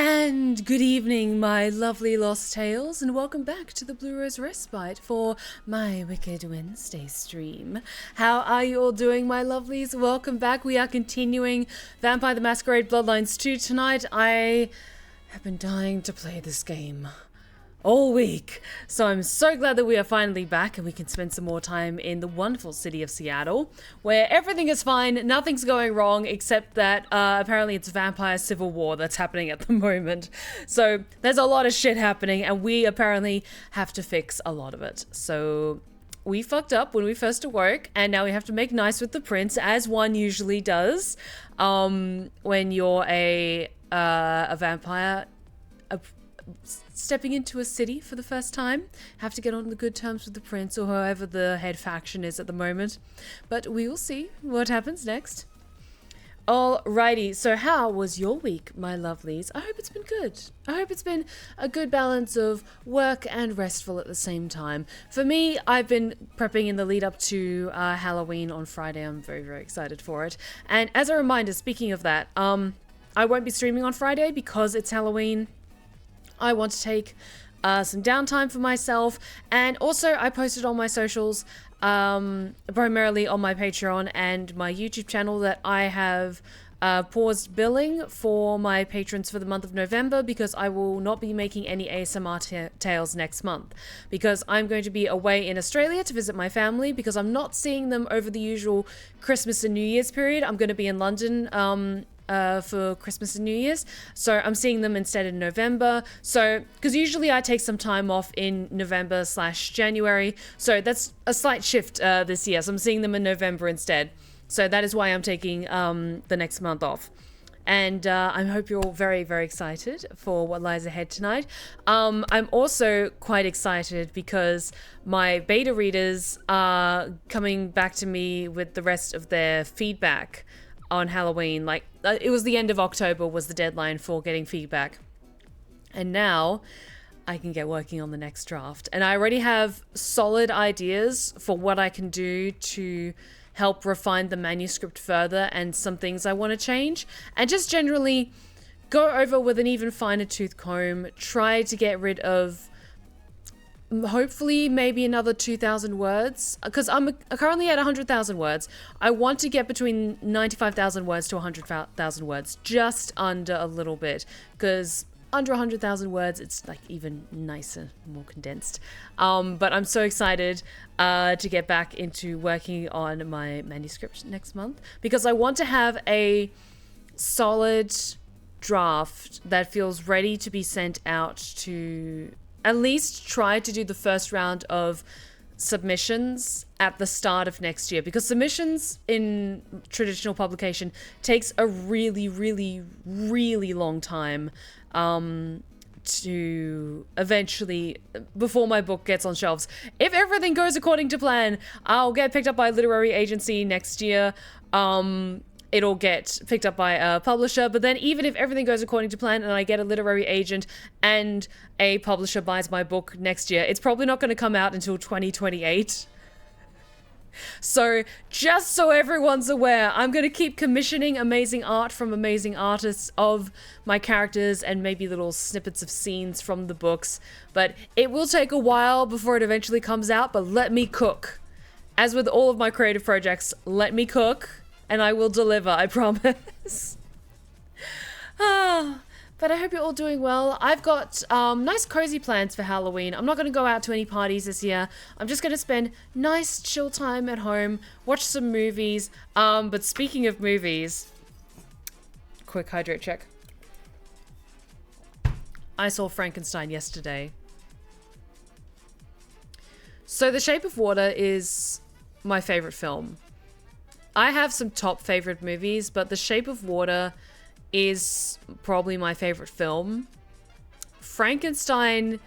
And good evening, my lovely lost tales, and welcome back to the BlueBerryRose Respite for my Wicked Wednesday stream. How are you all doing, my lovelies? Welcome back. We are continuing Vampire the Masquerade Bloodlines 2 tonight. I have been dying to play this game all week, so I'm so glad that we are finally back and we can spend some more time in the wonderful city of Seattle, where everything is fine, nothing's going wrong, except that apparently it's vampire civil war that's happening at the moment. So there's a lot of shit happening and we apparently have to fix a lot of it. So we fucked up when we first awoke, and now we have to make nice with the prince, as one usually does when you're a vampire. Stepping into a city for the first time, have to get on the good terms with the prince or whoever the head faction is at the moment. But we will see what happens next. Alrighty, so how was your week, my lovelies? I hope it's been good. I hope it's been a good balance of work and restful at the same time. For me, I've been prepping in the lead up to Halloween on Friday. I'm very, very excited for it. And as a reminder, speaking of that, I won't be streaming on Friday because it's Halloween. I want to take some downtime for myself, and also I posted on my socials, primarily on my Patreon and my YouTube channel, that I have paused billing for my patrons for the month of November because I will not be making any ASMR tales next month, because I'm going to be away in Australia to visit my family, because I'm not seeing them over the usual Christmas and New Year's period. I'm going to be in London for Christmas and New Year's, so I'm seeing them instead in November. So, because usually I take some time off in November/January, so that's a slight shift this year. So I'm seeing them in November instead. So that is why I'm taking the next month off. And I hope you're all very, very excited for what lies ahead tonight. I'm also quite excited because my beta readers are coming back to me with the rest of their feedback on Halloween. Like, it was the end of October was the deadline for getting feedback. And now I can get working on the next draft. And I already have solid ideas for what I can do to help refine the manuscript further, and some things I want to change. And just generally go over with an even finer tooth comb, try to get rid of hopefully maybe another 2,000 words, because I'm currently at 100,000 words. I want to get between 95,000 words to 100,000 words, just under a little bit, because under 100,000 words it's like even nicer, more condensed. But I'm so excited to get back into working on my manuscript next month, because I want to have a solid draft that feels ready to be sent out to at least try to do the first round of submissions at the start of next year, because submissions in traditional publication takes a really, really, really long time to eventually, before my book gets on shelves. If everything goes according to plan, I'll get picked up by a literary agency next year. It'll get picked up by a publisher, but then even if everything goes according to plan and I get a literary agent and a publisher buys my book next year, it's probably not going to come out until 2028. So just so everyone's aware, I'm going to keep commissioning amazing art from amazing artists of my characters and maybe little snippets of scenes from the books, but it will take a while before it eventually comes out. But let me cook. As with all of my creative projects, let me cook and I will deliver, I promise. But I hope you're all doing well. I've got nice cozy plans for Halloween. I'm not going to go out to any parties this year. I'm just going to spend nice chill time at home, watch some movies. But speaking of movies, quick hydrate check. I saw Frankenstein yesterday. So The Shape of Water is my favorite film. I have some top favorite movies, but The Shape of Water is probably my favorite film. Frankenstein,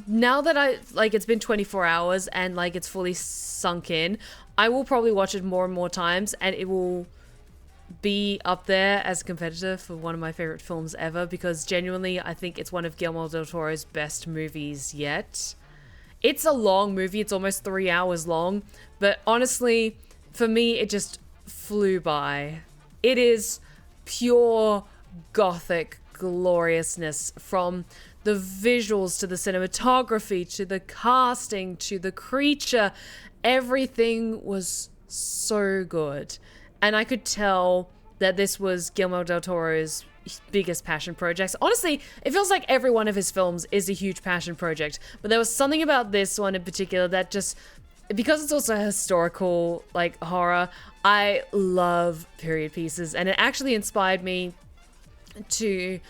now that it's been 24 hours and it's fully sunk in, I will probably watch it more and more times, and it will be up there as a competitor for one of my favorite films ever, because genuinely I think it's one of Guillermo del Toro's best movies yet. It's a long movie, it's almost 3 hours long, but honestly, for me, it just flew by. It is pure gothic gloriousness, from the visuals to the cinematography to the casting to the creature. Everything was so good. And I could tell that this was Guillermo del Toro's biggest passion projects. Honestly, it feels like every one of his films is a huge passion project. But there was something about this one in particular that just, because it's also a historical, like, horror, I love period pieces. And it actually inspired me to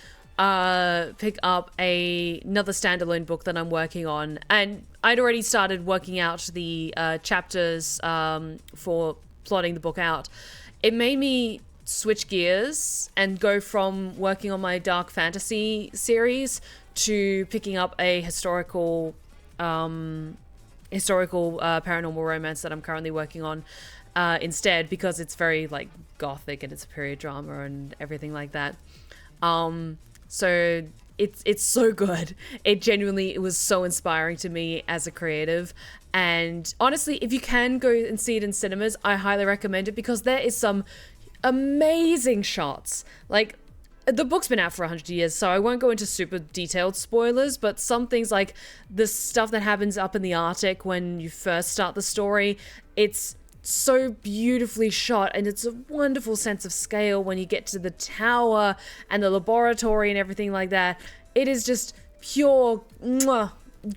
pick up another standalone book that I'm working on. And I'd already started working out the chapters for plotting the book out. It made me switch gears and go from working on my dark fantasy series to picking up a historical paranormal romance that I'm currently working on instead, because it's very like gothic and it's a period drama and everything like that. So it's so good. It was so inspiring to me as a creative. And honestly, if you can go and see it in cinemas, I highly recommend it, because there is some amazing shots. Like, the book's been out for 100 years, so I won't go into super detailed spoilers, but some things like the stuff that happens up in the Arctic when you first start the story, it's so beautifully shot, and it's a wonderful sense of scale when you get to the tower and the laboratory and everything like that. It is just pure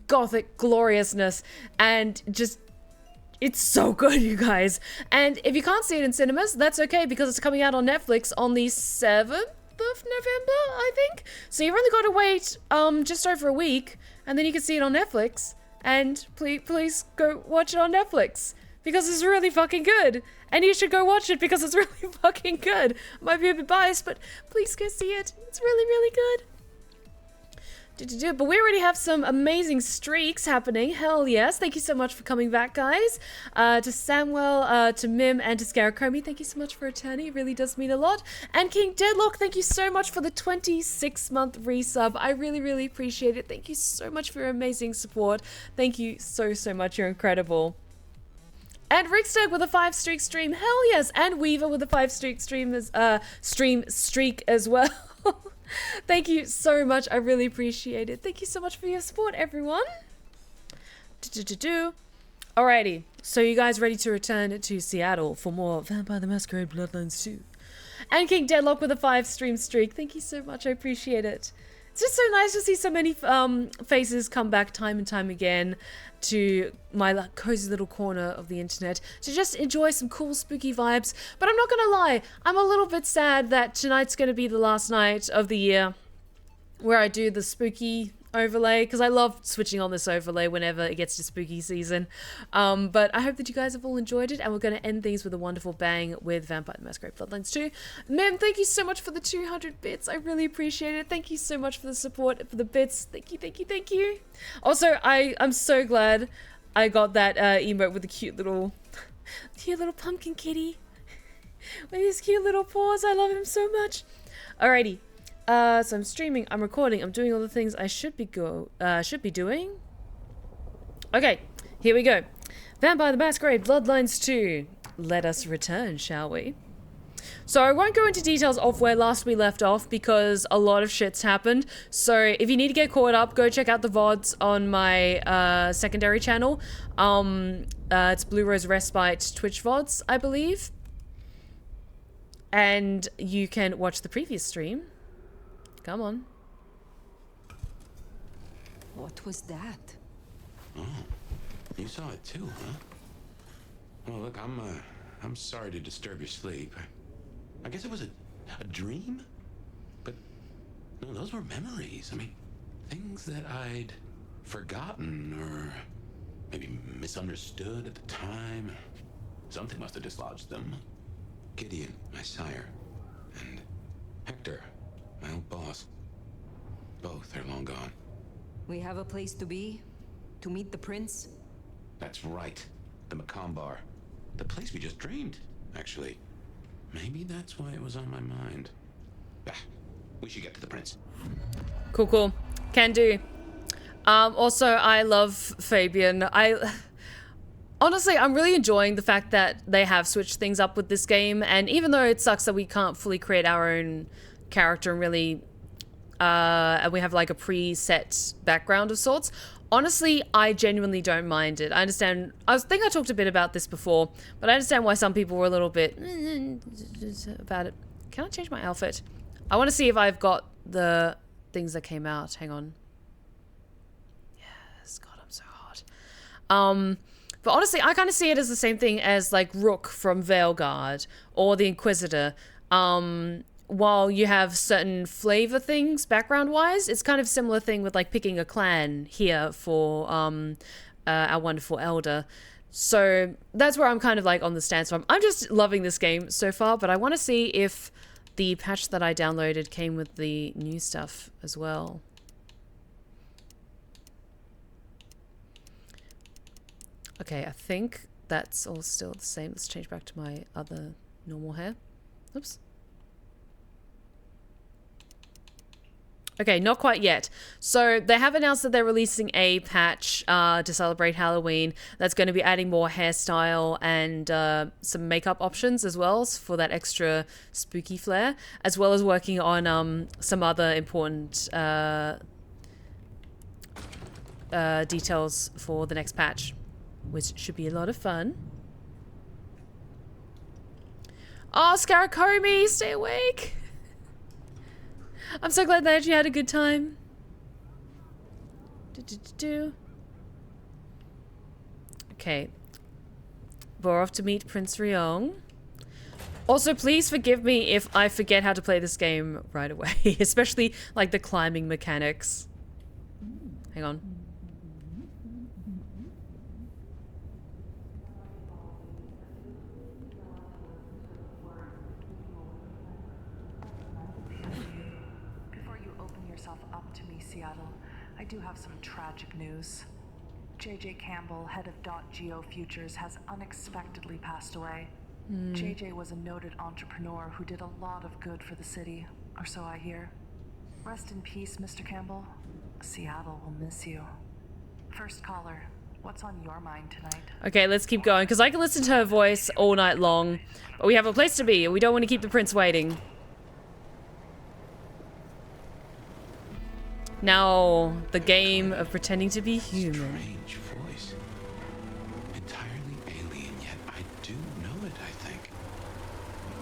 gothic gloriousness, and just, it's so good, you guys. And if you can't see it in cinemas, that's okay, because it's coming out on Netflix on the 7th of November, I think. So you've only got to wait just over a week, and then you can see it on Netflix. And please go watch it on Netflix, because it's really fucking good. And you should go watch it because it's really fucking good. I might be a bit biased, but please go see it. It's really, really good. But we already have some amazing streaks happening. Hell yes. Thank you so much for coming back, guys. To Samuel, to Mim, and to Scarecrow, thank you so much for returning. It really does mean a lot. And King Deadlock, thank you so much for the 26-month resub. I really, really appreciate it. Thank you so much for your amazing support. Thank you so, so much. You're incredible. And Rickstag with a 5-streak stream. Hell yes. And Weaver with a 5-streak streak as well. Thank you so much. I really appreciate it. Thank you so much for your support, everyone. Alrighty. So you guys ready to return to Seattle for more Vampire the Masquerade Bloodlines 2? And King Deadlock with a 5-stream streak. Thank you so much. I appreciate it. It's just so nice to see so many faces come back time and time again to my cozy little corner of the internet to just enjoy some cool spooky vibes. But I'm not gonna lie, I'm a little bit sad that tonight's gonna be the last night of the year where I do the spooky overlay, because I love switching on this overlay whenever it gets to spooky season. But I hope that you guys have all enjoyed it, and we're going to end things with a wonderful bang with Vampire the Masquerade Bloodlines 2. Mem, thank you so much for the 200 bits. I really appreciate it. Thank you so much for the support, for the bits. Thank you, thank you, thank you. Also, I'm so glad I got that emote with the cute little pumpkin kitty with his cute little paws. I love him so much. Alrighty. So I'm streaming, I'm recording, I'm doing all the things I should be doing. Okay, here we go. Vampire the Masquerade Bloodlines 2. Let us return, shall we? So I won't go into details of where last we left off, because a lot of shit's happened. So if you need to get caught up, go check out the VODs on my secondary channel. It's BlueBerryRose Respite Twitch VODs, I believe. And you can watch the previous stream. Come on. What was that? Oh, you saw it too, huh? Well, look, I'm sorry to disturb your sleep. I guess it was a dream? But, no, those were memories. I mean, things that I'd forgotten or maybe misunderstood at the time. Something must have dislodged them. Gideon, my sire, and Hector, my old boss. Both are long gone. We have a place to be? To meet the prince? That's right. The Macomb Bar. The place we just dreamed, actually. Maybe that's why it was on my mind. Bah, we should get to the prince. Cool, cool. Can do. Also, I love Fabian. Honestly, I'm really enjoying the fact that they have switched things up with this game, and even though it sucks that we can't fully create our own character and really and we have like a preset background of sorts. Honestly, I genuinely don't mind it. I understand. I think I talked a bit about this before, but I understand why some people were a little bit about it. Can I change my outfit? I want to see if I've got the things that came out. Hang on. Yes, God, I'm so hot. But honestly, I kind of see it as the same thing as like Rook from Veilguard or the Inquisitor. While you have certain flavor things background-wise, it's kind of similar thing with like picking a clan here for our wonderful elder. So that's where I'm kind of like on the stance from. I'm just loving this game so far, but I want to see if the patch that I downloaded came with the new stuff as well. Okay, I think that's all still the same. Let's change back to my other normal hair. Oops. Okay, not quite yet. So they have announced that they're releasing a patch to celebrate Halloween that's going to be adding more hairstyle and some makeup options as well for that extra spooky flair, as well as working on some other important details for the next patch, which should be a lot of fun. Oh, Scaracomi, stay awake! I'm so glad that you had a good time. Okay. We're off to meet Prince Ryong. Also, please forgive me if I forget how to play this game right away. Especially, like, the climbing mechanics. Hang on. I do have some tragic news. JJ Campbell, head of .Geo Futures, has unexpectedly passed away. JJ was a noted entrepreneur who did a lot of good for the city, or so I hear. Rest in peace, Mr. Campbell. Seattle will miss you. First caller, what's on your mind tonight? Okay, let's keep going, because I can listen to her voice all night long. But we have a place to be, and we don't want to keep the prince waiting. Now, the game of pretending to be human. Strange voice. Entirely alien, yet I do know it, I think.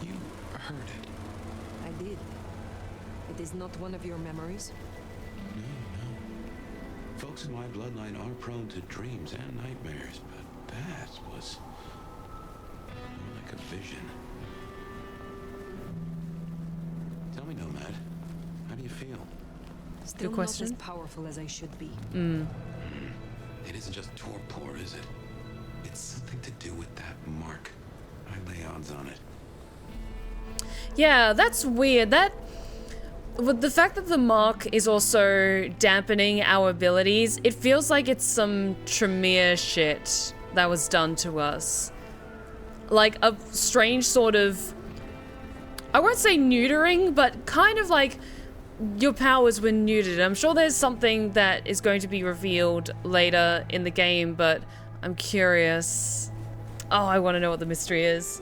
You heard it. I did. It is not one of your memories? No. Folks in my bloodline are prone to dreams and nightmares, but that was more like a vision. Tell me, Nomad, how do you feel? Still Good question. Not as powerful as I should be. It isn't just torpor, is it? It's something to do with that mark. I lay odds on it. Yeah, that's weird. That... With the fact that the mark is also dampening our abilities, it feels like it's some Tremere shit that was done to us. Like a strange sort of... I won't say neutering, but kind of like... your powers were neutered. I'm sure there's something that is going to be revealed later in the game, but I'm curious. Oh, I want to know what the mystery is.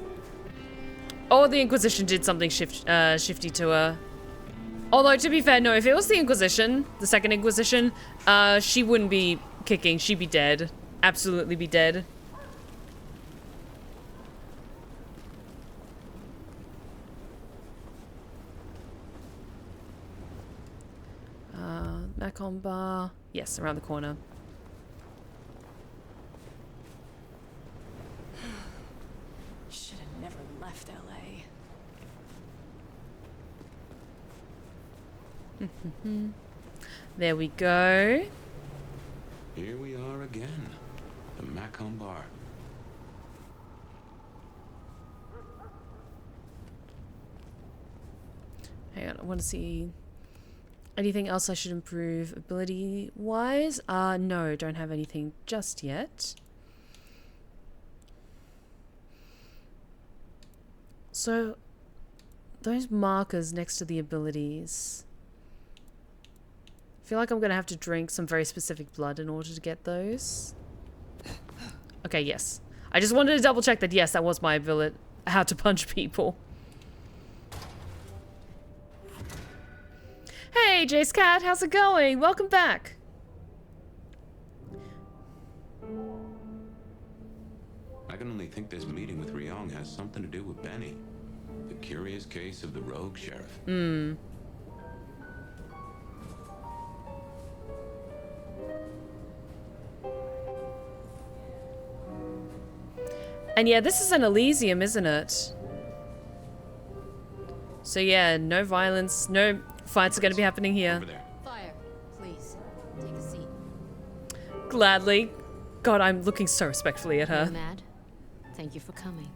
Oh, the Inquisition did something shifty to her. Although, to be fair, no, if it was the Inquisition, the Second Inquisition, she wouldn't be kicking. She'd be dead. Absolutely be dead. Macon Bar. Yes, around the corner. Should have never left LA. There we go. Here we are again. The Macon Bar. Hang on, I want to see... anything else I should improve ability-wise? No, don't have anything just yet. So, those markers next to the abilities. I feel like I'm going to have to drink some very specific blood in order to get those. Okay, yes. I just wanted to double check that, yes, that was my ability, how to punch people. Hey, Hey, Jace Cat, how's it going? Welcome back. I can only think this meeting with Reagan has something to do with Benny. The curious case of the rogue sheriff. Hmm. And yeah, this is an Elysium, isn't it? So yeah, no violence, no fights are going to be happening here. Over there. Fire, please. Take a seat. Gladly. God, I'm looking so respectfully at Are her. you mad? Thank you for coming.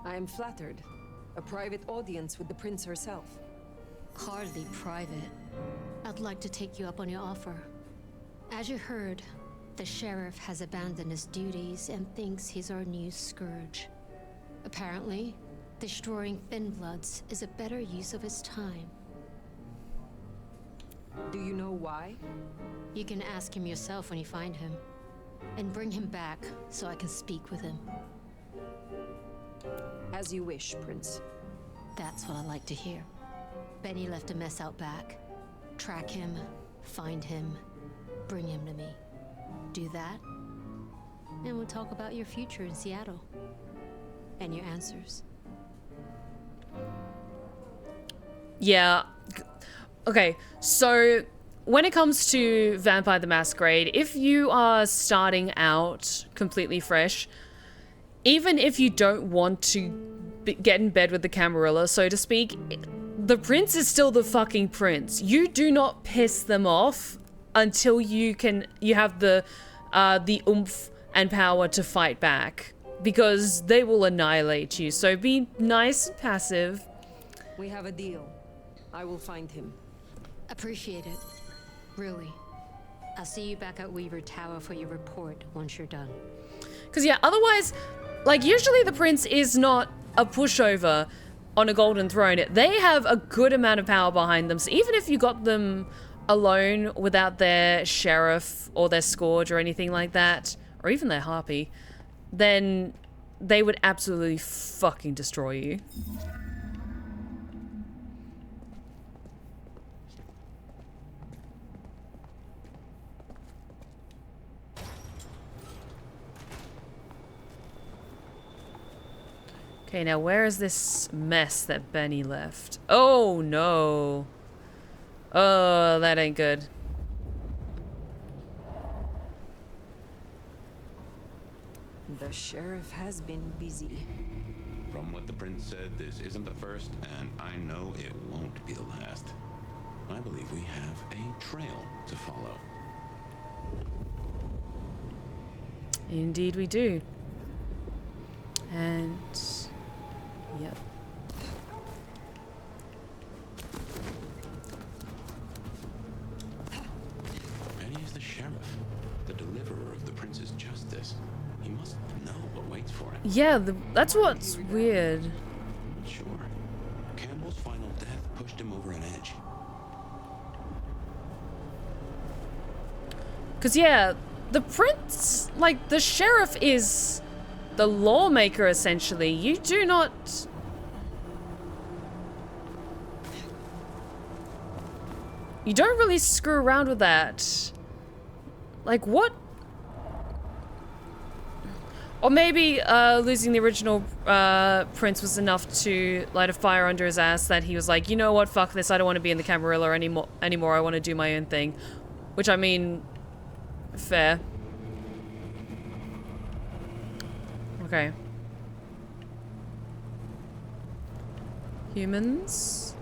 I am flattered. A private audience with the prince herself. Hardly private. I'd like to take you up on your offer. As you heard, the sheriff has abandoned his duties and thinks he's our new scourge. Apparently, destroying thinbloods is a better use of his time. Do you know why? You can ask him yourself when you find him. And bring him back so I can speak with him. As you wish, Prince. That's what I like to hear. Benny left a mess out back. Track him, find him, bring him to me. Do that, and we'll talk about your future in Seattle. And your answers. Yeah. Okay, so when it comes to Vampire the Masquerade, if you are starting out completely fresh, even if you don't want to get in bed with the Camarilla, so to speak, the prince is still the fucking prince. You do not piss them off until you have the oomph and power to fight back, because they will annihilate you. So be nice and passive. We have a deal. I will find him. Appreciate it. Really. I'll see you back at Weaver Tower for your report once you're done. Because yeah, otherwise, like, usually the prince is not a pushover on a golden throne. They have a good amount of power behind them. So even if you got them alone without their sheriff or their scourge or anything like that, or even their harpy, then they would absolutely fucking destroy you. Okay, now where is this mess that Benny left? Oh no. Oh, that ain't good. The sheriff has been busy. From what the prince said, this isn't the first, and I know it won't be the last. I believe we have a trail to follow. Indeed we do. And... yep. Benny is the sheriff, the deliverer of the prince's justice. He must know what waits for him. Yeah, that's what's weird. Sure. Campbell's final death pushed him over an edge. Because, yeah, the prince, like, the sheriff is the lawmaker, essentially. You do not... you don't really screw around with that. Like, what? Or maybe losing the original prince was enough to light a fire under his ass that he was like, you know what, fuck this, I don't want to be in the Camarilla anymore, I want to do my own thing. Which, I mean, fair. Okay. Humans.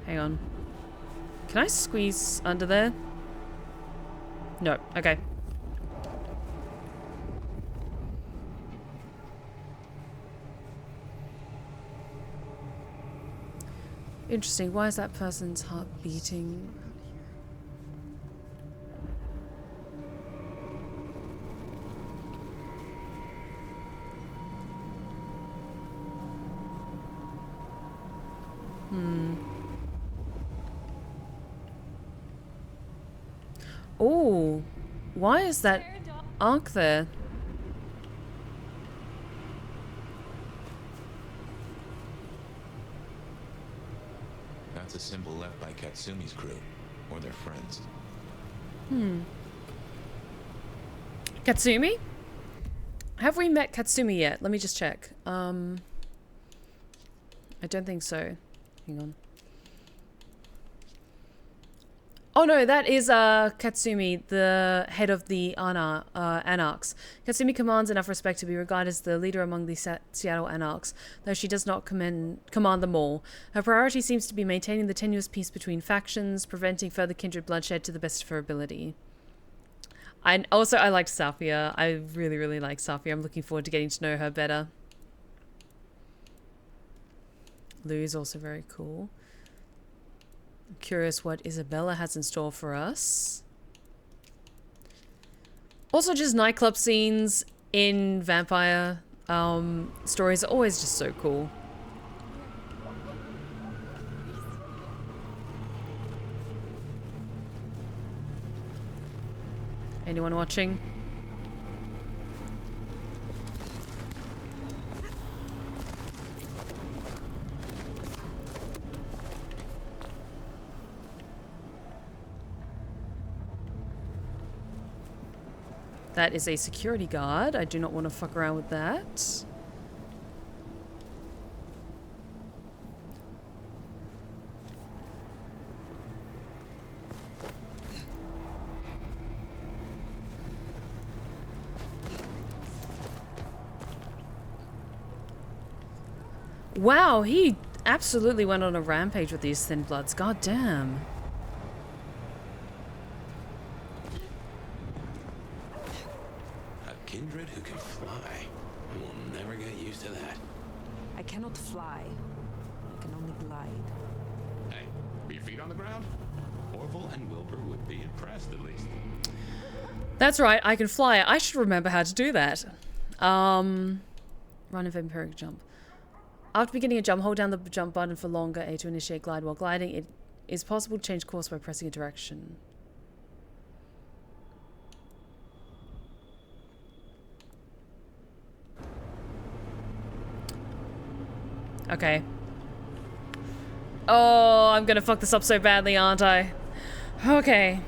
Hang on. Can I squeeze under there? No. Okay. Interesting. Why is that person's heart beating? Oh, why is that arc there? That's a symbol left by Katsumi's crew, or their friends. Katsumi? Have we met Katsumi yet? Let me just check. I don't think so. Hang on. Oh no, that is Katsumi, the head of the Anarchs. Katsumi commands enough respect to be regarded as the leader among the Seattle Anarchs, though she does not command them all. Her priority seems to be maintaining the tenuous peace between factions, preventing further kindred bloodshed to the best of her ability. I liked Safia. I really, really like Safia. I'm looking forward to getting to know her better. Lou is also very cool. I'm curious what Isabella has in store for us. Also, just nightclub scenes in vampire stories are always just so cool. Anyone watching? That is a security guard. I do not want to fuck around with that. Wow, he absolutely went on a rampage with these thinbloods. God damn. Kindred who can fly. I will never get used to that. I cannot fly. I can only glide. Hey, are your feet on the ground? Orville and Wilbur would be impressed at least. That's right, I can fly. I should remember how to do that. Run a vampiric jump. After beginning a jump, hold down the jump button for longer A to initiate glide. While gliding, it is possible to change course by pressing a direction. Okay. Oh, I'm gonna fuck this up so badly, aren't I? Okay.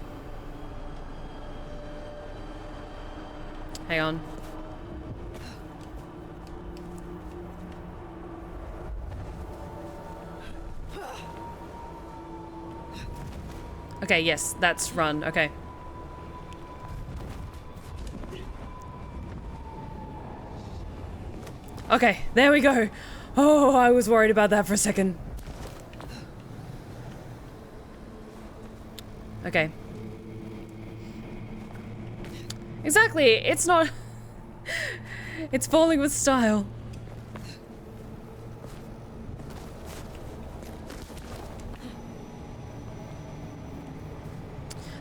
Hang on. Okay, yes, that's run. Okay. Okay, there we go. Oh, I was worried about that for a second. Okay. Exactly, it's not... It's falling with style.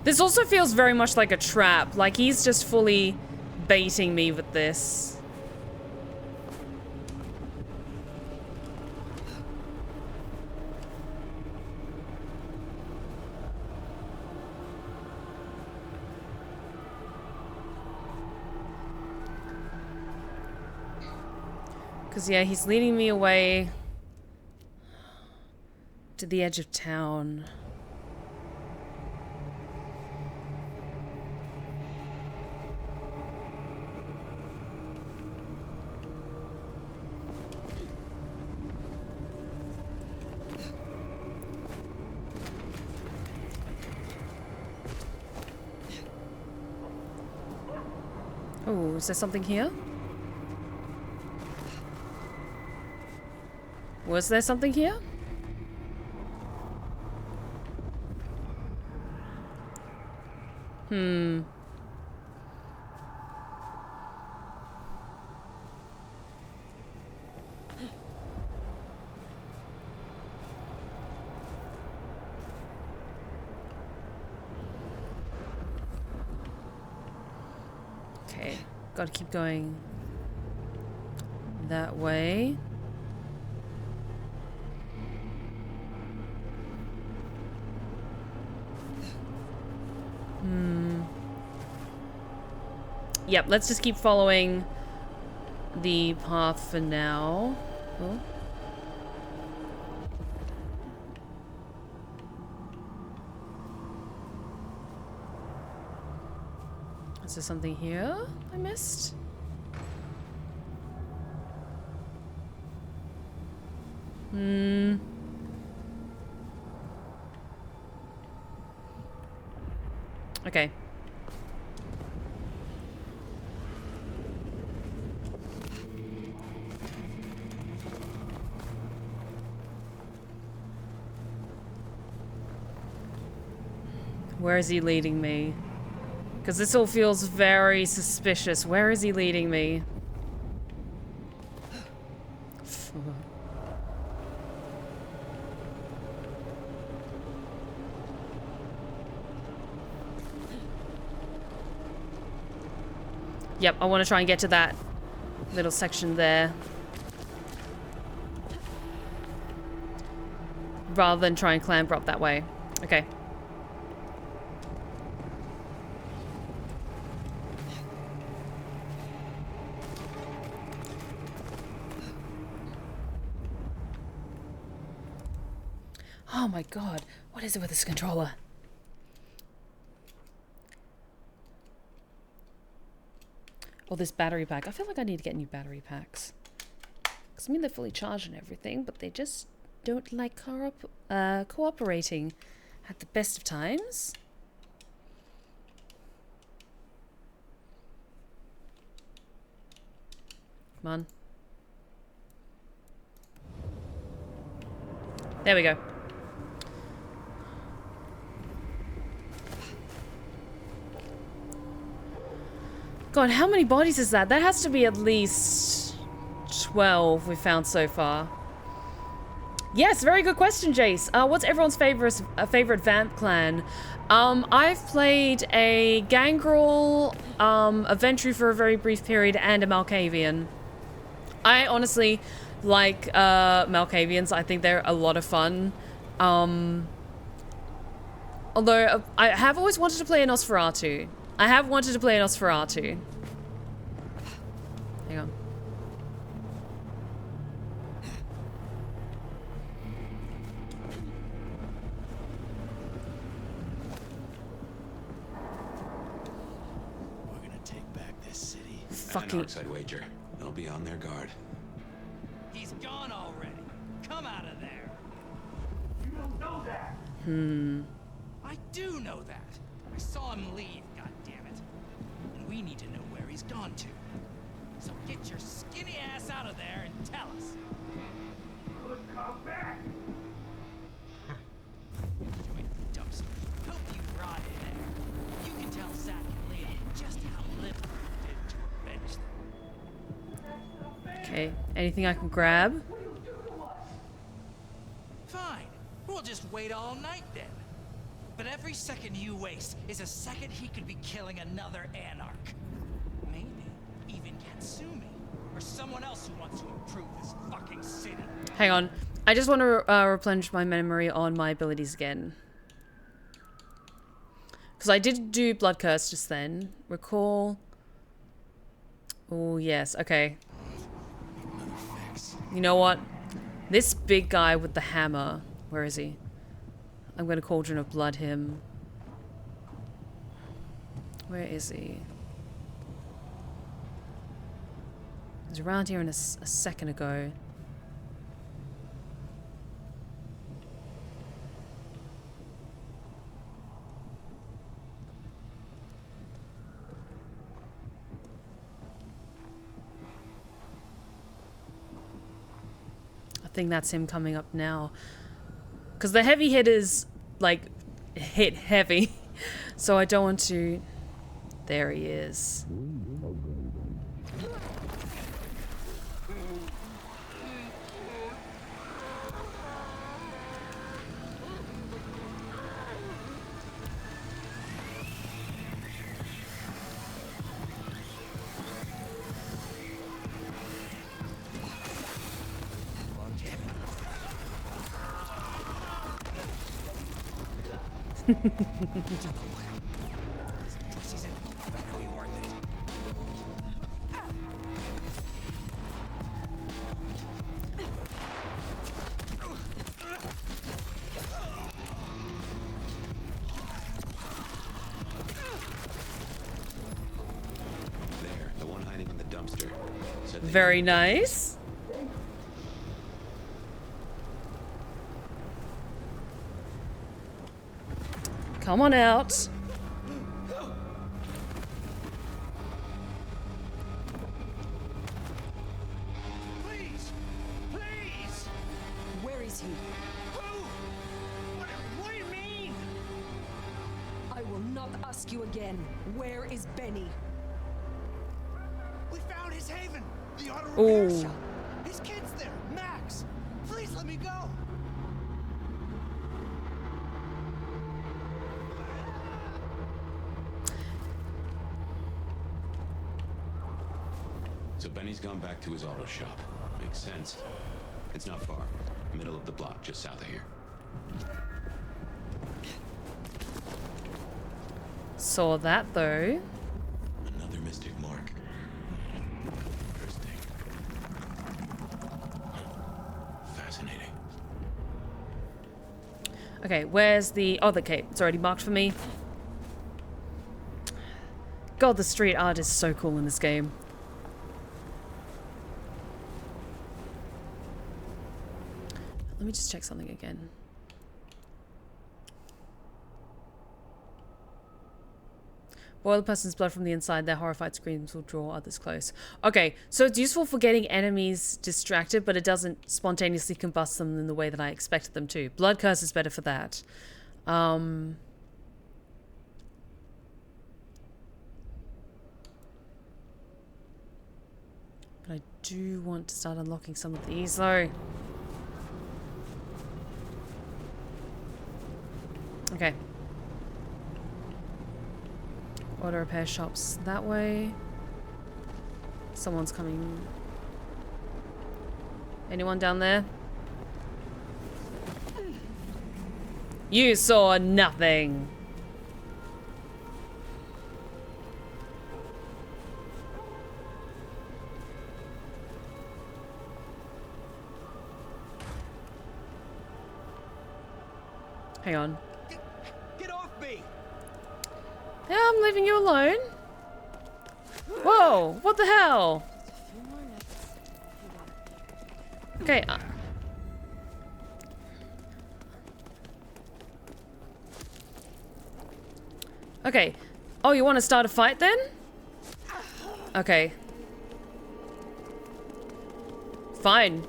This also feels very much like a trap. Like he's just fully baiting me with this. Because, yeah, he's leading me away to the edge of town. Oh, is there something here? Was there something here? Hmm. Okay, gotta keep going that way. Hmm. Yep, let's just keep following the path for now. Oh. Is there something here I missed? Okay. Where is he leading me? Because this all feels very suspicious. Where is he leading me? Yep, I want to try and get to that little section there. Rather than try and clamber up that way. Okay. Oh my god, what is it with this controller? Oh, this battery pack. I feel like I need to get new battery packs. Because I mean, they're fully charged and everything, but they just don't like cooperating at the best of times. Come on. There we go. God, how many bodies is that? That has to be at least 12 we've found so far. Yes, very good question, Jace. What's everyone's favorite vamp clan? I've played a Gangrel, a Ventru for a very brief period, and a Malkavian. I honestly like Malkavians. I think they're a lot of fun. Although I have always wanted to play a Nosferatu. I have wanted to play a Nosferatu. Hang on. We're gonna take back this city. Fucking. An Arcside wager. They'll be on their guard. He's gone already. Come out of there. You don't know that. I do know that. I saw him leave, goddammit. And we need to know where he's gone to. So get your skinny ass out of there and tell us. Could come back. Enjoy the dumpster. Hope you rot in there. You can tell Zach and Leah just how little you did to avenge them. Okay, anything I can grab? Fine. We'll just wait all night then. But every second you waste is a second he could be killing another Anarch. Maybe even Katsumi. Or someone else who wants to improve this fucking city. Hang on. I just want to replenish my memory on my abilities again. Because I did do Blood Curse just then. Recall. Oh, yes. Okay. You know what? This big guy with the hammer. Where is he? I'm going to Cauldron of Blood him. Where is he? He was around here a second ago. I think that's him coming up now. Because the heavy hitters, like, hit heavy. So I don't want to... There he is. Very nice. Come on out. Please! Please! Where is he? Who? What do you mean? I will not ask you again. Where is Benny? We found his haven! The auto Ooh. repair shop! His kid's there! Max! Please let me go! So Benny's gone back to his auto shop. Makes sense. It's not far. Middle of the block, just south of here. Saw that though. Another mystic mark. Interesting. Fascinating. Okay, where's the... Oh, okay, it's already marked for me. God, the street art is so cool in this game. Let me just check something again. Boil a person's blood from the inside, their horrified screams will draw others close. Okay, so it's useful for getting enemies distracted, but it doesn't spontaneously combust them in the way that I expected them to. Blood curse is better for that. But I do want to start unlocking some of these though. Okay. Auto repair shops that way. Someone's coming. Anyone down there? You saw nothing. Hang on. Get off me! Yeah, I'm leaving you alone. Whoa, what the hell? Okay. Okay. Oh, you want to start a fight then? Okay. Fine.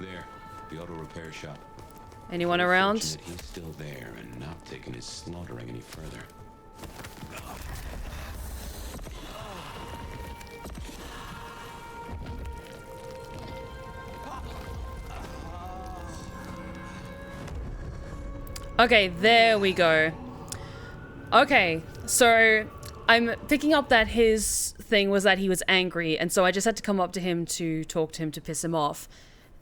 There, the auto repair shop. Anyone around? Fortunate he's still there and not taking his slaughtering any further. Okay, there we go. Okay, so I'm picking up that his thing was that he was angry, and so I just had to come up to him to talk to him to piss him off.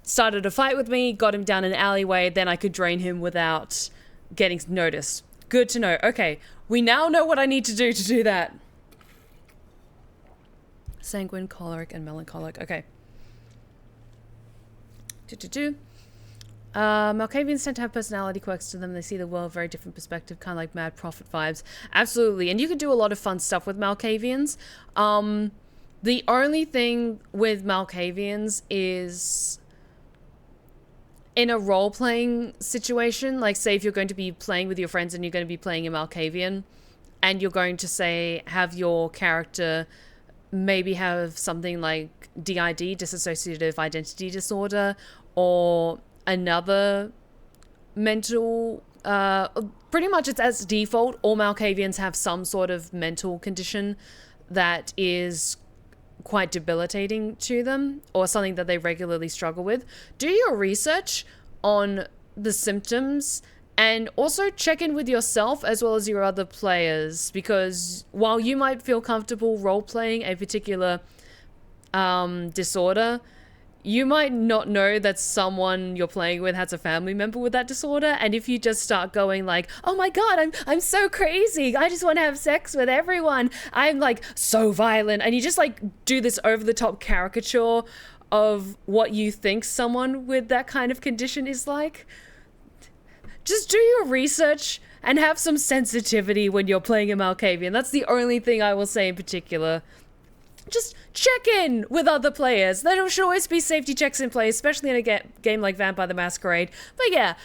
Started a fight with me, got him down an alleyway, then I could drain him without getting noticed. Good to know. Okay, we now know what I need to do that. Sanguine, choleric, and melancholic. Okay. Malkavians tend to have personality quirks to them. They see the world very different perspective, kind of like Mad Prophet vibes. Absolutely. And you can do a lot of fun stuff with Malkavians. The only thing with Malkavians is in a role-playing situation, like say if you're going to be playing with your friends and you're going to be playing a Malkavian and you're going to say have your character maybe have something like DID, dissociative identity disorder, or another mental, pretty much it's as default, all Malkavians have some sort of mental condition that is quite debilitating to them or something that they regularly struggle with. Do your research on the symptoms and also check in with yourself as well as your other players, because while you might feel comfortable role-playing a particular disorder, you might not know that someone you're playing with has a family member with that disorder, and if you just start going like, oh my god, I'm so crazy, I just want to have sex with everyone, I'm like so violent, and you just like do this over-the-top caricature of what you think someone with that kind of condition is like, just do your research And have some sensitivity when you're playing a Malkavian. That's the only thing I will say in particular. Just check in with other players. There should always be safety checks in place, especially in a game like Vampire the Masquerade. But yeah,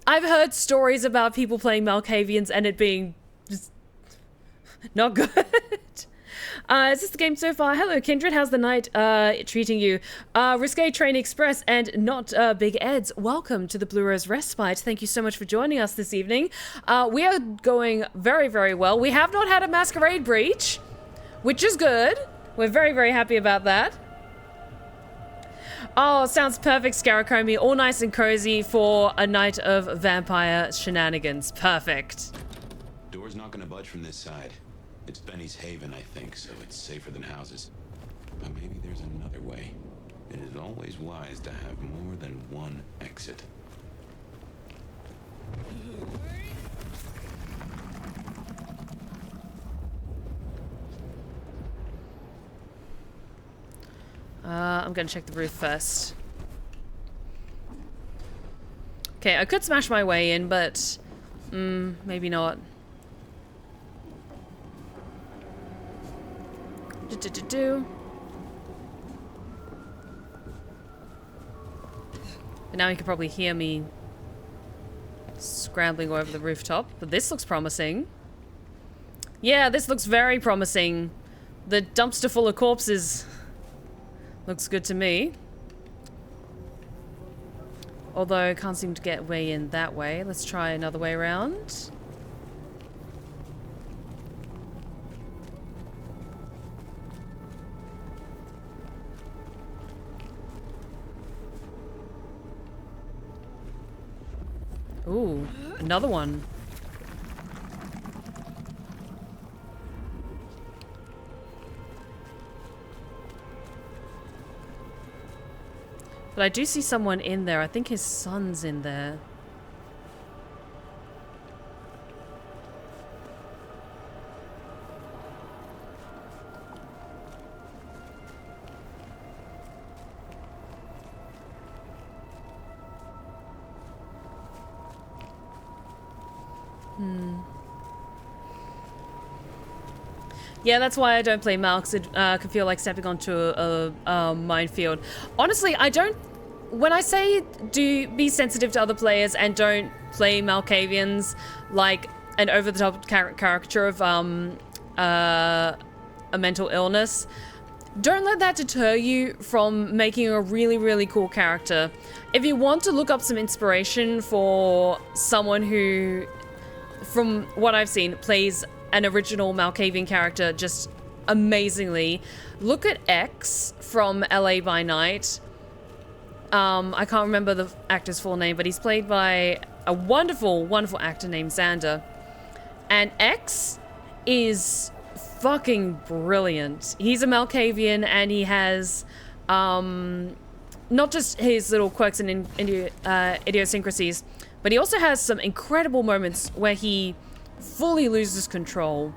I've heard stories about people playing Malkavians and it being just not good. Is this the game so far? Hello, Kindred. How's the night treating you? Risque Train Express and not Big Ed's. Welcome to the BlueBerryRose Respite. Thank you so much for joining us this evening. We are going very, very well. We have not had a Masquerade breach, which is good. We're very, very happy about that. Oh, sounds perfect, Scaracomi. All nice and cozy for a night of vampire shenanigans. Perfect. Door's not gonna budge from this side. It's Benny's haven, I think, so it's safer than houses. But maybe there's another way. It is always wise to have more than one exit. I'm gonna check the roof first. Okay, I could smash my way in, but maybe not. But now you can probably hear me scrambling over the rooftop. But this looks promising. Yeah, this looks very promising. The dumpster full of corpses looks good to me. Although I can't seem to get way in that way. Let's try another way around. Ooh, another one. But I do see someone in there. I think his son's in there. Yeah, that's why I don't play Mal, because it can feel like stepping onto a minefield. Honestly, I don't... When I say do be sensitive to other players and don't play Malkavians like an over-the-top caricature of a mental illness, don't let that deter you from making a really, really cool character. If you want to look up some inspiration for someone who, from what I've seen, plays an original Malkavian character just amazingly, look at X from LA by Night. I can't remember the actor's full name, but he's played by a wonderful, wonderful actor named Xander. And X is fucking brilliant. He's a Malkavian and he has not just his little quirks and idiosyncrasies, but he also has some incredible moments where he fully loses control.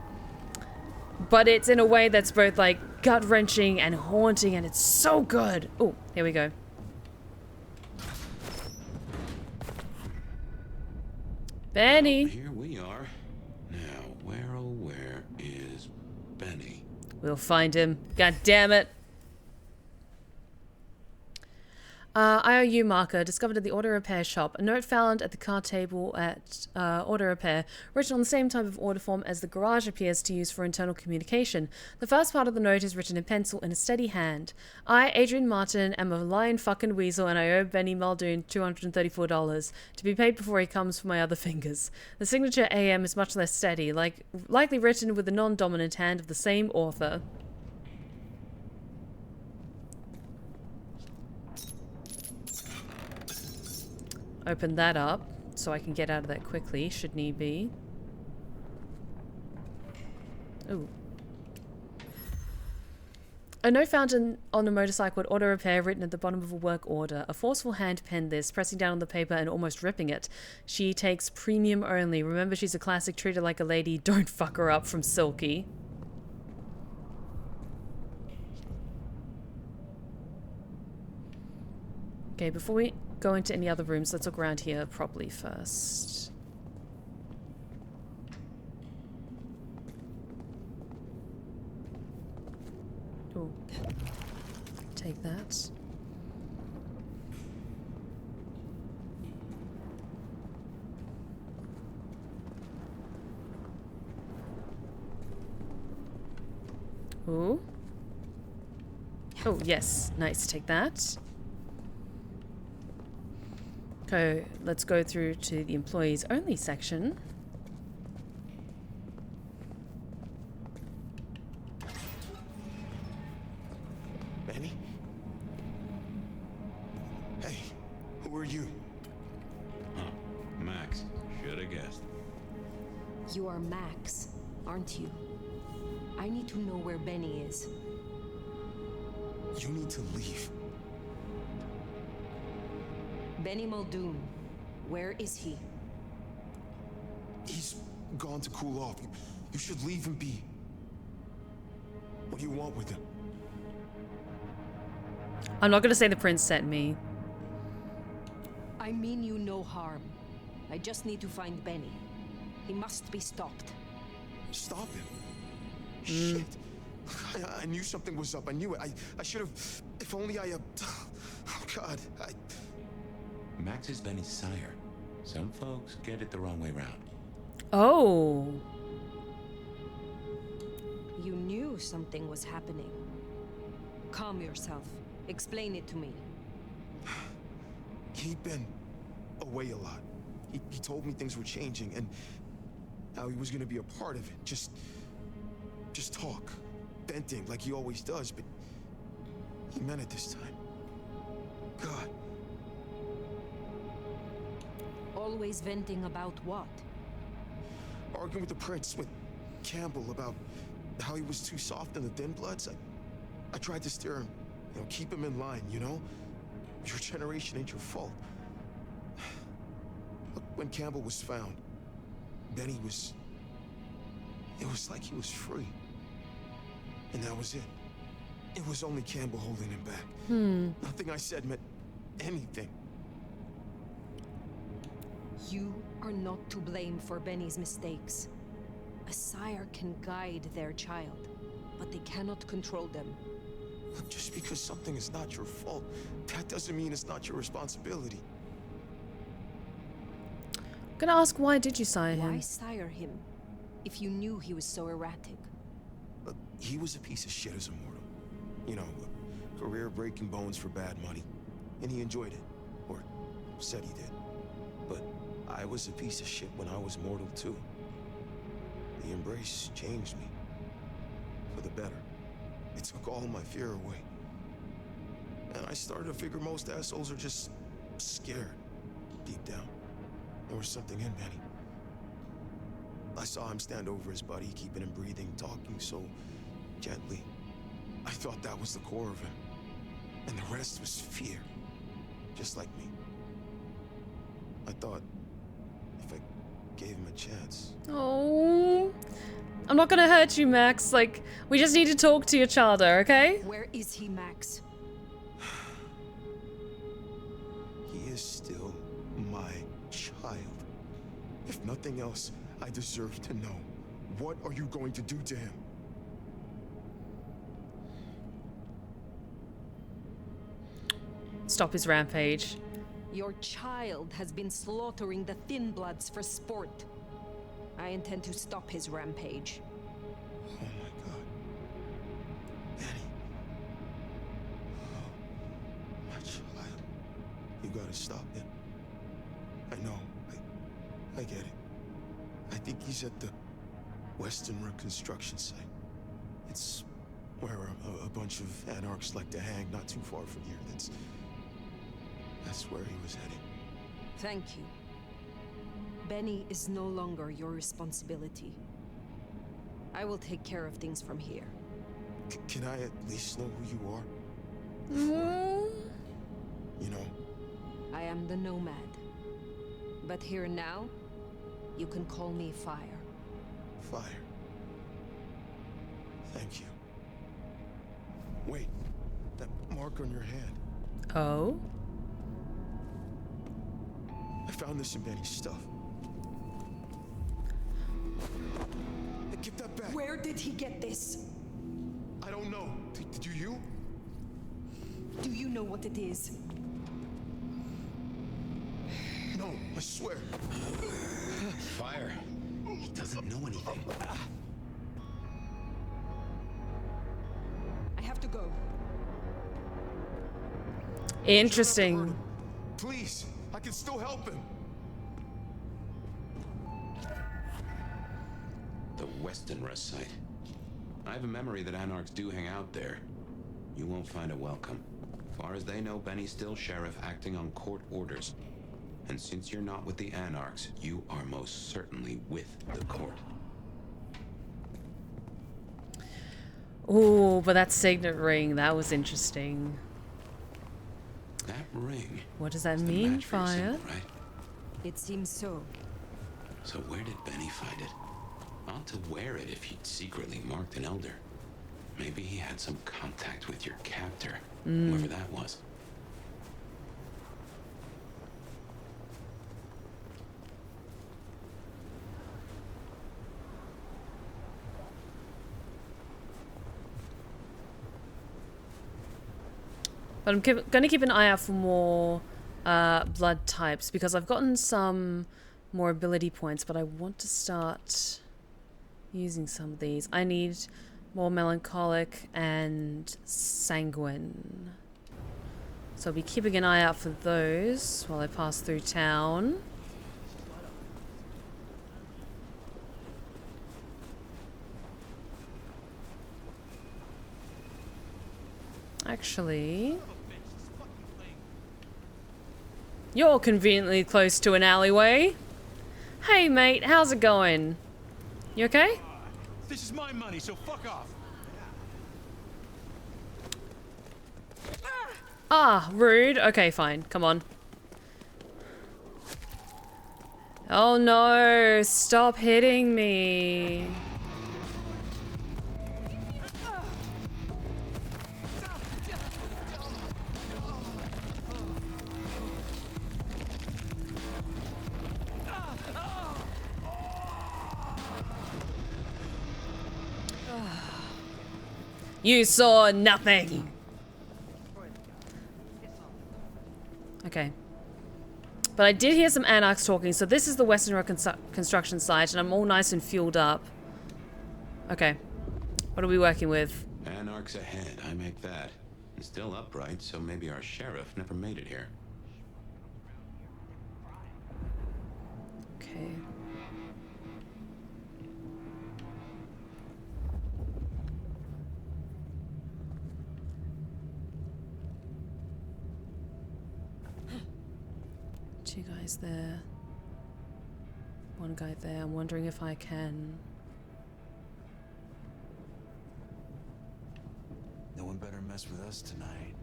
But it's in a way that's both like gut-wrenching and haunting, and it's so good. Oh, here we go. Benny. Here we are. Now, where oh where is Benny? We'll find him. God damn it. IOU marker discovered at the auto repair shop. A note found at the card table at auto repair, written on the same type of order form as the garage appears to use for internal communication. The first part of the note is written in pencil in a steady hand. I, Adrian Martin, am a lion fucking weasel and I owe Benny Muldoon $234 to be paid before he comes for my other fingers. The signature AM is much less steady, likely written with the non-dominant hand of the same author. Open that up so I can get out of that quickly, should need be. Ooh. A note found on a motorcycle at auto repair written at the bottom of a work order. A forceful hand penned this, pressing down on the paper and almost ripping it. She takes premium only. Remember, she's a classic, treat her like a lady. Don't fuck her up, from Silky. Okay, before we go into any other rooms, let's look around here properly first. Oh. Take that. Oh. Oh, yes. Nice. Take that. Okay, let's go through to the employees only section. Benny? Hey, who are you? Huh, Max. Should have guessed. You are Max, aren't you? I need to know where Benny is. You need to leave. Benny Muldoon, where is he? He's gone to cool off. You should leave him be. What do you want with him? I'm not gonna say the prince sent me. I mean you no harm. I just need to find Benny. He must be stopped. Stop him. Shit. I knew something was up. I knew it. I should have... If only I... Oh, God. Max is Benny's sire. Some folks get it the wrong way round. Oh. You knew something was happening. Calm yourself. Explain it to me. He'd been away a lot. He told me things were changing and how he was going to be a part of it. Just talk. Venting like he always does, but he meant it this time. God. Always venting about what? Arguing with the prince, with Campbell, about how he was too soft in the thinbloods. I tried to steer him, keep him in line, Your generation ain't your fault. Look, when Campbell was found, Benny was... It was like he was free. And that was it. It was only Campbell holding him back. Nothing I said meant anything. You are not to blame for Benny's mistakes. A sire can guide their child, but they cannot control them. Look, just because something is not your fault, that doesn't mean it's not your responsibility. I'm gonna ask, why did you sire him? Why sire him, if you knew he was so erratic? He was a piece of shit as a mortal. Career breaking bones for bad money. And he enjoyed it. Or said he did. But I was a piece of shit when I was mortal too. The embrace changed me. For the better. It took all my fear away. And I started to figure most assholes are just scared. Deep down. There was something in Benny. I saw him stand over his buddy, keeping him breathing, talking so gently. I thought that was the core of him. And the rest was fear. Just like me. I thought if I gave him a chance. Oh. I'm not gonna hurt you, Max. We just need to talk to your childer, okay? Where is he, Max? He is still my child. If nothing else, I deserve to know. What are you going to do to him? Stop his rampage. Your child has been slaughtering the thinbloods for sport. I intend to stop his rampage. Oh my God. Benny. Oh, my child. You gotta stop him. I know. I get it. I think he's at the Western Reconstruction site. It's where a bunch of anarchs like to hang, not too far from here. That's where he was headed. Thank you. Benny is no longer your responsibility. I will take care of things from here. Can I at least know who you are? I am the Nomad. But here now, you can call me Fire. Fire. Thank you. Wait, that mark on your hand. Oh? I found this in Benny's stuff. Give that back. Where did he get this? I don't know. Do you? Do you know what it is? No, I swear. Fire. He doesn't know anything. I have to go. Interesting. Please, I can still help him. The Western Rest site. I have a memory that Anarchs do hang out there. You won't find a welcome. Far as they know, Benny's still sheriff acting on court orders. And since you're not with the Anarchs, you are most certainly with the court. Ooh, but that signet ring, that was interesting. That ring. What does that is the mean, match for your Fire? symbol, right? It seems so. So where did Benny find it? Ought to wear it if he'd secretly marked an elder. Maybe he had some contact with your captor, whoever that was. But I'm going to keep an eye out for more blood types because I've gotten some more ability points, but I want to start using some of these. I need more melancholic and sanguine. So I'll be keeping an eye out for those while I pass through town. Actually, you're conveniently close to an alleyway. Hey mate, how's it going? You okay? This is my money, so fuck off. Ah, rude. Okay, fine. Come on. Oh no, stop hitting me. You saw nothing. Okay. But I did hear some Anarchs talking, so this is the Western Road construction site, and I'm all nice and fueled up. Okay. What are we working with? Anarchs ahead, I make that. And still upright, so maybe our sheriff never made it here. Okay. Two guys there. One guy there. I'm wondering if I can... No one better mess with us tonight.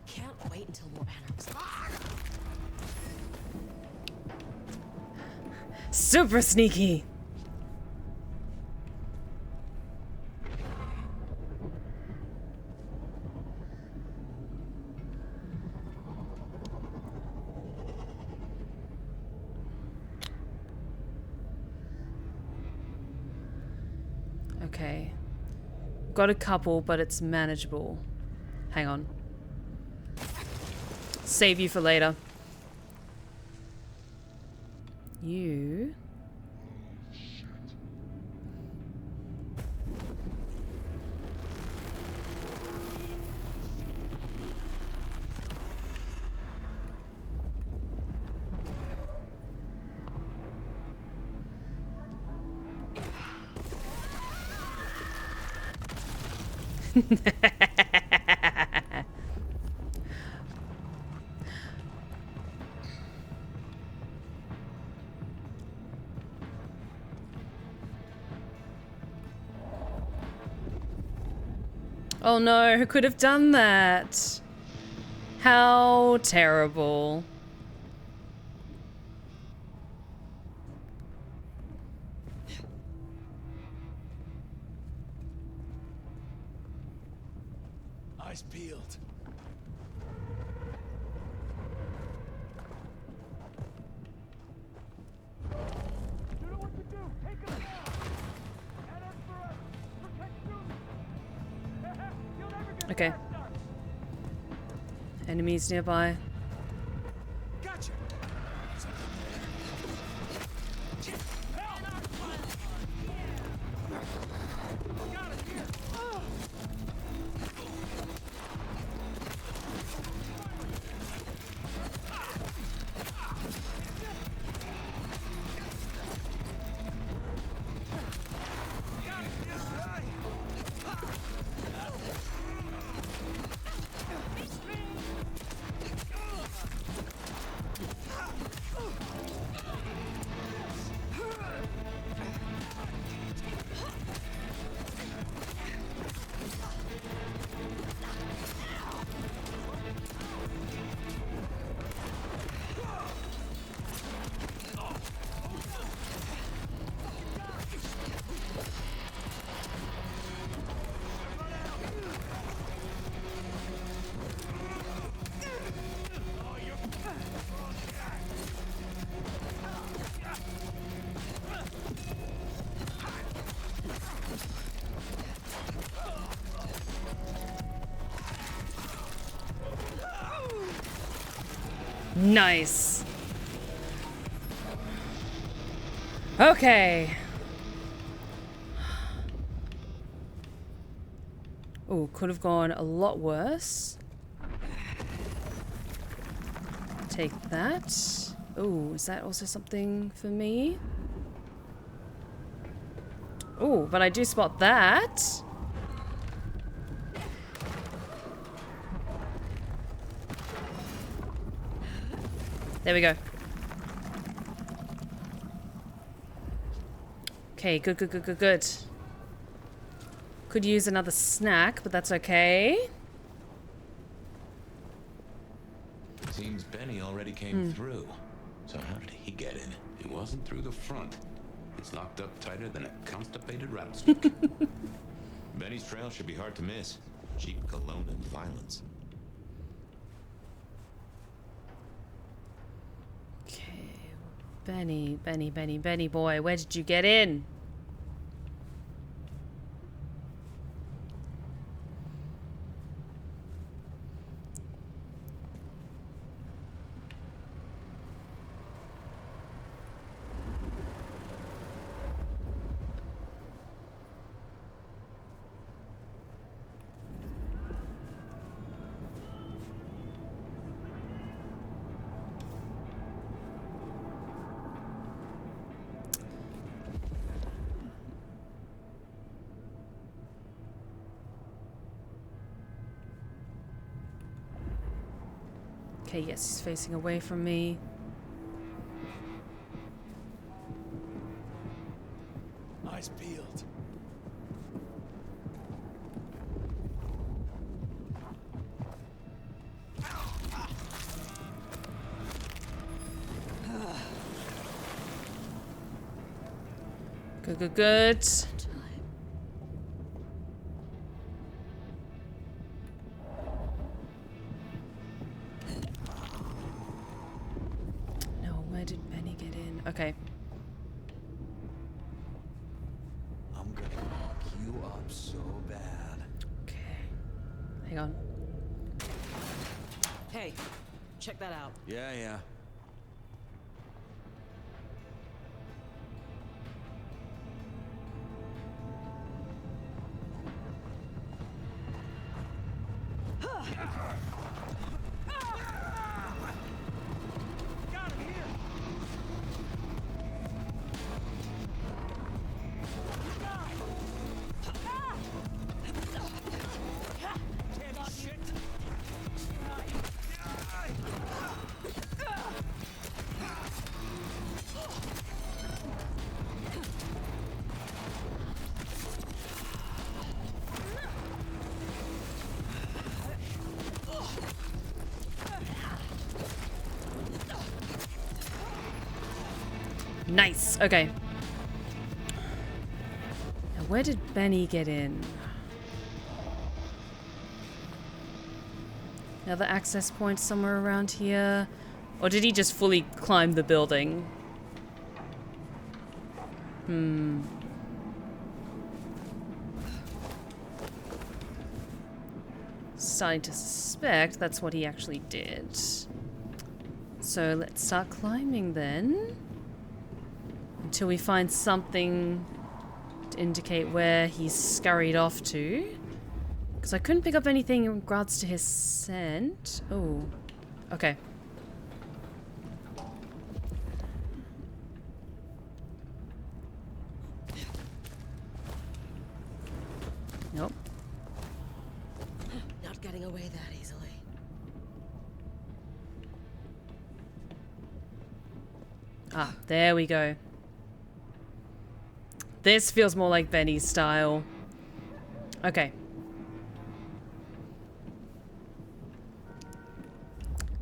Can't wait until more Anarchs. Super sneaky! Okay. Got a couple, but it's manageable. Hang on. Save you for later. You... Oh no, who could have done that? How terrible. Eyes peeled. You know what to do. Take him down. Anarch forever. Protect Shepper. You'll never get Okay. past us. Enemies nearby. Gotcha. Nice. Okay. Oh, could have gone a lot worse. Take that. Oh, is that also something for me? Oh, but I do spot that. There we go. Okay, good, good, good, good, good. Could use another snack, but that's okay. Seems Benny already came through. So how did he get in? It wasn't through the front. It's locked up tighter than a constipated rattlesnake. Benny's trail should be hard to miss. Cheap cologne and violence. Okay, Benny boy, where did you get in? Okay, yes, he's facing away from me. Eyes peeled. Good, good, good. Okay. I'm gonna knock you up so bad. Okay. Hang on. Hey, check that out. Yeah. Nice. Okay. Now, where did Benny get in? Another access point somewhere around here. Or did he just fully climb the building? Starting to suspect that's what he actually did. So let's start climbing then. Until we find something to indicate where he's scurried off to. Because I couldn't pick up anything in regards to his scent. Oh, okay. Nope. Not getting away that easily. Ah, there we go. This feels more like Benny's style. Okay.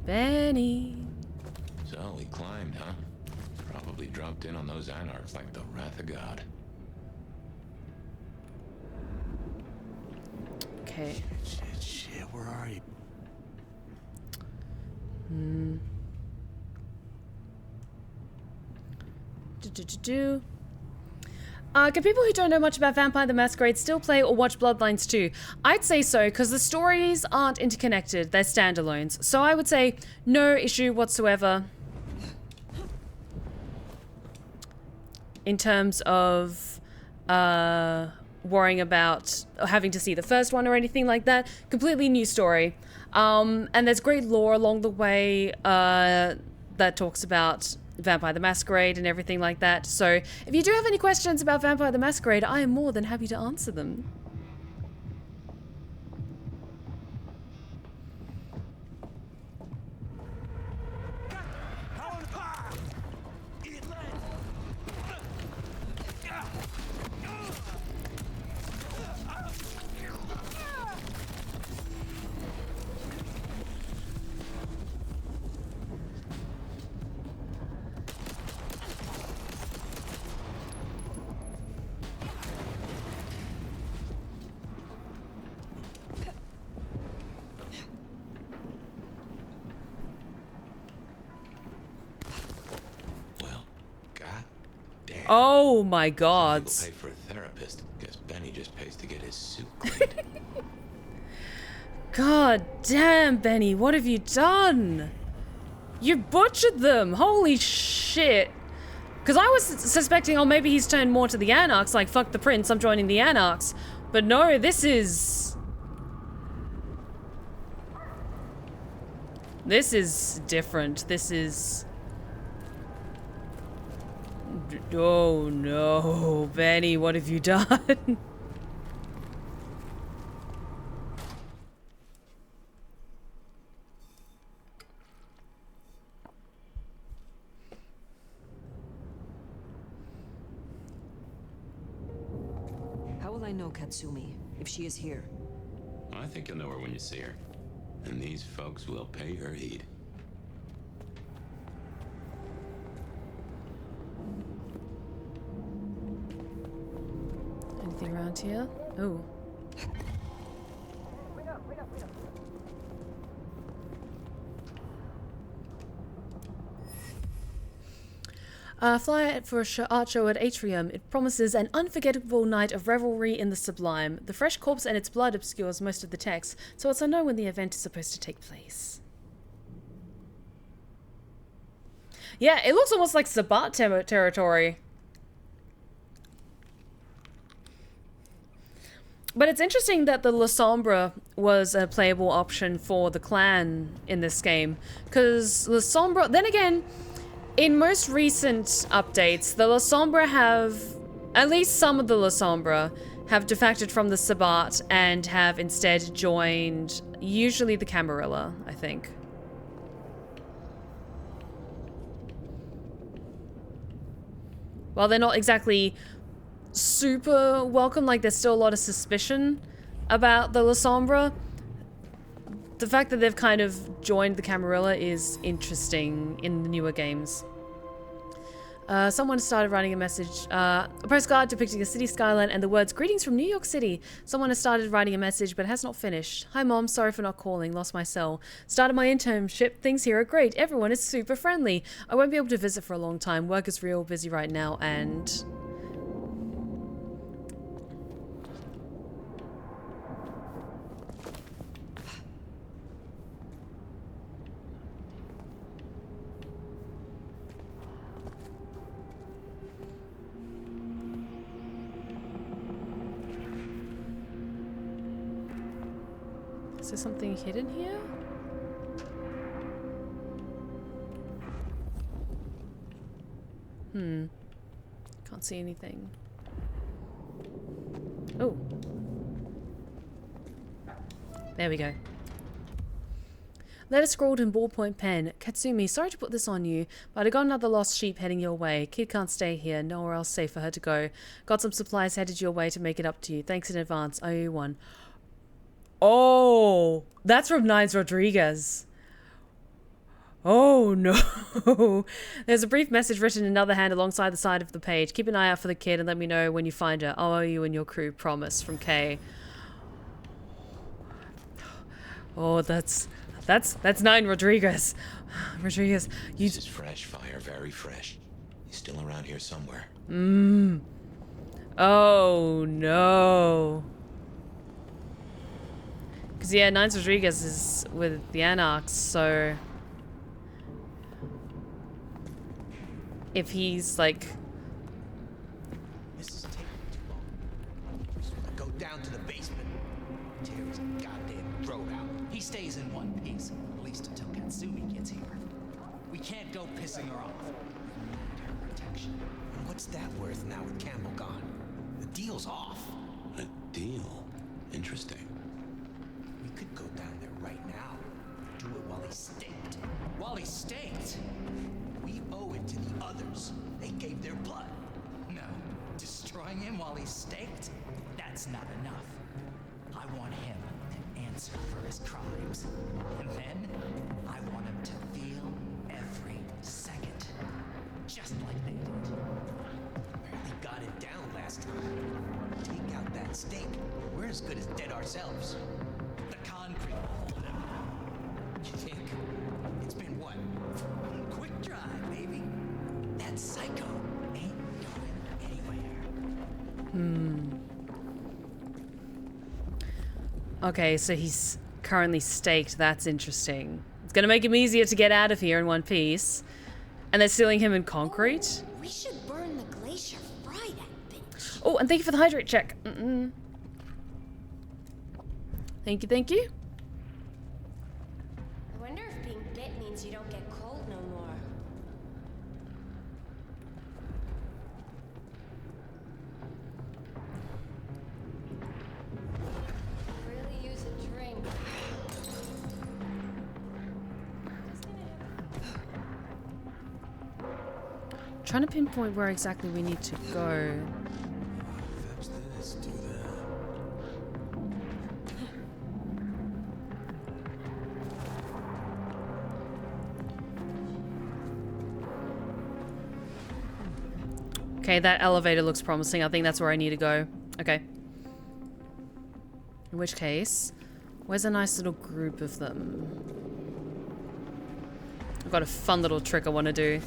Benny. So we climbed, huh? Probably dropped in on those anarchs like the wrath of God. Okay. Shit, where are you? Can people who don't know much about Vampire the Masquerade still play or watch Bloodlines 2? I'd say so, because the stories aren't interconnected, they're standalones. So I would say no issue whatsoever in terms of worrying about having to see the first one or anything like that. Completely new story. And there's great lore along the way that talks about Vampire the Masquerade and everything like that. So if you do have any questions about Vampire the Masquerade, I am more than happy to answer them. Oh my God. People pay for a therapist. Guess Benny just pays to get his suit cleaned. God damn, Benny, what have you done? You butchered them. Holy shit. Because I was suspecting, oh, maybe he's turned more to the Anarchs, like, fuck the prince, I'm joining the Anarchs. But no, this is different. This is... Oh no, Benny, what have you done? How will I know Katsumi, if she is here? I think you'll know her when you see her. And these folks will pay her heed. Anything around here? Oh. Fly for a art show at Atrium. It promises an unforgettable night of revelry in the sublime. The fresh corpse and its blood obscures most of the text, so it's unknown when the event is supposed to take place. Yeah, it looks almost like Sabat territory. But it's interesting that the La Sombra was a playable option for the clan in this game. Because La Sombra... Then again, in most recent updates, the La Sombra have... At least some of the La Sombra have defected from the Sabat and have instead joined usually the Camarilla, I think. While they're not exactly super welcome, like there's still a lot of suspicion about the La Sombra, the fact that they've kind of joined the Camarilla is interesting in the newer games. Someone started writing a message, a postcard depicting a city skyline and the words, "Greetings from New York City." Someone has started writing a message but has not finished. "Hi Mom, sorry for not calling, lost my cell. Started my internship, things here are great. Everyone is super friendly. I won't be able to visit for a long time. Work is real busy right now and..." Is there something hidden here? Can't see anything. Oh. There we go. Letter scrawled in ballpoint pen. "Katsumi, sorry to put this on you, but I got another lost sheep heading your way. Kid can't stay here. Nowhere else safe for her to go. Got some supplies headed your way to make it up to you. Thanks in advance. I owe you one." Oh, that's from Nines Rodriguez. Oh no. There's a brief message written in another hand alongside the side of the page. "Keep an eye out for the kid and let me know when you find her. I'll owe you and your crew. Promise." From Kay. Oh, that's Nine Rodriguez. Rodriguez, you... This is fresh fire, very fresh. He's still around here somewhere. Oh no. Because, yeah, Nines Rodriguez is with the Anarchs, so... if he's, like... This is taking too long. Just want to go down to the basement. Tear his goddamn throat out. He stays in one piece, at least until Katsumi gets here. We can't go pissing her off. We need her protection. And what's that worth now with Campbell gone? The deal's off. A deal? Interesting. We could go down there right now. Do it while he's staked. While he's staked? We owe it to the others. They gave their blood. No. Destroying him while he's staked? That's not enough. I want him to answer for his crimes. And then, I want him to feel every second. Just like they did. Barely got it down last time. Take out that stake. We're as good as dead ourselves. The concrete will hold him. You think? It's been what? Quick drive, baby. That psycho ain't going anywhere. Okay, so he's currently staked. That's interesting. It's gonna make him easier to get out of here in one piece. And they're sealing him in concrete? We should burn the glacier, fry that bitch. Oh, and thank you for the hydrate check. Thank you, thank you. I wonder if being bit means you don't get cold no more. Really use a drink. Trying to pinpoint where exactly we need to go. Fetch this, do that. Okay, that elevator looks promising. I think that's where I need to go. Okay. In which case, where's a nice little group of them? I've got a fun little trick I want to do.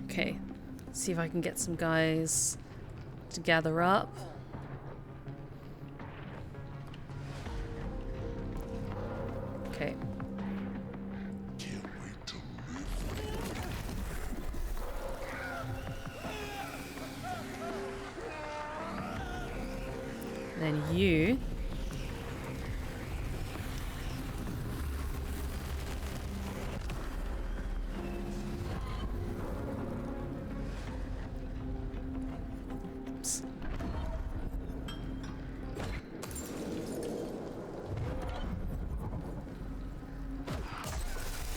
Okay, see if I can get some guys to gather up. Okay. Can't wait to Then you.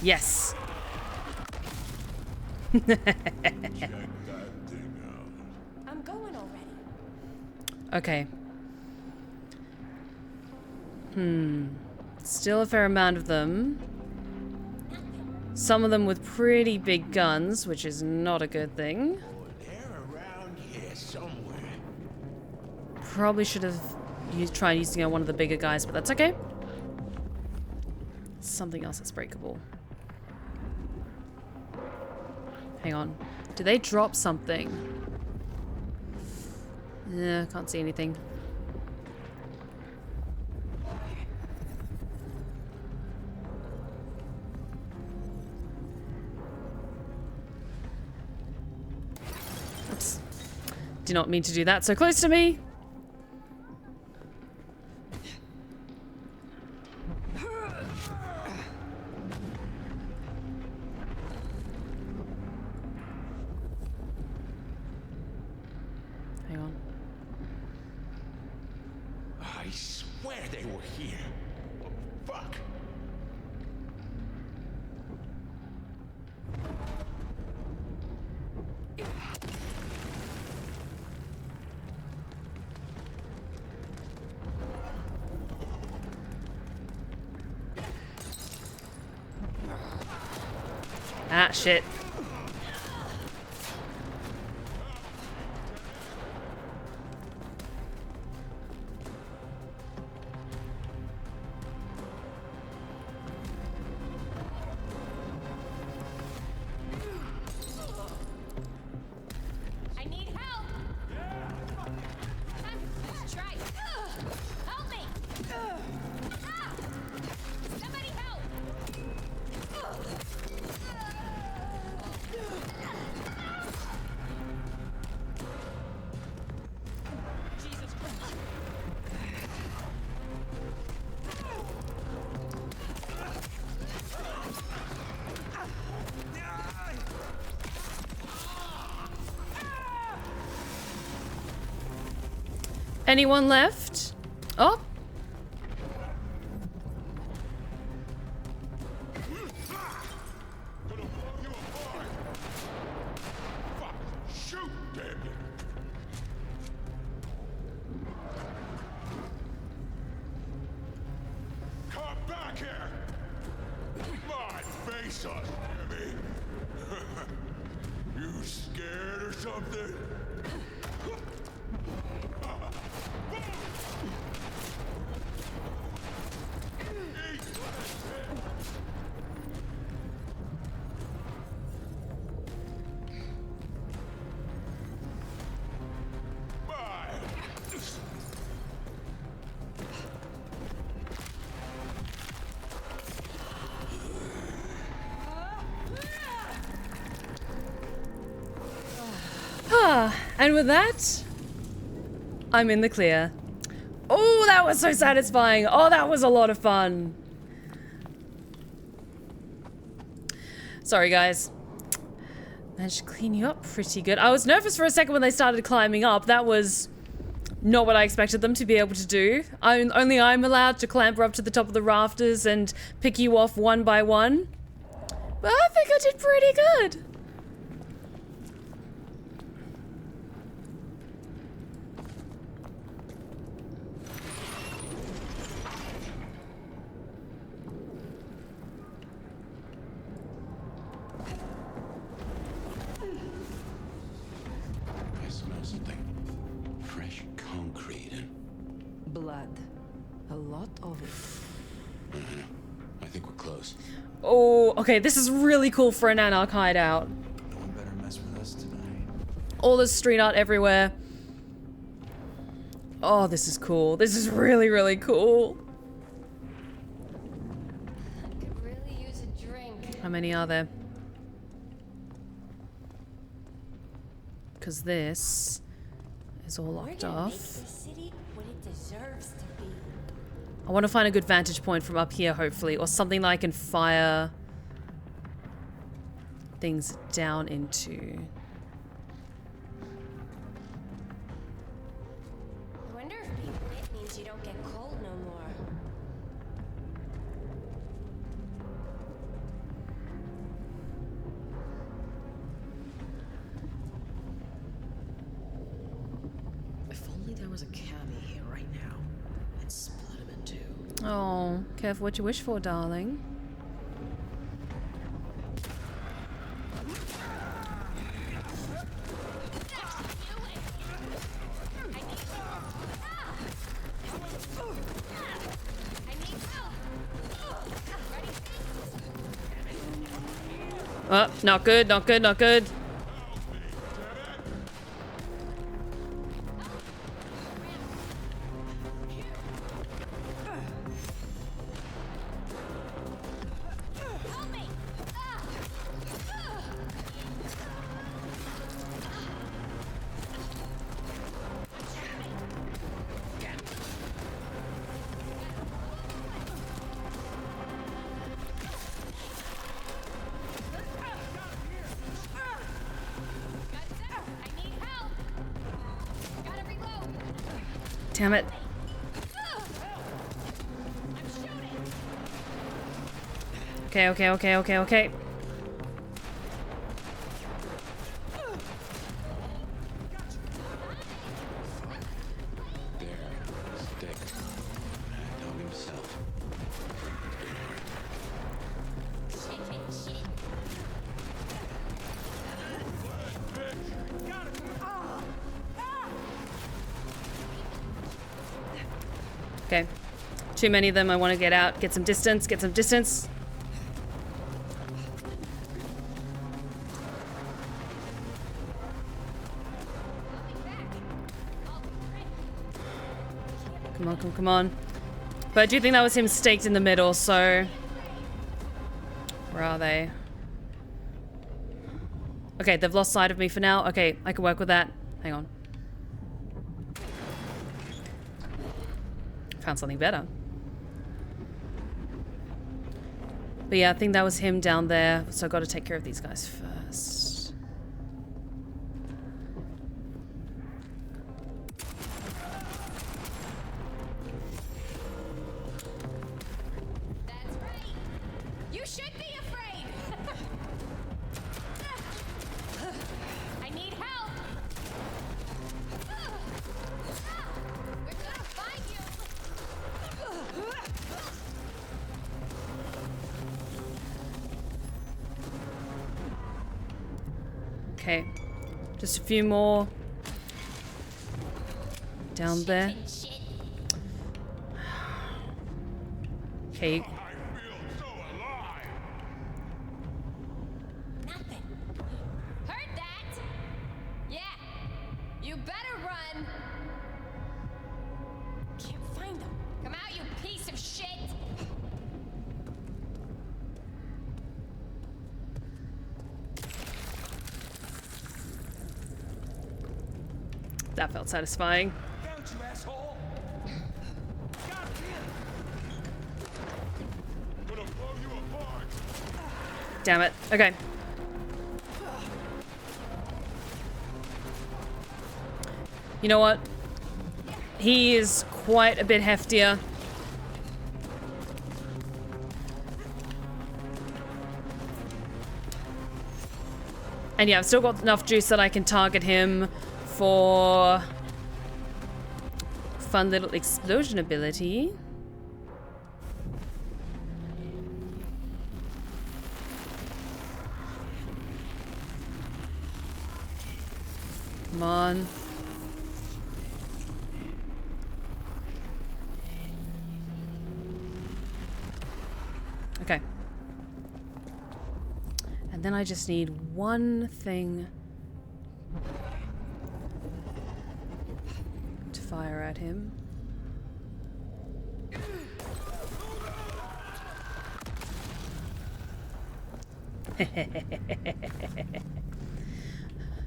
Yes. check that thing out. I'm going Okay. Still a fair amount of them. Some of them with pretty big guns, which is not a good thing. They're around here somewhere. Probably should have tried using one of the bigger guys, but that's okay. Something else that's breakable. Hang on. Do they drop something? Yeah, can't see anything. Oops. Did not mean to do that so close to me. Hang on. I swear they were here. Oh, fuck. Ah, shit. I need help. Let's try. Help me. Ah! Somebody help. Jesus Christ. Anyone left? Oh. Shoot, damn it. Come back here. My face on, Jimmy. You scared or something? And with that, I'm in the clear. Oh, that was so satisfying. Oh, that was a lot of fun. Sorry, guys. Managed to clean you up pretty good. I was nervous for a second when they started climbing up. That was not what I expected them to be able to do. Only I'm allowed to clamber up to the top of the rafters and pick you off one by one. But I think I did pretty good. I smell something. Fresh concrete and... Blood. A lot of it. I think we're close. Oh, okay, this is really cool for an Anarch hideout. No one better mess with us tonight. All this street art everywhere. Oh, this is cool. This is really, really cool. Could really use a drink. How many are there? Because this is all locked off. City what it deserves to be. I want to find a good vantage point from up here, hopefully, or something that I can fire things down into. I wonder if being bit means you don't get cold no more. If only there was was a cami here right now, I'd split him in two. Oh, careful what you wish for, darling. Oh, not good, not good, not good. Damn it. Okay, okay, okay, okay, okay. There. Stick. Dog himself. Okay. Too many of them. I want to get out. Get some distance. Get some distance. Come on, come on, come on. But I do think that was him staked in the middle, so... Where are they? Okay, they've lost sight of me for now. Okay, I can work with that. Hang on. Found something better. But yeah, I think that was him down there, so I've got to take care of these guys first. That's right. You should be afraid. I need help. We're gonna find you. Okay, just a few more down there. Okay. Nothing. Heard that? Yeah. You better run. Can't find them. Come out, you piece of shit. That felt satisfying. Don't you, asshole! Gonna blow you apart. Damn it. Okay. You know what? He is quite a bit heftier. And yeah, I've still got enough juice that I can target him for fun little explosion ability. Come on. Okay. And then I just need one thing to fire at him.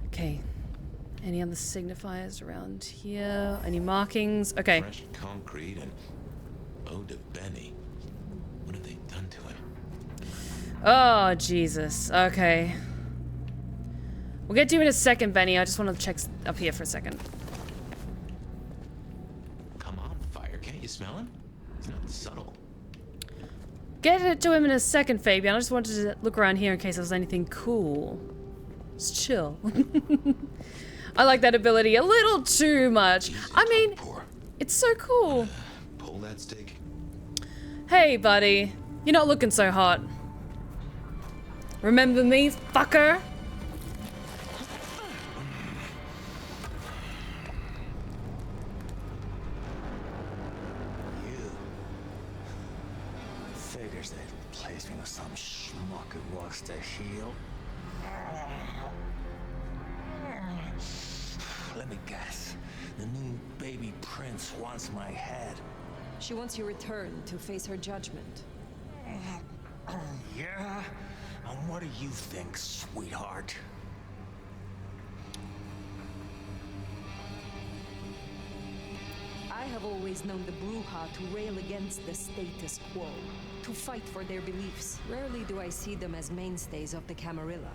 Okay. Any other signifiers around here? Any markings? Okay. Fresh concrete and ode to Benny. What have they done to him? Oh, Jesus. Okay. We'll get to you in a second, Benny. I just want to check up here for a second. Come on, fire. Can't you smell him? It's not subtle. Get it to him in a second, Fabian. I just wanted to look around here in case there was anything cool. Just chill. I like that ability a little too much. I mean, it's so cool. Pull that stick. Hey, buddy. You're not looking so hot. Remember me, fucker? Figures they'd replace me with some schmuck who wants to heal. Let me guess. The new baby prince wants my head. She wants you returned to face her judgment. Yeah? And what do you think, sweetheart? I have always known the Bruja to rail against the status quo, to fight for their beliefs. Rarely do I see them as mainstays of the Camarilla.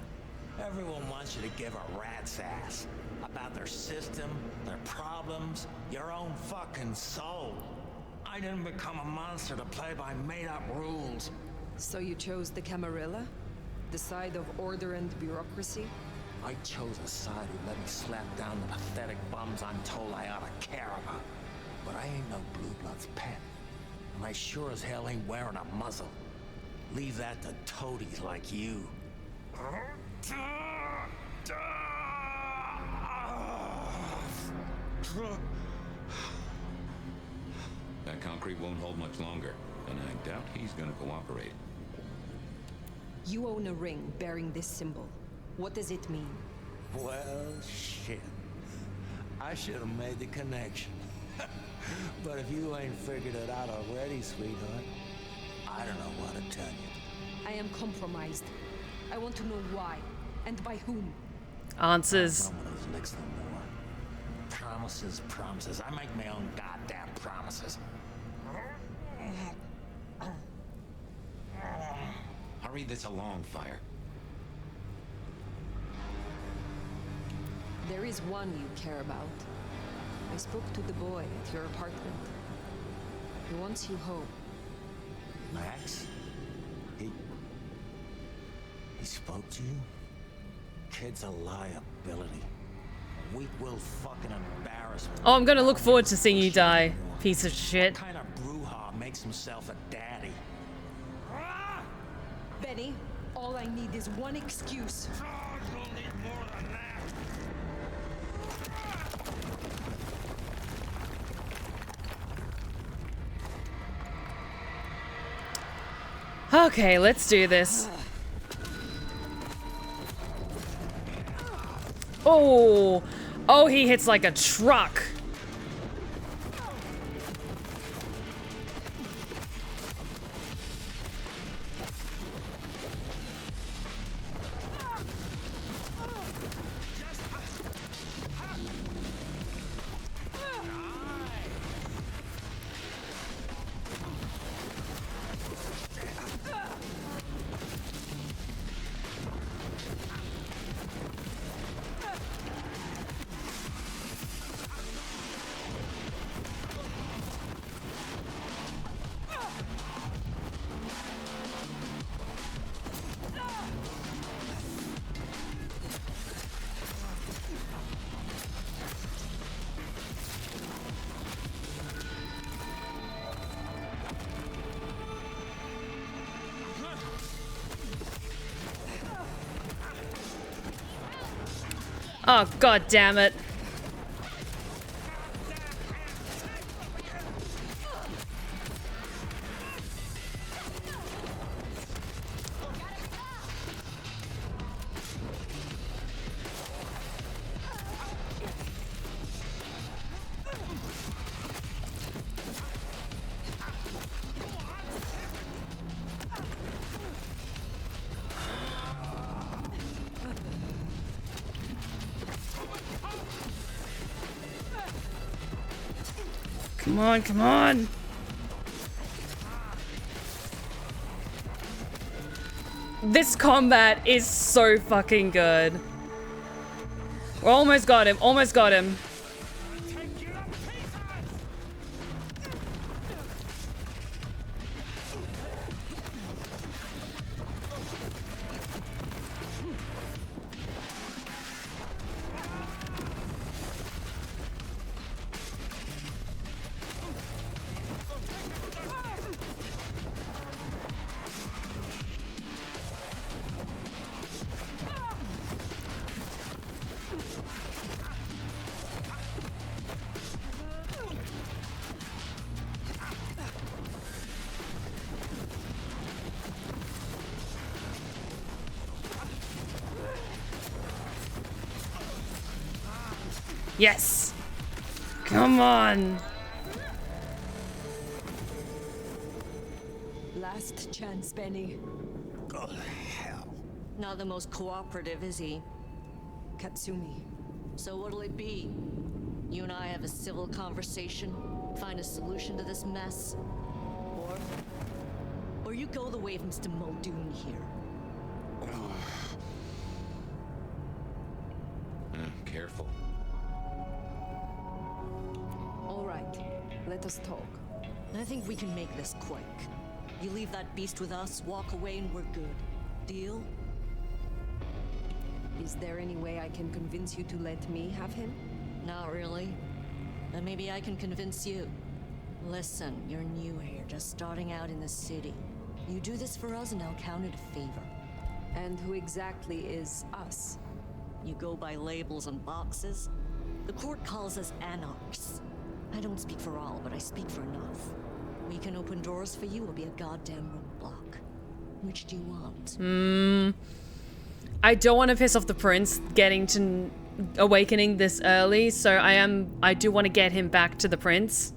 Everyone wants you to give a rat's ass about their system, their problems, your own fucking soul. I didn't become a monster to play by made-up rules. So you chose the Camarilla? The side of order and bureaucracy? I chose a side who let me slap down the pathetic bums I'm told I ought to care about. But I ain't no blue blood's pet. And I sure as hell ain't wearing a muzzle. Leave that to toadies like you. That concrete won't hold much longer, and I doubt he's gonna cooperate. You own a ring bearing this symbol. What does it mean? Well, shit. I should have made the connection. But if you ain't figured it out already, sweetheart, I don't know what to tell you. I am compromised. I want to know why, and by whom. Answers. Someone who's licks no more. Promises, promises. I make my own goddamn promises. Hurry this along, Fire. There is one you care about. I spoke to the boy at your apartment. He wants you home. Max? He spoke to you? Kid's a liability. Weak-willed fucking embarrassment. Oh, I'm gonna look forward to seeing you die, piece of shit. What kind of Bruja makes himself a daddy? Benny, all I need is one excuse. You'll need more than that. Okay, let's do this. Oh, oh, he hits like a truck. Oh, god damn it. Come on, come on. This combat is so fucking good. We almost got him, almost got him. Yes! Come on! Last chance, Benny. Oh, hell. Not the most cooperative, is he? Katsumi. So what'll it be? You and I have a civil conversation, find a solution to this mess? Or you go the way of Mr. Muldoon here? Careful. All right, let us talk. I think we can make this quick. You leave that beast with us, walk away, and we're good. Deal? Is there any way I can convince you to let me have him? Not really. But maybe I can convince you. Listen, you're new here, just starting out in the city. You do this for us and I'll count it a favor. And who exactly is us? You go by labels and boxes. The court calls us anarchs. I don't speak for all, but I speak for enough. We can open doors for you or be a goddamn roadblock. Which do you want? I don't want to piss off the prince getting to awakening this early, so I do want to get him back to the prince.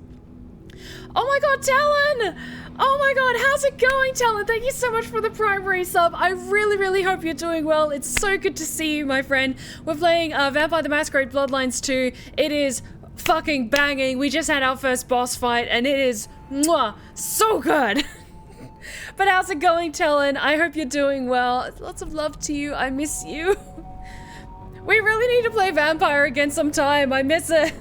Oh my god, Talon! Oh my god, how's it going, Talon? Thank you so much for the primary sub. I really, really hope you're doing well. It's so good to see you, my friend. We're playing Vampire the Masquerade Bloodlines 2. It is fucking banging. We just had our first boss fight, and it is mwah, so good. But how's it going, Talon? I hope you're doing well. Lots of love to you. I miss you. We really need to play Vampire again sometime. I miss it.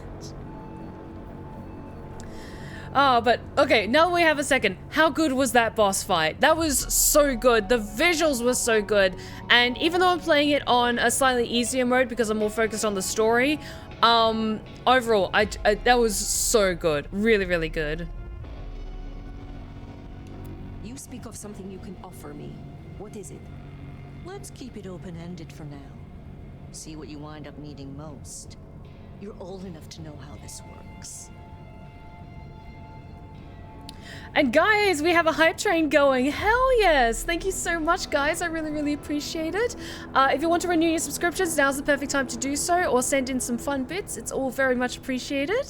Oh, but okay, now that we have a second, how good was that boss fight? That was so good. The visuals were so good. And even though I'm playing it on a slightly easier mode because I'm more focused on the story, overall, that was so good. Really, really good. You speak of something you can offer me. What is it? Let's keep it open-ended for now. See what you wind up needing most. You're old enough to know how this works. And guys, we have a hype train going. Hell yes! Thank you so much, guys. I really, really appreciate it. If you want to renew your subscriptions, now's the perfect time to do so, or send in some fun bits. It's all very much appreciated.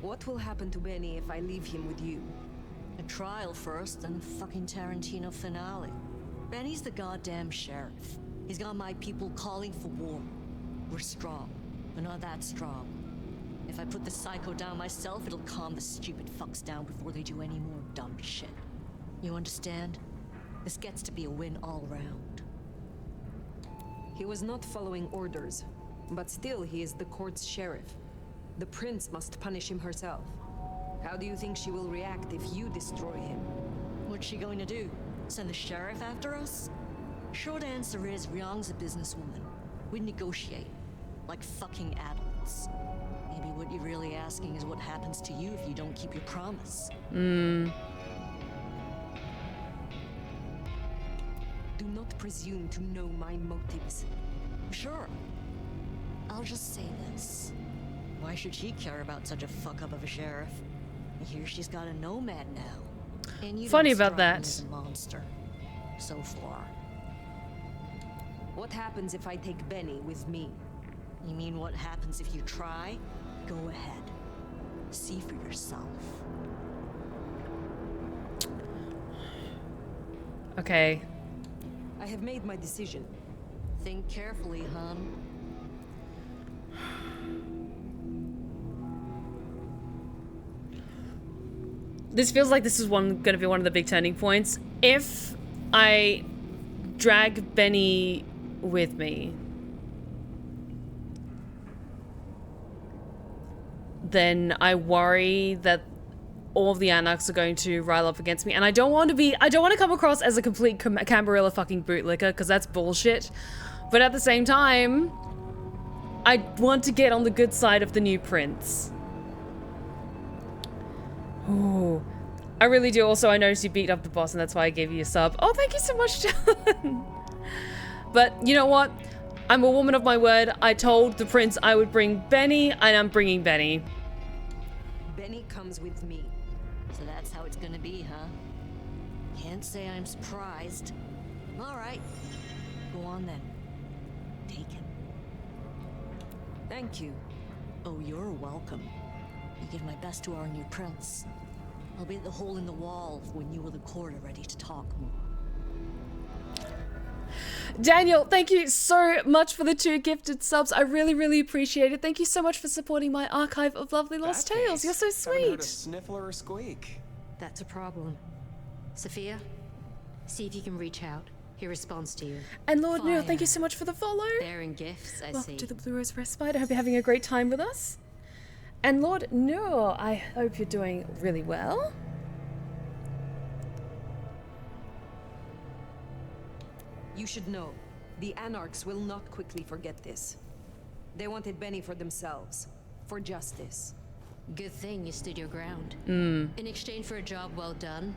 What will happen to Benny if I leave him with you? A trial first, then a fucking Tarantino finale. Benny's the goddamn sheriff. He's got my people calling for war. We're strong, but not that strong. If I put the psycho down myself, it'll calm the stupid fucks down before they do any more dumb shit. You understand? This gets to be a win all round. He was not following orders, but still he is the court's sheriff. The prince must punish him herself. How do you think she will react if you destroy him? What's she going to do? Send the sheriff after us? Short answer is, Ryong's a businesswoman. We negotiate. Like fucking adults. Maybe what you're really asking is what happens to you if you don't keep your promise. Do not presume to know my motives. Sure. I'll just say this. Why should she care about such a fuck-up of a sheriff? Here she's got a nomad now. And you Funny don't about strike that. me as a monster. So far. What happens if I take Benny with me? You mean what happens if you try? Go ahead. See for yourself. Okay. I have made my decision. Think carefully, hon. This feels like this is going to be one of the big turning points. If I drag Benny with me, then I worry that all of the anarchs are going to rile up against me, and I don't want to come across as a complete Cambarilla fucking bootlicker, because that's bullshit. But at the same time, I want to get on the good side of the new prince. Ooh, I really do. Also, I noticed you beat up the boss, and that's why I gave you a sub. Oh, thank you so much, John. But you know what? I'm a woman of my word. I told the prince I would bring Benny, and I'm bringing Benny. Benny comes with me. So that's how it's gonna be, huh? Can't say I'm surprised. All right. Go on then. Take him. Thank you. Oh, you're welcome. I give my best to our new prince. I'll be at the hole in the wall when you or the court are ready to talk more. Daniel, thank you so much for the 2 gifted subs. I really, really appreciate it. Thank you so much for supporting my archive of lovely lost tales. You're so Haven't heard a sweet. sniffle or a squeak. That's a problem. Sophia, see if you can reach out. He responds to you. And Lord Neil, thank you so much for the follow. Bearing gifts, I Welcome see. to the Blue Rose Respite. I hope you're having a great time with us. And Lord Noor, I hope you're doing really well. You should know, the Anarchs will not quickly forget this. They wanted Benny for themselves, for justice. Good thing you stood your ground. Mm. In exchange for a job well done,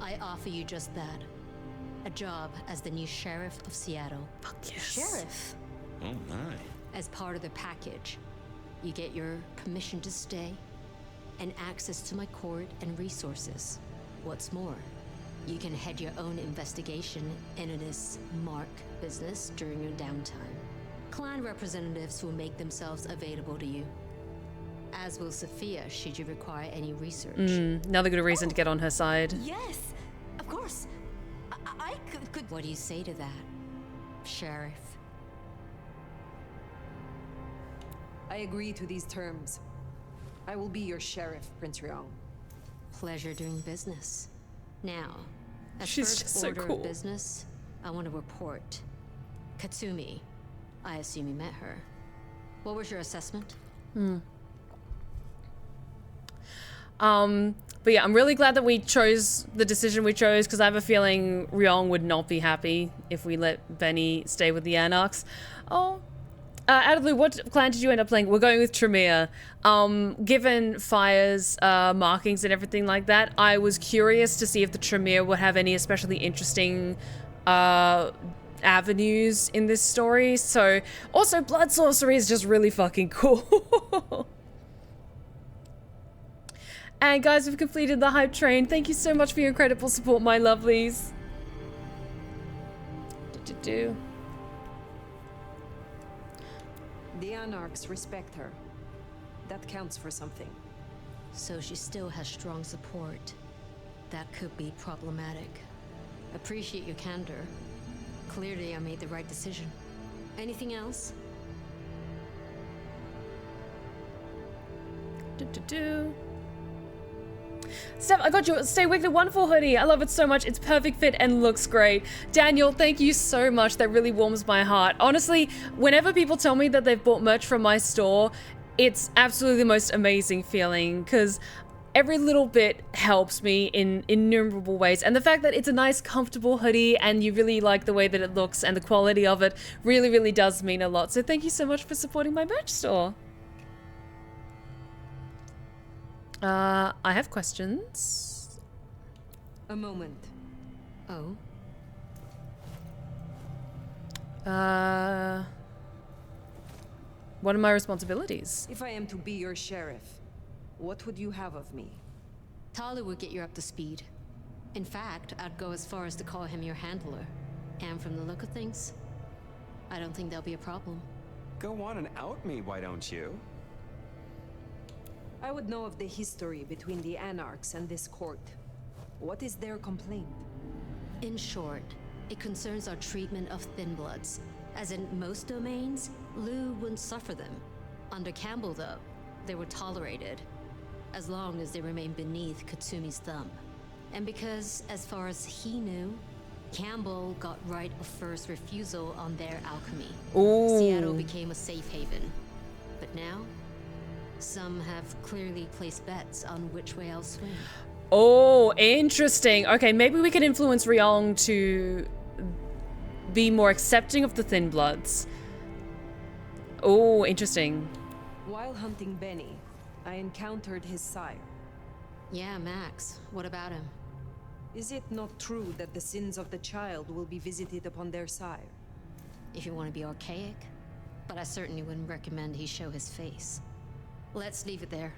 I offer you just that. A job as the new sheriff of Seattle. Fuck yes. Sheriff? Oh my. As part of the package, you get your permission to stay and access to my court and resources. What's more, you can head your own investigation into this Mark business during your downtime. Clan representatives will make themselves available to you, as will Sophia should you require any research. Another good reason to get on her side. Yes, of course. I could... What do you say to that, Sheriff? I agree to these terms. I will be your sheriff, Prince Ryong. Pleasure doing business. Now, as She's first just so order cool. of business, I want to report. Katsumi, I assume you met her. What was your assessment? But yeah, I'm really glad that we chose the decision we chose, because I have a feeling Ryong would not be happy if we let Benny stay with the Anarchs. Oh, out of the blue, what clan did you end up playing? We're going with Tremere. Given Fire's markings and everything like that, I was curious to see if the Tremere would have any especially interesting avenues in this story. So, also, blood sorcery is just really fucking cool. And guys, we've completed the hype train. Thank you so much for your incredible support, my lovelies. The Anarchs respect her. That counts for something. So she still has strong support. That could be problematic. Appreciate your candor. Clearly, I made the right decision. Anything else? Steph, I got your Stay Wicked Wonderful hoodie. I love it so much. It's perfect fit and looks great. Daniel, thank you so much. That really warms my heart. Honestly, whenever people tell me that they've bought merch from my store, it's absolutely the most amazing feeling, because every little bit helps me in innumerable ways. And the fact that it's a nice, comfortable hoodie and you really like the way that it looks and the quality of it really, really does mean a lot. So thank you so much for supporting my merch store. I have questions. A moment. Oh? What are my responsibilities? If I am to be your sheriff, what would you have of me? Tali would get you up to speed. In fact, I'd go as far as to call him your handler. And from the look of things, I don't think there'll be a problem. Go on and out me, why don't you? I would know of the history between the Anarchs and this court. What is their complaint? In short, it concerns our treatment of thinbloods. As in most domains, Lou wouldn't suffer them. Under Campbell, though, they were tolerated, as long as they remained beneath Katsumi's thumb. And because, as far as he knew, Campbell got right of first refusal on their alchemy. Ooh. Seattle became a safe haven. But now, some have clearly placed bets on which way I'll swing. Oh, interesting. Okay, maybe we can influence Ryong to be more accepting of the thinbloods. Oh, interesting. While hunting Benny, I encountered his sire. Yeah, Max. What about him? Is it not true that the sins of the child will be visited upon their sire? If you want to be archaic, but I certainly wouldn't recommend he show his face. Let's leave it there.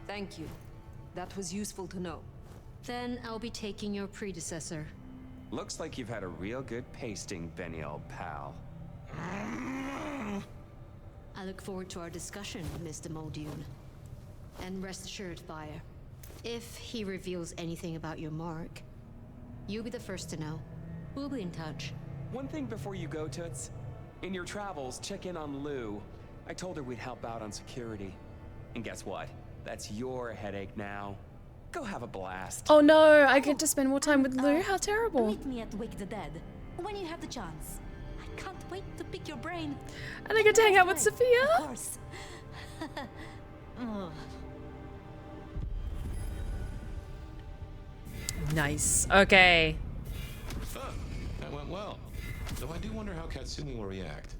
Thank you. That was useful to know. Then I'll be taking your predecessor. Looks like you've had a real good pasting, Benny, old pal. I look forward to our discussion, Mr. Muldoon. And rest assured, Fire, if he reveals anything about your mark, you'll be the first to know. We'll be in touch. One thing before you go, Toots. In your travels, check in on Lou. I told her we'd help out on security. And guess what? That's your headache now. Go have a blast. Oh no, I get to spend more time with Lou. How terrible. Meet me at Wake the Dead when you have the chance. I can't wait to pick your brain. And I get to hang out with Sophia. Of course. Oh. Nice. Okay. That went well. Though I do wonder how Katsumi will react.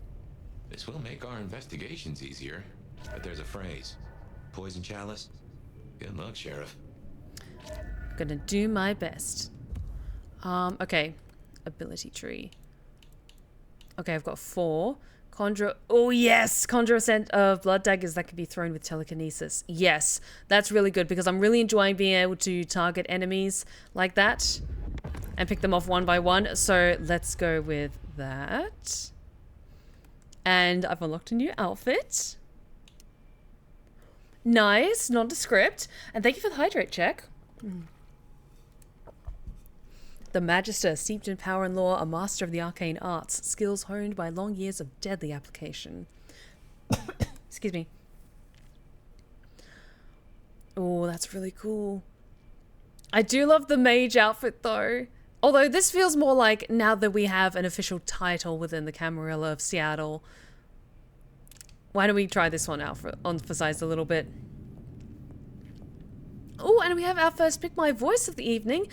This will make our investigations easier. But there's a phrase. Poison chalice? Good luck, Sheriff. Gonna do my best. Okay. Ability tree. Okay, I've got 4. Conjure. Oh, yes! Conjure a set of blood daggers that can be thrown with telekinesis. Yes, that's really good because I'm really enjoying being able to target enemies like that and pick them off one by one. So let's go with that. And I've unlocked a new outfit. Nice, nondescript. And thank you for the hydrate check. The Magister, steeped in power and lore, a master of the arcane arts, skills honed by long years of deadly application. Excuse me. Oh, that's really cool. I do love the mage outfit though. Although this feels more like now that we have an official title within the Camarilla of Seattle. Why don't we try this one out for emphasized a little bit? Oh, and we have our first Pick My Voice of the evening.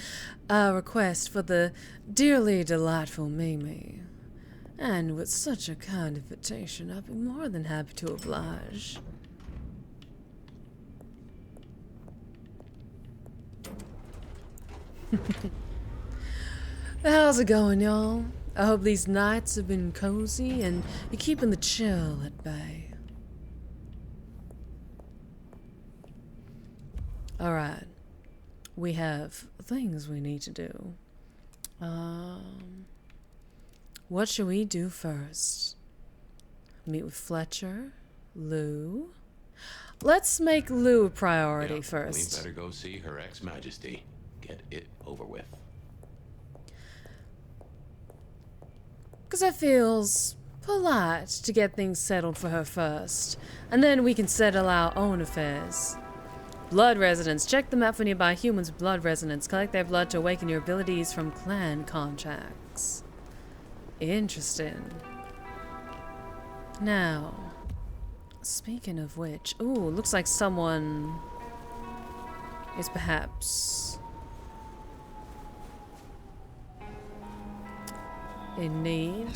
A request for the dearly delightful Mimi. And with such a kind invitation, I'd be more than happy to oblige. How's it going, y'all? I hope these nights have been cozy and you're keeping the chill at bay. Alright. We have things we need to do. What should we do first? Meet with Fletcher? Lou? Let's make Lou a priority first. We better go see Her Ex-Majesty. Get it over with. Because it feels polite to get things settled for her first. And then we can settle our own affairs. Blood resonance. Check the map for nearby humans with blood resonance. Collect their blood to awaken your abilities from clan contacts. Interesting. Now, speaking of which, ooh, looks like someone is perhaps in need.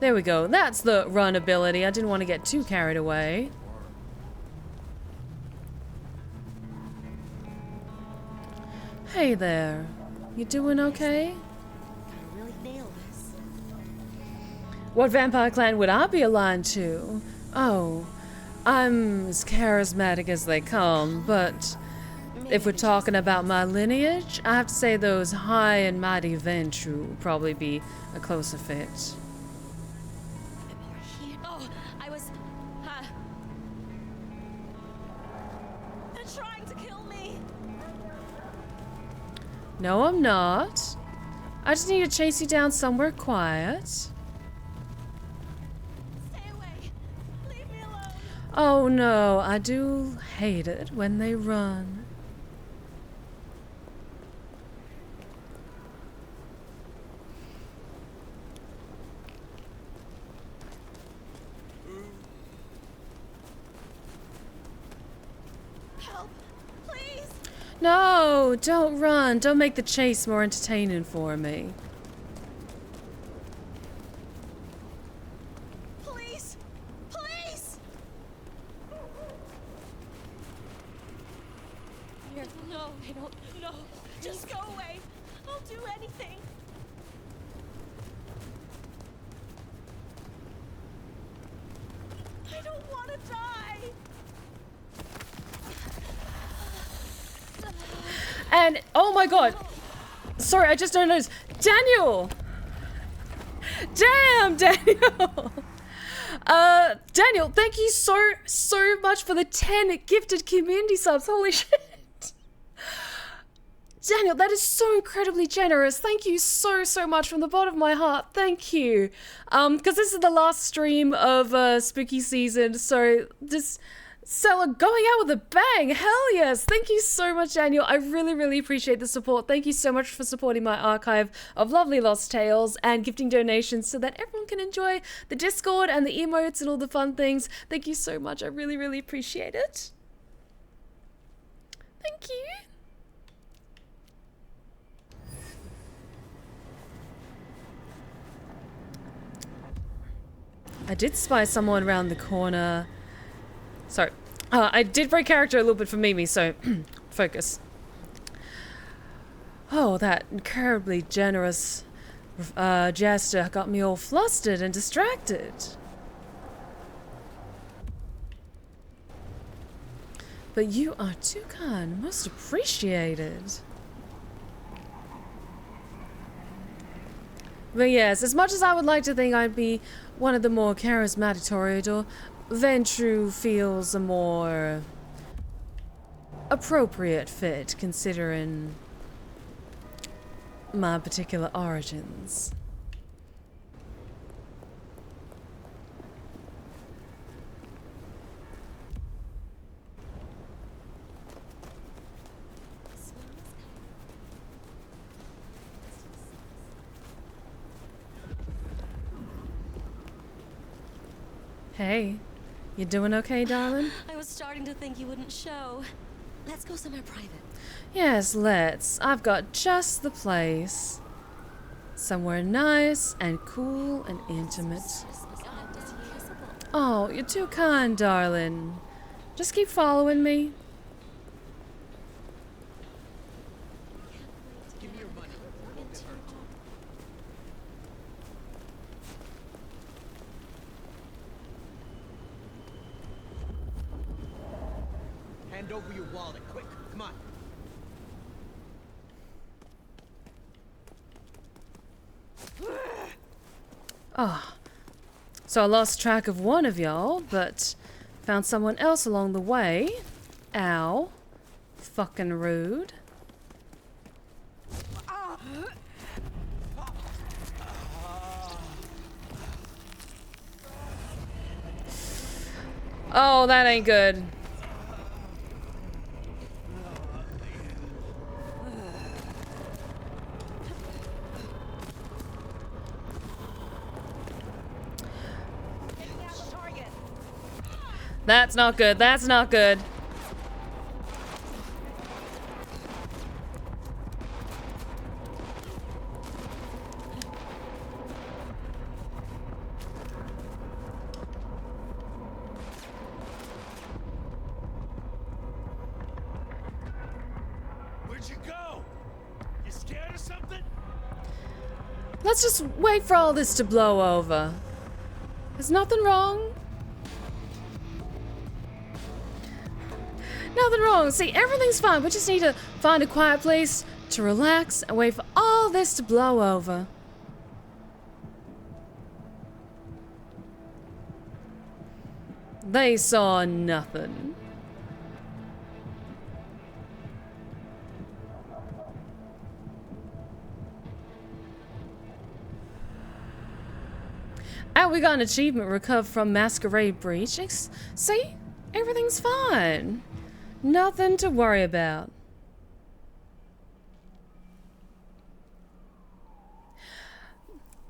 There we go. That's the run ability. I didn't want to get too carried away. Hey there. You doing okay? Gotta really nail this. What vampire clan would I be aligned to? Oh, I'm as charismatic as they come, but if we're talking about my lineage, I have to say those high and mighty Ventrue will probably be a closer fit. No, I'm not. I just need to chase you down somewhere quiet. Stay away. Leave me alone. Oh no, I do hate it when they run. No, don't run. Don't make the chase more entertaining for me. Please! Please! Here. No, I don't. No. Just go away. I'll do anything. I don't want to die. And, oh my god. Sorry, I just don't notice. Daniel! Damn, Daniel! Daniel, thank you so much for the 10 gifted community subs. Holy shit. Daniel, that is so incredibly generous. Thank you so much from the bottom of my heart. Thank you. Because this is the last stream of spooky season, so just Seller going out with a bang. Hell yes. Thank you so much, Daniel. I really appreciate the support. Thank you so much for supporting my archive of lovely lost tales and gifting donations so that everyone can enjoy the Discord and the emotes and all the fun things. Thank you so much. I really appreciate it. Thank you. I did spy someone around the corner. Sorry. I did break character a little bit for Mimi, so focus. Oh, that incredibly generous gesture got me all flustered and distracted. But you are too kind. Most appreciated. But yes, as much as I would like to think I'd be one of the more charismatic Toreador, Ventrue feels a more appropriate fit considering my particular origins. Hey, you doing okay, darling? I was starting to think you wouldn't show. Let's go somewhere private. Yes, let's. I've got just the place. Somewhere nice and cool and intimate. Oh, you're too kind, darling. Just keep following me. Hand over your wallet, quick, come on. Oh, so I lost track of one of y'all, but found someone else along the way. Ow. Fucking rude. Oh, that ain't good. That's not good. That's not good. Where'd you go? You scared of something? Let's just wait for all this to blow over. There's nothing wrong. Nothing wrong. See, everything's fine. We just need to find a quiet place to relax and wait for all this to blow over. They saw nothing. And we got an achievement recovered from Masquerade breach. See? Everything's fine. Nothing to worry about.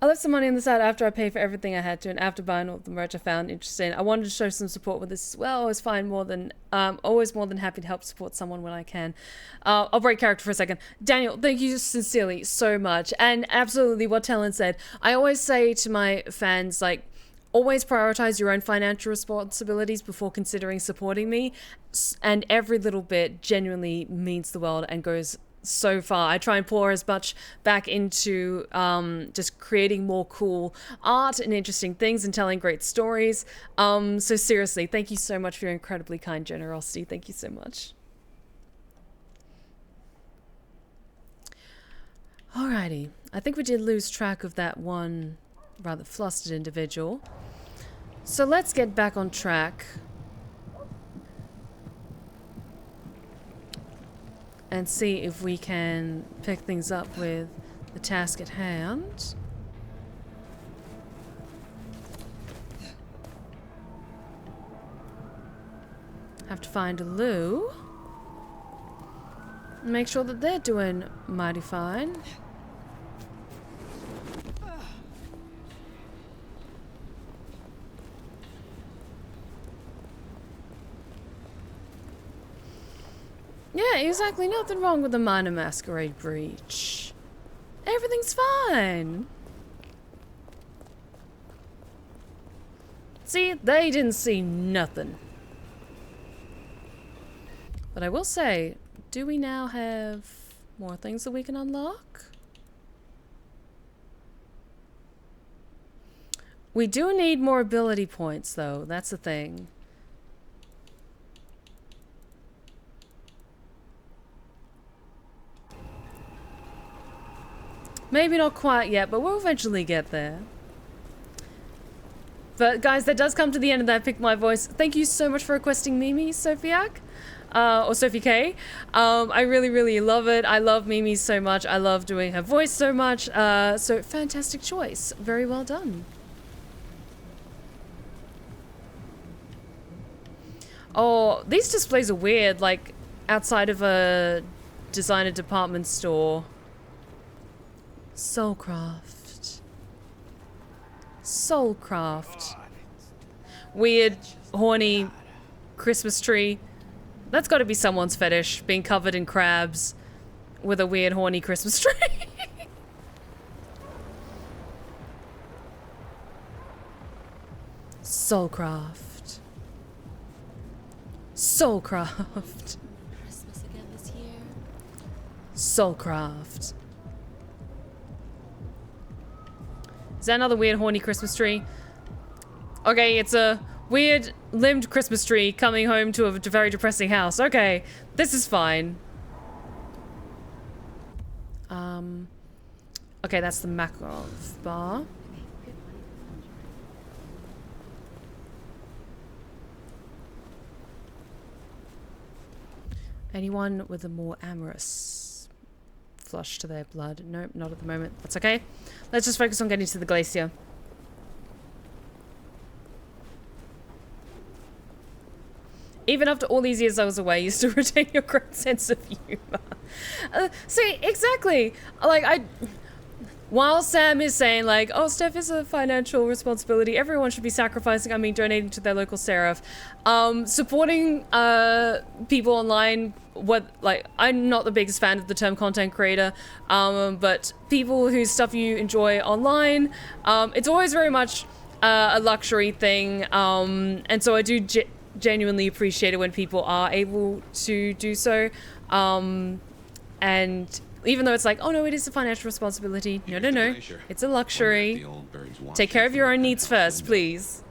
I left some money on the side after I paid for everything I had to, and after buying all the merch I found interesting. I wanted to show some support with this as well. Always more than happy to help support someone when I can. I'll break character for a second. Daniel, thank you sincerely so much. And absolutely what Talon said. I always say to my fans, like, always prioritize your own financial responsibilities before considering supporting me. And every little bit genuinely means the world and goes so far. I try and pour as much back into just creating more cool art and interesting things and telling great stories. So seriously, thank you so much for your incredibly kind generosity. Thank you so much. Alrighty. I think we did lose track of that one rather flustered individual. So let's get back on track. And see if we can pick things up with the task at hand. Have to find a Lou. Make sure that they're doing mighty fine. Yeah, exactly. Nothing wrong with a minor Masquerade breach. Everything's fine. See, they didn't see nothing. But I will say, do we now have more things that we can unlock? We do need more ability points, though. That's the thing. Maybe not quite yet, but we'll eventually get there. But guys, that does come to the end of that Pick My Voice. Thank you so much for requesting Mimi, Sophiac. Or Sophie K. I really, really love it. I love Mimi so much. I love doing her voice so much. So fantastic choice. Very well done. Oh, these displays are weird, like outside of a designer department store. Soulcraft. Soulcraft. Weird, horny Christmas tree. That's got to be someone's fetish, being covered in crabs with a weird, horny Christmas tree. Soulcraft. Soulcraft. Christmas again this year. Soulcraft. Is that another weird, horny Christmas tree? Okay, it's a weird, limbed Christmas tree coming home to a very depressing house. Okay, this is fine. Okay, that's the Makarov bar. Anyone with a more amorous flush to their blood? Nope, not at the moment. That's okay. Let's just focus on getting to the glacier. Even after all these years I was away, you still retain your great sense of humor. See, exactly. Like, while Sam is saying, like, oh, Steph is a financial responsibility, everyone should be sacrificing, I mean, donating to their local seraph. Supporting people online, like, I'm not the biggest fan of the term content creator, but people whose stuff you enjoy online, it's always very much a luxury thing, and so I do genuinely appreciate it when people are able to do so, and even though it's like, oh no, it is a financial responsibility. No. It's a luxury. Take care of your own needs first, please.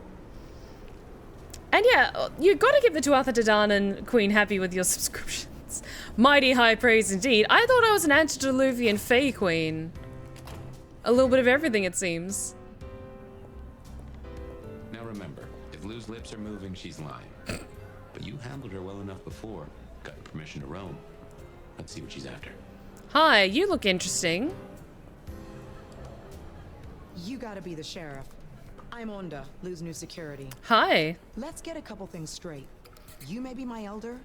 And yeah, you gotta give the Tuatha De Danann and Queen happy with your subscriptions. Mighty high praise indeed. I thought I was an antediluvian Fae Queen. A little bit of everything, it seems. Now remember, if Lou's lips are moving, she's lying. But you handled her well enough before. Got your permission to roam. Let's see what she's after. Hi, you look interesting. You gotta be the sheriff. I'm Onda, Lou's new security. Hi. Let's get a couple things straight. You may be my elder,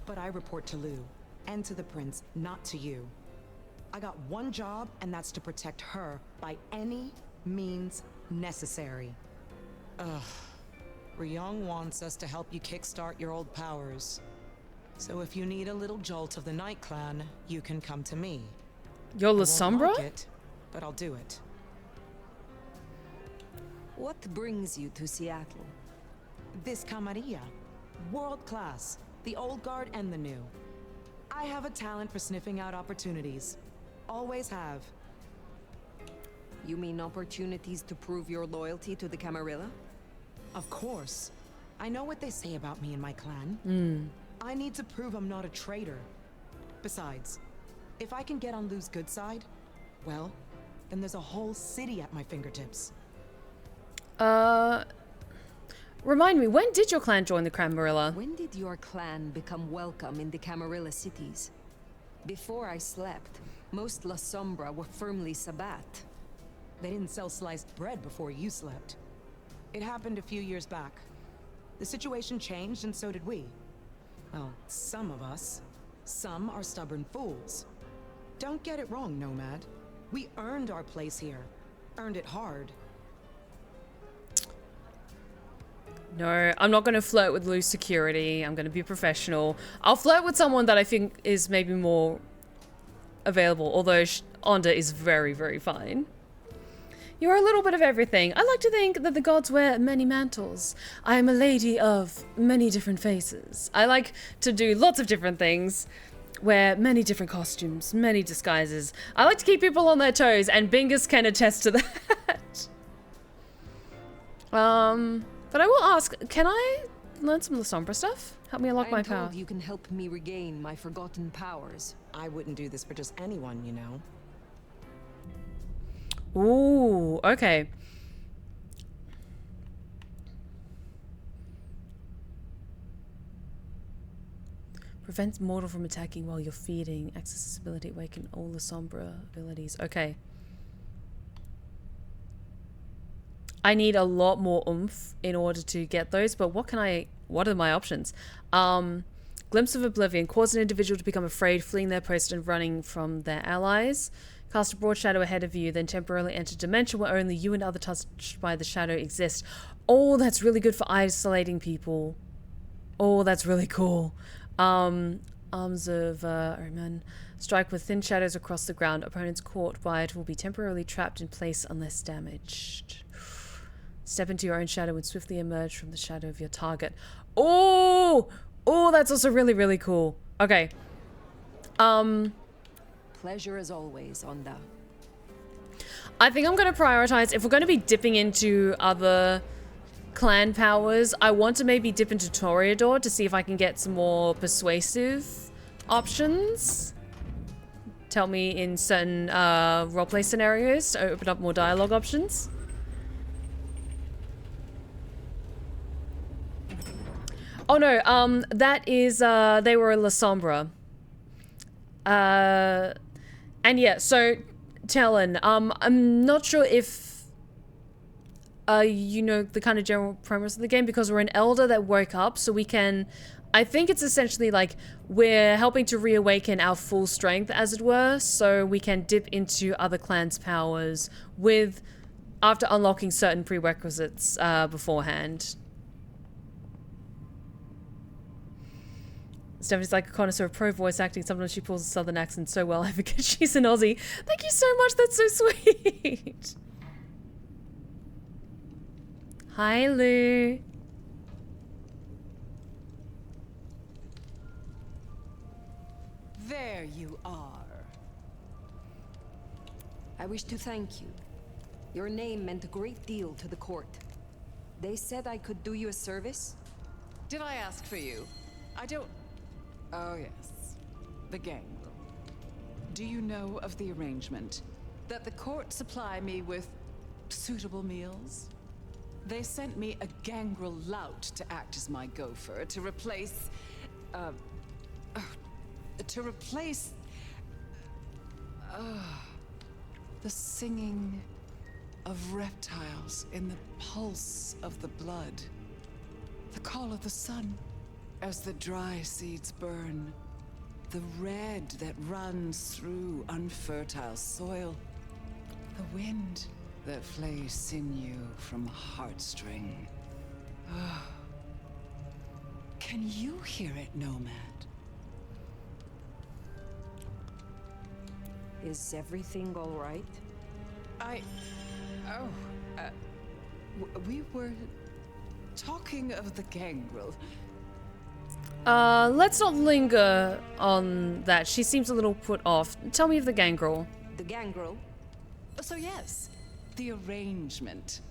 but I report to Lou. And to the prince, not to you. I got one job, and that's to protect her by any means necessary. Ugh. Ryong wants us to help you kickstart your old powers. So if you need a little jolt of the Night Clan, you can come to me. You're La Sombra? But I'll do it. What brings you to Seattle? This camarilla. World class. The old guard and the new. I have a talent for sniffing out opportunities. Always have. You mean opportunities to prove your loyalty to the Camarilla? Of course. I know what they say about me and my clan. I need to prove I'm not a traitor. Besides, if I can get on Lou's good side, Well, then there's a whole city at my fingertips. Remind me, when did your clan join the Camarilla? When did your clan become welcome in the Camarilla cities? Before I slept, most La Sombra were firmly Sabbat. They didn't sell sliced bread before you slept. It happened a few years back. The situation changed and so did we. Well, some of us. Some are stubborn fools. Don't get it wrong, Nomad. We earned our place here. Earned it hard. No, I'm not going to flirt with loose security. I'm going to be professional. I'll flirt with someone that I think is maybe more available, although Onda is very, very fine. You're a little bit of everything. I like to think that the gods wear many mantles. I am a lady of many different faces. I like to do lots of different things. Wear many different costumes, many disguises. I like to keep people on their toes, and Bingus can attest to that. But I will ask, can I learn some La Sombra stuff? Help me unlock my power. I'm told you can help me regain my forgotten powers. I wouldn't do this for just anyone, you know. Ooh, okay. Prevents mortal from attacking while you're feeding. Accessibility, awaken all the Sombra abilities. Okay. I need a lot more oomph in order to get those, but what are my options? Glimpse of Oblivion. Cause an individual to become afraid, fleeing their post and running from their allies. Cast a broad shadow ahead of you, then temporarily enter a dimension where only you and others touched by the shadow exist. Oh, that's really good for isolating people. Oh, that's really cool. Arms of Omen. Strike with thin shadows across the ground. Opponents caught by it will be temporarily trapped in place unless damaged. Step into your own shadow and swiftly emerge from the shadow of your target. Oh! Oh, that's also really, really cool. Okay. Pleasure as always, Onda. I think I'm going to prioritize, if we're going to be dipping into other clan powers, I want to maybe dip into Toreador to see if I can get some more persuasive options. Tell me in certain roleplay scenarios to open up more dialogue options. Oh no, that is, they were La Sombra. And yeah, so, Talon, I'm not sure if, you know, the kind of general premise of the game, because we're an elder that woke up, so we can, I think it's essentially like, we're helping to reawaken our full strength, as it were, so we can dip into other clans' powers with, after unlocking certain prerequisites, beforehand. Stephanie's like a connoisseur of pro voice acting. Sometimes she pulls a southern accent so well, I forget she's an Aussie. Thank you so much, that's so sweet. Hi, Lou. There you are. I wish to thank you. Your name meant a great deal to the court. They said I could do you a service. Did I ask for you? I don't... Oh, yes. The gangrel. Do you know of the arrangement? That the court supply me with suitable meals? They sent me a gangrel lout to act as my gopher, to replace... the singing of reptiles in the pulse of the blood. The call of the sun. As the dry seeds burn, the red that runs through unfertile soil, the wind that flays sinew from heartstring. Oh. Can you hear it, Nomad? Is everything all right? We were talking of the gangrel. Let's not linger on that. She seems a little put off. Tell me of the gangrel. The gangrel? So yes, the arrangement.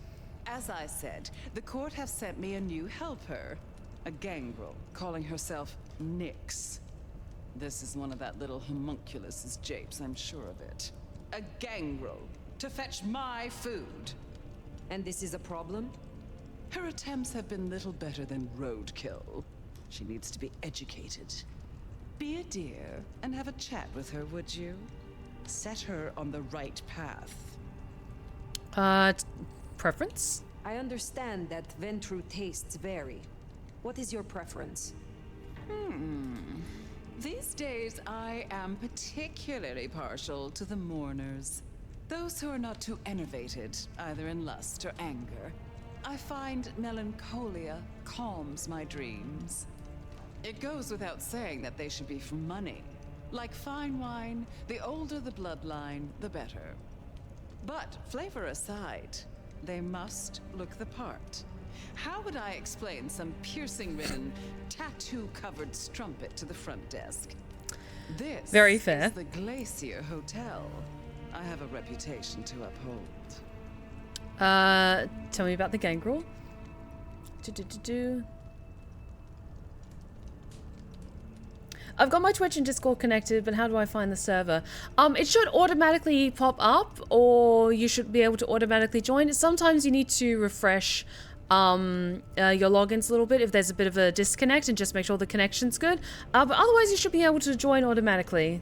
As I said, the court have sent me a new helper. A gangrel, calling herself Nyx. This is one of that little homunculus's japes, I'm sure of it. a gangrel, to fetch my food. And this is a problem? Her attempts have been little better than roadkill. She needs to be educated. Be a dear and have a chat with her, would you? Set her on the right path. Preference? I understand that Ventru tastes vary. What is your preference? These days, I am particularly partial to the mourners. Those who are not too enervated, either in lust or anger. I find melancholia calms my dreams. It goes without saying that they should be for money. Like fine wine, the older the bloodline, the better. But flavor aside, they must look the part. How would I explain some piercing-ridden, tattoo-covered strumpet to the front desk? This Very fair. is the Glacier Hotel. I have a reputation to uphold. Tell me about the gangrel. I've got my Twitch and Discord connected, but how do I find the server? It should automatically pop up, or you should be able to automatically join. Sometimes you need to refresh your logins a little bit if there's a bit of a disconnect, and just make sure the connection's good. But otherwise you should be able to join automatically.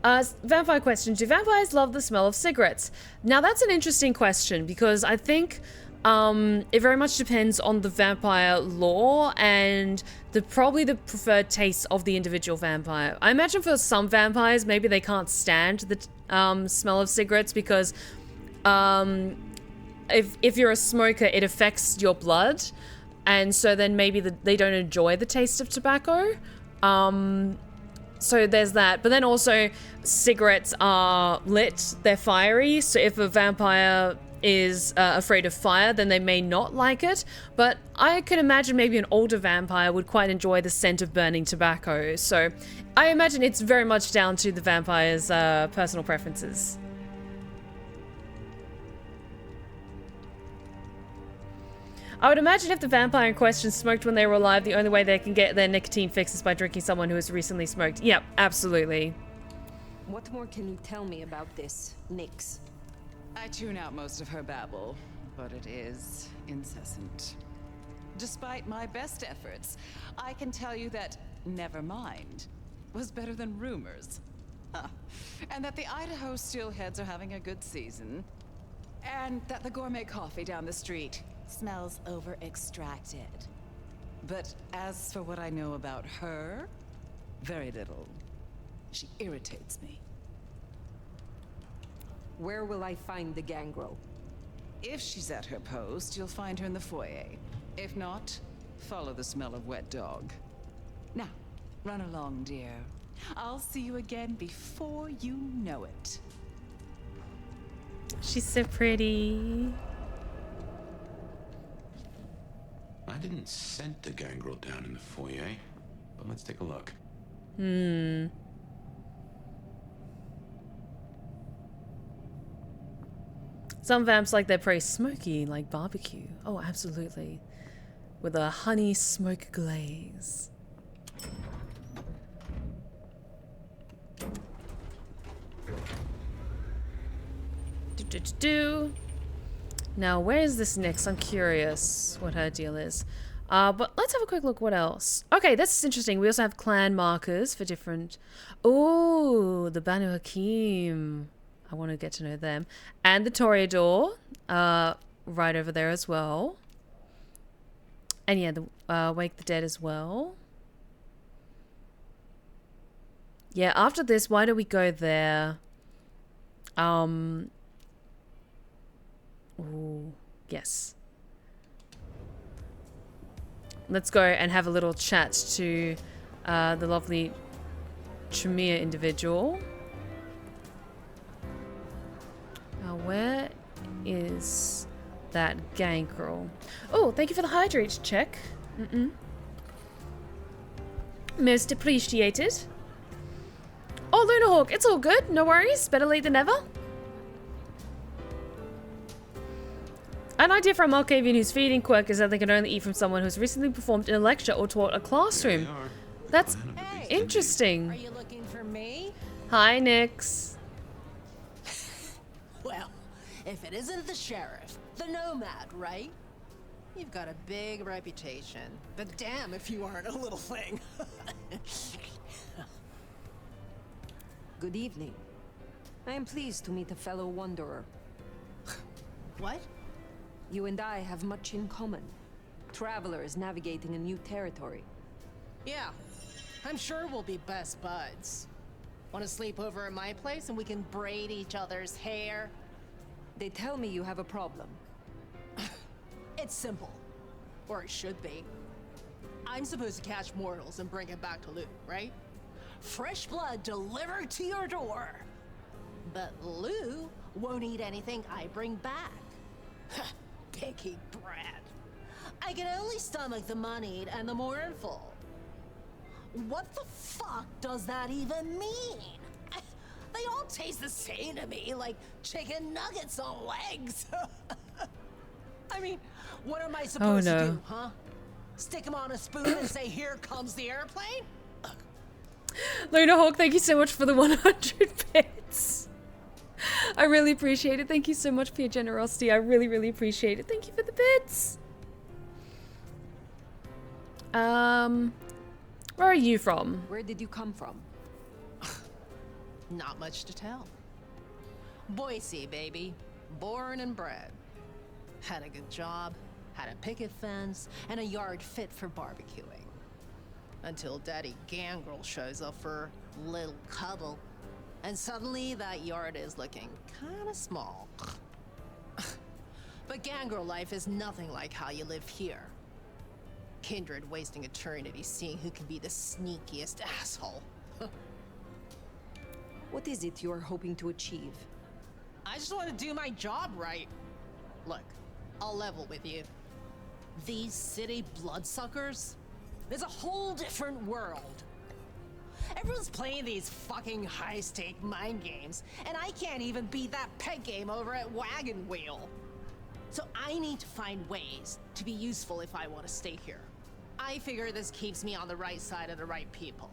Vampire question. Do vampires love the smell of cigarettes? Now that's an interesting question, because I think it very much depends on the vampire lore and probably the preferred taste of the individual vampire. I imagine for some vampires, maybe they can't stand the smell of cigarettes because if you're a smoker, it affects your blood, and so then maybe they don't enjoy the taste of tobacco. So there's that. But then also, cigarettes are lit, they're fiery, so if a vampire is afraid of fire, then they may not like it. But I can imagine maybe an older vampire would quite enjoy the scent of burning tobacco. So I imagine it's very much down to the vampire's personal preferences. I would imagine if the vampire in question smoked when they were alive, the only way they can get their nicotine fix is by drinking someone who has recently smoked. Yep, absolutely. What more can you tell me about this, Nyx? I tune out most of her babble, but it is incessant. Despite my best efforts, I can tell you that nevermind was better than rumors. Huh. And that the Idaho steelheads are having a good season. And that the gourmet coffee down the street smells over-extracted. But as for what I know about her, very little. She irritates me. Where will I find the gangrel? If she's at her post, you'll find her in the foyer. If not, follow the smell of wet dog. Now, run along, dear. I'll see you again before you know it. She's so pretty. I didn't scent the gangrel down in the foyer, but let's take a look. Some vamps like their prey smoky, like barbecue. Oh, absolutely. With a honey smoke glaze. Now, where is this Nyx? I'm curious what her deal is. But let's have a quick look what else. Okay, this is interesting. We also have clan markers for different... Oh, the Banu Hakim. I want to get to know them. And the Toreador, right over there as well. And yeah, the Wake the Dead as well. Yeah, after this, why do we go there? Ooh, yes. Let's go and have a little chat to the lovely Tremere individual. Where is that gangrel? Oh, thank you for the hydrate check. Most appreciated. Oh, Lunahawk, it's all good. No worries. Better late than never. An idea for a Malkavian whose feeding quirk is that they can only eat from someone who's recently performed in a lecture or taught a classroom. That's interesting. Are you looking for me? Hi, Nyx. if it isn't the sheriff, the nomad, right? You've got a big reputation, but damn if you aren't a little thing. Good evening. I am pleased to meet a fellow wanderer. What? You and I have much in common. Travelers navigating a new territory. Yeah, I'm sure we'll be best buds. Want to sleep over at my place and we can braid each other's hair? They tell me you have a problem. It's simple. Or it should be. I'm supposed to catch mortals and bring it back to Lou, right? Fresh blood delivered to your door. But Lou won't eat anything I bring back. Picky brat. I can only stomach the moneyed and the mournful. What the fuck does that even mean? They all taste the same to me, like chicken nuggets on legs. I mean, what am I supposed to do, huh? Stick them on a spoon and say, here comes the airplane? Luna Hawk, thank you so much for the 100 bits. I really appreciate it. Thank you so much for your generosity. I really, really appreciate it. Thank you for the bits. Where are you from? Where did you come from? Not much to tell. Boise, baby. Born and bred. Had a good job, had a picket fence, and a yard fit for barbecuing. Until Daddy Gangrel shows up for little cuddle. And suddenly that yard is looking kinda small. But Gangrel life is nothing like how you live here. Kindred wasting eternity seeing who can be the sneakiest asshole. What is it you're hoping to achieve? I just want to do my job right. Look, I'll level with you. These city bloodsuckers, there's a whole different world. Everyone's playing these fucking high-stake mind games, and I can't even beat that peg game over at Wagon Wheel. So I need to find ways to be useful if I want to stay here. I figure this keeps me on the right side of the right people.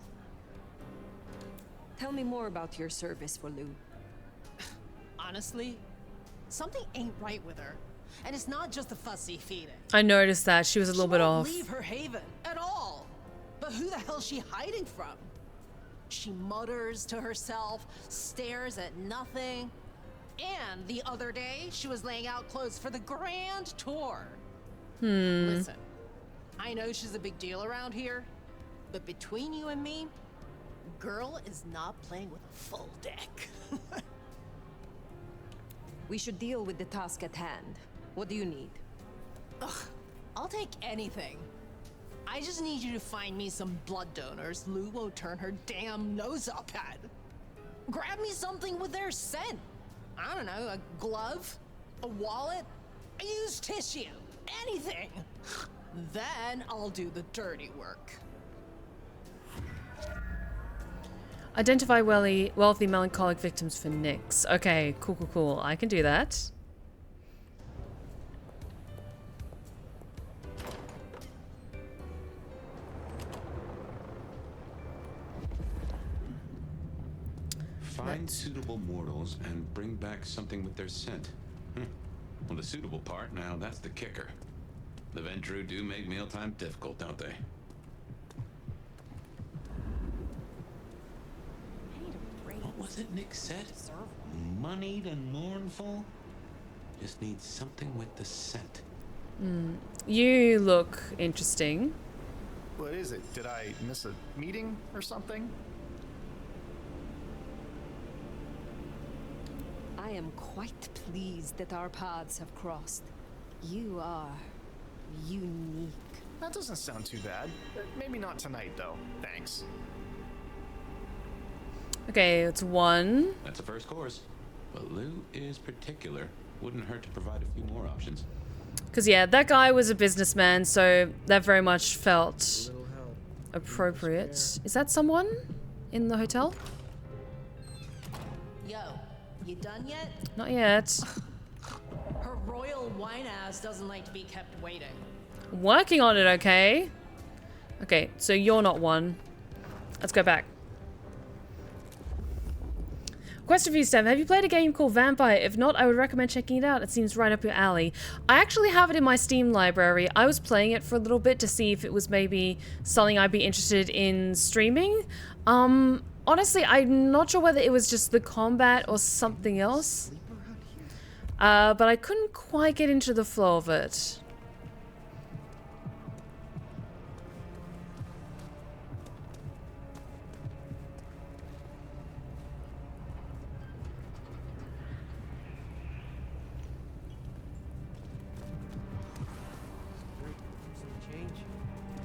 Tell me more about your service for Lou. Honestly, something ain't right with her. And it's not just the fussy feeding. I noticed that she was a little bit off. She won't leave her haven at all. But who the hell is she hiding from? She mutters to herself, stares at nothing. And the other day, she was laying out clothes for the grand tour. Listen, I know she's a big deal around here, but between you and me, girl is not playing with a full deck. We should deal with the task at hand. What do you need? Ugh, I'll take anything. I just need you to find me some blood donors Lou won't turn her damn nose up at. Grab me something with their scent. I don't know, a glove, a wallet, a used tissue, anything. Then I'll do the dirty work. Identify wealthy melancholic victims for Nyx. Okay, cool, cool, cool. I can do that. Find suitable mortals and bring back something with their scent. Well, the suitable part, now that's the kicker. The Ventru do make mealtime difficult, don't they? What was it Nick said? Moneyed and mournful? Just need something with the scent. You look interesting. What is it? Did I miss a meeting or something? I am quite pleased that our paths have crossed. You are unique. That doesn't sound too bad. Maybe not tonight, though. Thanks. Okay, it's one. That's a first course. But Lou is particular. Wouldn't hurt to provide a few more options. Because, yeah, that guy was a businessman, so that very much felt appropriate. Is that someone in the hotel? Yo, you done yet? Not yet. Her royal wine ass doesn't like to be kept waiting. Working on it, okay? Okay, so you're not one. Let's go back. Question for you, Steph. Have you played a game called Vampire? If not, I would recommend checking it out. It seems right up your alley. I actually have it in my Steam library. I was playing it for a little bit to see if it was maybe something I'd be interested in streaming. Honestly, I'm not sure whether it was just the combat or something else. But I couldn't quite get into the flow of it.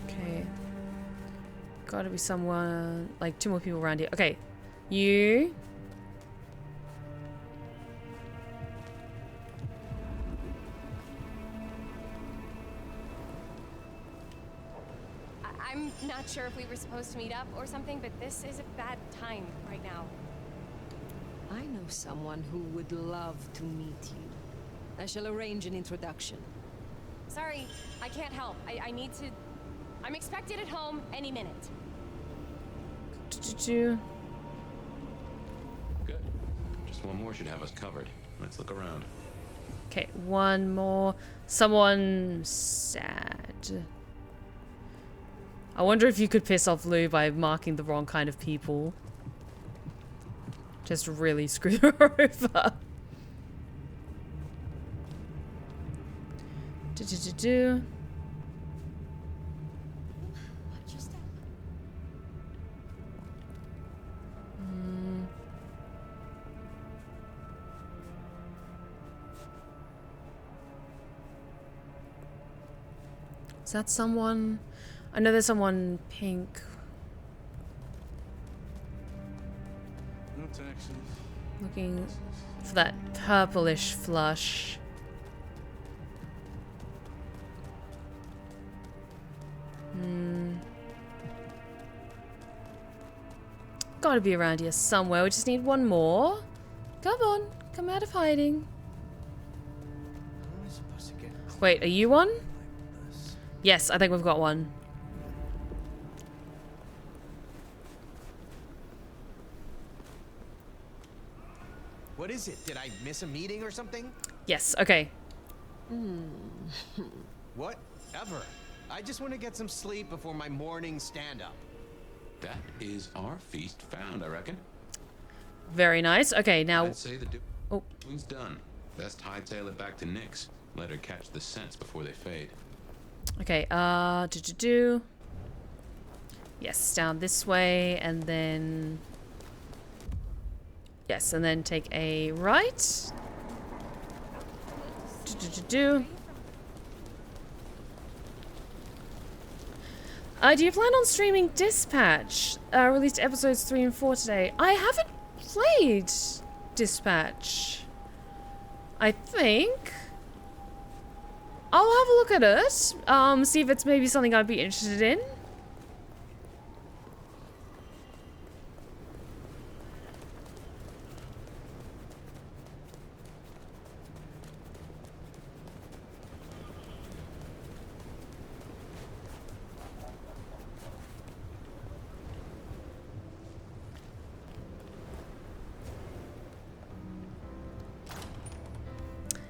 Okay. Gotta be someone, like 2 more people around here. Okay. You. I'm not sure if we were supposed to meet up or something, but this is a bad time right now. I know someone who would love to meet you. I shall arrange an introduction. Sorry, I can't help. I need to... I'm expected at home any minute. Good. Just one more should have us covered. Let's look around. Okay, one more. Someone sad. I wonder if you could piss off Lou by marking the wrong kind of people. Just really screw her over. Is that someone? I know there's someone pink. No taxes. Looking for that purplish flush. Gotta be around here somewhere. We just need one more. Come on, come out of hiding. Wait, are you one? Yes, I think we've got one. What is it? Did I miss a meeting or something? Yes, okay. Whatever. I just want to get some sleep before my morning stand-up. That is our feast found, I reckon. Very nice. Okay, now... I'd say the doing's done. Best hightail it back to Nyx. Let her catch the scents before they fade. Okay, yes, down this way, and then... Yes, and then take a right. Do you plan on streaming Dispatch? Released episodes 3 and 4 today. I haven't played Dispatch. I think. I'll have a look at it. See if it's maybe something I'd be interested in.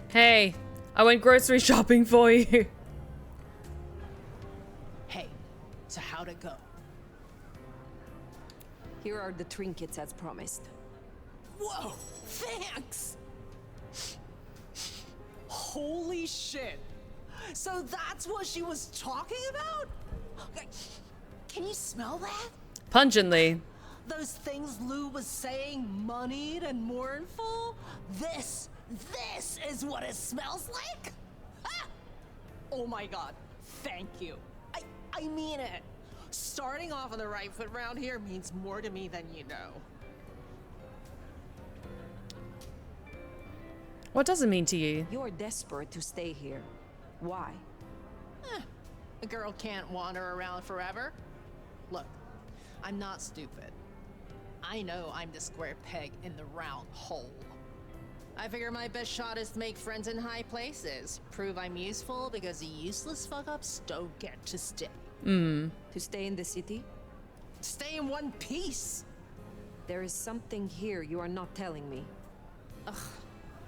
Hey, I went grocery shopping for you. Hey, so how'd it go? Here are the trinkets as promised. Whoa, thanks! Holy shit! So that's what she was talking about? Can you smell that? Pungently. Those things Lou was saying, moneyed and mournful? This is what it smells like? Ah! Oh my god, thank you. I mean it. Starting off on the right foot round here means more to me than you know. What does it mean to you? You're desperate to stay here. Why? A girl can't wander around forever. Look, I'm not stupid. I know I'm the square peg in the round hole. I figure my best shot is to make friends in high places. Prove I'm useful because the useless fuck-ups don't get to stay. To stay in the city? Stay in one piece. There is something here you are not telling me. Ugh,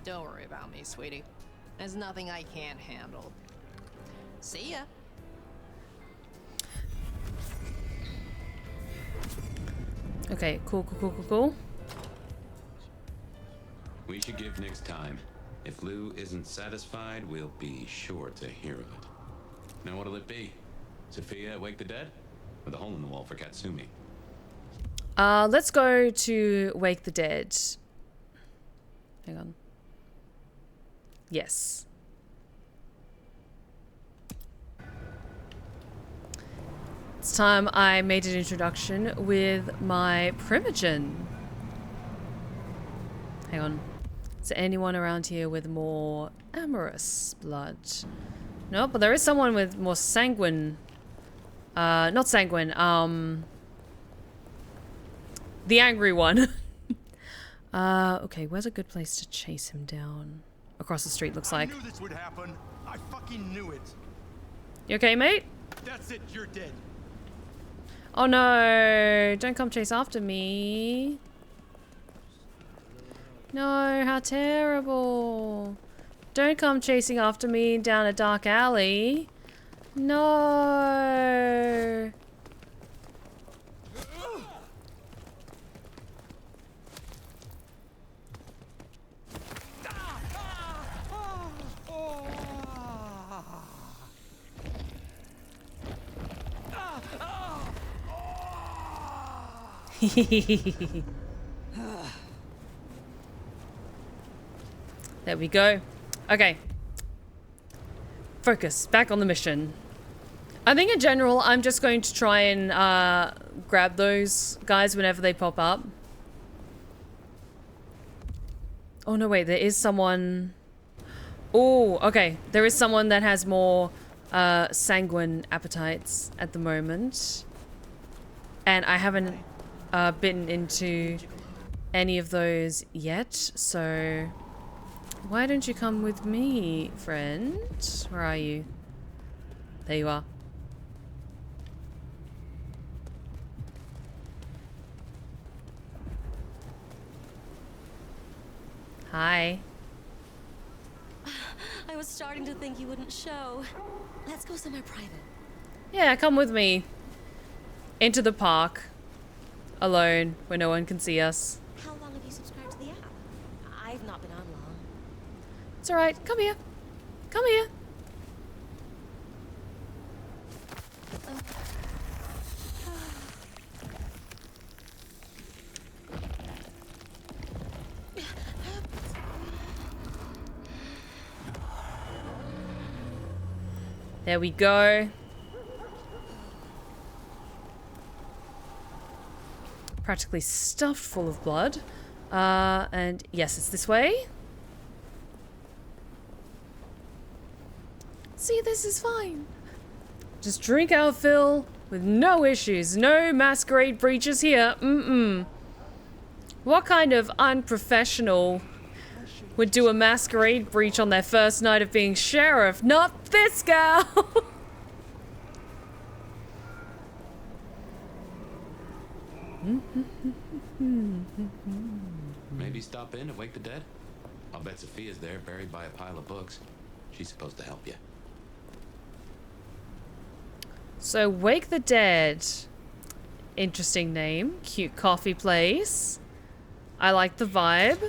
don't worry about me, sweetie. There's nothing I can't handle. See ya. Okay, cool. We should give Nyx time. If Lou isn't satisfied, we'll be sure to hear of it. Now what'll it be? Sophia, Wake the Dead? Or the hole in the wall for Katsumi? Let's go to Wake the Dead. Hang on. Yes. It's time I made an introduction with my Primogen. Hang on. Is there anyone around here with more amorous blood? No, but there is someone with more sanguine. Not sanguine, the angry one. Okay, where's a good place to chase him down? Across the street, looks like. I knew this would happen. I fucking knew it. You okay, mate? That's it, you're dead. Oh no, don't come chase after me. No, how terrible. Don't come chasing after me down a dark alley. No. There we go. Okay. Focus. Back on the mission. I think in general, I'm just going to try and grab those guys whenever they pop up. Oh no, wait. There is someone... Oh, okay. There is someone that has more sanguine appetites at the moment. And I haven't bitten into any of those yet, so... Why don't you come with me, friend? Where are you? There you are. Hi. I was starting to think you wouldn't show. Let's go somewhere private. Yeah, come with me. Into the park. Alone, where no one can see us. How long have you subscribed to the app? I've not been on long. It's alright. Come here. Come here. There we go. Practically stuffed full of blood. And yes, it's this way. See, this is fine. Just drink our fill with no issues. No masquerade breaches here. What kind of unprofessional would do a masquerade breach on their first night of being sheriff? Not this gal! Maybe stop in and Wake the Dead? I'll bet Sophia's there, buried by a pile of books. She's supposed to help you. So, Wake the Dead. Interesting name. Cute coffee place. I like the vibe.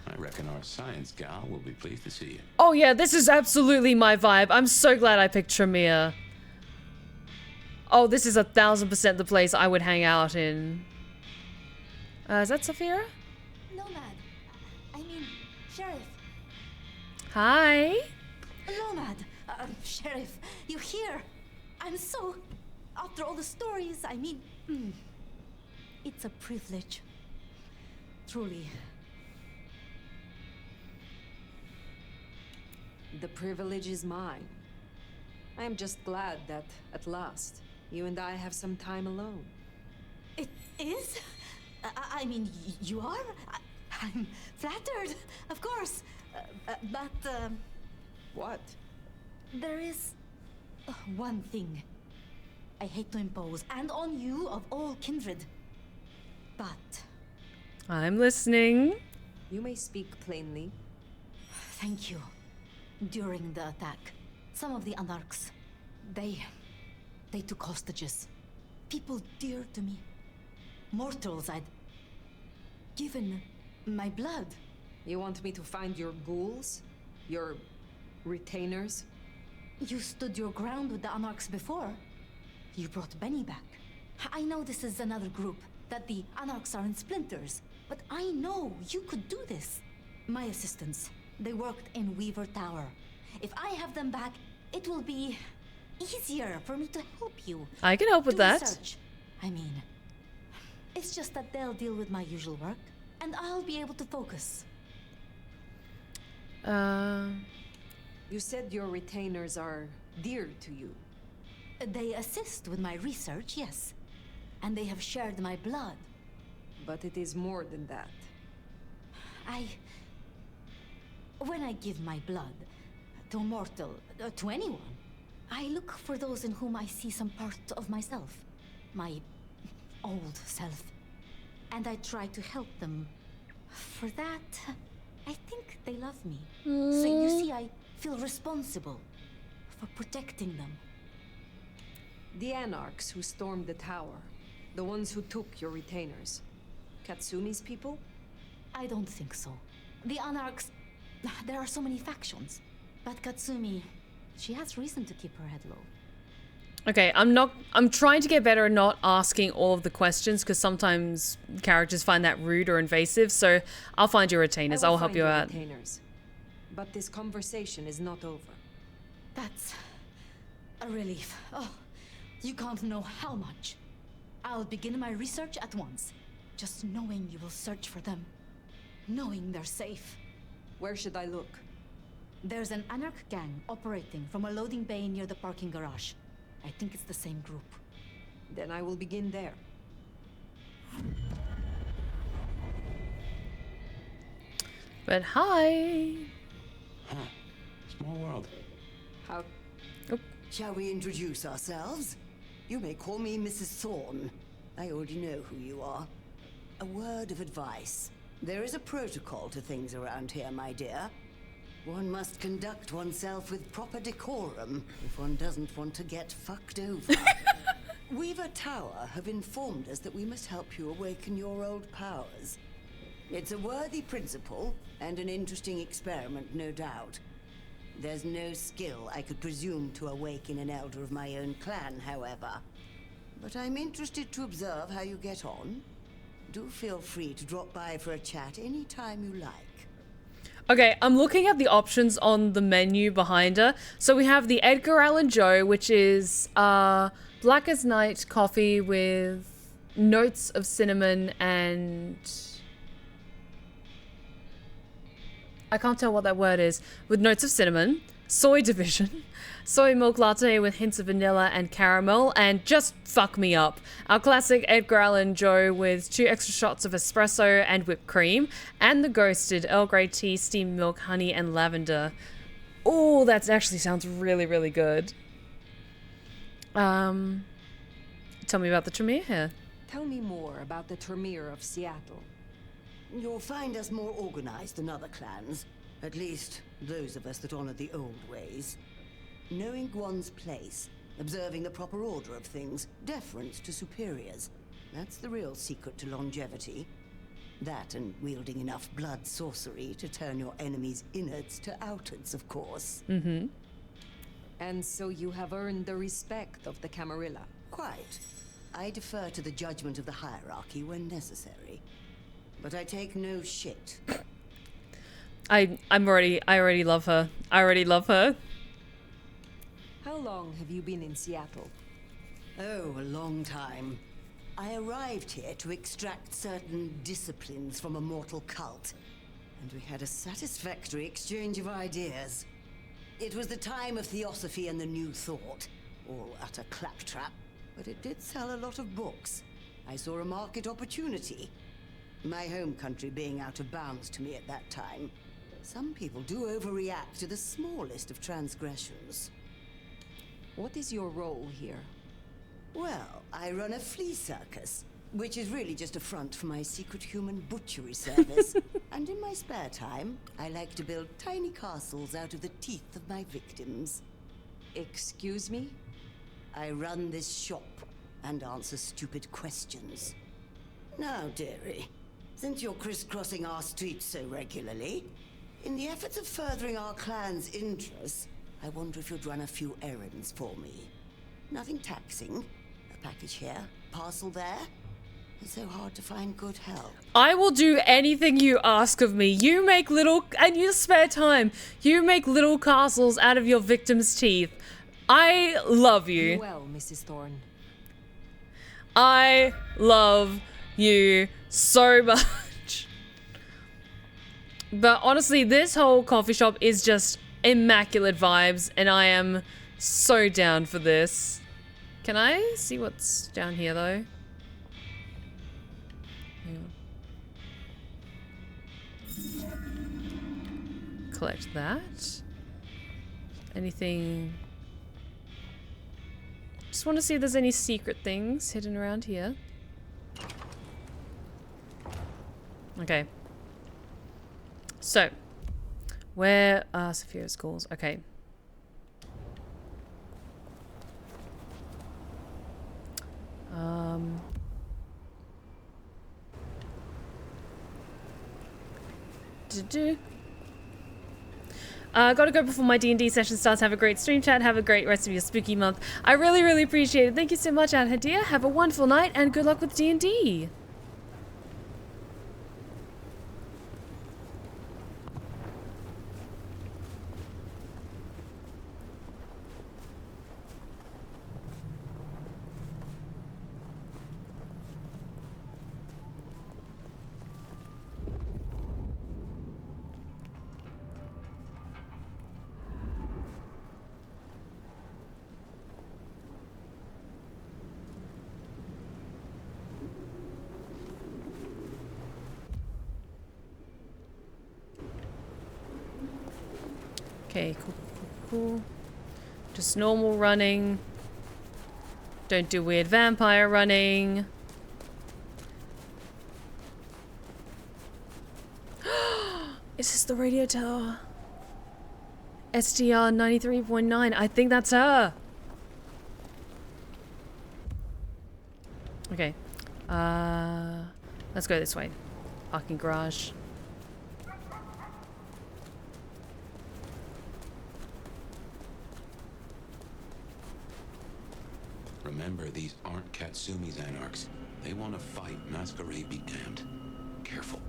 I reckon our science gal will be pleased to see you. Oh yeah, this is absolutely my vibe. I'm so glad I picked Tremere. Oh, this is 1000% the place I would hang out in. Is that Saphira? Nomad. I mean, Sheriff. Hi. Nomad. Sheriff, you here? I'm so... After all the stories, I mean... It's a privilege. Truly. The privilege is mine. I am just glad that, at last, you and I have some time alone. It is? I mean, you are? I'm flattered, of course. But, What? There is... one thing I hate to impose, and on you of all kindred. But I'm listening. You may speak plainly. thank you. During the attack, some of the Anarchs, they took hostages. People dear to me. Mortals I'd given my blood. You want me to find your ghouls? Your retainers? You stood your ground with the Anarchs before. You brought Benny back. I know this is another group, that the Anarchs are in splinters, but I know you could do this. My assistants, they worked in Weaver Tower. If I have them back, it will be easier for me to help you. I can help with that. Research. I mean, it's just that they'll deal with my usual work, and I'll be able to focus. You said your retainers are dear to you. They assist with my research, yes. And they have shared my blood. But it is more than that. When I give my blood to a mortal, to anyone, I look for those in whom I see some part of myself. My old self. And I try to help them. For that, I think they love me. So you see, I feel responsible for protecting them. The Anarchs who stormed the tower. The ones who took your retainers. Katsumi's people? I don't think so. The Anarchs... There are so many factions. But Katsumi... She has reason to keep her head low. Okay, I'm trying to get better at not asking all of the questions, because sometimes characters find that rude or invasive, so I'll find your retainers. I'll help you out. Retainers. But this conversation is not over. That's a relief. Oh, you can't know how much. I'll begin my research at once. Just knowing you will search for them. Knowing they're safe. Where should I look? There's an Anarch gang operating from a loading bay near the parking garage. I think it's the same group. Then I will begin there. But hi. Huh. Small world. How... Oh. Shall we introduce ourselves? You may call me Mrs. Thorne. I already know who you are. A word of advice. There is a protocol to things around here, my dear. One must conduct oneself with proper decorum if one doesn't want to get fucked over. Weaver Tower have informed us that we must help you awaken your old powers. It's a worthy principle and an interesting experiment, no doubt. There's no skill I could presume to awaken an elder of my own clan, however. But I'm interested to observe how you get on. Do feel free to drop by for a chat any time you like. Okay, I'm looking at the options on the menu behind her. So we have the Edgar Allan Joe, which is black as night coffee with notes of cinnamon and... I can't tell what that word is. With notes of cinnamon, soy division, soy milk latte with hints of vanilla and caramel, and just fuck me up. Our classic Edgar Allan Joe with 2 extra shots of espresso and whipped cream, and the ghosted Earl Grey tea, steamed milk, honey, and lavender. Oh, that actually sounds really, really good. Tell me about the Tremere here. Tell me more about the Tremere of Seattle. You'll find us more organized than other clans. At least, those of us that honor the old ways. Knowing one's place, observing the proper order of things, deference to superiors. That's the real secret to longevity. That and wielding enough blood sorcery to turn your enemy's innards to outwards, of course. Mm-hmm. And so you have earned the respect of the Camarilla. Quite. I defer to the judgment of the hierarchy when necessary. But I take no shit. I already love her. I already love her. How long have you been in Seattle? Oh, a long time. I arrived here to extract certain disciplines from a mortal cult. And we had a satisfactory exchange of ideas. It was the time of Theosophy and the New Thought. All utter claptrap. But it did sell a lot of books. I saw a market opportunity. My home country being out of bounds to me at that time. Some people do overreact to the smallest of transgressions. What is your role here? Well, I run a flea circus. Which is really just a front for my secret human butchery service. And in my spare time, I like to build tiny castles out of the teeth of my victims. Excuse me? I run this shop and answer stupid questions. Now, dearie, since you're crisscrossing our streets so regularly, in the efforts of furthering our clan's interests, I wonder if you'd run a few errands for me. Nothing taxing. A package here, parcel there. It's so hard to find good help. I will do anything you ask of me. You make little, and you spare time, you make little castles out of your victims' teeth. I love you. Well, Mrs. Thorne. I love you so much. But honestly, this whole coffee shop is just immaculate vibes, and I am so down for this. Can I see what's down here, though? Collect that. Anything? Just want to see if there's any secret things hidden around here. Okay. So, where are Saphira's calls? Okay. Gotta go before my D&D session starts. Have a great stream chat. Have a great rest of your spooky month. I really, really appreciate it. Thank you so much, Hadia. Have a wonderful night and good luck with D&D. Okay, cool. Just normal running. Don't do weird vampire running. Is this the radio tower? SDR 93.9. I think that's her. Okay. Let's go this way. Parking garage. Remember, these aren't Katsumi's anarchs. They want to fight. Masquerade be damned. Careful.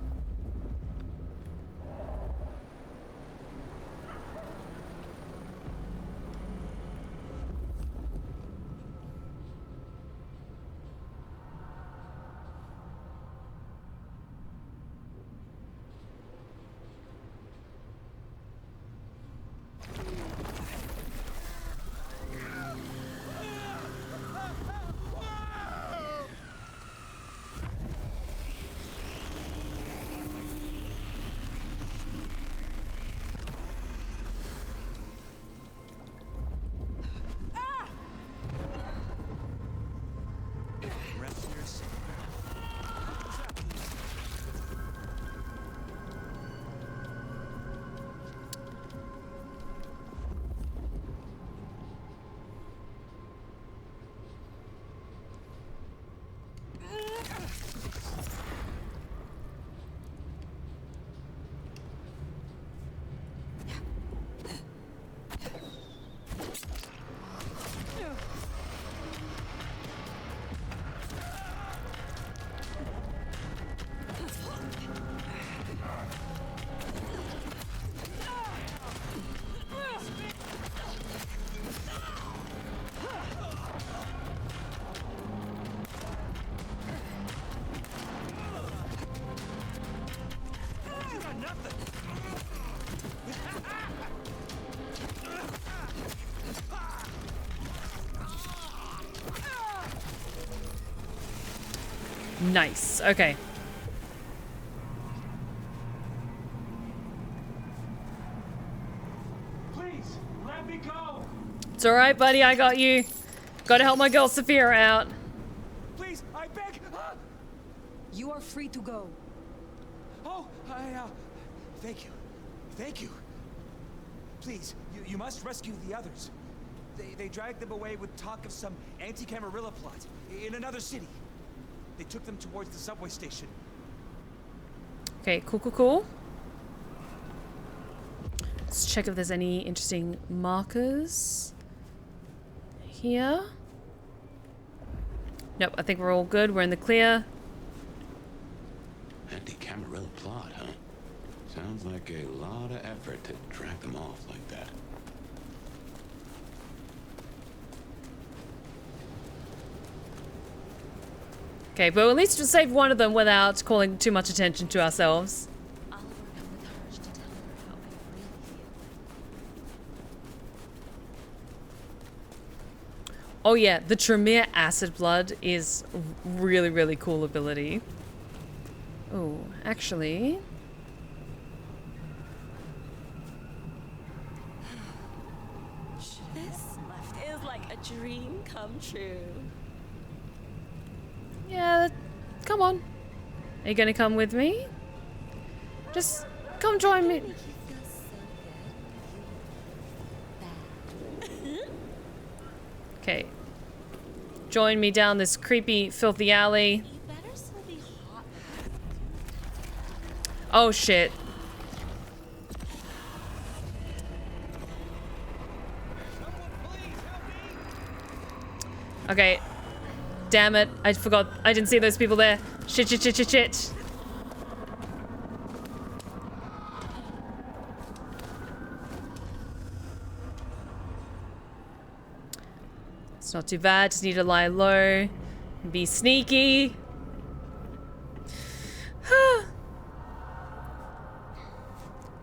Nice. Okay. Please, let me go. It's alright, buddy. I got you. Gotta help my girl Saphira out. Please, I beg. You are free to go. Oh, thank you. Thank you. Please, you must rescue the others. They dragged them away with talk of some anti-Camarilla plot in another city. They took them towards the subway station. Okay, cool. Let's check if there's any interesting markers here. Nope, I think we're all good. We're in the clear. Anti-Camarilla plot, huh? Sounds like a lot of effort to drag them off like that. Okay, but at least we'll save one of them without calling too much attention to ourselves. I'll work with her to tell her how I really feel. Oh yeah, the Tremere Acid Blood is really, really cool ability. Oh, actually... This is like a dream come true. Yeah, come on. Are you gonna come with me? Just come join me. Okay. Join me down this creepy, filthy alley. Oh shit. Okay. Damn it. I forgot. I didn't see those people there. Shit. It's not too bad. Just need to lie low. And be sneaky.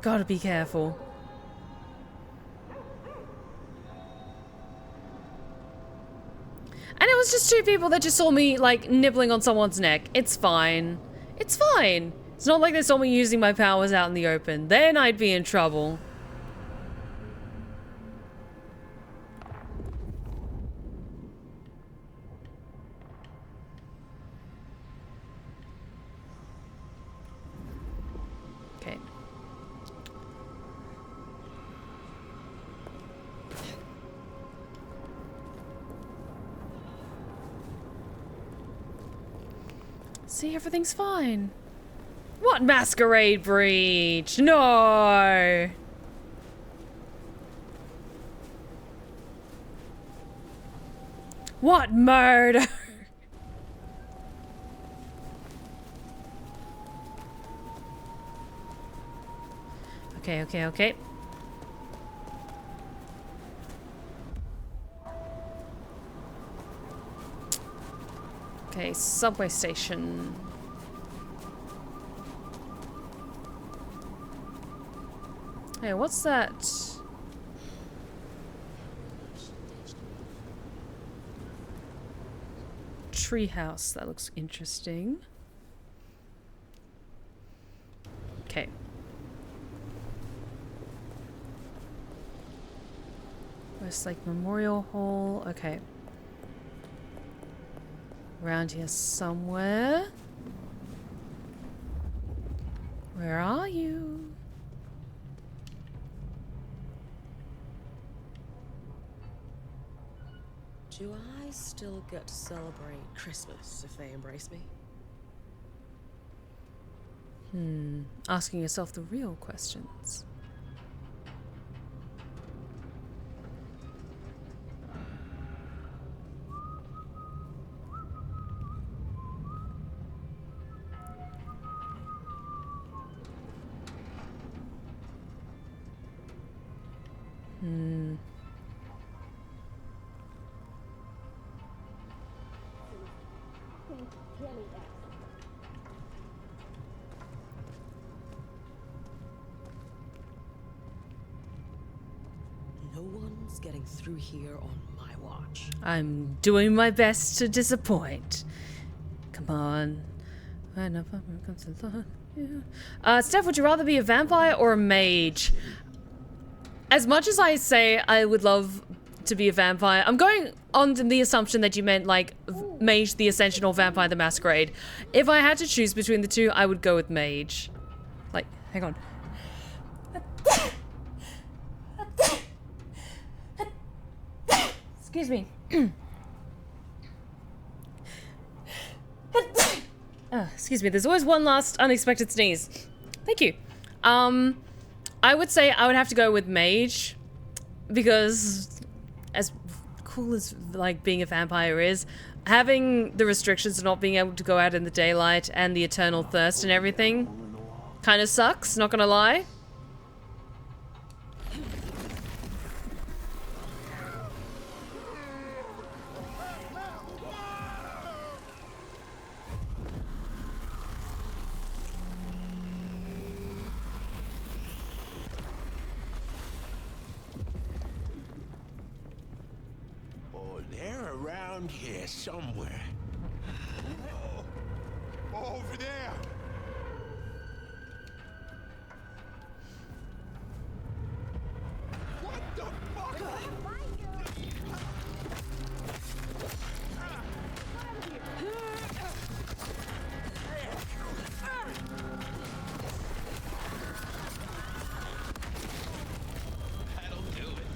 Gotta be careful. And it was just two people that just saw me, like, nibbling on someone's neck. It's fine. It's fine. It's not like they saw me using my powers out in the open. Then I'd be in trouble. Okay. See, everything's fine. What masquerade breach? No! What murder? Okay. Okay, subway station. Hey, what's that? Treehouse. That looks interesting. Okay. Westlake Memorial Hall. Okay. Around here somewhere. Where are you? Do I still get to celebrate Christmas if they embrace me? Asking yourself the real questions. No one's getting through here on my watch. I'm doing my best to disappoint. Come on. Steph, would you rather be a vampire or a mage? As much as I say I would love to be a vampire, I'm going on the assumption that you meant like Mage the Ascension or Vampire the Masquerade. If I had to choose between the two, I would go with Mage. Like, hang on. Excuse me. Excuse me, there's always one last unexpected sneeze. Thank you. I would say I would have to go with Mage, because as cool as like being a vampire is, having the restrictions of not being able to go out in the daylight and the eternal thirst and everything kind of sucks, not gonna lie. Here somewhere. Oh, over there. What the fuck? That'll do it.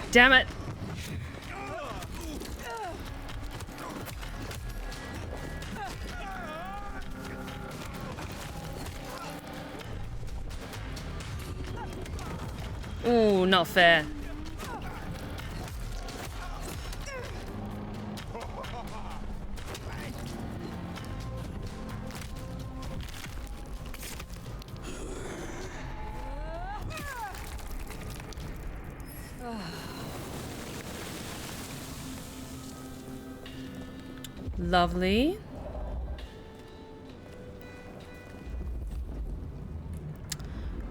Damn it. Ooh, not fair. Lovely.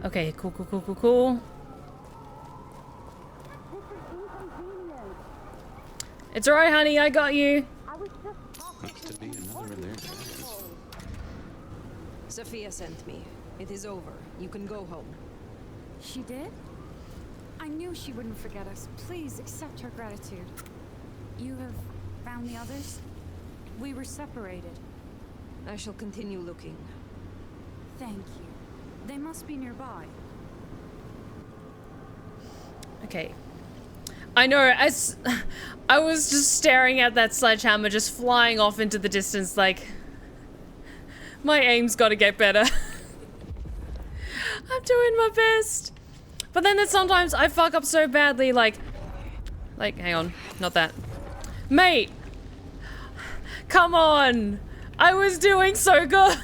Okay, cool. It's alright, honey, I got you. Looks to be another of their plans. Sophia sent me. It is over. You can go home. She did? I knew she wouldn't forget us. Please accept her gratitude. You have found the others? We were separated. I shall continue looking. Thank you. They must be nearby. Okay. I know, as I was just staring at that sledgehammer just flying off into the distance, like, my aim's gotta get better. I'm doing my best. But then sometimes I fuck up so badly, like, hang on, not that. Mate! Come on! I was doing so good!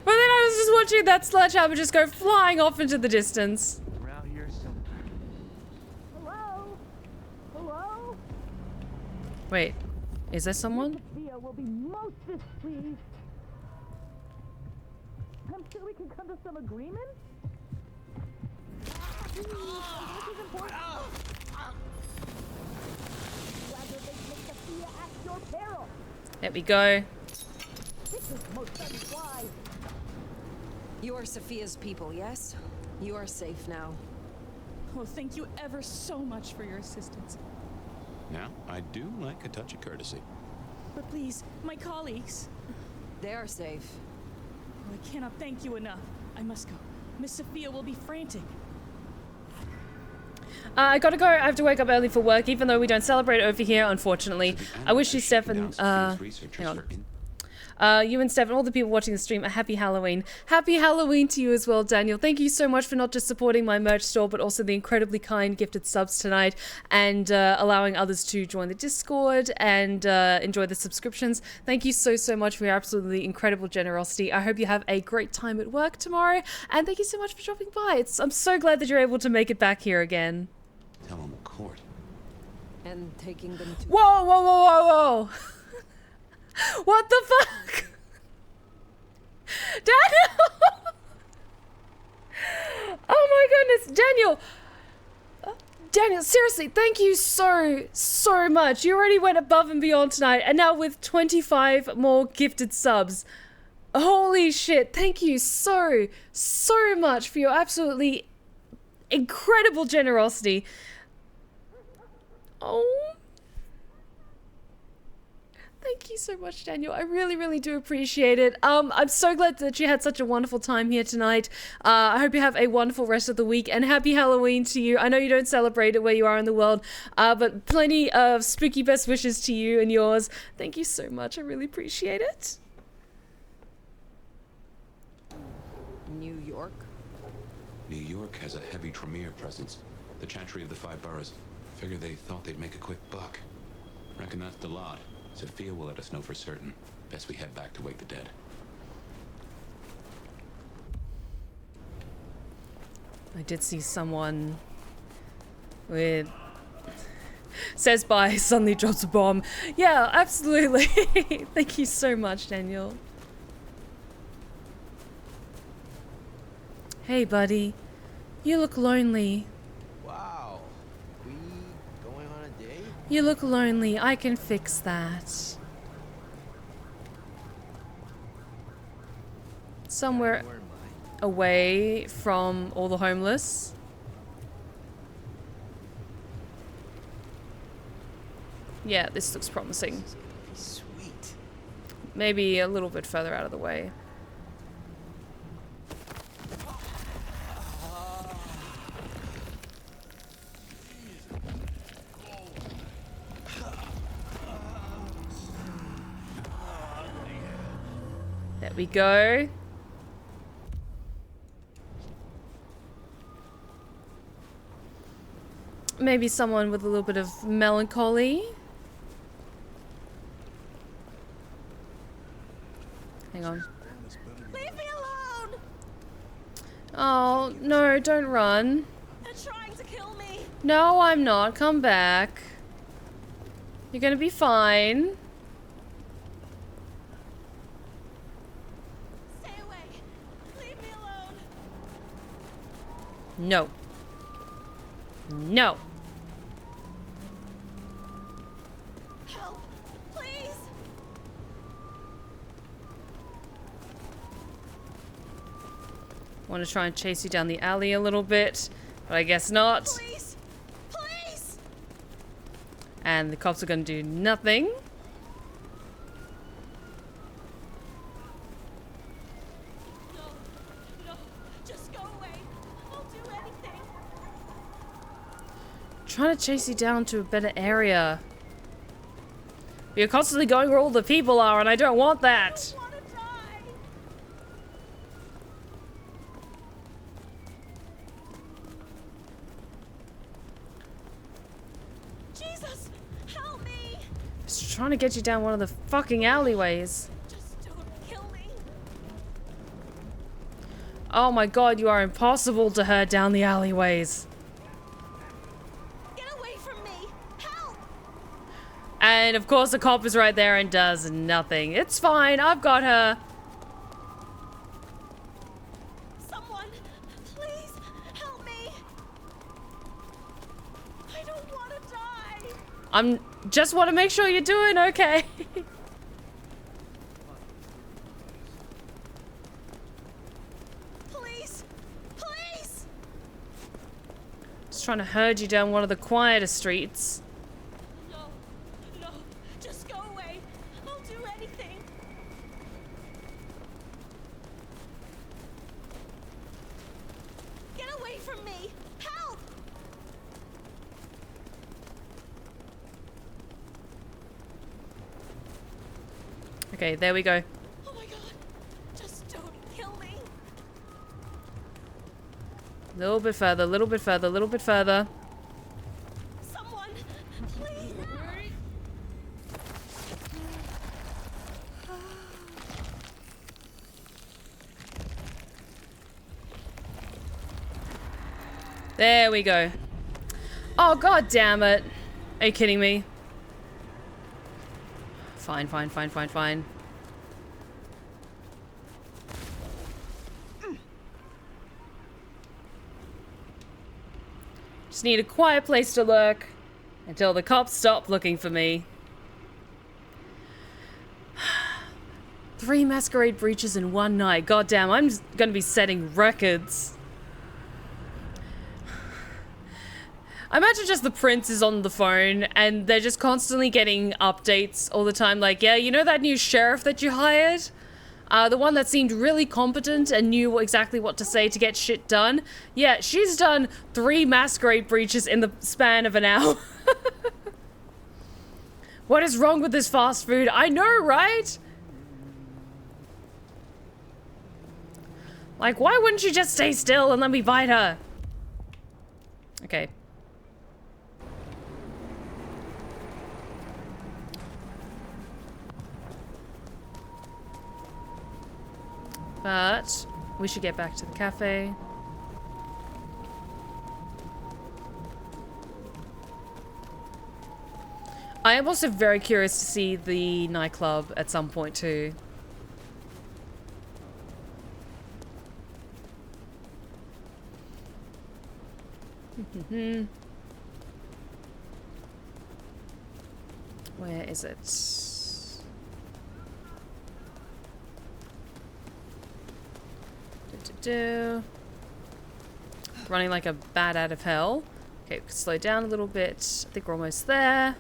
But then I was just watching that sledgehammer just go flying off into the distance. Around here somewhere. Hello? Hello? Wait, is there someone? Sophia will be most displeased. I'm sure we can come to some agreement. This is important. Whether they take Sophia at your peril. There we go. This is most unwise. You are Sophia's people, yes? You are safe now. Well, thank you ever so much for your assistance. Now, I do like a touch of courtesy. But please, my colleagues. They are safe. Oh, I cannot thank you enough. I must go. Miss Sophia will be frantic. I gotta go. I have to wake up early for work, even though we don't celebrate over here, unfortunately. I wish you, Stefan, hang on. You and Stefan, all the people watching the stream, a happy Halloween. Happy Halloween to you as well, Daniel. Thank you so much for not just supporting my merch store, but also the incredibly kind gifted subs tonight, and allowing others to join the Discord and enjoy the subscriptions. Thank you so much for your absolutely incredible generosity. I hope you have a great time at work tomorrow, and thank you so much for dropping by. I'm so glad that you're able to make it back here again. Tell them a court. And taking them to... Whoa! What the fuck? Daniel! Oh my goodness, Daniel! Daniel, seriously, thank you so much. You already went above and beyond tonight, and now with 25 more gifted subs. Holy shit. Thank you so much for your absolutely incredible generosity. Oh. Thank you so much, Daniel. I really do appreciate it. I'm so glad that you had such a wonderful time here tonight. I hope you have a wonderful rest of the week, and happy Halloween to you. I know you don't celebrate it where you are in the world, but plenty of spooky best wishes to you and yours. Thank you so much. I really appreciate it. New York? New York has a heavy Tremere presence. The Chantry of the Five Boroughs. Figured they thought they'd make a quick buck. Reckon that's the lot. Sophia will let us know for certain. Best we head back to wake the dead. I did see someone with... says bye, suddenly drops a bomb. Yeah, absolutely. Thank you so much, Daniel. Hey, buddy. You look lonely. Wow. We going on a date? You look lonely. I can fix that. Somewhere away from all the homeless. Yeah, this looks promising. Sweet. Maybe a little bit further out of the way. There we go. Maybe someone with a little bit of melancholy. Hang on. Leave me alone! Oh, no, don't run. They're trying to kill me. No, I'm not. Come back. You're gonna be fine. Stay away. Leave me alone. No. No. Help, please. Want to try and chase you down the alley a little bit, but I guess not. Please. Please. And the cops are going to do nothing. No, just go away. I'll do anything. Trying to chase you down to a better area. But you're constantly going where all the people are, and I don't want that. Jesus, help me. Just trying to get you down one of the fucking alleyways. Just don't kill me. Oh my god, you are impossible to hurt down the alleyways. Get away from me. Help. And of course the cop is right there and does nothing. It's fine, I've got her. Someone, please help me. I don't want to die. I'm just want to make sure you're doing okay. Please, please. Just trying to herd you down one of the quieter streets. No, just go away. I'll do anything. Get away from me. Help. Okay, there we go. Oh my god. Just don't kill me. A little bit further, a little bit further, a little bit further. Someone, please. There we go. Oh, god damn it. Are you kidding me? Fine, fine, fine, fine, fine. Just need a quiet place to lurk until the cops stop looking for me. 3 Masquerade breaches in one night. Goddamn, I'm gonna be setting records. I imagine just the prince is on the phone and they're just constantly getting updates all the time. Like, yeah, you know that new sheriff that you hired? The one that seemed really competent and knew exactly what to say to get shit done? Yeah, she's done 3 Masquerade breaches in the span of an hour. What is wrong with this fast food? I know, right? Like, why wouldn't you just stay still and let me bite her? Okay. But we should get back to the cafe. I am also very curious to see the nightclub at some point too. Where is it? Running like a bat out of hell. Okay, slow down a little bit. I think we're almost there.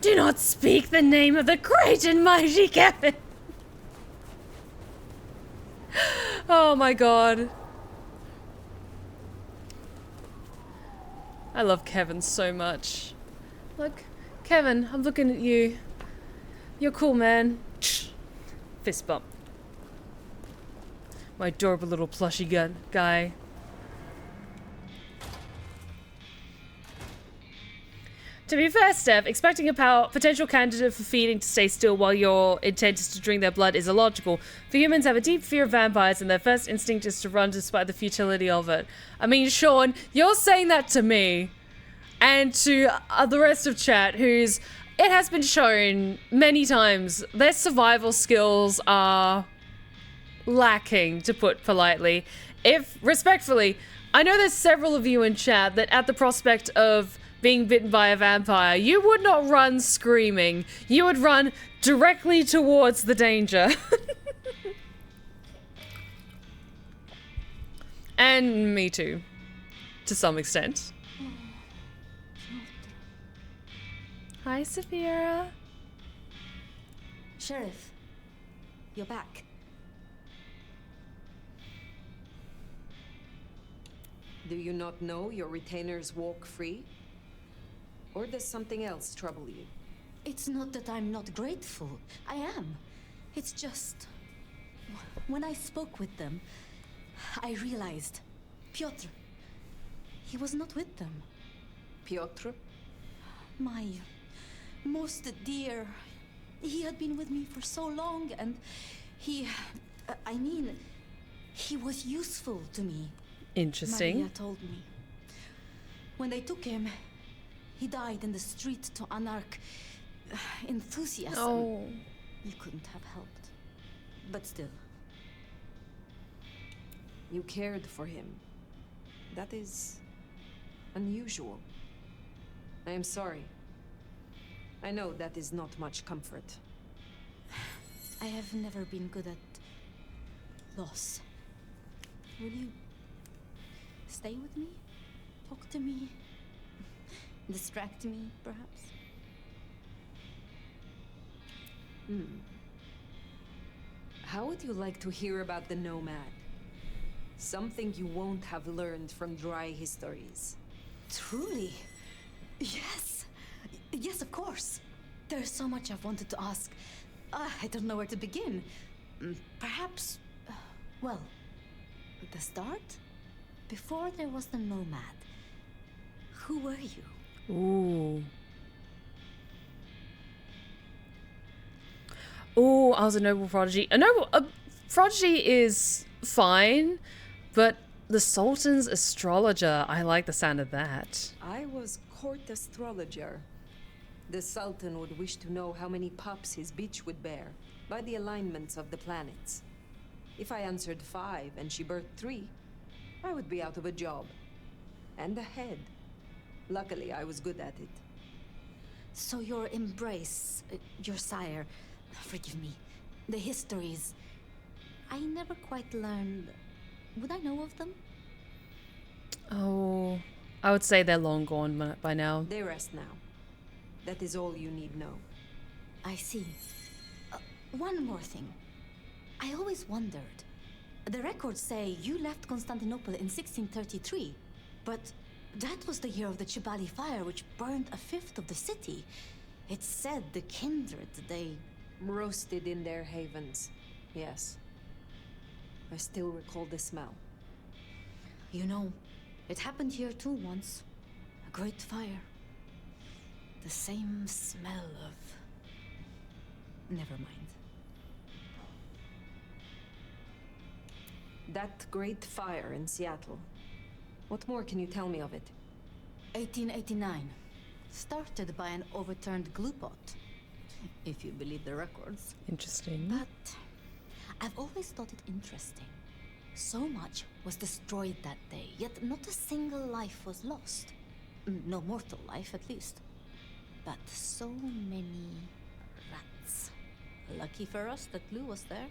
Do not speak the name of the great and mighty Kevin. Oh my god. I love Kevin so much. Look, Kevin, I'm looking at you. You're cool, man. Fist bump. My adorable little plushy guy. To be fair, Steph, expecting a potential candidate for feeding to stay still while your intent is to drink their blood is illogical. For humans have a deep fear of vampires and their first instinct is to run despite the futility of it. I mean, Sean, you're saying that to me and to the rest of chat who's... It has been shown many times their survival skills are lacking, to put politely. If, respectfully, I know there's several of you in chat that at the prospect of being bitten by a vampire, you would not run screaming. You would run directly towards the danger. And me too, to some extent. Hi, Saphira. Sheriff, you're back. Do you not know your retainers walk free? Or does something else trouble you? It's not that I'm not grateful. I am. It's just... when I spoke with them, I realized Piotr, he was not with them. Piotr? My most dear. He had been with me for so long and he... I mean, he was useful to me. Interesting. Maria told me. When they took him, he died in the street to anarch enthusiasm. Oh. You couldn't have helped. But still. You cared for him. That is unusual. I am sorry. I know that is not much comfort. I have never been good at loss. Will you stay with me? Talk to me? Distract me, perhaps? How would you like to hear about the Nomad? Something you won't have learned from dry histories. Truly? Yes. Yes, of course. There's so much I've wanted to ask. I don't know where to begin. Perhaps, well, at the start? Before there was the Nomad, who were you? Ooh. Ooh, I was a noble prodigy. A prodigy is fine, but the Sultan's astrologer, I like the sound of that. I was court astrologer. The Sultan would wish to know how many pups his bitch would bear by the alignments of the planets. If I answered 5 and she birthed 3, I would be out of a job. And a head. Luckily, I was good at it. So your embrace, your sire, forgive me, the histories, I never quite learned. Would I know of them? Oh, I would say they're long gone by now. They rest now. That is all you need know. I see. One more thing. I always wondered. The records say you left Constantinople in 1633, but that was the year of the Chibali fire, which burned a fifth of the city. It said the kindred, they... roasted in their havens, yes. I still recall the smell. You know, it happened here too once. A great fire. The same smell of... Never mind. That great fire in Seattle. What more can you tell me of it? 1889. Started by an overturned glue pot. If you believe the records. Interesting. But I've always thought it interesting. So much was destroyed that day, yet not a single life was lost. No mortal life, at least. But so many rats. Lucky for us that Lou was there.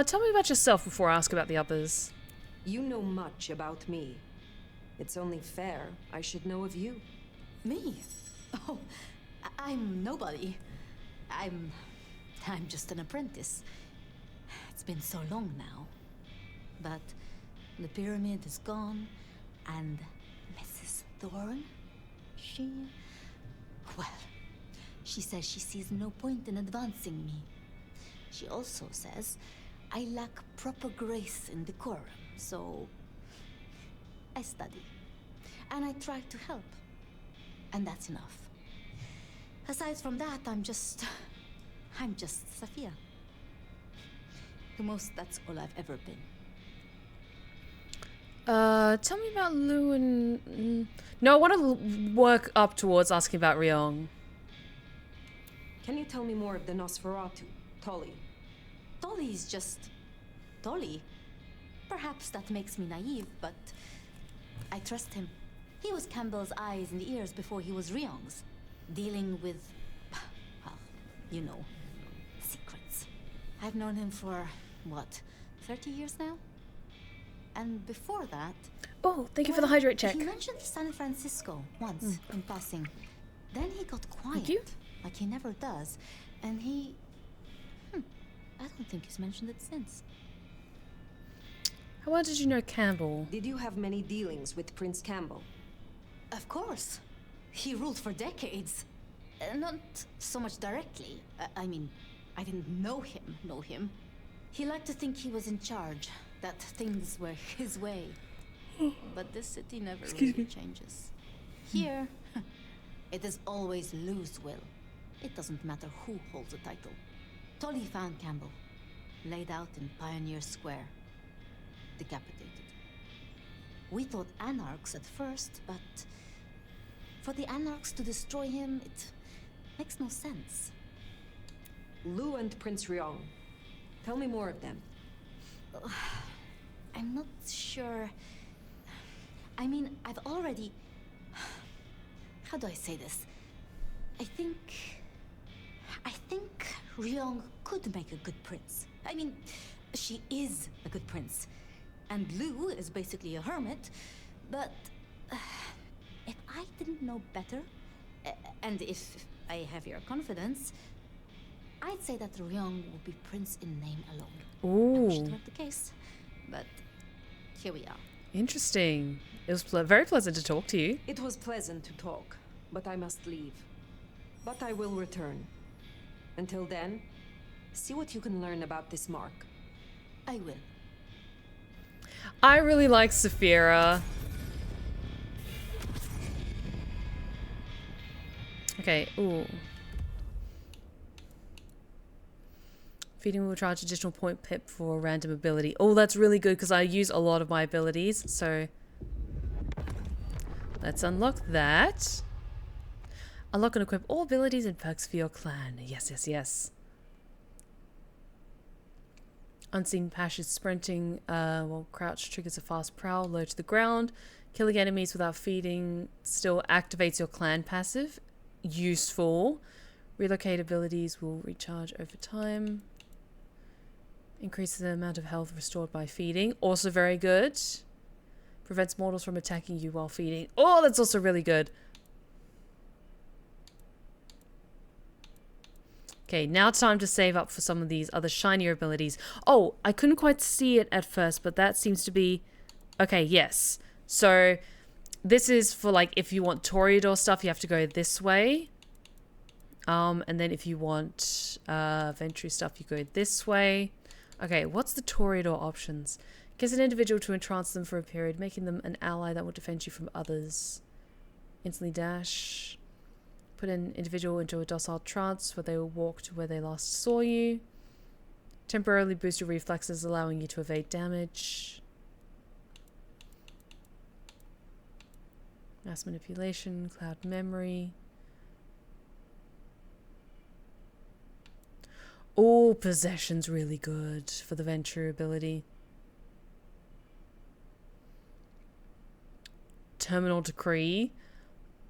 Tell me about yourself before I ask about the others. You know much about me. It's only fair I should know of you. Me? Oh, I'm nobody. I'm just an apprentice. It's been so long now. But the pyramid is gone, and Mrs. Thorne, well, she says she sees no point in advancing me. She also says I lack proper grace and decorum, so I study. And I try to help. And that's enough. Aside from that, I'm just Sophia. The most, that's all I've ever been. Tell me about Lou and... No, I want to work up towards asking about Ryong. Can you tell me more of the Nosferatu, Tolly? Tolly's just... Tolly? Perhaps that makes me naive, but I trust him. He was Campbell's eyes and ears before he was Ryong's. Dealing with, well, you know, secrets. I've known him for, what, 30 years now? And before that... Oh, thank you for the hydrate check. He mentioned San Francisco once, in passing. Then he got quiet. Thank you. Like he never does. And he... I don't think he's mentioned it since. How well did you know Campbell? Did you have many dealings with Prince Campbell? Of course. He ruled for decades. Not so much directly. I mean, I didn't know him. He liked to think he was in charge, that things were his way. But this city never really changes. Here, it is always Lou's will. It doesn't matter who holds the title. Tolly found Campbell, laid out in Pioneer Square, decapitated. We thought anarchs at first, but for the anarchs to destroy him, it makes no sense. Lou and Prince Ryong. Tell me more of them. I'm not sure. I mean, I've already... How do I say this? I think Ryong could make a good prince. I mean, she is a good prince. And Lou is basically a hermit. But if I didn't know better, and if I have your confidence, I'd say that Ryong will be prince in name alone. Ooh. I wish it weren't the case, but here we are. Interesting. It was very pleasant to talk to you. It was pleasant to talk, but I must leave. But I will return. Until then, see what you can learn about this mark. I will. I really like Saphira. Okay, ooh. Feeding will charge additional point pip for random ability. Oh, that's really good because I use a lot of my abilities, so let's unlock that. Unlock and equip all abilities and perks for your clan. Yes, yes, yes. Unseen Pash is sprinting while crouch triggers a fast prowl, low to the ground. Killing enemies without feeding still activates your clan passive. Useful. Relocate abilities will recharge over time. Increases the amount of health restored by feeding. Also very good. Prevents mortals from attacking you while feeding. Oh, that's also really good. Okay, now it's time to save up for some of these other shinier abilities. Oh, I couldn't quite see it at first, but that seems to be... Okay, yes. So, this is for, like, if you want Toreador stuff, you have to go this way. And then if you want Ventru stuff, you go this way. Okay, what's the Toreador options? Gets an individual to entrance them for a period, making them an ally that will defend you from others. Instantly dash... Put an individual into a docile trance where they will walk to where they last saw you. Temporarily boost your reflexes, allowing you to evade damage. Mass manipulation, cloud memory. Oh, possession's really good for the Venture ability. Terminal Decree.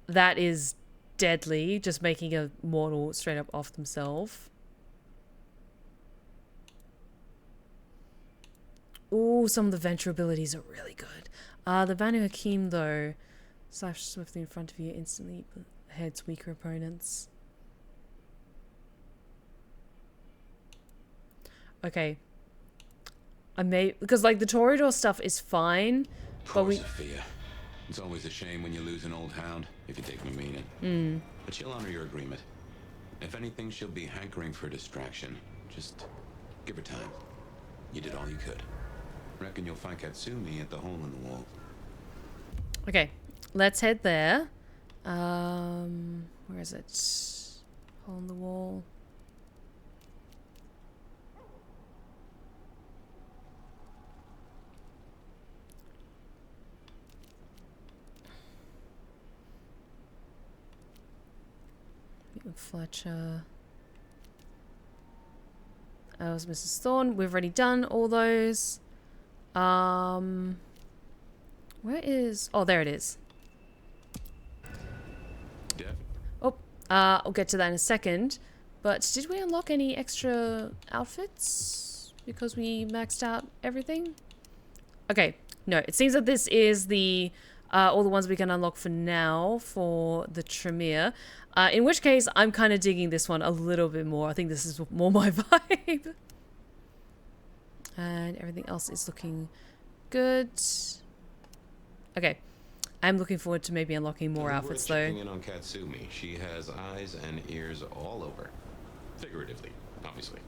That is deadly, just making a mortal straight up off themselves. Ooh, some of the Venture abilities are really good. The Banu Hakim, though, slash swiftly in front of you, instantly heads weaker opponents. Okay. I may... Because, like, the Toreador stuff is fine, but we... Sophia. It's always a shame when you lose an old hound, if you take my meaning. But she'll honor your agreement. If anything, she'll be hankering for distraction. Just give her time. You did all you could. Reckon you'll find Katsumi at the hole in the wall. Okay, let's head there. Where is it? Hole in the wall. Fletcher. That was Mrs. Thorne. We've already done all those. Where is... Oh, there it is. Oh, I'll get to that in a second. But did we unlock any extra outfits? Because we maxed out everything? Okay, no. It seems that this is the... all the ones we can unlock for now for the Tremere. In which case, I'm kind of digging this one a little bit more. I think this is more my vibe. And everything else is looking good. Okay. I'm looking forward to maybe unlocking more outfits, though. Checking in on Katsumi. She has eyes and ears all over. Figuratively, obviously.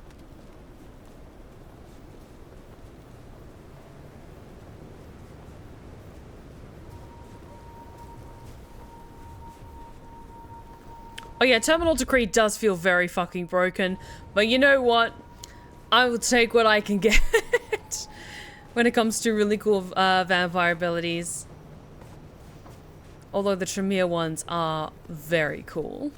Oh yeah, Terminal Decree does feel very fucking broken, but you know what? I will take what I can get when it comes to really cool vampire abilities. Although the Tremere ones are very cool.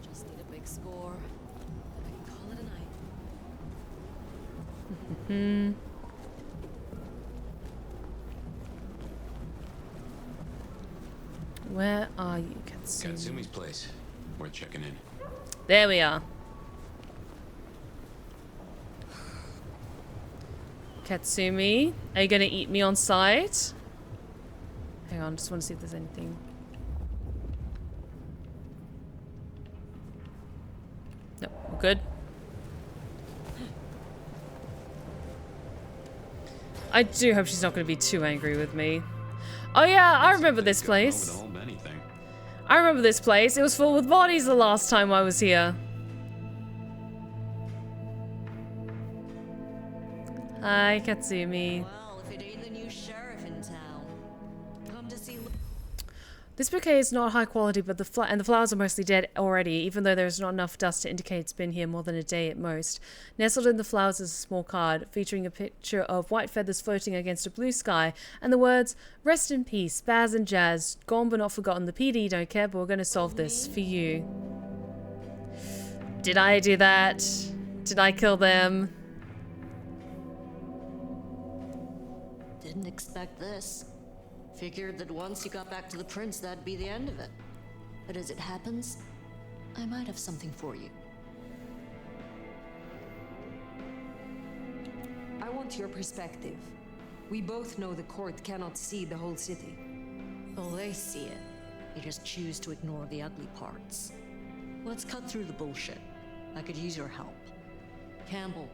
Just need a big score. Call it a night. Where are you, Katsumi? Katsumi's place. Worth checking in. There we are. Katsumi, are you gonna eat me on sight? Hang on, just want to see if there's anything. Nope, we're good. I do hope she's not going to be too angry with me. Oh yeah, I remember this place. I remember this place. It was full with bodies the last time I was here. Hi, Katsumi. Well, if it ain't the new sheriff in town. Come to see... This bouquet is not high quality, but the flowers are mostly dead already, even though there is not enough dust to indicate it's been here more than a day at most. Nestled in the flowers is a small card featuring a picture of white feathers floating against a blue sky and the words, "Rest in peace, Baz and Jazz, gone but not forgotten. The PD don't care, but we're going to solve this for you." Did I do that? Did I kill them? Didn't expect this. Figured that once you got back to the prince, that'd be the end of it. But as it happens, I might have something for you. I want your perspective. We both know the court cannot see the whole city. Oh, they see it. They just choose to ignore the ugly parts. Let's cut through the bullshit. I could use your help. Campbell,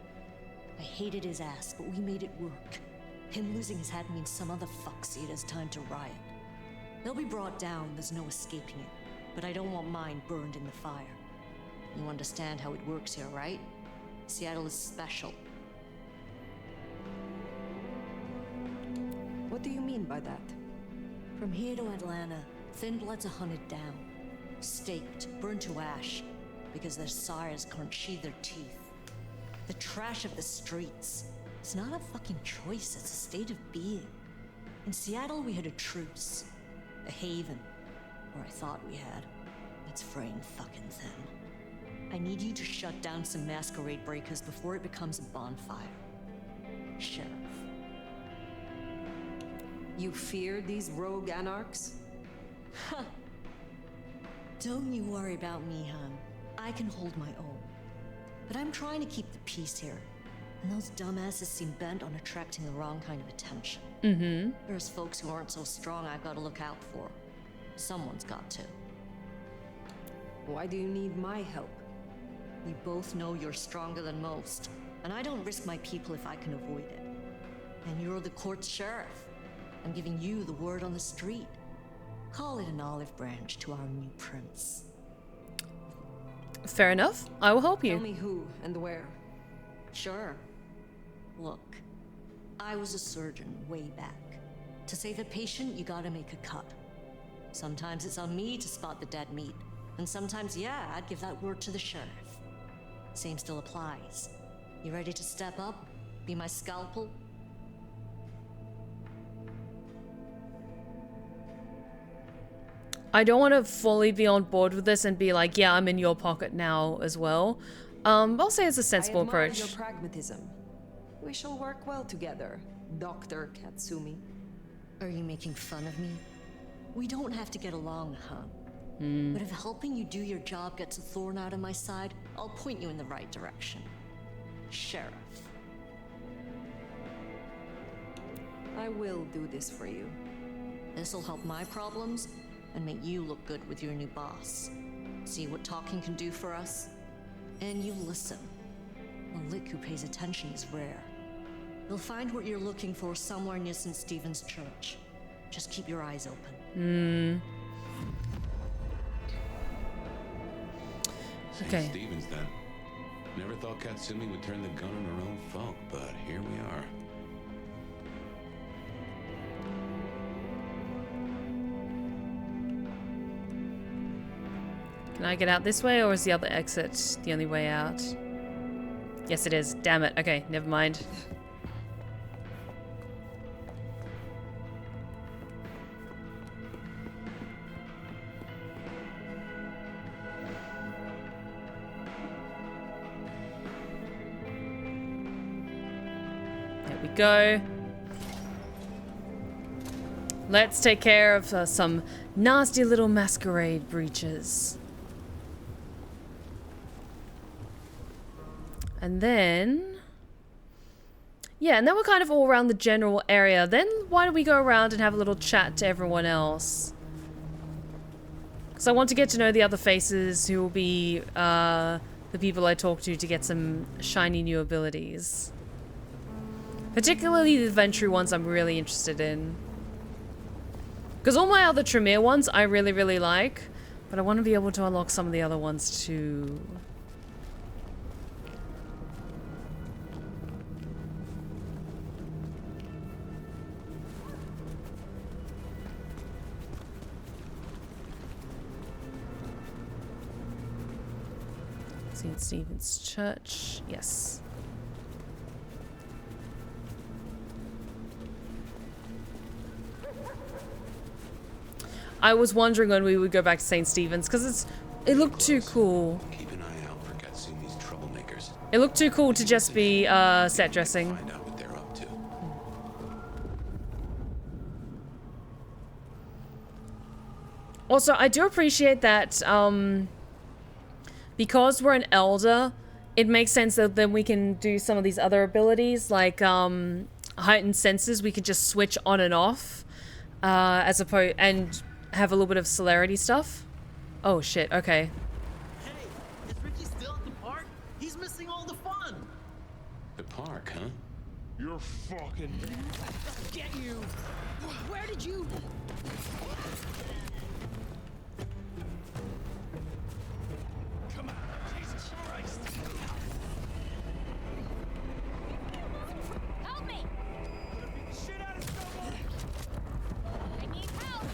I hated his ass, but we made it work. Him losing his hat means some other fuck see it as time to riot. They'll be brought down, there's no escaping it. But I don't want mine burned in the fire. You understand how it works here, right? Seattle is special. What do you mean by that? From here to Atlanta, thinbloods are hunted down. Staked, burned to ash. Because their sires can't sheathe their teeth. The trash of the streets. It's not a fucking choice, it's a state of being. In Seattle, we had a truce. A haven. Or I thought we had. It's fraying fucking thin. I need you to shut down some masquerade breakers before it becomes a bonfire. Sheriff. You fear these rogue anarchs? Huh. Don't you worry about me, hon. I can hold my own. But I'm trying to keep the peace here. And those dumbasses seem bent on attracting the wrong kind of attention. Mm-hmm. There's folks who aren't so strong I've got to look out for. Someone's got to. Why do you need my help? We both know you're stronger than most. And I don't risk my people if I can avoid it. And you're the court's sheriff. I'm giving you the word on the street. Call it an olive branch to our new prince. Fair enough. I will help you. Tell me who and where. Sure. Look, I was a surgeon way back. To save a patient, you gotta make a cut. Sometimes it's on me to spot the dead meat. And sometimes, yeah, I'd give that word to the sheriff. Same still applies. You ready to step up? Be my scalpel? I don't want to fully be on board with this and be like, yeah, I'm in your pocket now as well. I'll say it's a sensible approach. Your pragmatism. We shall work well together, Dr. Katsumi. Are you making fun of me? We don't have to get along, huh? But if helping you do your job gets a thorn out of my side, I'll point you in the right direction. Sheriff. I will do this for you. This'll help my problems and make you look good with your new boss. See what talking can do for us? And you listen. A lick who pays attention is rare. You'll find what you're looking for somewhere near St. Stephen's Church. Just keep your eyes open. Okay. St. Stephen's then. Never thought Katsumi would turn the gun on her own folk, but here we are. Can I get out this way, or is the other exit the only way out? Yes, it is. Damn it. Okay, never mind. There we go. Let's take care of some nasty little masquerade breaches. And then... yeah, and then we're kind of all around the general area. Then why don't we go around and have a little chat to everyone else? Because I want to get to know the other faces who will be the people I talk to get some shiny new abilities. Particularly the Ventry ones I'm really interested in. Because all my other Tremere ones I really, really like. But I want to be able to unlock some of the other ones too. St. Stephen's Church. Yes. I was wondering when we would go back to St. Stephen's because it looked too cool. Keep an eye out for Katsumi's troublemakers. It looked too cool to just be set dressing. Find out what they're up to. Also, I do appreciate that because we're an elder, it makes sense that then we can do some of these other abilities like heightened senses. We could just switch on and off as opposed and have a little bit of celerity stuff. Oh shit, okay. Hey, is Ricky still at the park? He's missing all the fun. The park, huh? You're fucking... Get you! Where did you... Come on, Jesus Christ. Help me! Gonna beat the shit out of someone. I need help!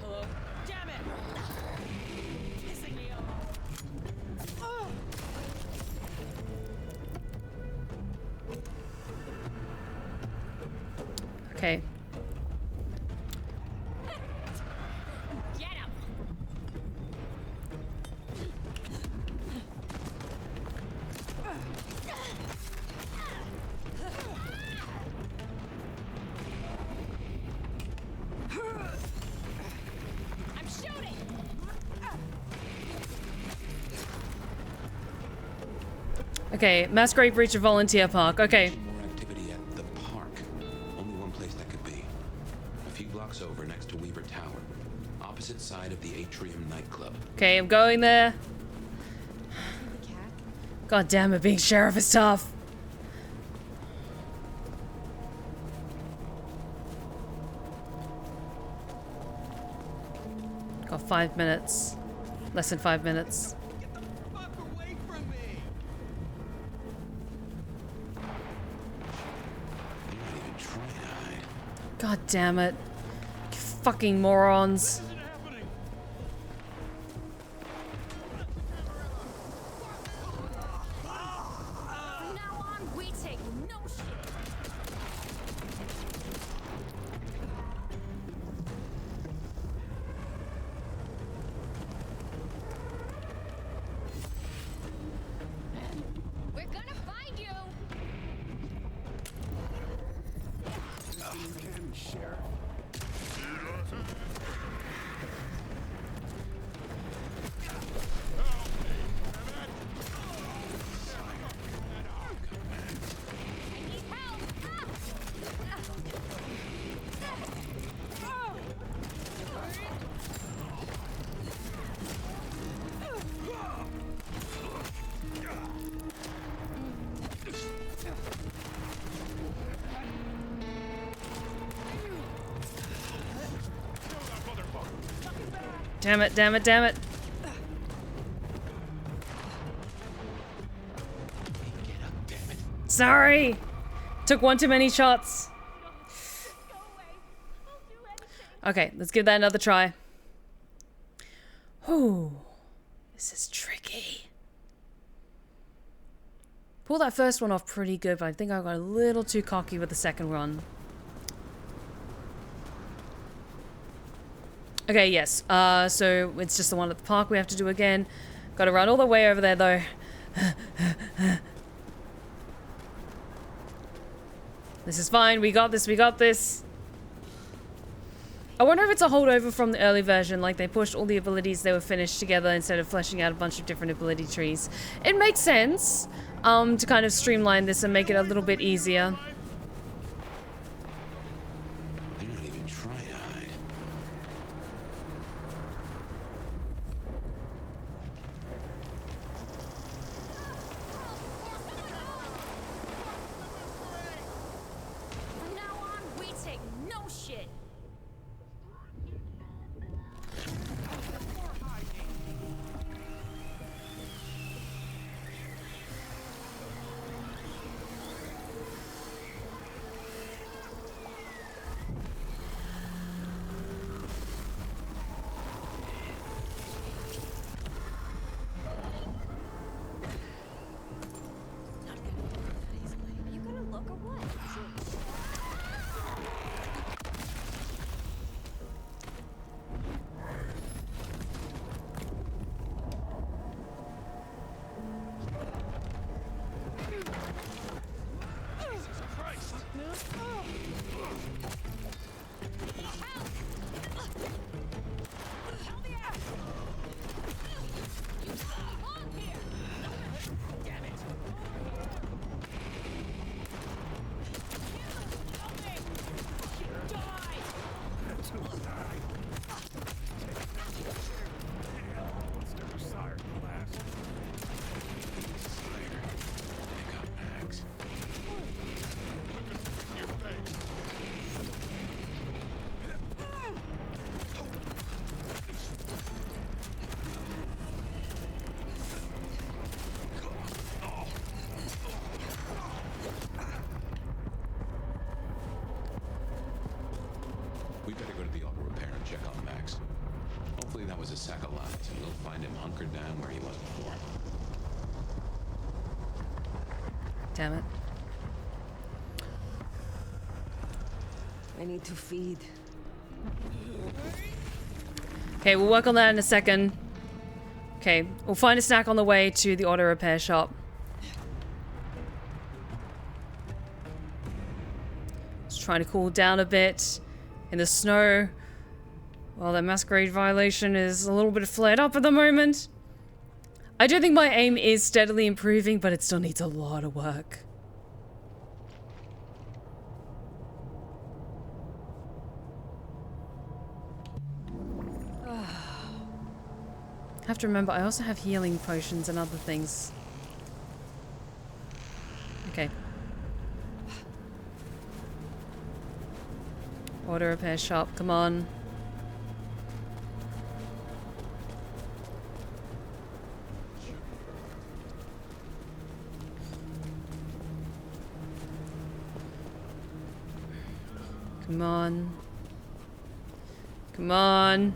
Hello? Damn it! Pissing me off. Okay. Get him! I'm shooting! Okay, Masquerade breach of volunteer park. Okay. More activity at the park. Only one place that could be. A few blocks over, next to Weaver Tower. Opposite side of the Atrium nightclub. Okay, I'm going there. God damn it, being sheriff is tough. Got 5 minutes. Less than 5 minutes. God damn it. You fucking morons. From now on, we take no shit. We're gonna find you. Sheriff. Damn it, damn it, damn it. Sorry. Took one too many shots. Okay, let's give that another try. Ooh, this is tricky. Pulled that first one off pretty good, but I think I got a little too cocky with the second run. Okay, yes. So it's just the one at the park we have to do again. Gotta run all the way over there, though. This is fine. We got this. We got this. I wonder if it's a holdover from the early version, like they pushed all the abilities they were finished together instead of fleshing out a bunch of different ability trees. It makes sense to kind of streamline this and make it a little bit easier. They're not even trying to hide. We better go to the auto repair and check on Max. Hopefully that was a sack of lies, and we'll find him hunkered down where he was before. Damn it. I need to feed. Okay, we'll work on that in a second. Okay, we'll find a snack on the way to the auto repair shop. Just trying to cool down a bit in the snow. Well, that Masquerade violation is a little bit flared up at the moment. I do think my aim is steadily improving, but it still needs a lot of work. I have to remember, I also have healing potions and other things. Okay. Auto repair shop, come on. Come on. Come on.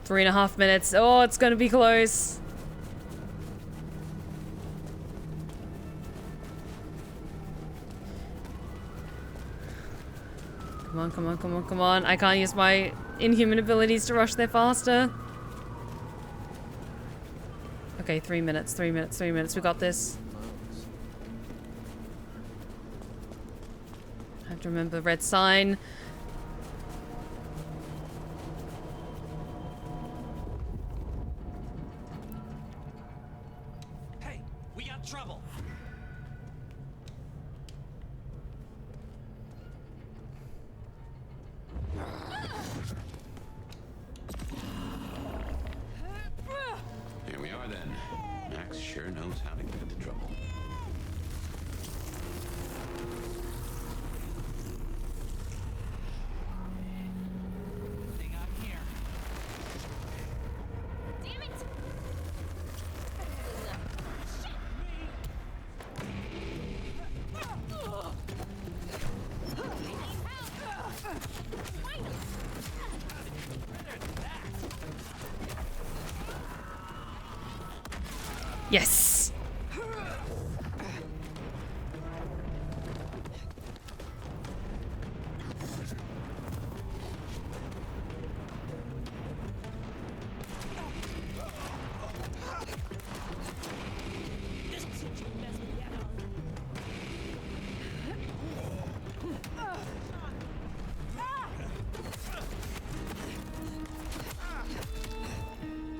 3.5 minutes. Oh, it's gonna be close. Come on, come on, come on, come on. I can't use my inhuman abilities to rush there faster. Okay, 3 minutes, 3 minutes, 3 minutes. We got this. I have to remember red sign. Hey, we got trouble. Here we are then. Max sure knows how to get into trouble. Damn it! Yes.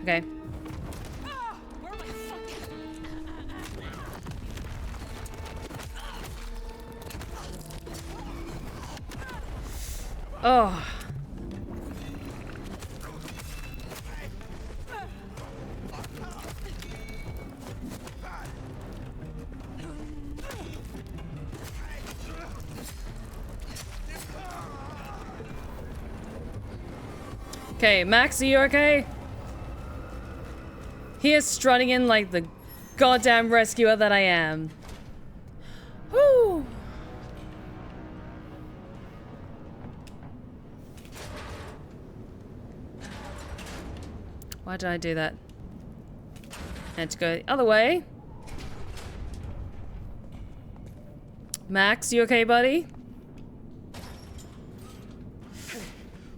Okay. Oh. Okay, Max, are you okay? He is strutting in like the goddamn rescuer that I am. Woo! Why did I do that? I had to go the other way. Max, you okay, buddy? Hey,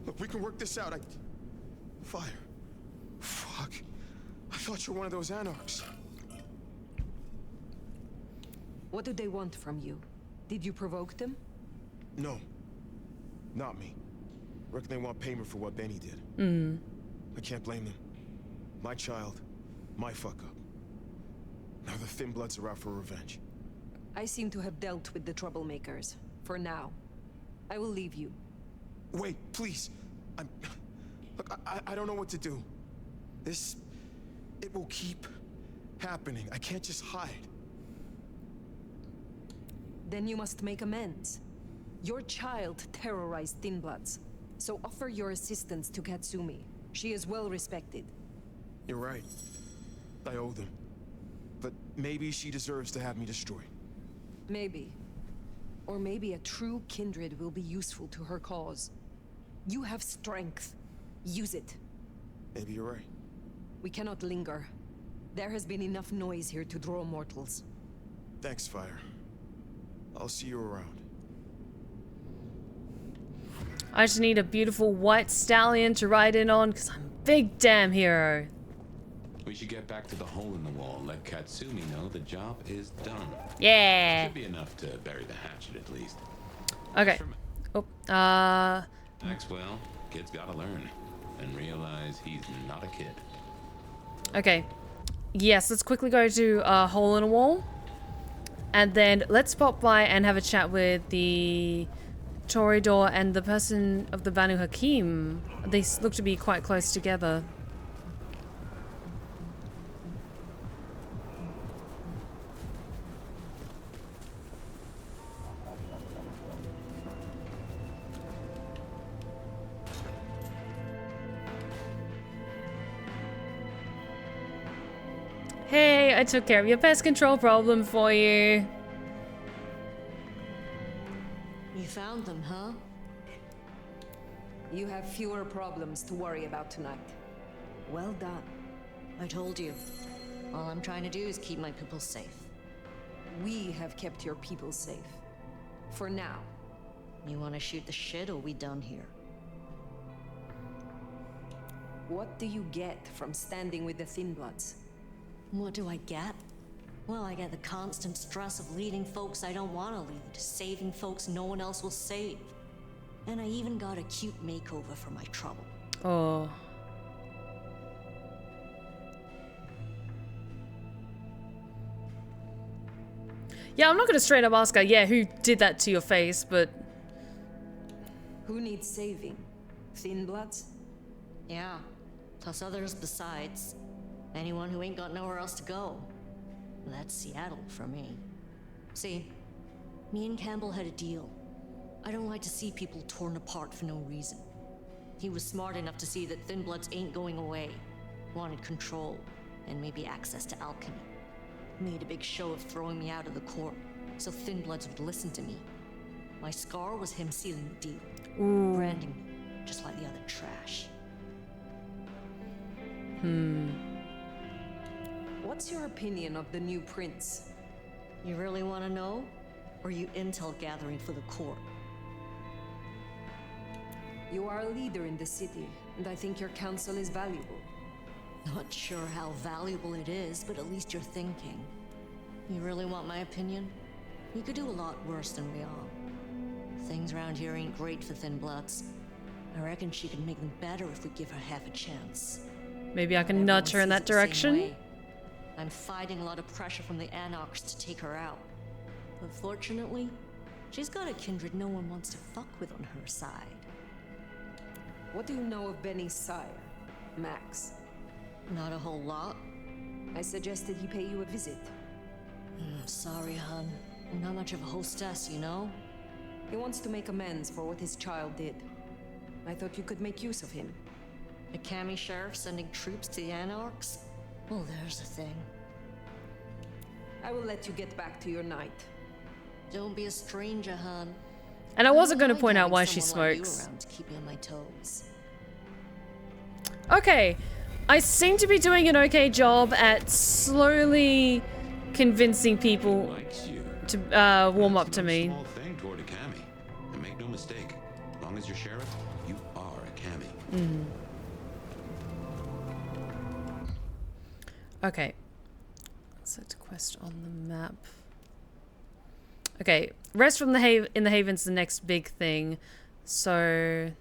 look, we can work this out. Fire. Fuck. I thought you were one of those anarchs. What do they want from you? Did you provoke them? No. Not me. Reckon they want payment for what Benny did. I can't blame them. My child, my fuck up. Now the thinbloods are out for revenge. I seem to have dealt with the troublemakers. For now. I will leave you. Wait, please. Look, I don't know what to do. It will keep happening. I can't just hide. Then you must make amends. Your child terrorized thinbloods, so offer your assistance to Katsumi. She is well respected. You're right. I owe them. But maybe she deserves to have me destroyed. Maybe. Or maybe a true kindred will be useful to her cause. You have strength. Use it. Maybe you're right. We cannot linger. There has been enough noise here to draw mortals. Thanks, Fire. I'll see you around. I just need a beautiful white stallion to ride in on, because I'm a big damn hero. We should get back to the hole in the wall. Let Katsumi know the job is done. Yeah. Should be enough to bury the hatchet at least. Okay. Oh. Maxwell, kid's gotta learn and realize he's not a kid. Okay. Yes, let's quickly go to hole in a wall. And then let's pop by and have a chat with the Toreador and the person of the Banu Hakim. They look to be quite close together. Hey, I took care of your pest control problem for you. You found them, huh? You have fewer problems to worry about tonight. Well done. I told you. All I'm trying to do is keep my people safe. We have kept your people safe. For now. You want to shoot the shit, or we done here? What do you get from standing with the thinbloods? What do I get? Well, I get the constant stress of leading folks I don't want to lead, saving folks no one else will save. And I even got a cute makeover for my trouble. Oh. Yeah, I'm not going to straight up ask her, yeah, who did that to your face, but... Who needs saving? Thinbloods? Yeah, plus others besides. Anyone who ain't got nowhere else to go. That's Seattle for me. See, me and Campbell had a deal. I don't like to see people torn apart for no reason. He was smart enough to see that Thinbloods ain't going away. Wanted control, and maybe access to alchemy. Made a big show of throwing me out of the court, so Thinbloods would listen to me. My scar was him sealing the deal. Branding me, just like the other trash. What's your opinion of the new prince? You really want to know? Or are you intel gathering for the court? You are a leader in the city, and I think your counsel is valuable. Not sure how valuable it is, but at least you're thinking. You really want my opinion? We could do a lot worse than we are. Things around here ain't great for Thinbloods. I reckon she could make them better if we give her half a chance. Maybe I can nudge her in that direction. I'm fighting a lot of pressure from the Anarchs to take her out. But fortunately, she's got a kindred no one wants to fuck with on her side. What do you know of Benny's sire, Max? Not a whole lot. I suggested he pay you a visit. Sorry, hun. I'm not much of a hostess, you know? He wants to make amends for what his child did. I thought you could make use of him. A Cammy sheriff sending troops to the Anarchs? Well, there's the thing. I will let you get back to your night. Don't be a stranger, hun. And I wasn't going to point out why she smokes. Like around to keep me on my toes. Okay, I seem to be doing an okay job at slowly convincing people to warm up to me. Small thing toward a Cammy. And make no mistake, as long as you're sheriff, you are a Cammy. Okay. Set quest on the map. Okay, rest from the in the Haven's the next big thing. So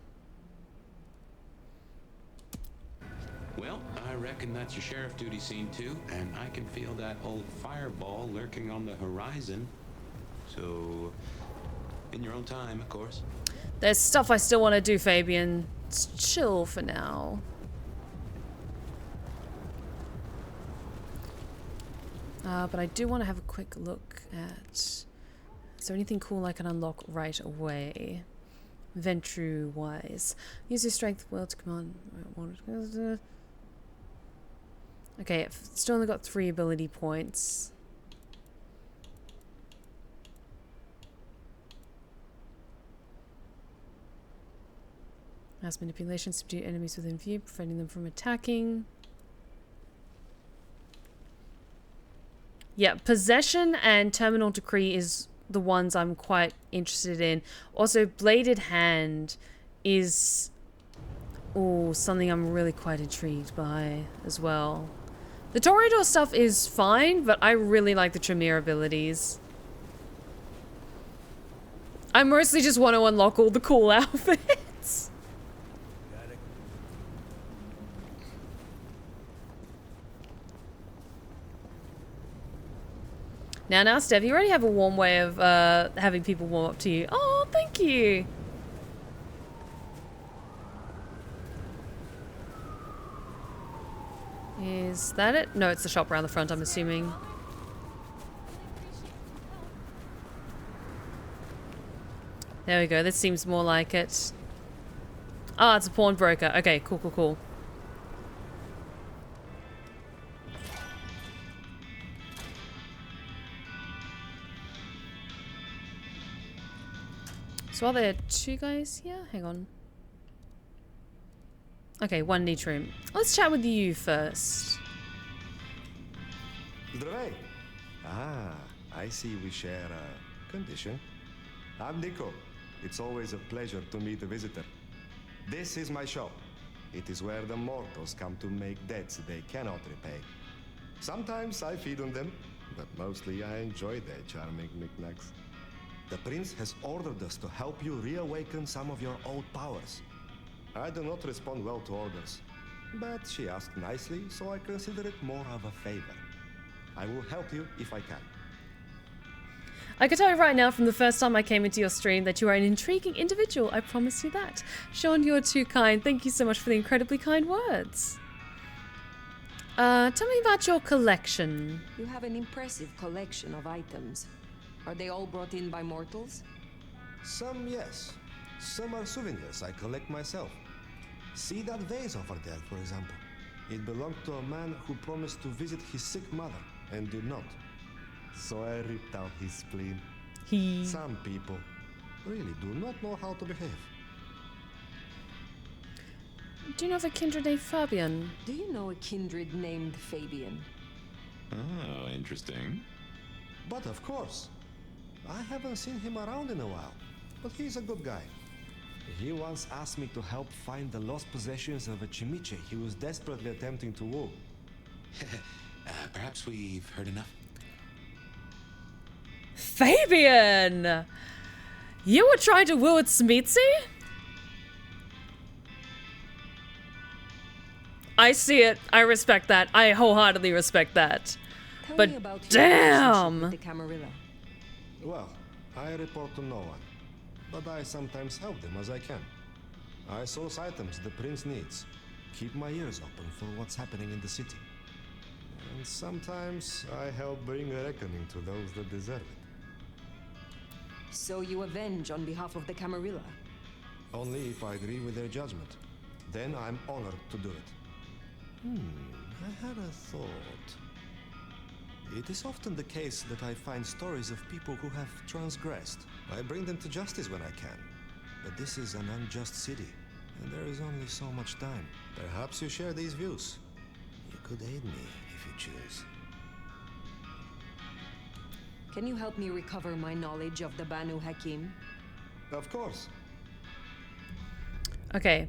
Well, I reckon that's your sheriff duty scene too, and I can feel that old fireball lurking on the horizon. So, in your own time, of course. there's stuff I still want to do, Fabian. Just chill for now. But I do want to have a quick look at... Is there anything cool I can unlock right away? Ventru-wise. Use your strength will to command. Okay, I've still only got 3 ability points. Mass manipulation, subdue enemies within view, preventing them from attacking. Yeah, possession and terminal decree is the ones I'm quite interested in. Also, bladed hand is something I'm really quite intrigued by as well. The Toreador stuff is fine, but I really like the Tremere abilities. I mostly just want to unlock all the cool outfits. Now, Steph, you already have a warm way of having people warm up to you. Oh, thank you. Is that it? No, it's the shop around the front, I'm assuming. There we go. This seems more like it. Ah, it's a pawnbroker. Okay, cool, cool, cool. So are there 2 guys here? Hang on. Okay, 1 neat room. Let's chat with you first. Здравей! I see we share a condition. I'm Nico. It's always a pleasure to meet a visitor. This is my shop. It is where the mortals come to make debts they cannot repay. Sometimes I feed on them, but mostly I enjoy their charming knickknacks. The prince has ordered us to help you reawaken some of your old powers. I do not respond well to orders, but she asked nicely, so I consider it more of a favor. I will help you if I can. I can tell you right now from the first time I came into your stream that you are an intriguing individual. I promise you that. Sean, you're too kind. Thank you so much for the incredibly kind words. Tell me about your collection. You have an impressive collection of items. Are they all brought in by mortals? Some, yes. Some are souvenirs I collect myself. See that vase over there, for example. It belonged to a man who promised to visit his sick mother and did not. So I ripped out his spleen. Some people really do not know how to behave. Do you know of a kindred named Fabian? Do you know a kindred named Fabian? Oh, interesting. But of course. I haven't seen him around in a while, but he's a good guy. He once asked me to help find the lost possessions of a chimiche he was desperately attempting to woo. Perhaps we've heard enough. Fabian! You were trying to woo at Smeetsy? I see it. I respect that. I wholeheartedly respect that. Tell but me about damn! Your relationship with the Camarilla. Well, I report to no one, but I sometimes help them as I can. I source items the prince needs, keep my ears open for what's happening in the city. And sometimes I help bring a reckoning to those that deserve it. So you avenge on behalf of the Camarilla? Only if I agree with their judgment. Then I'm honored to do it. I had a thought. It is often the case that I find stories of people who have transgressed. I bring them to justice when I can. But this is an unjust city, and there is only so much time. Perhaps you share these views. You could aid me if you choose. Can you help me recover my knowledge of the Banu Hakim? Of course. Okay.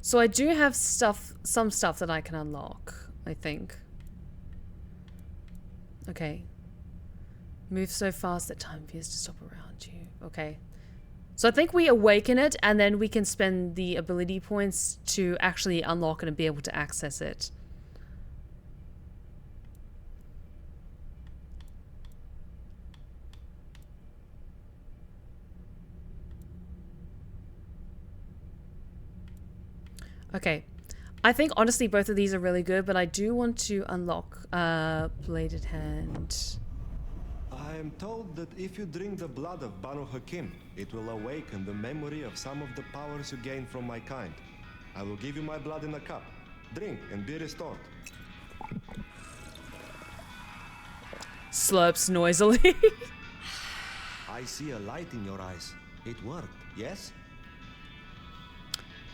So I do have some stuff that I can unlock, I think. Okay. Move so fast that time appears to stop around you. Okay. So I think we awaken it, and then we can spend the ability points to actually unlock it and be able to access it. Okay. I think, honestly, both of these are really good, but I do want to unlock Bladed Hand. I I am told that if you drink the blood of Banu Hakim, it will awaken the memory of some of the powers you gain from my kind. I will give you my blood in a cup. Drink and be restored. Slurps noisily. I see a light in your eyes. It worked, yes?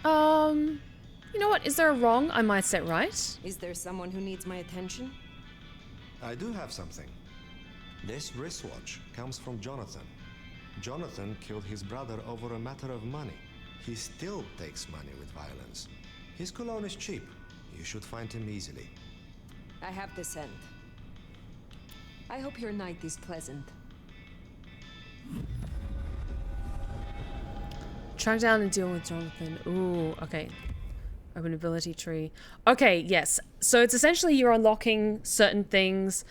You know what? Is there a wrong I might set right? Is there someone who needs my attention? I do have something. This wristwatch comes from Jonathan. Jonathan killed his brother over a matter of money. He still takes money with violence. His cologne is cheap. You should find him easily. I have the scent. I hope your night is pleasant. Track down and deal with Jonathan. Ooh, okay. Open ability tree. Okay, yes. So it's essentially you're unlocking certain things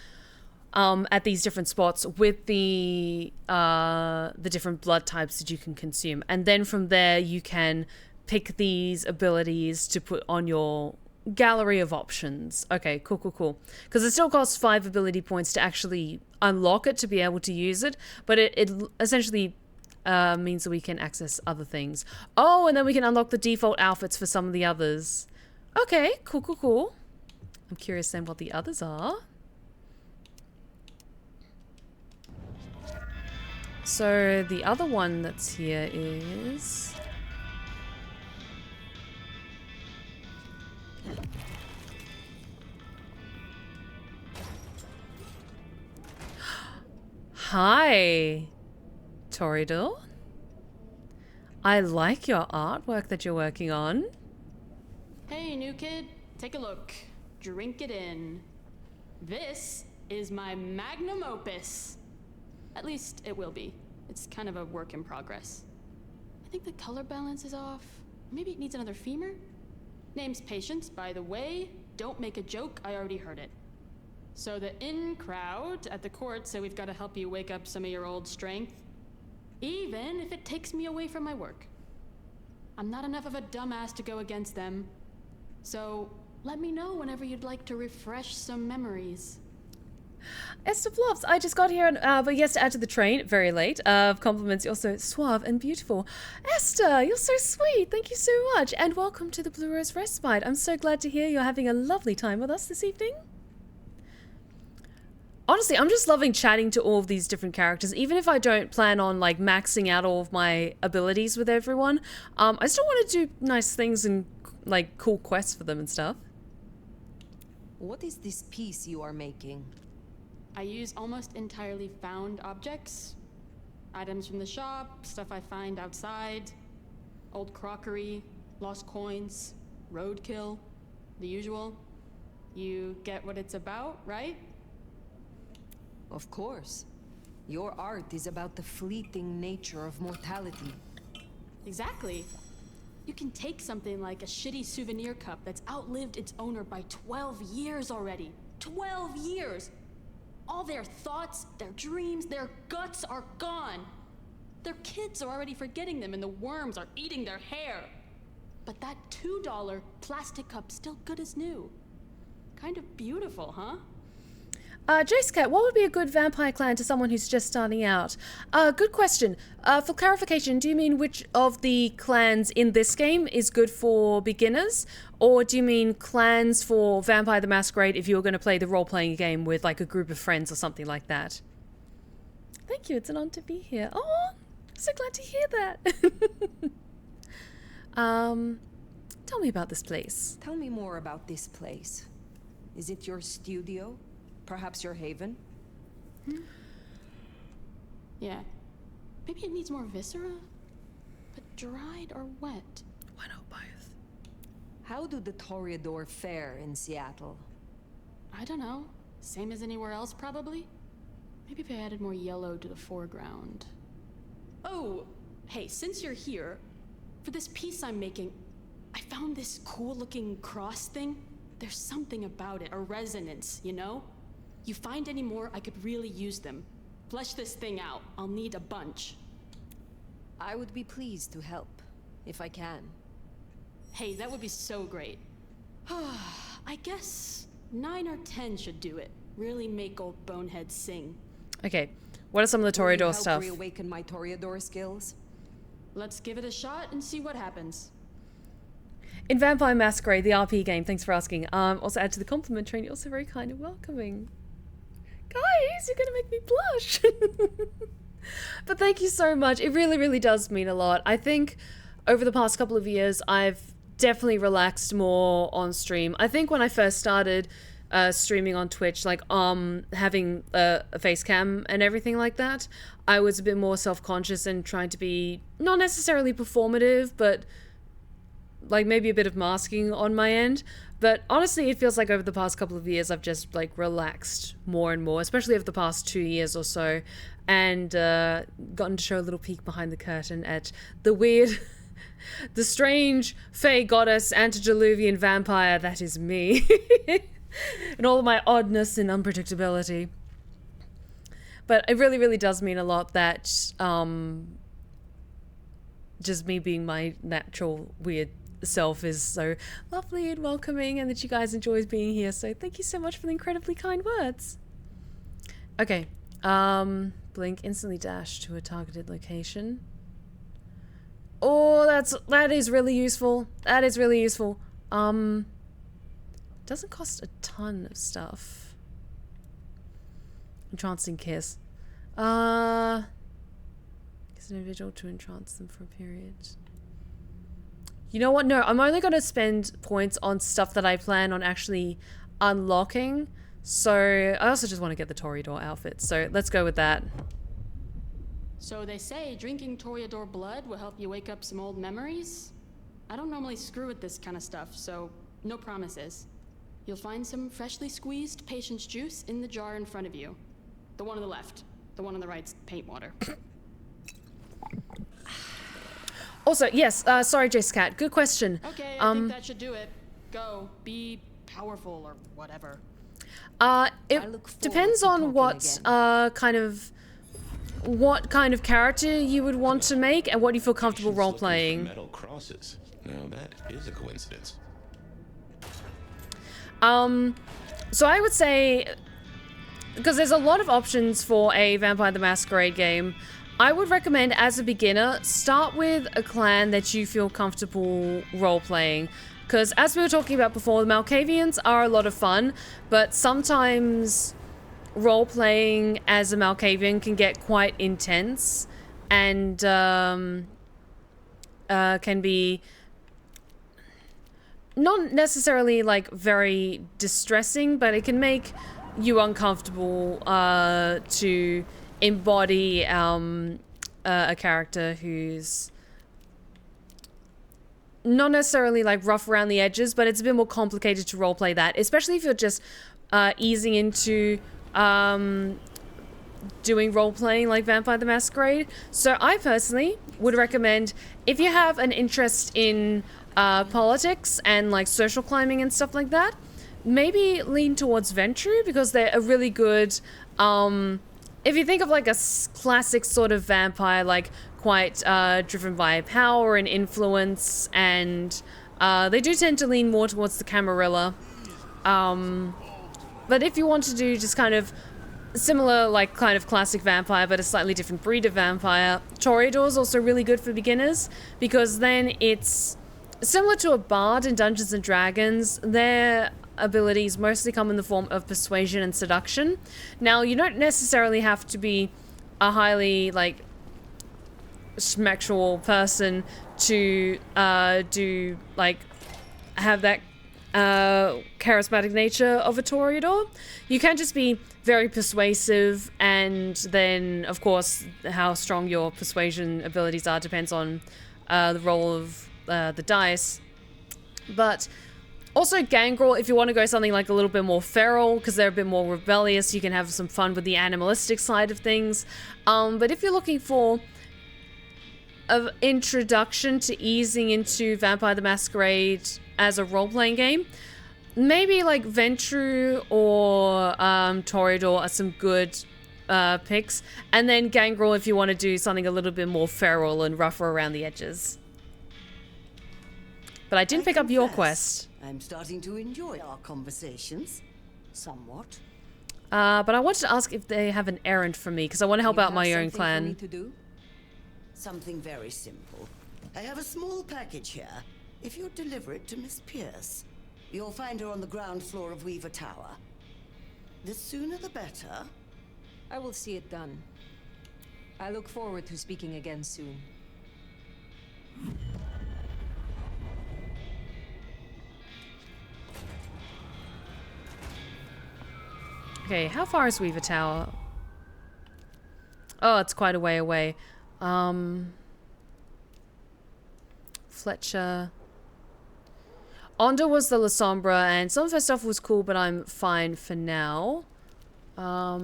at these different spots with the different blood types that you can consume. And then from there you can pick these abilities to put on your gallery of options. Okay, cool. Because it still costs 5 ability points to actually unlock it to be able to use it. But it essentially means that we can access other things. Oh, and then we can unlock the default outfits for some of the others. Okay, cool. I'm curious then what the others are. So the other one that's here is... Hi, Toridor. I like your artwork that you're working on. Hey, new kid, take a look. Drink it in. This is my magnum opus. At least it will be. It's kind of a work in progress. I think the color balance is off. Maybe it needs another femur? Name's Patience, by the way. Don't make a joke, I already heard it. So the in crowd at the court say we've got to help you wake up some of your old strength. Even if it takes me away from my work. I'm not enough of a dumbass to go against them. So let me know whenever you'd like to refresh some memories. Esther Flops, I just got here, but yes, to add to the train, very late, of compliments. You're so suave and beautiful. Esther, you're so sweet. Thank you so much. And welcome to the Blue Rose Respite. I'm so glad to hear you're having a lovely time with us this evening. Honestly, I'm just loving chatting to all of these different characters. Even if I don't plan on like maxing out all of my abilities with everyone, I still want to do nice things and like cool quests for them and stuff. What is this piece you are making? I use almost entirely found objects. Items from the shop, stuff I find outside, old crockery, lost coins, roadkill, the usual. You get what it's about, right? Of course. Your art is about the fleeting nature of mortality. Exactly. You can take something like a shitty souvenir cup that's outlived its owner by 12 years already. 12 years! All their thoughts, their dreams, their guts are gone. Their kids are already forgetting them and the worms are eating their hair. But that $2 plastic cup's still good as new. Kind of beautiful, huh? Jace Cat, what would be a good vampire clan to someone who's just starting out? Good question. For clarification, do you mean which of the clans in this game is good for beginners? Or do you mean clans for Vampire the Masquerade if you're going to play the role-playing game with like a group of friends or something like that? Thank you, it's an honor to be here. Oh, so glad to hear that. Tell me about this place. Tell me more about this place. Is it your studio? Perhaps your haven? Yeah. Maybe it needs more viscera? But dried or wet? Why not both? How do the Toreador fare in Seattle? I don't know. Same as anywhere else, probably? Maybe if I added more yellow to the foreground. Oh, hey, since you're here, for this piece I'm making, I found this cool-looking cross thing. There's something about it, a resonance, you know? You find any more, I could really use them. Flesh this thing out. I'll need a bunch. I would be pleased to help, if I can. Hey, that would be so great. I guess 9 or 10 should do it. Really make old boneheads sing. Okay, What are some of the Will you Toreador help stuff? reawaken my Toreador skills? Let's give it a shot and see what happens. In Vampire Masquerade, the RP game, thanks for asking. Also add to the compliment train, you're also very kind and welcoming. Guys, you're gonna make me blush. But thank you so much. It really, really does mean a lot. I think over the past couple of years, I've definitely relaxed more on stream. I think when I first started streaming on Twitch, like having a face cam and everything like that, I was a bit more self-conscious and trying to be not necessarily performative, but like maybe a bit of masking on my end. But honestly, it feels like over the past couple of years, I've just like relaxed more and more, especially over the past 2 years or so, and gotten to show a little peek behind the curtain at the weird, the strange fey goddess antediluvian vampire that is me, and all of my oddness and unpredictability. But it really, really does mean a lot that just me being my natural weird self is so lovely and welcoming, and that you guys enjoy being here. So thank you so much for the incredibly kind words. Okay, blink, instantly dash to a targeted location. Oh, that is really useful. That is really useful. Doesn't cost a ton of stuff. Entrancing kiss. Kiss an individual to entrance them for a period. You know what? No, I'm only going to spend points on stuff that I plan on actually unlocking. So I also just want to get the Toreador outfit. So let's go with that. So they say drinking Toreador blood will help you wake up some old memories. I don't normally screw with this kind of stuff, so no promises. You'll find some freshly squeezed patience juice in the jar in front of you. The one on the left. The one on the right's paint water. Also, yes, sorry, Jacecat, good question. Okay, I think that should do it. Go, be powerful or whatever. It depends on what kind of character you would want to make and what you feel comfortable role-playing. Metal crosses. Now that is a coincidence. So I would say, because there's a lot of options for a Vampire the Masquerade game, I would recommend, as a beginner, start with a clan that you feel comfortable role-playing. Because, as we were talking about before, the Malkavians are a lot of fun, but sometimes role-playing as a Malkavian can get quite intense, and can be not necessarily, like, very distressing, but it can make you uncomfortable to embody a character who's not necessarily like rough around the edges, but it's a bit more complicated to roleplay that, especially if you're just easing into doing role-playing like Vampire the Masquerade. So I personally would recommend, if you have an interest in politics and like social climbing and stuff like that, maybe lean towards Ventrue, because they're a really good if you think of like a classic sort of vampire, like quite driven by power and influence, and they do tend to lean more towards the Camarilla. But if you want to do just kind of similar, like kind of classic vampire, but a slightly different breed of vampire, Toreador is also really good for beginners, because then it's similar to a bard in Dungeons and Dragons. Their abilities mostly come in the form of persuasion and seduction. Now, you don't necessarily have to be a highly, like, schmexual person to do, like, have that charismatic nature of a Toreador. You can just be very persuasive, and then, of course, how strong your persuasion abilities are depends on the roll of the dice. But also Gangrel, if you want to go something like a little bit more feral, because they're a bit more rebellious, you can have some fun with the animalistic side of things. But if you're looking for an introduction to easing into Vampire the Masquerade as a role-playing game, maybe like Ventrue or Toreador are some good picks. And then Gangrel if you want to do something a little bit more feral and rougher around the edges. But I didn't pick up your quest. I'm starting to enjoy our conversations. Somewhat. But I wanted to ask if they have an errand for me, because I want to help out my own For clan. me to do? Something very simple. I have a small package here. If you'd deliver it to Miss Pierce, you'll find her on the ground floor of Weaver Tower. The sooner the better. I will see it done. I look forward to speaking again soon. Okay, how far is Weaver Tower? Oh, it's quite a way away. Fletcher. Onda was the La Sombra, and some of her stuff was cool, but I'm fine for now. I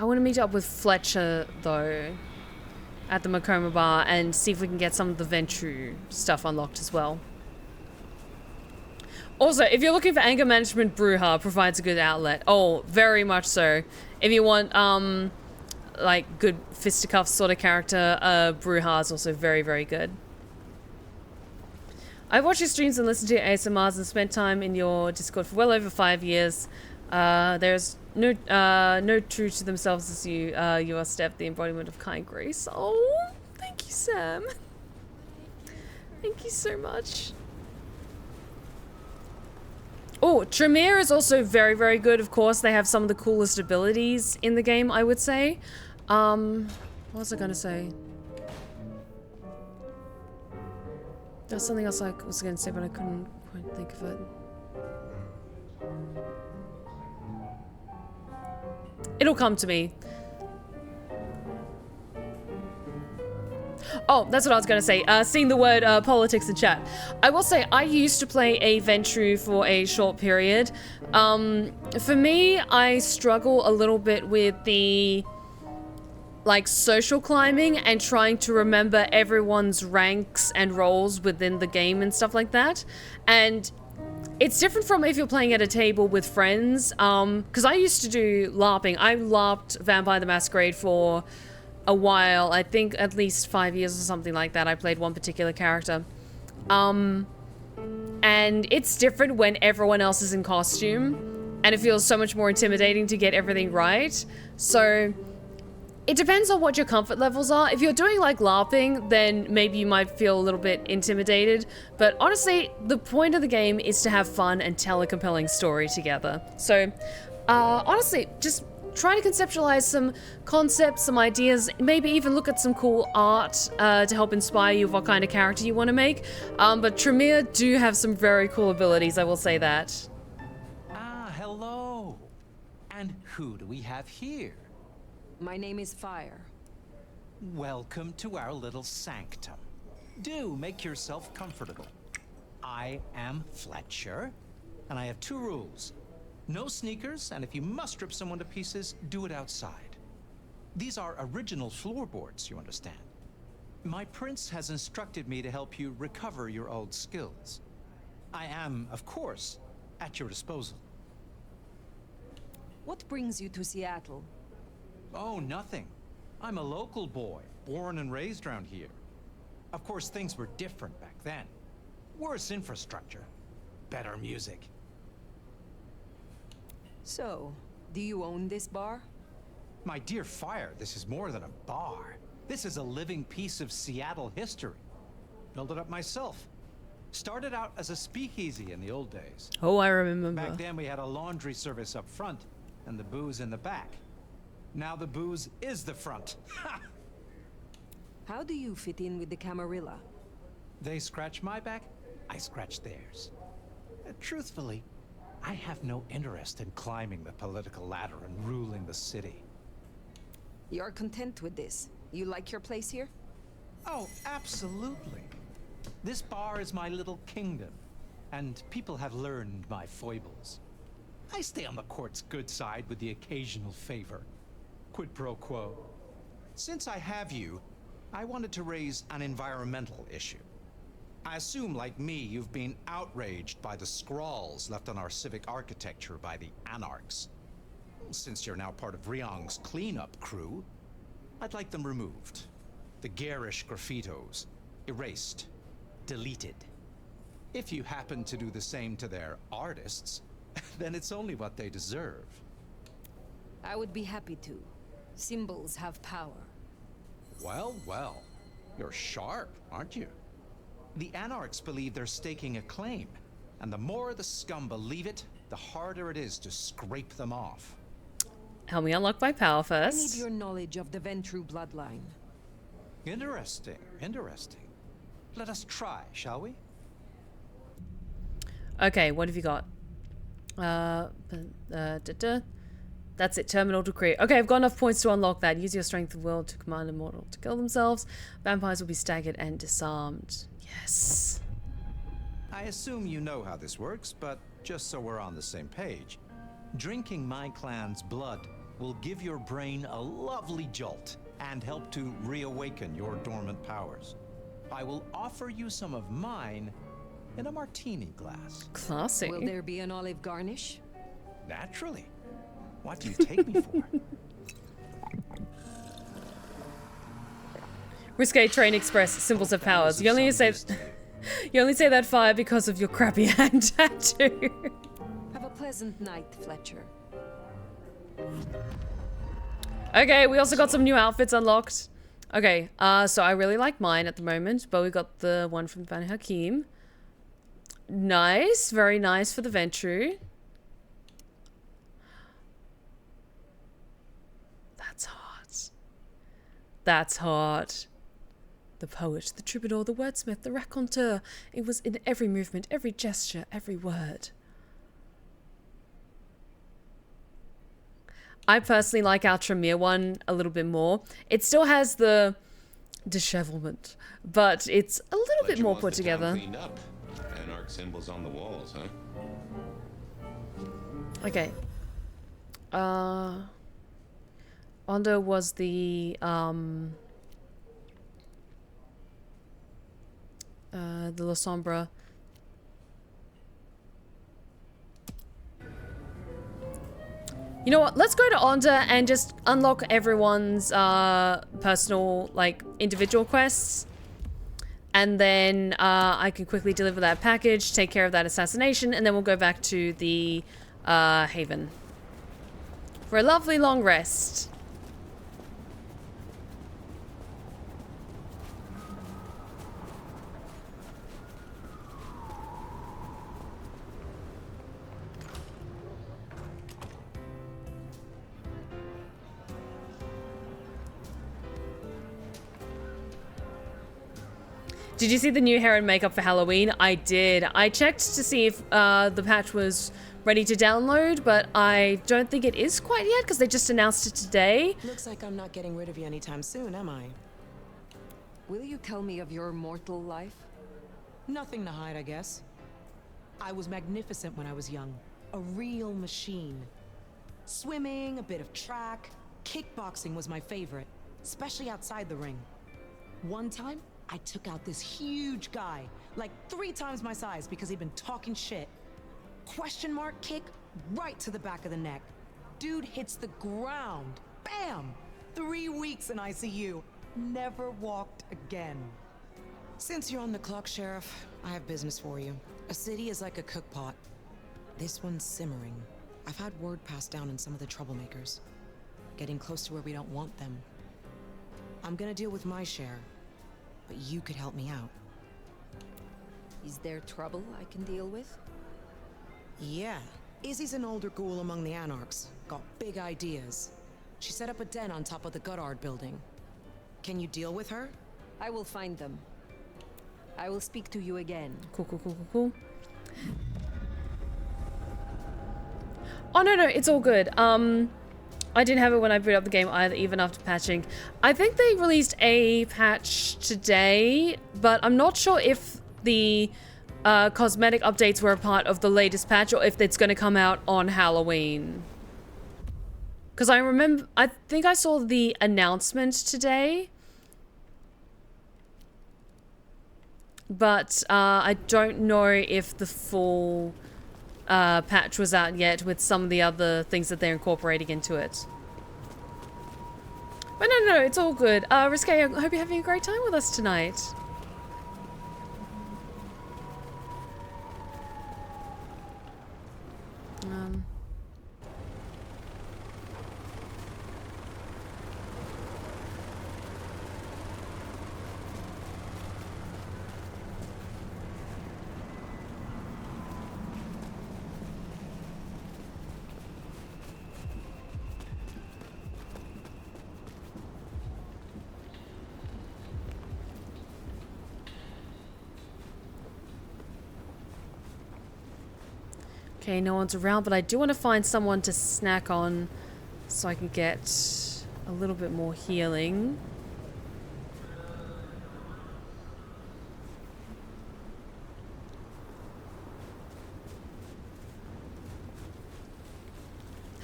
want to meet up with Fletcher, though, at the Makoma Bar, and see if we can get some of the Ventrue stuff unlocked as well. Also, if you're looking for anger management, Brujah provides a good outlet. Oh, very much so. If you want, like, good fisticuffs sort of character, Brujah is also very, very good. I've watched your streams and listened to your ASMRs and spent time in your Discord for well over 5 years. There's no true to themselves as you. You are Steph, the embodiment of kind grace. Oh, thank you, Sam. Thank you so much. Oh, Tremere is also very, very good, of course. They have some of the coolest abilities in the game, I would say. What was I gonna say? There's something else I was gonna say, but I couldn't quite think of it. It'll come to me. Oh, that's what I was going to say. Seeing the word politics in chat. I will say, I used to play a Ventrue for a short period. For me, I struggle a little bit with the, like, social climbing and trying to remember everyone's ranks and roles within the game and stuff like that. And it's different from if you're playing at a table with friends. Because I used to do LARPing. I LARPed Vampire the Masquerade for a while. I think at least 5 years or something like that. I played one particular character. And it's different when everyone else is in costume. And it feels so much more intimidating to get everything right. So it depends on what your comfort levels are. If you're doing like LARPing, then maybe you might feel a little bit intimidated. But honestly, the point of the game is to have fun and tell a compelling story together. So honestly, just try to conceptualize some concepts, some ideas, maybe even look at some cool art to help inspire you of what kind of character you want to make. But Tremere do have some very cool abilities, I will say that. Ah, hello. And who do we have here? My name is Fire. Welcome to our little sanctum. Do make yourself comfortable. I am Fletcher, and I have 2 rules. No sneakers, and if you must rip someone to pieces, do it outside. These are original floorboards, you understand. My prince has instructed me to help you recover your old skills. I am, of course, at your disposal. What brings you to Seattle? Oh, nothing. I'm a local boy, born and raised around here. Of course, things were different back then. Worse infrastructure, better music. So, do you own this bar? My dear Fire, this is more than a bar. This is a living piece of Seattle history. Built it up myself. Started out as a speakeasy in the old days. Oh, I remember. Back then we had a laundry service up front and the booze in the back. Now the booze is the front. How do you fit in with the Camarilla? They scratch my back, I scratch theirs. Truthfully, I have no interest in climbing the political ladder and ruling the city. You're content with this? You like your place here? Oh, absolutely. This bar is my little kingdom, and people have learned my foibles. I stay on the court's good side with the occasional favor. Quid pro quo. Since I have you, I wanted to raise an environmental issue. I assume, like me, you've been outraged by the scrawls left on our civic architecture by the anarchs. Since you're now part of Ryong's cleanup crew, I'd like them removed. The garish graffitos, erased, deleted. If you happen to do the same to their artists, then it's only what they deserve. I would be happy to. Symbols have power. Well, well. You're sharp, aren't you? The Anarchs believe they're staking a claim, and the more the scum believe it, the harder it is to scrape them off. Help me unlock my power I first. need your knowledge of the Ventru bloodline. Interesting, interesting. Let us try, shall we? Okay, what have you got? That's it, terminal decree. Okay, I've got enough points to unlock that. Use your strength of will to command a mortal to kill themselves. Vampires will be staggered and disarmed. Yes. I assume you know how this works, but just so we're on the same page, drinking my clan's blood will give your brain a lovely jolt and help to reawaken your dormant powers. I will offer you some of mine in a martini glass. Classy. Will there be an olive garnish? Naturally. What do you take me for? Risque Train Express, symbols of powers. You only say that fire because of your crappy hand tattoo. Have a pleasant night, Fletcher. Okay, we also got some new outfits unlocked. Okay, so I really like mine at the moment, but we got the one from Banu Hakim. Nice, very nice for the Ventru. That's hot. That's hot. The poet, the troubadour, the wordsmith, the raconteur. It was in every movement, every gesture, every word. I personally like our Tremere one a little bit more. It still has the dishevelment, but it's a little bit more put together. Cleaned up. Anarch symbols on the walls, huh? Okay. Ondo was the La Sombra. You know what? Let's go to Onda and just unlock everyone's personal, like, individual quests. And then I can quickly deliver that package, take care of that assassination, and then we'll go back to the Haven for a lovely long rest. Did you see the new hair and makeup for Halloween? I did. I checked to see if the patch was ready to download, but I don't think it is quite yet because they just announced it today. Looks like I'm not getting rid of you anytime soon, am I? Will you tell me of your mortal life? Nothing to hide, I guess. I was magnificent when I was young. A real machine. Swimming, a bit of track. Kickboxing was my favorite, especially outside the ring. One time, I took out this huge guy, like 3 times my size because he'd been talking shit. Question mark kick right to the back of the neck. Dude hits the ground. Bam! 3 weeks in ICU. Never walked again. Since you're on the clock, Sheriff, I have business for you. A city is like a cook pot. This one's simmering. I've had word passed down on some of the troublemakers. Getting close to where we don't want them. I'm gonna deal with my share. But you could help me out. Is there trouble I can deal with? Yeah. Izzy's an older ghoul among the Anarchs. Got big ideas. She set up a den on top of the Goddard building. Can you deal with her? I will find them. I will speak to you again. Cool, cool, cool, cool, cool. Oh, no, it's all good. I didn't have it when I booted up the game either, even after patching. I think they released a patch today, but I'm not sure if the cosmetic updates were a part of the latest patch or if it's going to come out on Halloween. Because I think I saw the announcement today. But I don't know if the full patch was out yet with some of the other things that they're incorporating into it. But no, it's all good. Risque, I hope you're having a great time with us tonight. Okay, no one's around, but I do want to find someone to snack on so I can get a little bit more healing.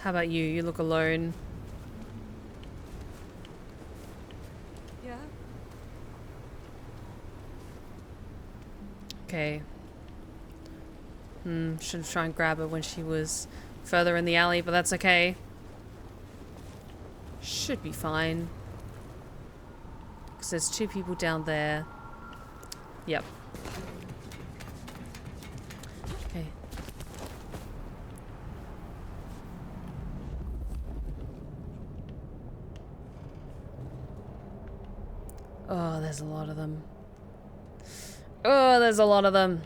How about you? You look alone. Yeah? Okay. Should have tried and grab her when she was further in the alley, but that's okay. Should be fine. Because there's 2 people down there. Yep. Okay. Oh, there's a lot of them. Oh, there's a lot of them.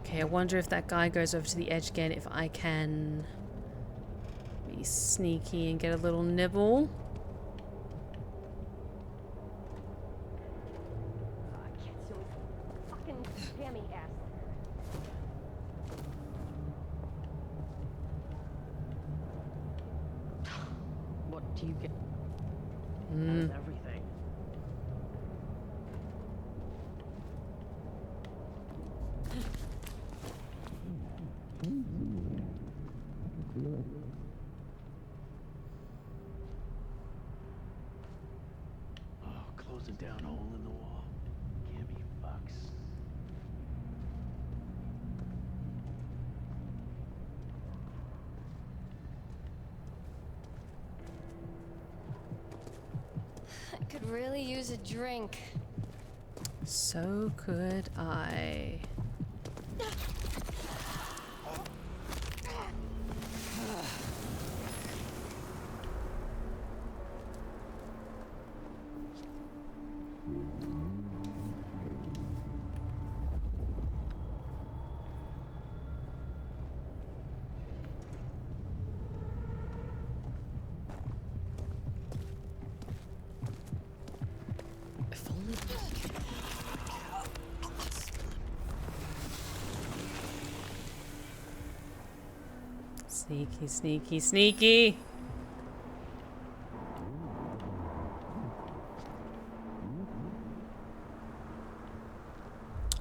Okay, I wonder if that guy goes over to the edge again, if I can be sneaky and get a little nibble. I can't see his fucking scammy ass. What do you get? Out of everything. Oh, close it down, hole in the wall. Cammy fucks. I could really use a drink. So could I. Sneaky, sneaky, sneaky.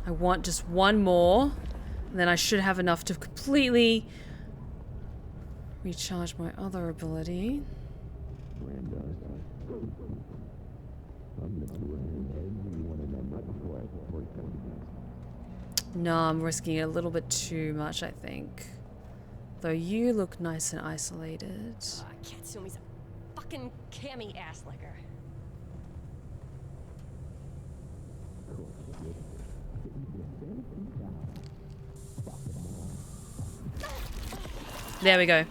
I want just one more, and then I should have enough to completely recharge my other ability. No, I'm risking it a little bit too much, I think. Though you look nice and isolated. Katsumi's a fucking cammy ass licker. There we go.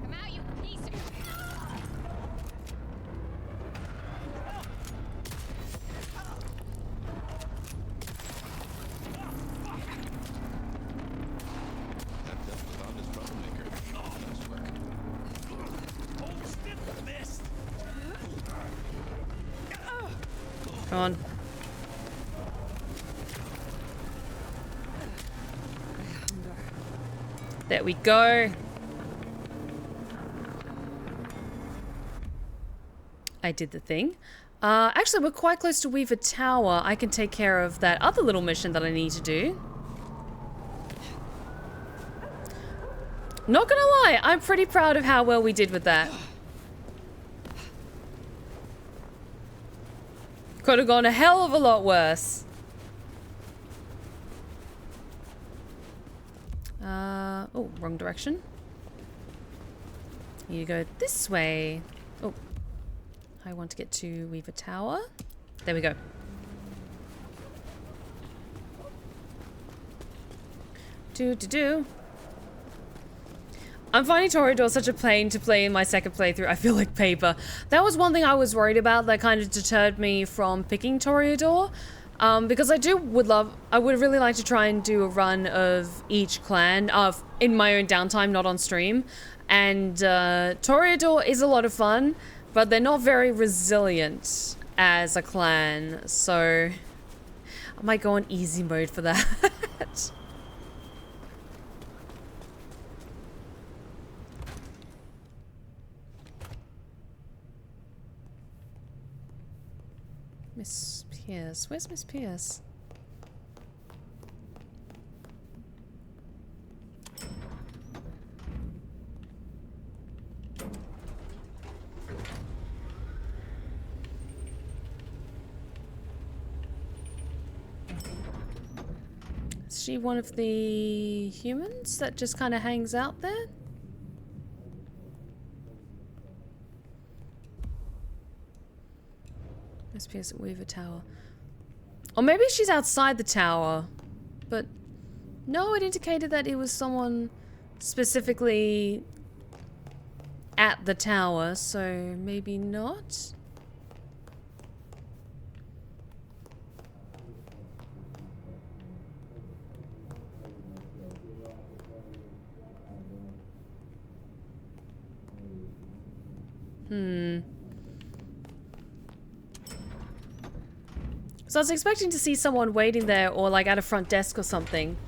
Come out, you piece Come on. There we go. I did the thing. Actually, we're quite close to Weaver Tower. I can take care of that other little mission that I need to do. Not gonna lie, I'm pretty proud of how well we did with that. Could have gone a hell of a lot worse. Oh, wrong direction. You go this way. Oh, I want to get to Weaver Tower. There we go. Do. I'm finding Toreador such a pain to play in my second playthrough. I feel like paper. That was one thing I was worried about that kind of deterred me from picking Toreador. Because I would really like to try and do a run of each clan in my own downtime, not on stream. And Toreador is a lot of fun, but they're not very resilient as a clan. So I might go on easy mode for that. Miss Pierce. Where's Miss Pierce? Is she one of the humans that just kind of hangs out there? Miss Pierce at Weaver Tower. Or maybe she's outside the tower. But no, it indicated that it was someone specifically at the tower, so maybe not. So I was expecting to see someone waiting there or like at a front desk or something.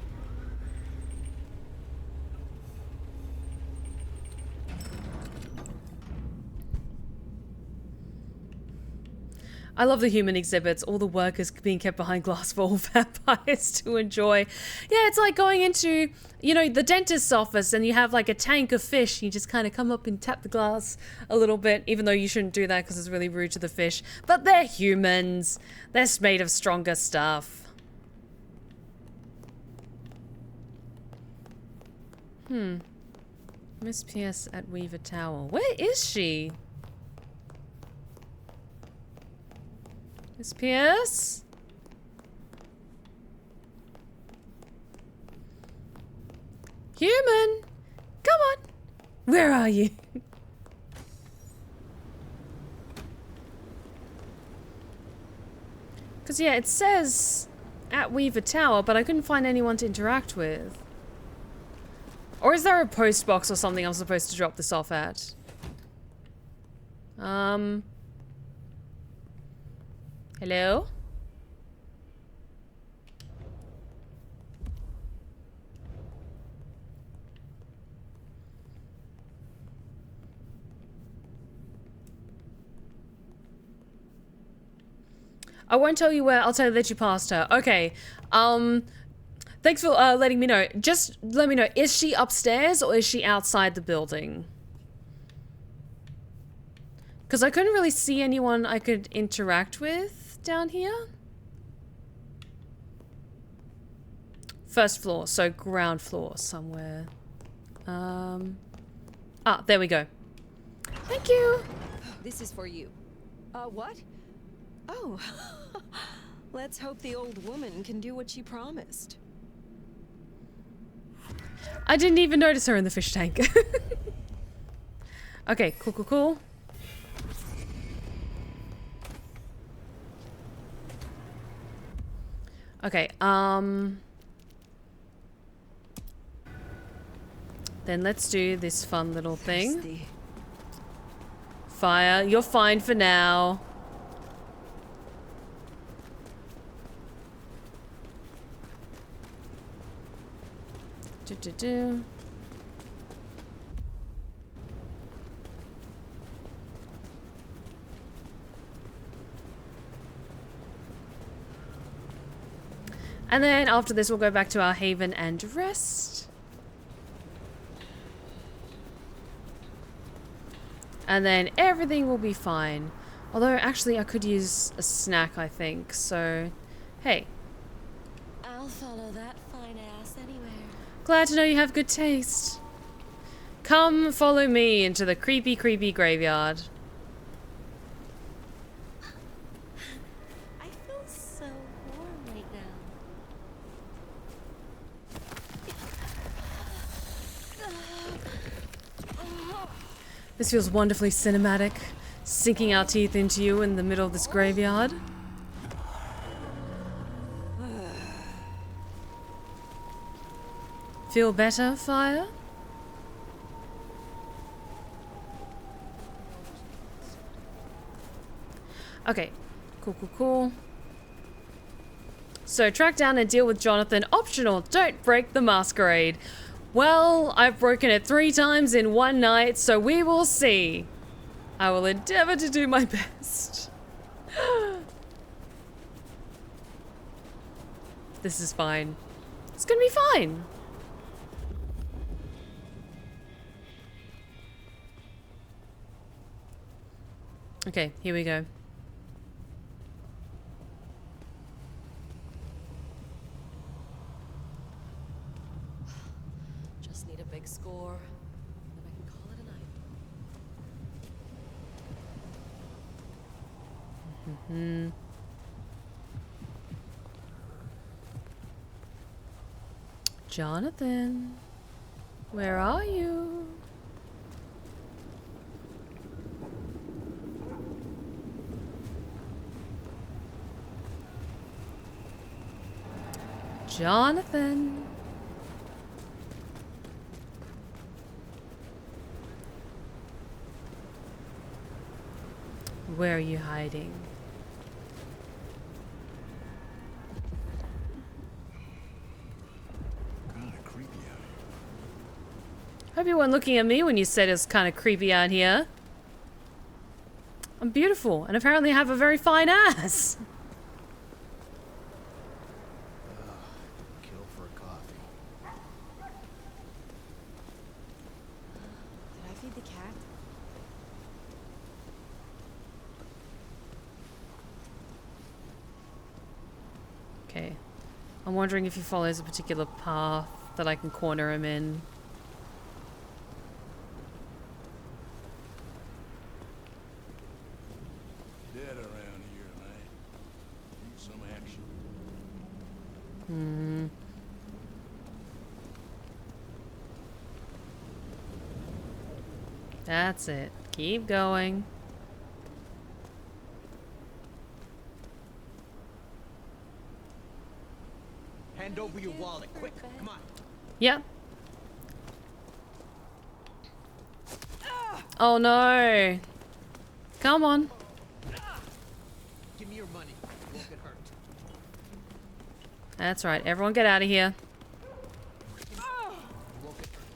I love the human exhibits, all the workers being kept behind glass for all vampires to enjoy. Yeah, it's like going into, you know, the dentist's office and you have like a tank of fish. You just kind of come up and tap the glass a little bit, even though you shouldn't do that because it's really rude to the fish. But they're humans. They're made of stronger stuff. Miss Pierce at Weaver Tower. Where is she? Miss Pierce? Human! Come on! Where are you? Because, yeah, it says at Weaver Tower, but I couldn't find anyone to interact with. Or is there a post box or something I'm supposed to drop this off at? Hello? I won't tell you where, I'll tell you that you passed her. Okay, thanks for letting me know. Just let me know, is she upstairs or is she outside the building? Because I couldn't really see anyone I could interact with down here. First floor, so ground floor somewhere. There we go. Thank you. This is for you. What? Oh. Let's hope the old woman can do what she promised. I didn't even notice her in the fish tank. Okay, cool. Okay, then let's do this fun little thing. Fire, you're fine for now. Do. And then after this, we'll go back to our haven and rest. And then everything will be fine. Although, actually, I could use a snack, I think. So, hey. I'll follow that fine ass anywhere. Glad to know you have good taste. Come follow me into the creepy, creepy graveyard. I feel so warm right now. This feels wonderfully cinematic. Sinking our teeth into you in the middle of this graveyard. Feel better, Fire? Okay. Cool. So, track down and deal with Jonathan. Optional. Don't break the Masquerade. Well, I've broken it 3 times in one night, so we will see. I will endeavor to do my best. This is fine. It's gonna be fine. Okay, here we go. Just need a big score, then I can call it a night. Jonathan, where are you? Jonathan. Where are you hiding? Hope you weren't looking at me when you said it was kind of creepy out here. I'm beautiful and apparently have a very fine ass. Kill for a coffee. Did I feed the cat? Okay. I'm wondering if he follows a particular path that I can corner him in. Dead around here, man. Need some action. That's it. Keep going. Hand over your wallet, quick! Come on. Yep. Oh no. Come on. Give me your money. You won't get hurt. That's right. Everyone get out of here. You won't get hurt.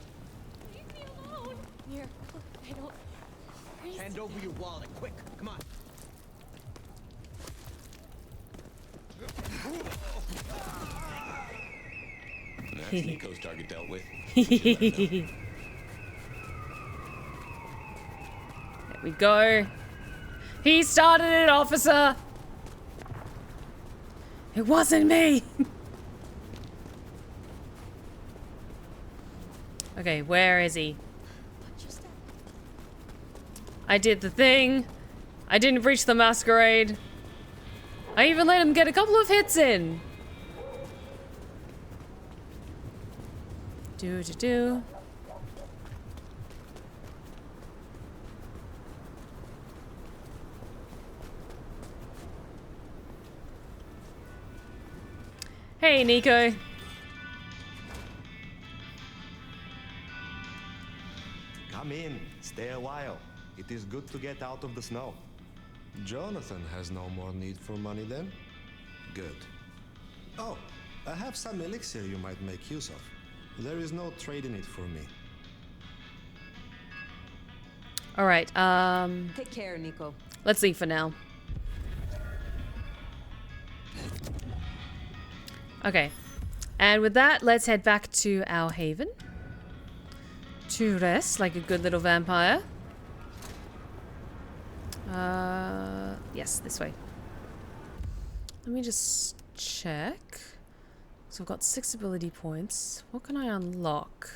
Leave me alone. Here, I don't. Hand over your wallet, quick! Come on. That's Nico's target dealt with. There we go. He started it, officer. It wasn't me. Okay, where is he? I did the thing. I didn't breach the Masquerade. I even let him get a couple of hits in. Do. Hey, Nico. Come in, stay a while. It is good to get out of the snow. Jonathan has no more need for money then? Good. Oh, I have some elixir you might make use of. There is no trade in it for me. All right. Take care, Nico. Let's leave for now. Okay. And with that, let's head back to our haven. To rest like a good little vampire. Yes, this way. Let me just check. So I've got 6 ability points. What can I unlock?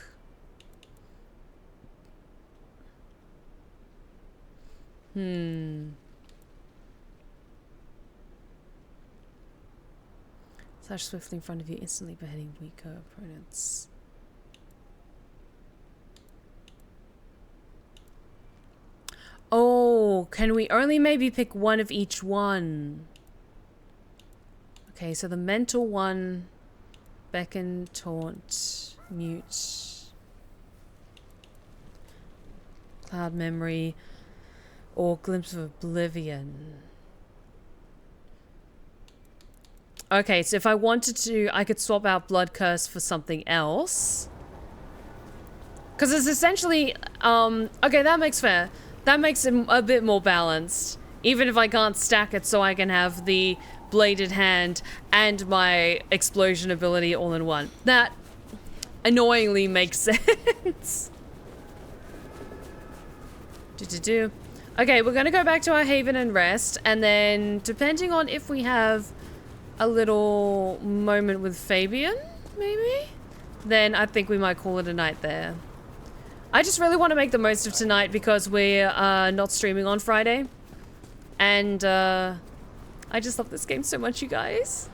Slash swiftly in front of you, instantly beheading weaker opponents. Oh, can we only maybe pick one of each one? Okay, so the mental one, beckon, taunt, mute, cloud memory, or glimpse of oblivion. Okay, so if I wanted to, I could swap out Blood Curse for something else. Because it's essentially, okay, that makes fair. That makes it a bit more balanced. Even if I can't stack it so I can have the bladed hand and my explosion ability all in one. That annoyingly makes sense. Okay, we're gonna go back to our haven and rest, and then depending on if we have a little moment with Fabian, maybe? Then I think we might call it a night there. I just really want to make the most of tonight because we're not streaming on Friday. And I just love this game so much, you guys.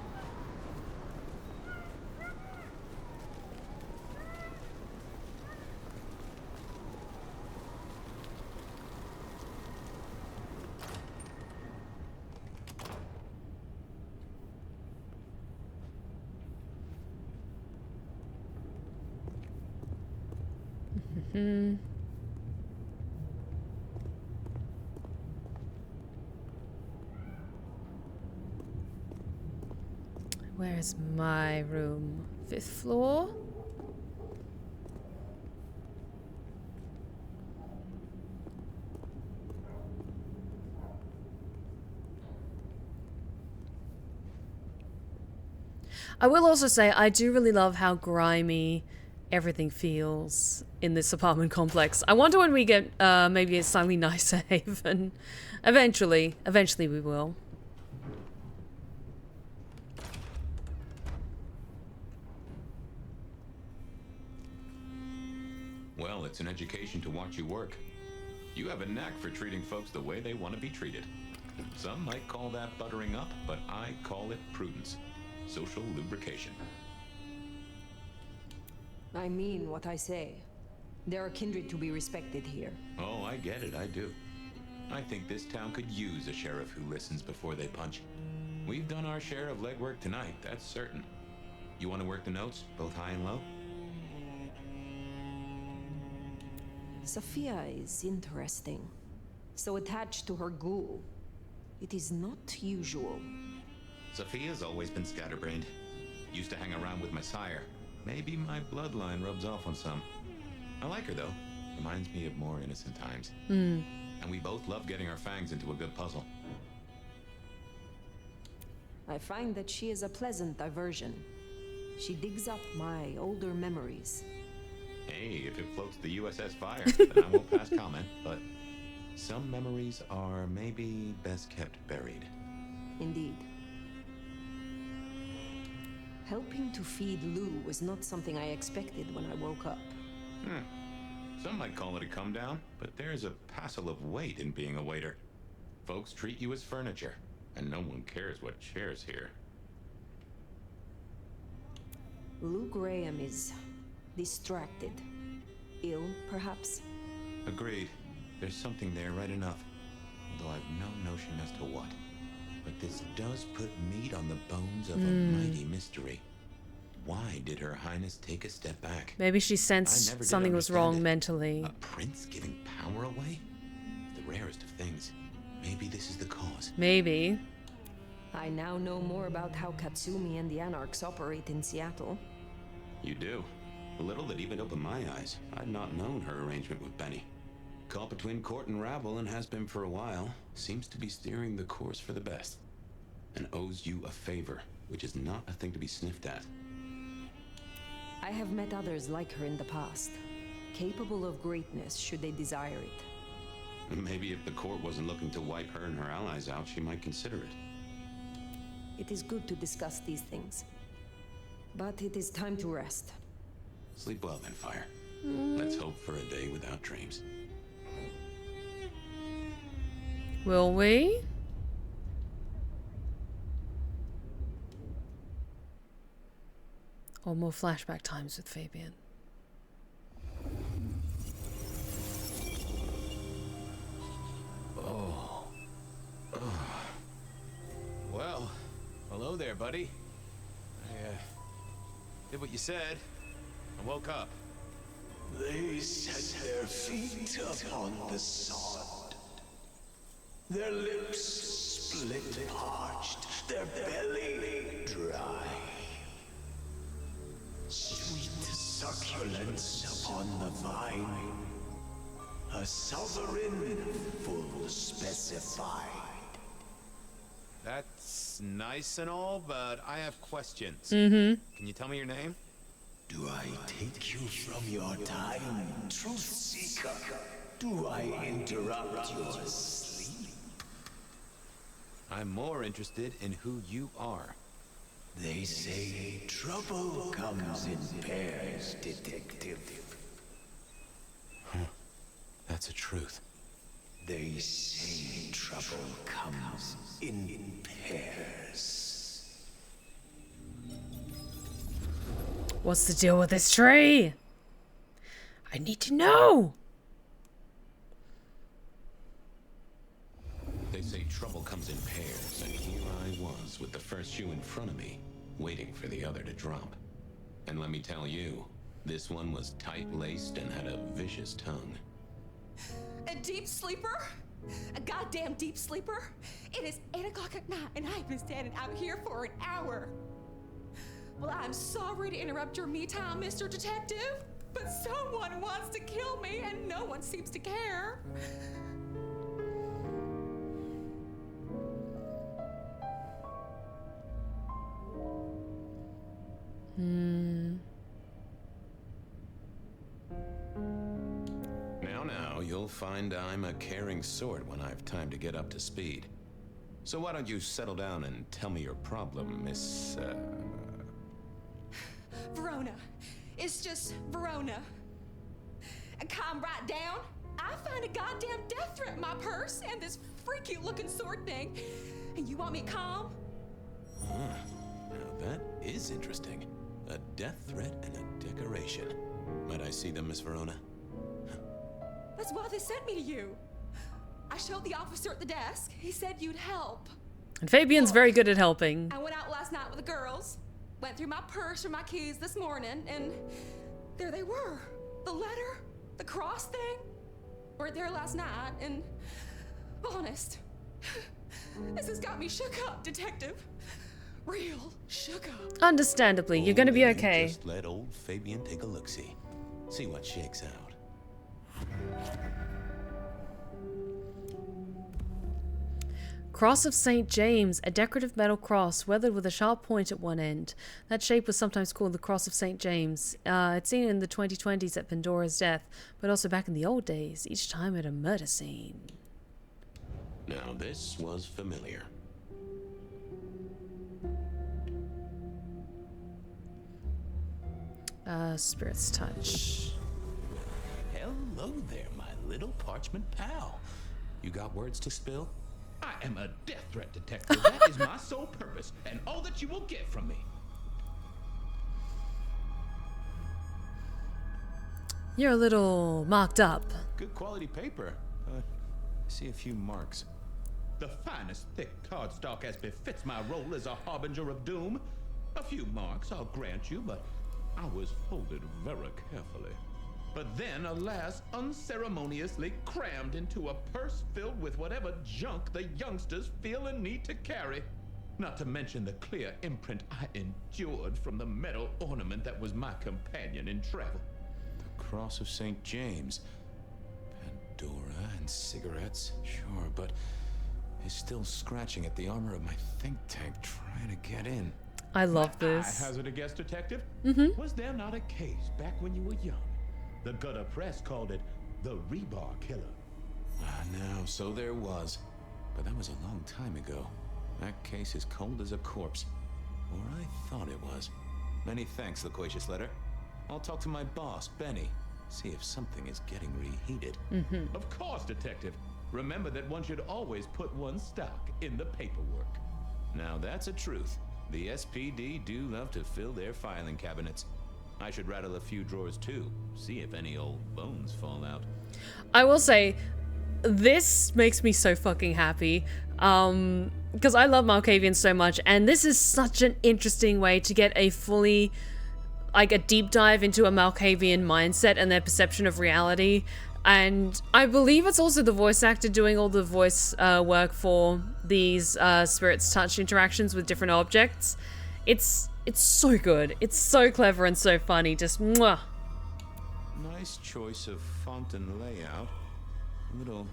Where's my room? 5th floor? I will also say I do really love how grimy everything feels in this apartment complex. I wonder when we get maybe a slightly nicer haven. Eventually we will. Well, it's an education to watch you work. You have a knack for treating folks the way they want to be treated. Some might call that buttering up, but I call it prudence. Social lubrication. I mean what I say. There are kindred to be respected here. Oh, I get it, I do. I think this town could use a sheriff who listens before they punch. We've done our share of legwork tonight, that's certain. You want to work the notes, both high and low? Sophia is interesting. So attached to her ghoul. It is not usual. Sophia's always been scatterbrained. Used to hang around with my sire. Maybe my bloodline rubs off on some. I like her though. Reminds me of more innocent times. And we both love getting our fangs into a good puzzle. I find that she is a pleasant diversion. She digs up my older memories. Hey, if it floats the USS Fire, then I won't pass comment, but some memories are maybe best kept buried. Indeed. Helping to feed Lou was not something I expected when I woke up. Some might call it a come down, but there's a passel of weight in being a waiter. Folks treat you as furniture, and no one cares what shares here. Lou Graham is distracted. Ill, perhaps? Agreed. There's something there right enough. Although I've no notion as to what. But this does put meat on the bones of a mighty mystery. Why did Her Highness take a step back? Maybe she sensed something was wrong mentally. A prince giving power away? The rarest of things. Maybe this is the cause. Maybe. I now know more about how Katsumi and the Anarchs operate in Seattle. You do? A little that even opened my eyes. I'd not known her arrangement with Benny. Caught between court and rabble and has been for a while. Seems to be steering the course for the best. And owes you a favor, which is not a thing to be sniffed at. I have met others like her in the past, capable of greatness should they desire it. Maybe if the court wasn't looking to wipe her and her allies out, she might consider it. It is good to discuss these things. But it is time to rest. Sleep well then, Fire. Let's hope for a day without dreams. Will we? Or more flashback times with Fabian. Oh. Well, hello there, buddy. I did what you said. I woke up. They set their feet upon the sod. Their lips split parched, their belly dry. Sweet succulence upon the vine. A sovereign full specified. That's nice and all, but I have questions. Mm-hmm. Can you tell me your name? Do I take you from your time, truth seeker? Do I interrupt your sleep? I'm more interested in who you are. They say trouble comes in pairs, detective. Huh. That's a truth. They say trouble comes in pairs. What's the deal with this tree? I need to know. They say trouble comes in pairs, and here I was with the first shoe in front of me, waiting for the other to drop. And let me tell you, this one was tight-laced and had a vicious tongue. A deep sleeper? A goddamn deep sleeper? It is 8 o'clock at night and I've been standing out here for an hour. Well, I'm sorry to interrupt your me time, Mr. Detective, but someone wants to kill me and no one seems to care. Now, you'll find I'm a caring sort when I've time to get up to speed. So why don't you settle down and tell me your problem, Miss, Verona. It's just Verona. And calm right down. I find a goddamn death threat in my purse and this freaky looking sword thing. And you want me calm? Now that is interesting. A death threat and a decoration. Might I see them, Miss Verona? That's why they sent me to you. I showed the officer at the desk. He said you'd help. And Fabian's very good at helping. I went out last night with the girls. Went through my purse for my keys this morning, and there they were. The letter, the cross thing, were there last night, and honest, this has got me shook up, Detective. Real shook up. Understandably, you're gonna be okay. Just let old Fabian take a look-see. See what shakes out. Cross of St. James, a decorative metal cross weathered with a sharp point at one end. That shape was sometimes called the Cross of St. James. It's seen in the 2020s at Pandora's death, but also back in the old days, each time at a murder scene. Now this was familiar. Spirit's Touch. Hello there, my little parchment pal. You got words to spill? I am a death threat detective. That is my sole purpose, and all that you will get from me. You're a little marked up. Good quality paper. I see a few marks. The finest thick cardstock as befits my role as a harbinger of doom. A few marks, I'll grant you, but I was folded very carefully. But then, alas, unceremoniously crammed into a purse filled with whatever junk the youngsters feel a need to carry. Not to mention the clear imprint I endured from the metal ornament that was my companion in travel. The Cross of St. James. Pandora and cigarettes, sure, but he's still scratching at the armor of my think tank trying to get in. I love this. I hazard a guess, detective. Mm-hmm. Was there not a case back when you were young? The gutter press called it the rebar killer. No, so there was. But that was a long time ago. That case is cold as a corpse. Or I thought it was. Many thanks, loquacious letter. I'll talk to my boss, Benny. See if something is getting reheated. Mm-hmm. Of course, detective. Remember that one should always put one's stock in the paperwork. Now that's a truth. The SPD do love to fill their filing cabinets. I should rattle a few drawers too. See if any old bones fall out. I will say, this makes me so fucking happy. Because I love Malkavians so much, and this is such an interesting way to get a fully, like, a deep dive into a Malkavian mindset and their perception of reality. And I believe it's also the voice actor doing all the voice work for these Spirit's Touch interactions with different objects. It's so good. It's so clever and so funny. Just mwah. Nice choice of font and layout. A little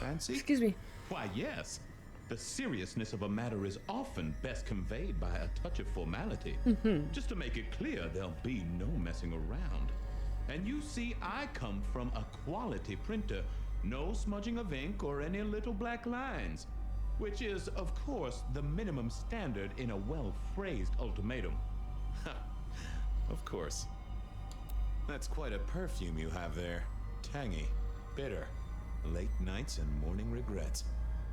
fancy? Excuse me. Why, yes. The seriousness of a matter is often best conveyed by a touch of formality. Mm-hmm. Just to make it clear, there'll be no messing around. And you see, I come from a quality printer. No smudging of ink or any little black lines. Which is, of course, the minimum standard in a well-phrased ultimatum. Of course. That's quite a perfume you have there. Tangy, bitter, late nights and morning regrets.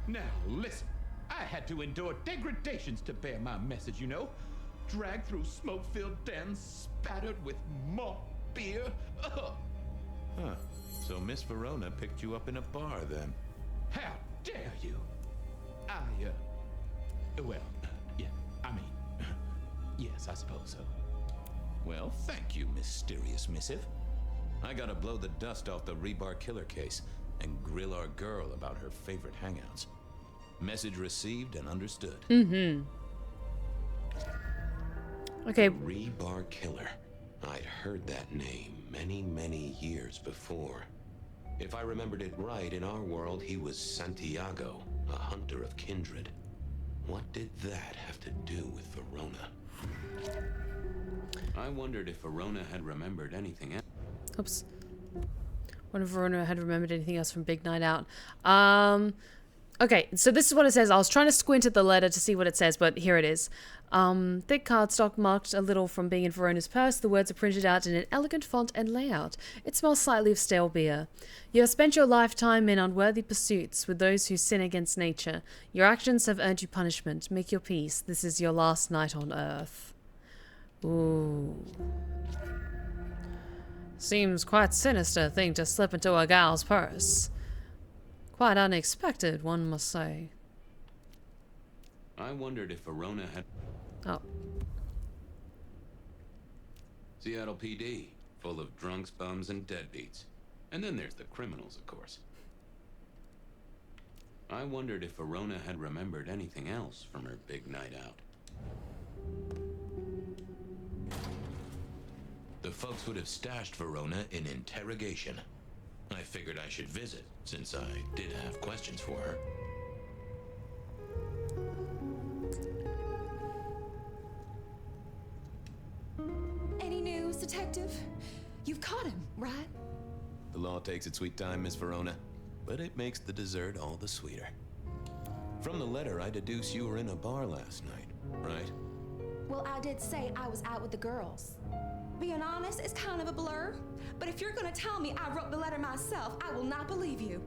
Now, listen. I had to endure degradations to bear my message, you know. Dragged through smoke-filled dens, spattered with malt beer. Ugh. Huh. So Miss Verona picked you up in a bar, then? How dare you? Yes, I suppose so. Well, thank you, mysterious missive. I gotta blow the dust off the rebar killer case and grill our girl about her favorite hangouts. Message received and understood. Mm-hmm. Okay. Rebar killer. I'd heard that name many, many years before. If I remembered it right, in our world, he was Santiago, a hunter of kindred. What did that have to do with Verona? I wondered if Verona had remembered anything else. Oops. Wonder if Verona had remembered anything else from Big Night Out. Okay, so this is what it says. I was trying to squint at the letter to see what it says, but here it is. Thick cardstock marked a little from being in Verona's purse. The words are printed out in an elegant font and layout. It smells slightly of stale beer. You have spent your lifetime in unworthy pursuits with those who sin against nature. Your actions have earned you punishment. Make your peace. This is your last night on Earth. Ooh. Seems quite sinister thing to slip into a gal's purse. Quite unexpected, one must say. I wondered if Verona had... Oh. Seattle PD, full of drunks, bums, and deadbeats. And then there's the criminals, of course. I wondered if Verona had remembered anything else from her big night out. The folks would have stashed Verona in interrogation. I figured I should visit, since I did have questions for her. Any news, detective? You've caught him, right? The law takes its sweet time, Miss Verona, but it makes the dessert all the sweeter. From the letter, I deduce you were in a bar last night, right? Well, I did say I was out with the girls. Being honest, it's kind of a blur. But if you're gonna tell me I wrote the letter myself, I will not believe you.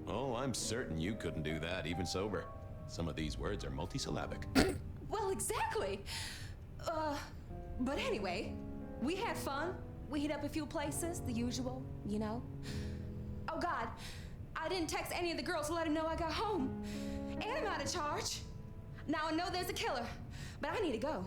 Oh, I'm certain you couldn't do that, even sober. Some of these words are multisyllabic. Well, exactly. But anyway, we had fun. We hit up a few places, the usual, you know. Oh God, I didn't text any of the girls to let them know I got home. And I'm out of charge. Now I know there's a killer, but I need to go.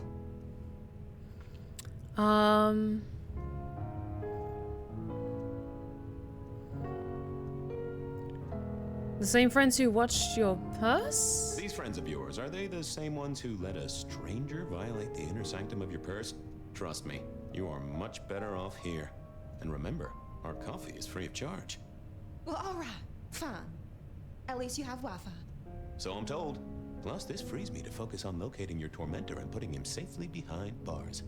The same friends who watched your purse? These friends of yours, are they the same ones who let a stranger violate the inner sanctum of your purse? Trust me, you are much better off here. And remember, our coffee is free of charge. Well, all right, fine. At least you have Wi-Fi. So I'm told. Plus, this frees me to focus on locating your tormentor and putting him safely behind bars.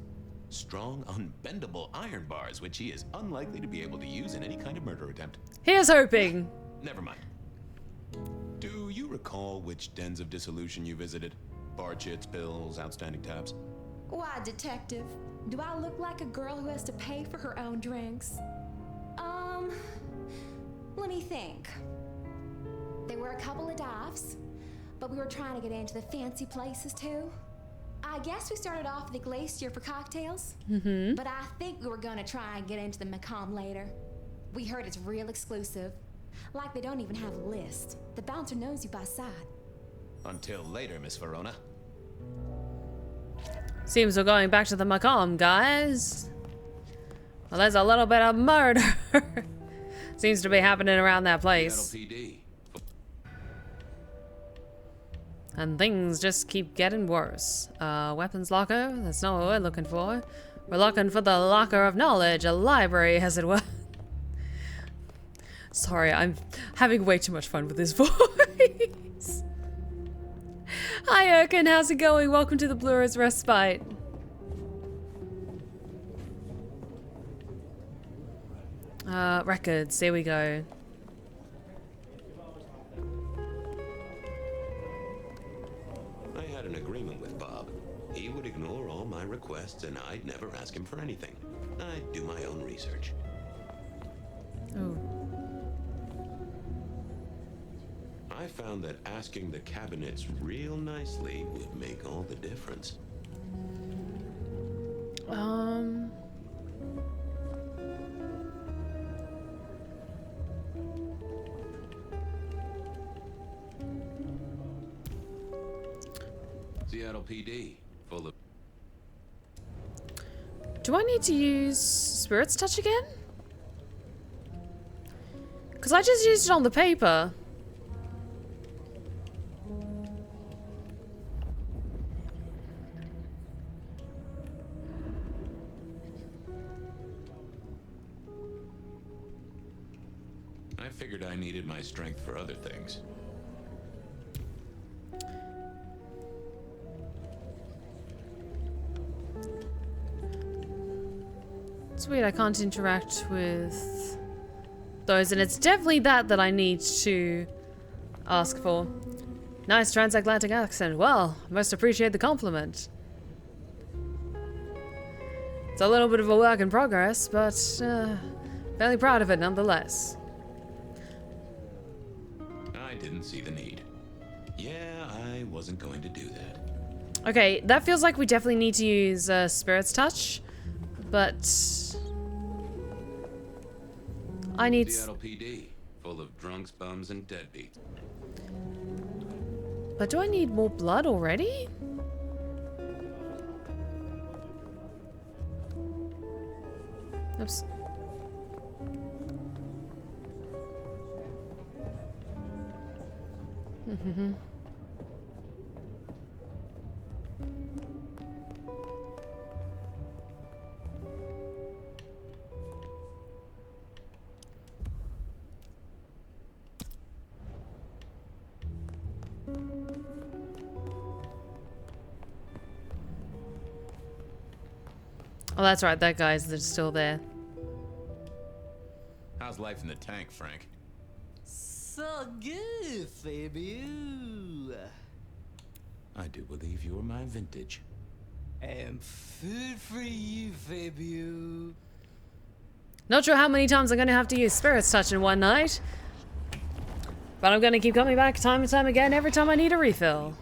Strong, unbendable iron bars, which he is unlikely to be able to use in any kind of murder attempt. Here's hoping. Never mind. Do you recall which dens of dissolution you visited? Bar chits, bills, outstanding tabs? Why, detective? Do I look like a girl who has to pay for her own drinks? Let me think. There were a couple of dives, but we were trying to get into the fancy places too. I guess we started off at the Glacier for cocktails, but I think we were gonna try and get into the Macomb later. We heard it's real exclusive. Like they don't even have a list. The bouncer knows you by sight. Until later, Miss Verona. Seems we're going back to the Macomb, guys. Well, there's a little bit of murder. Seems to be happening around that place. PD. And things just keep getting worse. Weapons locker? That's not what we're looking for. We're looking for the locker of knowledge, a library, as it were. Sorry, I'm having way too much fun with this voice. Hi, Erkin, how's it going? Welcome to the Blur's Respite. Records, there we go. I had an agreement with Bob. He would ignore all my requests and I'd never ask him for anything. I'd do my own research. Oh. I found that asking the cabinets real nicely would make all the difference. Seattle PD, full of... Do I need to use Spirit's Touch again? Because I just used it on the paper. I figured I needed my strength for other things. It's weird, I can't interact with those, and it's definitely that I need to ask for. Nice transatlantic accent. Well, most appreciate the compliment. It's a little bit of a work in progress, but fairly proud of it nonetheless. I didn't see the need. Yeah, I wasn't going to do that. Okay, that feels like we definitely need to use Spirit's Touch, but I need... Seattle PD, full of drunks, bums, and deadbeats. But do I need more blood already? Oops. Oh, that's right. That guy's still there. How's life in the tank, Frank? So good, Fabio. I do believe you're my vintage. And food for you, Fabio. Not sure how many times I'm going to have to use Spirit's Touch in one night. But I'm going to keep coming back time and time again every time I need a refill.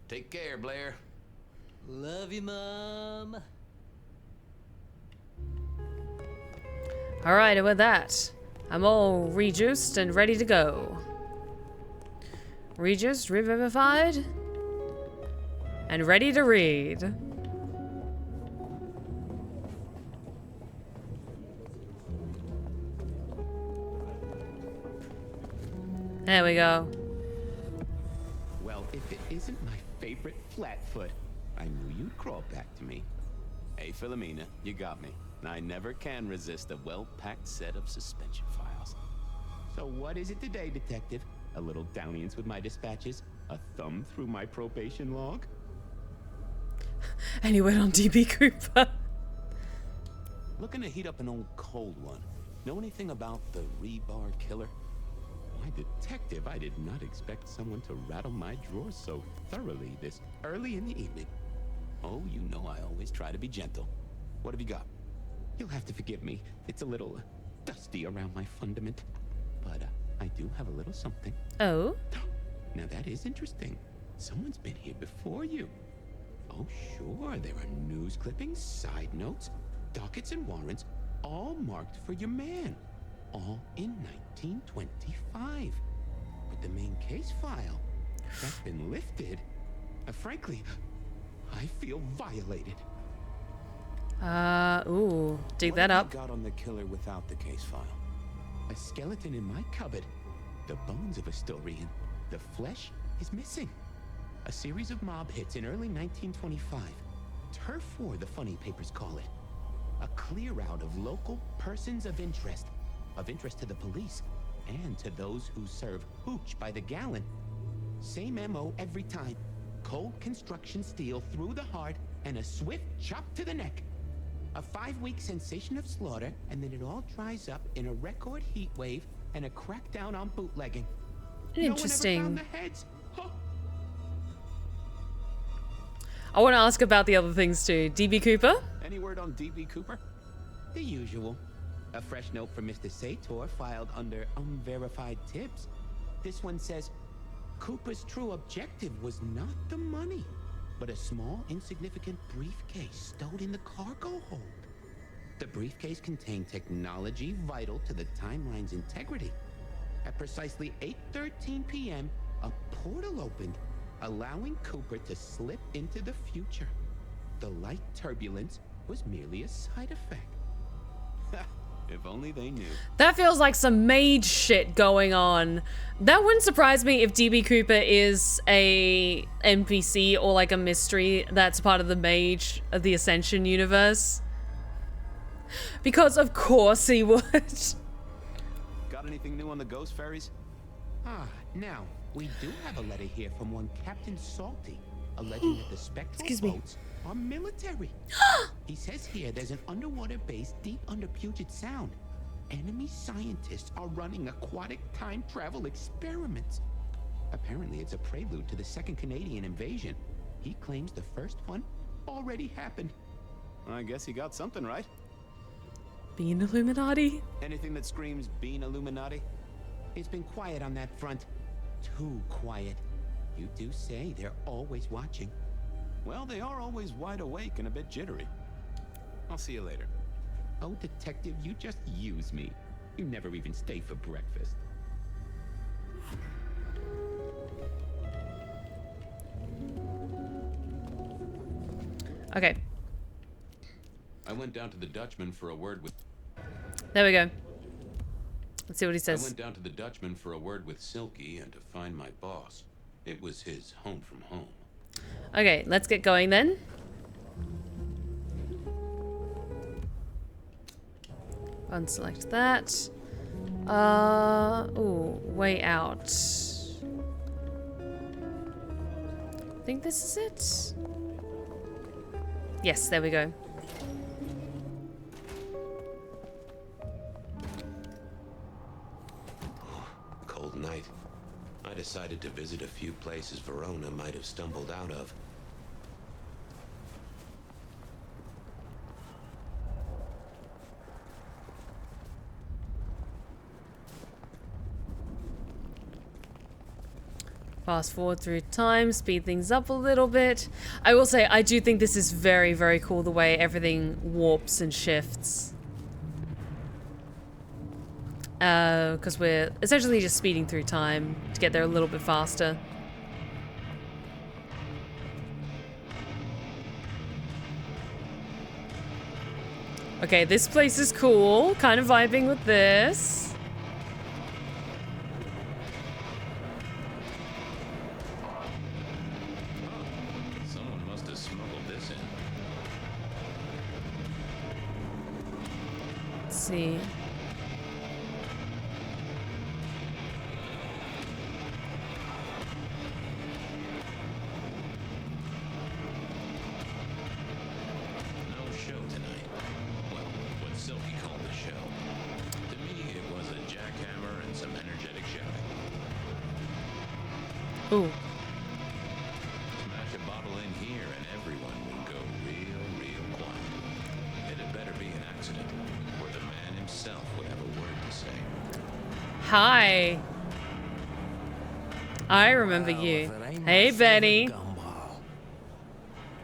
Take care, Blair. Love you, Mom. Alright, and with that, I'm all rejuiced and ready to go. Rejuiced, revivified, and ready to read. There we go. Well, if it isn't my favorite Flatfoot, I knew you'd crawl back to me. Hey, Philomena, you got me. I never can resist a well-packed set of suspension files. So what is it today, Detective? A little dalliance with my dispatches? A thumb through my probation log? And he went on DB Cooper. Looking to heat up an old cold one. Know anything about the rebar killer? Why, Detective, I did not expect someone to rattle my drawers so thoroughly this early in the evening. Oh, you know I always try to be gentle. What have you got? You'll have to forgive me. It's a little dusty around my fundament. But I do have a little something. Oh? Now that is interesting. Someone's been here before you. Oh, sure. There are news clippings, side notes, dockets and warrants, all marked for your man. All in 1925. But the main case file, that's been lifted. Frankly, I feel violated. Ooh, dig that up. What have you got on the killer without the case file? A skeleton in my cupboard. The bones of a Storian. The flesh is missing. A series of mob hits in early 1925. Turf war, the funny papers call it. A clear out of local persons of interest to the police and to those who serve hooch by the gallon. Same MO every time. Cold construction steel through the heart and a swift chop to the neck. A 5-week sensation of slaughter, and then it all dries up in a record heat wave and a crackdown on bootlegging. Interesting. No one ever found the heads. Huh. I want to ask about the other things too. DB Cooper? Any word on DB Cooper? The usual. A fresh note from Mr. Sator filed under unverified tips. This one says, Cooper's true objective was not the money, but a small, insignificant briefcase stowed in the cargo hold. The briefcase contained technology vital to the timeline's integrity. At precisely 8:13 p.m., a portal opened, allowing Cooper to slip into the future. The light turbulence was merely a side effect. If only they knew. That feels like some mage shit going on. That wouldn't surprise me if DB Cooper is a NPC or like a mystery that's part of the Mage of the Ascension universe. Because of course he would. Got anything new on the ghost ferries? Now, we do have a letter here from one Captain Salty, alleging that the spectral boats are military. He says here there's an underwater base deep under Puget Sound. Enemy scientists are running aquatic time travel experiments. Apparently it's a prelude to the second Canadian invasion. He claims the first one already happened. I guess he got something right. Being Illuminati? Anything that screams being Illuminati? It's been quiet on that front. Too quiet. You do say they're always watching. Well, they are always wide awake and a bit jittery. I'll see you later. Oh, Detective, you just use me. You never even stay for breakfast. Okay. I went down to the Dutchman for a word with... There we go. Let's see what he says. I went down to the Dutchman for a word with Silky and to find my boss. It was his home from home. Okay, let's get going then. Unselect that. Ooh, way out. I think this is it. Yes, there we go. Cold night. I decided to visit a few places Verona might have stumbled out of. Fast forward through time, speed things up a little bit. I will say, I do think this is very, very cool the way everything warps and shifts. Because we're essentially just speeding through time to get there a little bit faster. Okay, this place is cool. Kind of vibing with this. see. No show tonight. Well, what Silky called the show. To me, it was a jackhammer and some energetic shouting. Ooh. Smash a bottle in here and everyone will go real quiet. It had better be an accident, or the man himself would have a word to say. Hi. I remember you. Hey, Benny.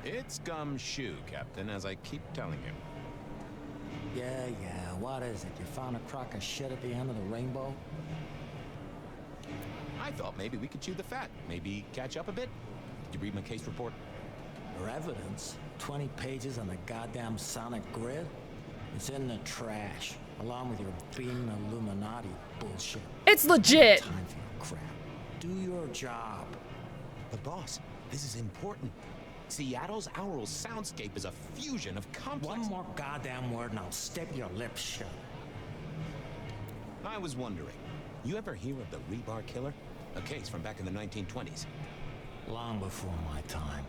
It's gumshoe, Captain, as I keep telling you. Yeah, what is it? You found a crock of shit at the end of the rainbow? I thought maybe we could chew the fat. Maybe catch up a bit. Did you read my case report? Your evidence? 20 pages on the goddamn sonic grid? It's in the trash, along with your beam Illuminati bullshit. It's legit. Time for your crap. Do your job. But boss, this is important. Seattle's aural soundscape is a fusion of complex... One more goddamn word and I'll step your lips shut. I was wondering, you ever hear of the Rebar Killer? A case from back in the 1920s. Long before my time.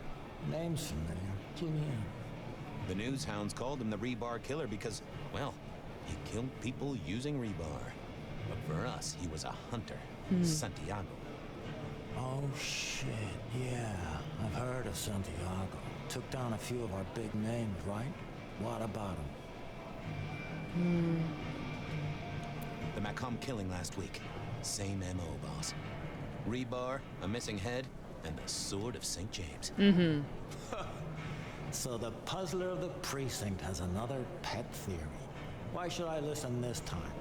Name's familiar. Clue me in. The news hounds called him the Rebar Killer because, well, he killed people using rebar. But for us, he was a hunter. Santiago. Oh, shit. Yeah, I've heard of Santiago. Took down a few of our big names, right? What about him? The Macomb killing last week. Same MO, boss. Rebar, a missing head, and the Sword of St. James. So the puzzler of the precinct has another pet theory. Why should I listen this time?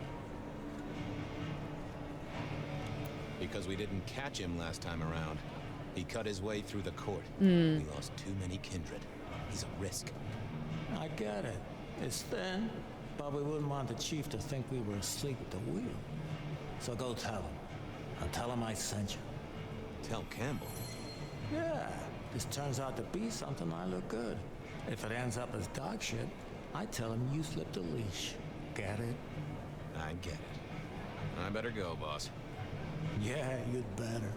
Because we didn't catch him last time around. He cut his way through the court. Mm. We lost too many kindred. He's a risk. I get it. It's thin, but we wouldn't want the chief to think we were asleep at the wheel. So go tell him. And tell him I sent you. Tell Campbell? Yeah, this turns out to be something, I look good. If it ends up as dog shit, I tell him you slipped a leash. Get it? I get it. I better go, boss. Yeah, you'd better.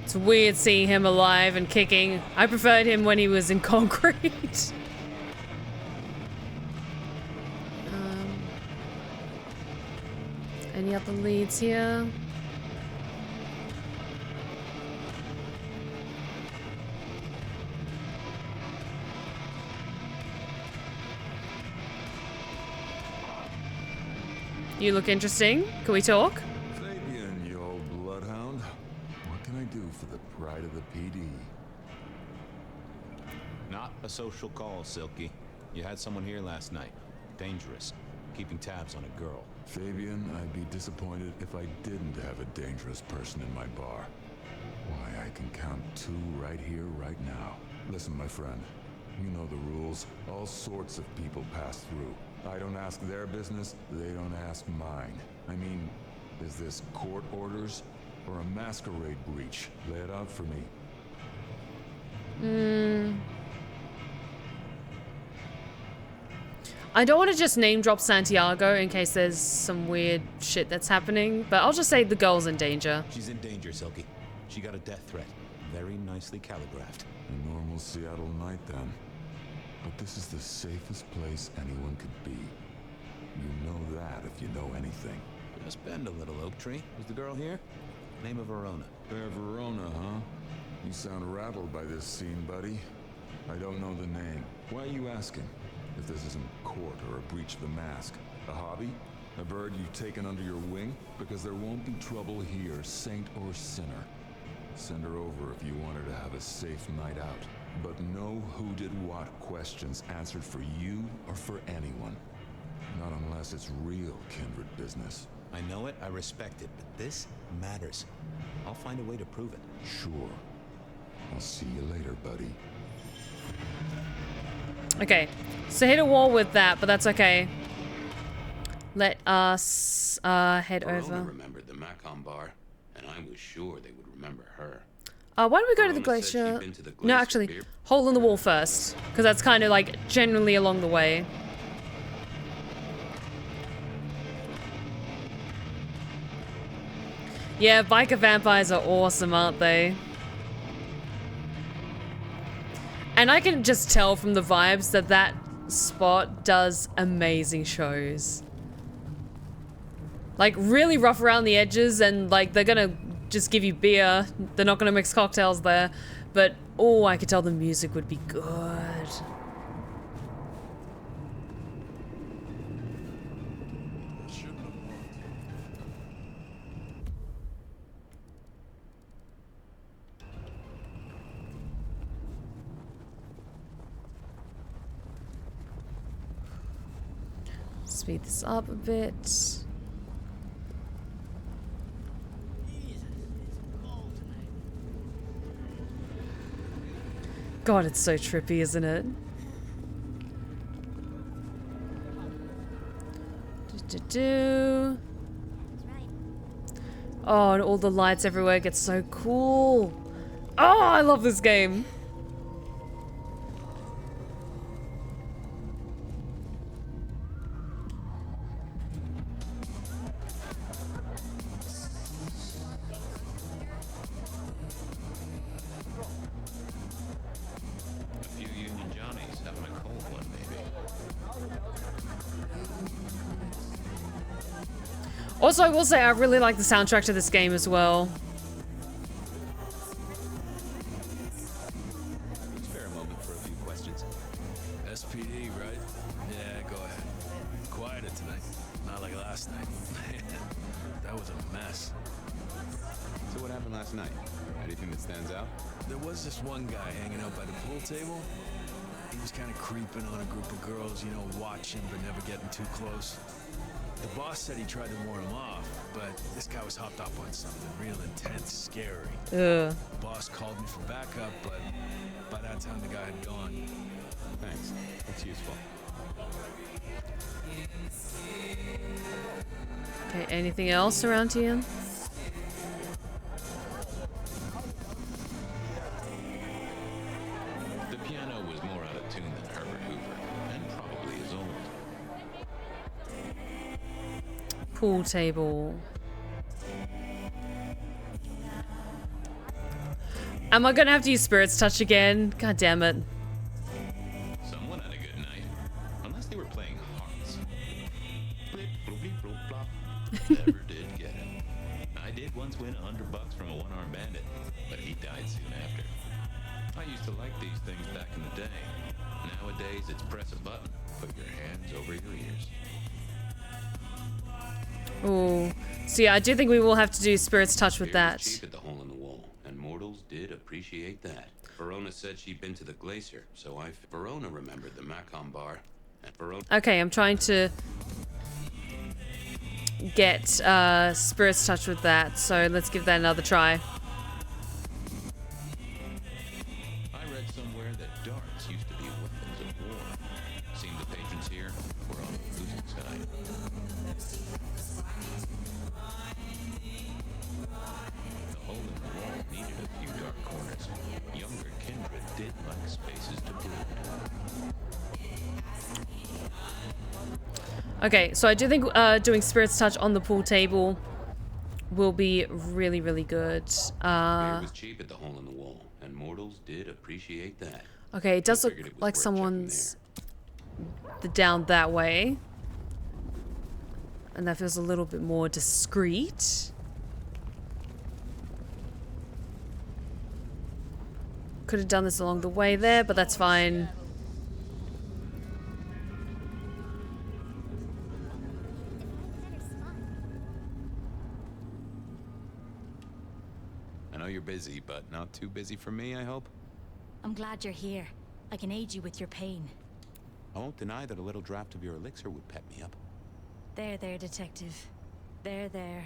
It's weird seeing him alive and kicking. I preferred him when he was in concrete. Any other leads here? You look interesting. Can we talk? Fabian, you old bloodhound. What can I do for the pride of the PD? Not a social call, Silky. You had someone here last night. Dangerous. Keeping tabs on a girl. Fabian, I'd be disappointed if I didn't have a dangerous person in my bar. Why, I can count 2 right here, right now. Listen, my friend. You know the rules. All sorts of people pass through. I don't ask their business, they don't ask mine. I mean, is this court orders or a masquerade breach? Lay it out for me. I don't want to just name drop Santiago in case there's some weird shit that's happening, but I'll just say the girl's in danger. She's in danger, Silky. She got a death threat. Very nicely calligraphed. A normal Seattle night, then. But this is the safest place anyone could be. You know that if you know anything. Just bend a little, Oak Tree. Is the girl here? Name of Verona. Verona, huh? You sound rattled by this scene, buddy. I don't know the name. Why are you asking? If this isn't court or a breach of the mask. A hobby? A bird you've taken under your wing? Because there won't be trouble here, saint or sinner. Send her over if you want her to have a safe night out. But no who did what questions answered for you or for anyone. Not unless it's real kindred business. I know it, I respect it, but this matters. I'll find a way to prove it. Sure. I'll see you later, buddy. Okay, so hit a wall with that, but that's okay. Let us head over. Corona remembered the Macomb bar, and I was sure they would remember her. Why don't we go to the Corona said glacier? she'd been to the No, glacier actually, beer- hole in the wall first, because that's kind of like generally along the way. Yeah, biker vampires are awesome, aren't they? And I can just tell from the vibes that that spot does amazing shows. Like, really rough around the edges, and like, they're gonna just give you beer. They're not gonna mix cocktails there. But, oh, I could tell the music would be good. Speed this up a bit. God, it's so trippy, isn't it? Oh, and all the lights everywhere get so cool. Oh, I love this game. Also, I will say I really like the soundtrack to this game as well. Spare a moment for a few questions. SPD, right? Yeah, go ahead. Quieter tonight. Not like last night. That was a mess. So what happened last night? Anything that stands out? There was this one guy hanging out by the pool table. He was kind of creeping on a group of girls, you know, watching but never getting too close. The boss said he tried to warn him off, but this guy was hopped up on something real intense, scary. Ugh. The boss called me for backup, but by that time the guy had gone. Thanks. That's useful. Okay, anything else around here? The piano was more out of tune than Herbert Hoover, and probably is old. Pool table. Am I gonna have to use Spirit's Touch again? God damn it. Someone had a good night. Unless they were playing hearts. Blip, bloop, bleep, bloop, blop. Never did get it. I did once win $100 from a one-armed bandit, but he died soon after. I used to like these things back in the day. Nowadays, it's press a button, put your hands over your ears. Oh, so yeah, I do think we will have to do Spirit's Touch with Beer was that. cheap at the hole in the wall, and mortals did appreciate that. Verona said she'd been to the glacier, so Verona remembered the Macon bar, and Verona. Okay, I'm trying to get Spirit's Touch with that, so let's give that another try. I read somewhere that darts used to be weapons of war. Seemed the patrons here were on the losing side. The hole in the wall needed a few dark corners. Younger kindred did like spaces to brood. Okay, so I do think doing Spirit's Touch on the pool table will be really, really good. Beer was cheap at the hole in the wall, and mortals did appreciate that. Okay, it does look Figured it was like worth someone's down that way. And that feels a little bit more discreet. Could have done this along the way there, but that's fine. I know you're busy, but not too busy for me, I hope? I'm glad you're here. I can aid you with your pain. I won't deny that a little draft of your elixir would pep me up. There, detective. There.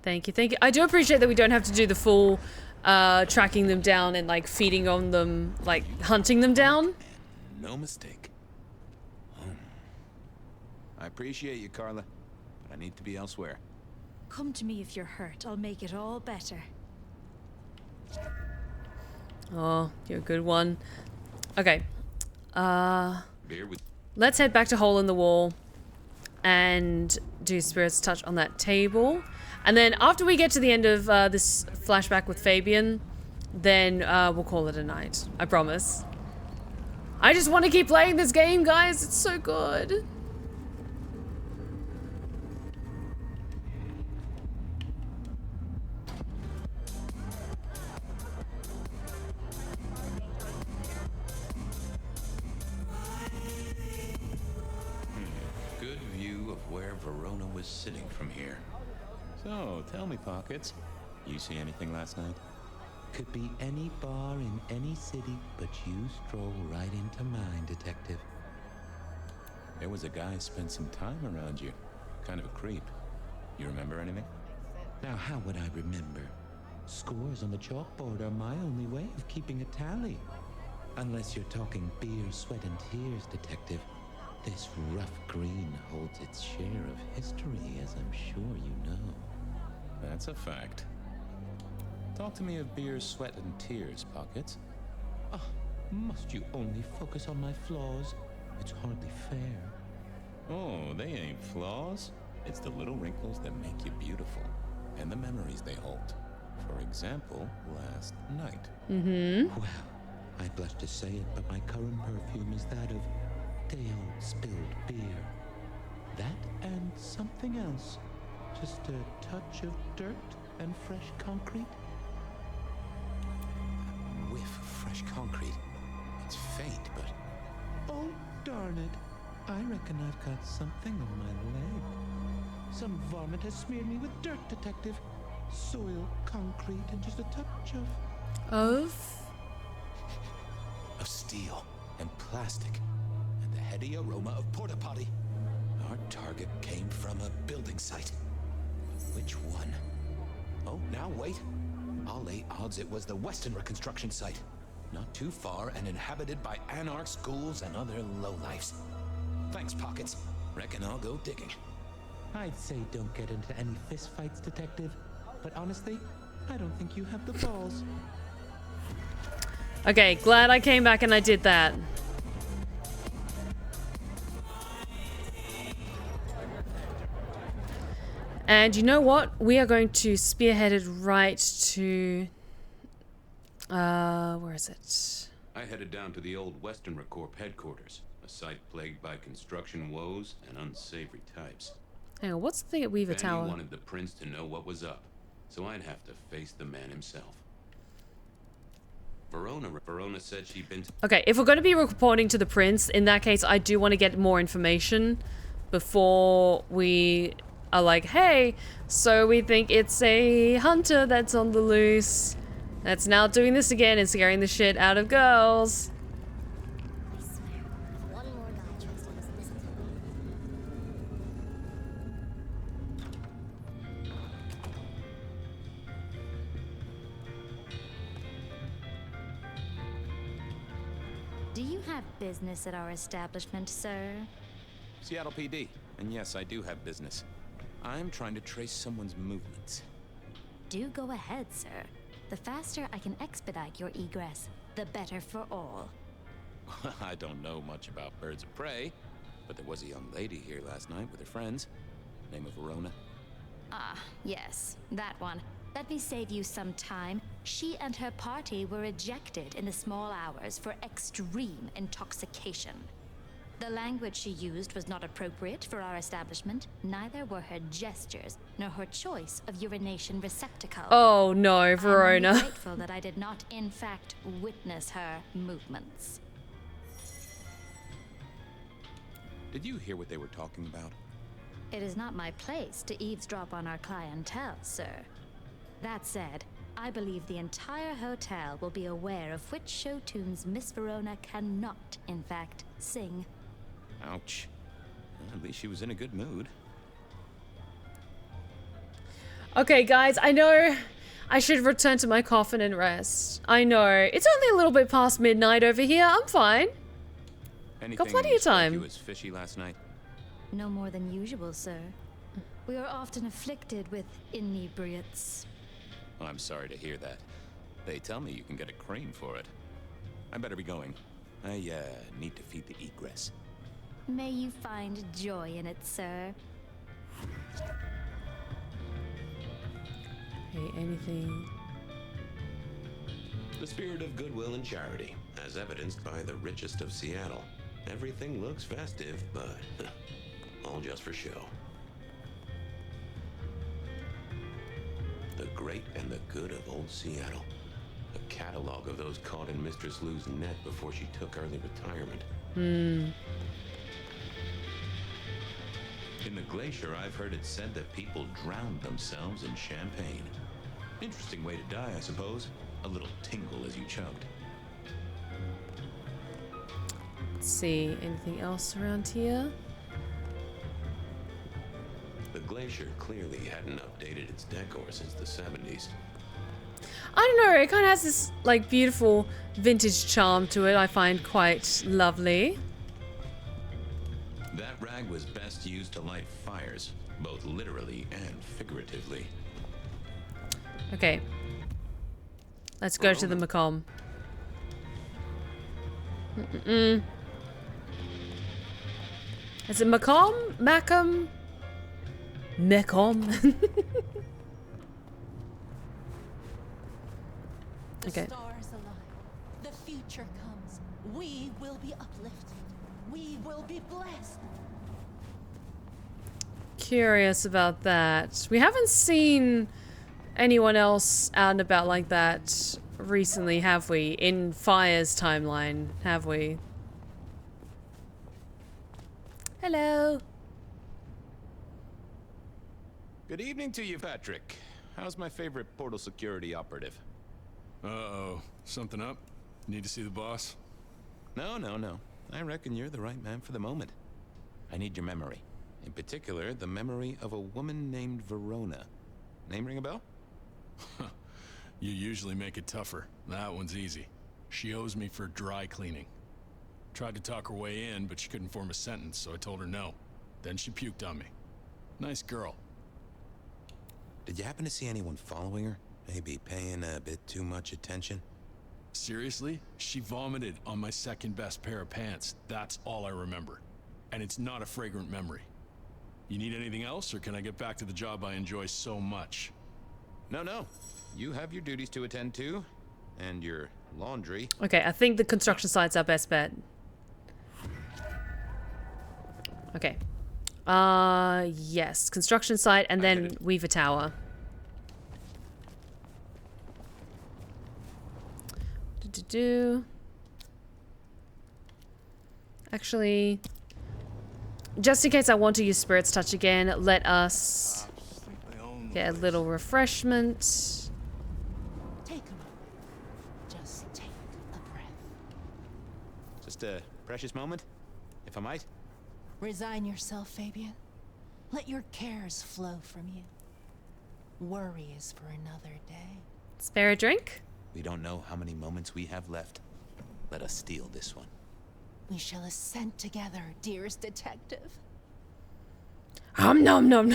Thank you, thank you. I do appreciate that we don't have to do the full tracking them down and like feeding on them, like hunting them down. No mistake. I appreciate you, Carla, but I need to be elsewhere. Come to me if you're hurt. I'll make it all better. Oh, you're a good one. Okay. Let's head back to Hole in the Wall and do Spirit's Touch on that table. And then after we get to the end of this flashback with Fabian, then we'll call it a night. I promise. I just want to keep playing this game, guys. It's so good. Good view of where Verona was sitting from here. So, tell me, Pockets, you see anything last night? Could be any bar in any city, but you stroll right into mine, Detective. There was a guy spent some time around you. Kind of a creep. You remember anything? Now, how would I remember? Scores on the chalkboard are my only way of keeping a tally. Unless you're talking beer, sweat, and tears, Detective. This rough green holds its share of history, as I'm sure you know. That's a fact. Talk to me of beer, sweat, and tears, Pockets. Ah, must you only focus on my flaws? It's hardly fair. Oh, they ain't flaws. It's the little wrinkles that make you beautiful, and the memories they hold. For example, last night. Mm-hmm. Well, I blush to say it, but my current perfume is that of day-old spilled beer. That and something else. Just a touch of dirt and fresh concrete. That whiff of fresh concrete. It's faint, but... Oh, darn it. I reckon I've got something on my leg. Some varmint has smeared me with dirt, Detective. Soil, concrete, and just a touch of steel and plastic. And the heady aroma of porta potty. Our target came from a building site. Which one? Oh, now wait. I'll lay odds it was the Western reconstruction site. Not too far and inhabited by anarchs, ghouls, and other lowlifes. Thanks, Pockets. Reckon I'll go digging. I'd say don't get into any fistfights, Detective. But honestly, I don't think you have the balls. Okay, glad I came back and I did that. And you know what? We are going to spearhead it right to... where is it? I headed down to the old Western Corp headquarters, a site plagued by construction woes and unsavory types. Hang on, what's the thing at Weaver Fanny Tower? wanted the prince to know what was up, so I'd have to face the man himself. Verona said she'd been... Okay, if we're going to be reporting to the prince, in that case, I do want to get more information before we are like, hey, so we think it's a hunter that's on the loose, that's now doing this again and scaring the shit out of girls. Do you have business at our establishment, sir? Seattle PD. And yes, I do have business. I'm trying to trace someone's movements. Do go ahead, sir. The faster I can expedite your egress, the better for all. I don't know much about birds of prey, but there was a young lady here last night with her friends. Name of Verona. Ah, yes, that one. Let me save you some time. She and her party were ejected in the small hours for extreme intoxication. The language she used was not appropriate for our establishment. Neither were her gestures, nor her choice of urination receptacle. Oh no, Verona. I'm grateful that I did not, in fact, witness her movements. Did you hear what they were talking about? It is not my place to eavesdrop on our clientele, sir. That said, I believe the entire hotel will be aware of which show tunes Miss Verona cannot, in fact, sing. Ouch. Well, at least she was in a good mood. Okay, guys, I know I should return to my coffin and rest. I know. It's only a little bit past midnight over here. I'm fine. Got plenty of time. You was fishy last night? No more than usual, sir. We are often afflicted with inebriates. Well, I'm sorry to hear that. They tell me you can get a cream for it. I better be going. I, need to feed the egress. May you find joy in it, sir. Okay, anything? The spirit of goodwill and charity, as evidenced by the richest of Seattle. Everything looks festive, but all just for show. The great and the good of old Seattle. A catalog of those caught in Mistress Lou's net before she took early retirement. In the glacier, I've heard it said that people drowned themselves in champagne. Interesting way to die, I suppose. A little tingle as you choked. Let's see, anything else around here? The glacier clearly hadn't updated its decor since the 70s. I don't know, it kind of has this like beautiful vintage charm to it. I find quite lovely. That rag was best used to light fires, both literally and figuratively. Okay. Let's go to the Macomb. Is it Macomb? Macomb? Macomb? Okay. The stars align. The future comes. We will be uplifted. We will be blessed. Curious about that. We haven't seen anyone else out and about like that recently, have we? In Fire's timeline, have we? Hello. Good evening to you, Patrick. How's my favorite portal security operative? Uh-oh. Something up? Need to see the boss? No. I reckon you're the right man for the moment. I need your memory. In particular, the memory of a woman named Verona. Name ring a bell? You usually make it tougher. That one's easy. She owes me for dry cleaning. Tried to talk her way in, but she couldn't form a sentence, so I told her no. Then she puked on me. Nice girl. Did you happen to see anyone following her? Maybe paying a bit too much attention? Seriously? She vomited on my second best pair of pants. That's all I remember. And it's not a fragrant memory. You need anything else, or can I get back to the job I enjoy so much? No. You have your duties to attend to, and your laundry. Okay, I think the construction site's our best bet. Okay. Yes, construction site, and then Weaver Tower. Actually, just in case I want to use Spirit's Touch again, let us get a little refreshment. Take a moment. Just take a breath. Just a precious moment, if I might. Resign yourself, Fabian. Let your cares flow from you. Worry is for another day. Spare a drink? We don't know how many moments we have left. Let us steal this one. We shall ascend together, dearest detective. Nom nom nom.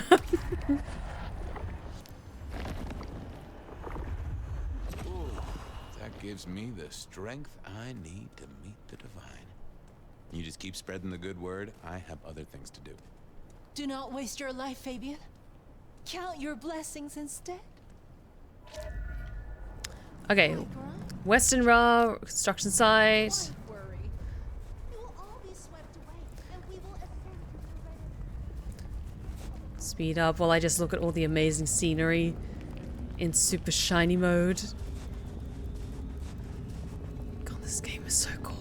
That gives me the strength I need to meet the divine. You just keep spreading the good word. I have other things to do. Do not waste your life, Fabian. Count your blessings instead. Okay, Western Raw, construction site. Speed up while I just look at all the amazing scenery in super shiny mode. God, this game is so cool.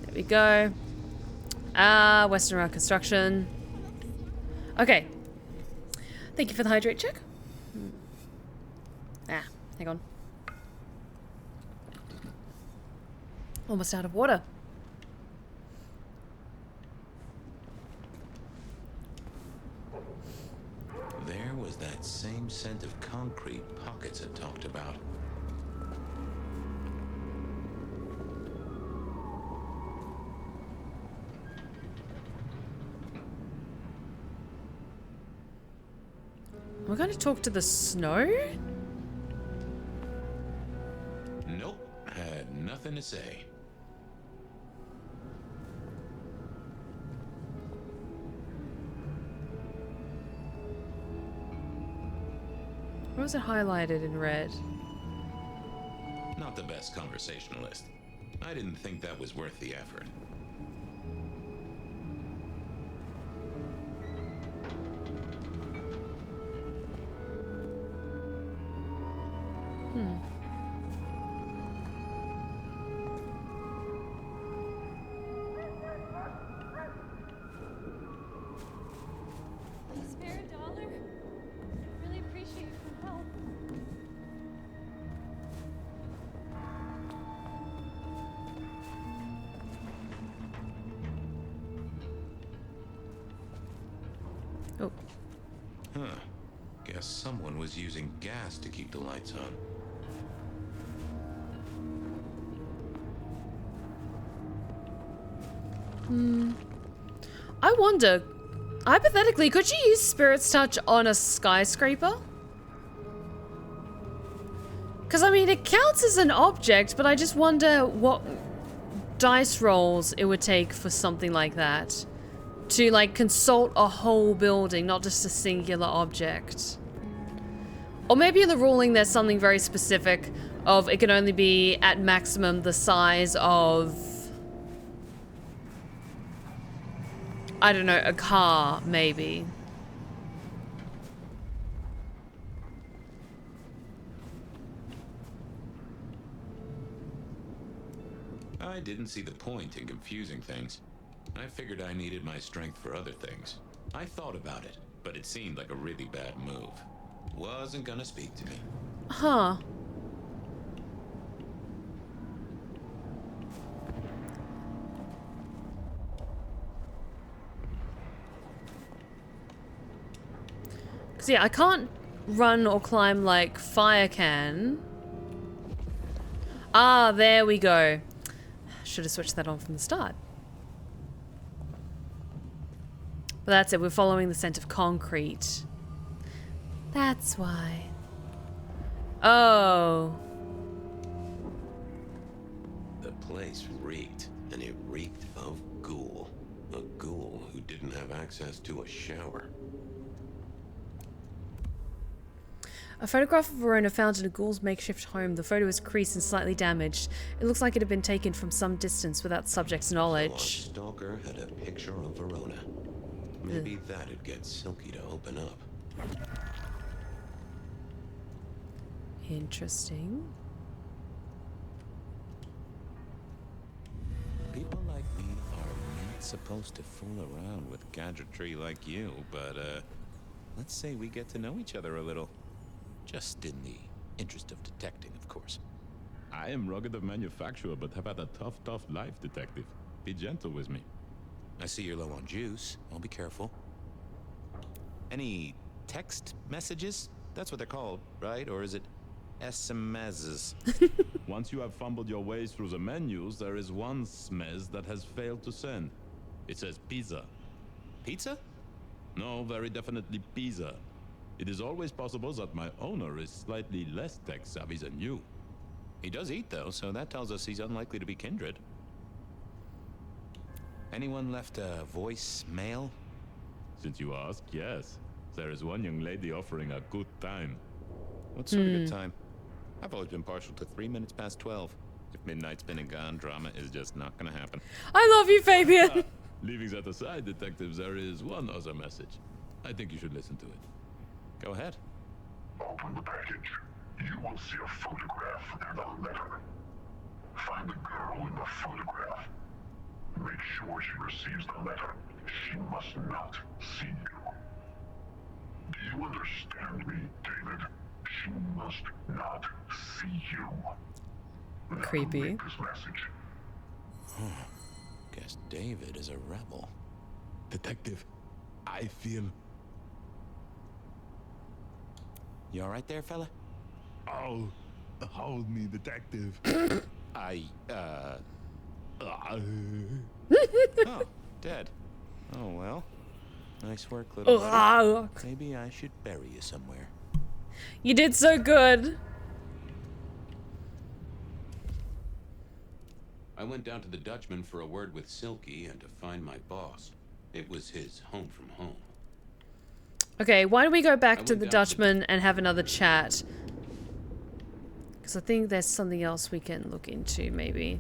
There we go. Western Raw construction. Okay. Thank you for the hydrate check. Hang on. Almost out of water. There was that same scent of concrete pockets had talked about. We're going to talk to the snow? Nope, had nothing to say. was it highlighted in red? Not the best conversationalist. I didn't think that was worth the effort. Spare a dollar? Really appreciate your help. Oh. Huh. Guess someone was using gas to keep the lights on. I wonder, hypothetically, could you use Spirit's Touch on a skyscraper? Because, I mean, it counts as an object, but I just wonder what dice rolls it would take for something like that. To, like, consult a whole building, not just a singular object. Or maybe in the ruling there's something very specific of it can only be at maximum the size of, I don't know, a car, maybe. I didn't see the point in confusing things. I figured I needed my strength for other things. I thought about it, but it seemed like a really bad move. Wasn't gonna speak to me. Huh. Because, yeah, I can't run or climb like fire can. Ah, there we go. Should have switched that on from the start. But that's it, we're following the scent of concrete. That's why. Oh. The place reeked, and it reeked of ghoul. A ghoul who didn't have access to a shower. A photograph of Verona found in a ghoul's makeshift home. The photo is creased and slightly damaged. It looks like it had been taken from some distance without subject's knowledge. Our stalker had a picture of Verona. Maybe that'd get Silky to open up. Interesting. People like me are not supposed to fool around with gadgetry like you, but let's say we get to know each other a little. Just in the interest of detecting, of course. I am rugged of manufacture, but have had a tough life, detective. Be gentle with me. I see you're low on juice. I'll be careful. Any text messages? That's what they're called, right? Or is it SMSs? Once you have fumbled your way through the menus, there is one smez that has failed to send. It says pizza. Pizza? No, very definitely pizza. It is always possible that my owner is slightly less tech savvy than you. He does eat, though, so that tells us he's unlikely to be kindred. Anyone left a voicemail? Since you ask, yes. There is one young lady offering a good time. What sort of good time? I've always been partial to 3 minutes past 12. If midnight's been and gone, drama is just not gonna happen. I love you, Fabian! Leaving that aside, detectives, there is one other message. I think you should listen to it. Go ahead. Open the package. You will see a photograph and a letter. Find the girl in the photograph. Make sure she receives the letter. She must not see you. Do you understand me, David? She must not see you. Now Creepy. read this message. Guess David is a rebel. Detective, I feel... You alright there, fella? Oh, hold me, detective. Oh, dead. Oh, well. Nice work, little buddy. Maybe I should bury you somewhere. You did so good. I went down to the Dutchman for a word with Silky and to find my boss. It was his home from home. Okay, why don't we go back to the Dutchman and have another chat? Because I think there's something else we can look into, maybe.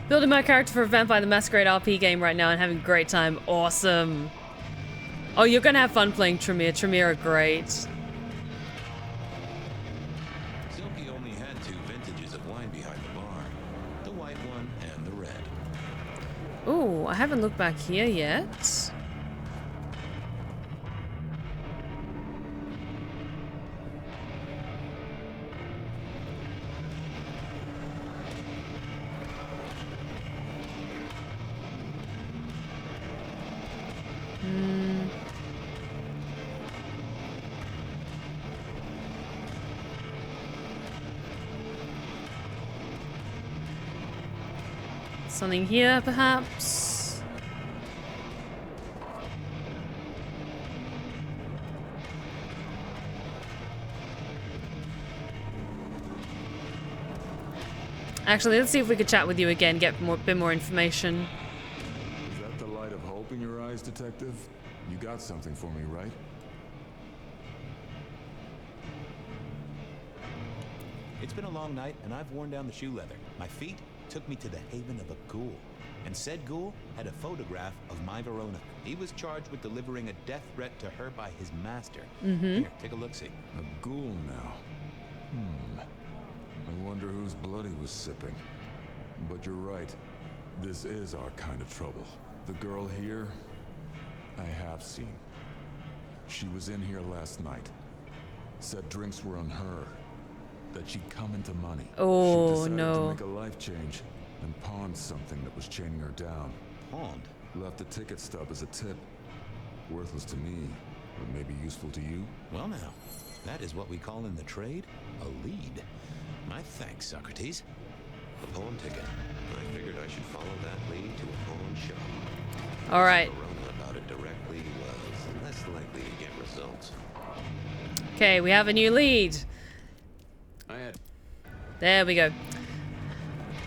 Building my character for Vampire the Masquerade RP game right now and having a great time. Awesome. Oh, you're gonna have fun playing Tremere. Tremere are great. Silky only had 2 vintages of wine behind the bar. The white one and the red. Ooh, I haven't looked back here yet. Something here, perhaps? Actually, let's see if we could chat with you again, get a bit more information. Is that the light of hope in your eyes, Detective? You got something for me, right? It's been a long night, and I've worn down the shoe leather. My feet took me to the haven of a ghoul. And said ghoul had a photograph of my Verona. He was charged with delivering a death threat to her by his master. Here, take a look-see. A ghoul now. I wonder whose blood he was sipping. But you're right. This is our kind of trouble. The girl here, I have seen. She was in here last night. Said drinks were on her. That she'd come into money. Oh, she decided no. to make a life change and pawned something that was chaining her down. Pawned? Left a ticket stub as a tip. Worthless to me, but maybe useful to you. Well now, that is what we call in the trade a lead. My thanks, Socrates. A pawn ticket. I figured I should follow that lead to a pawn shop. All right. Corona about it directly was less likely to get results. Okay, we have a new lead. There we go.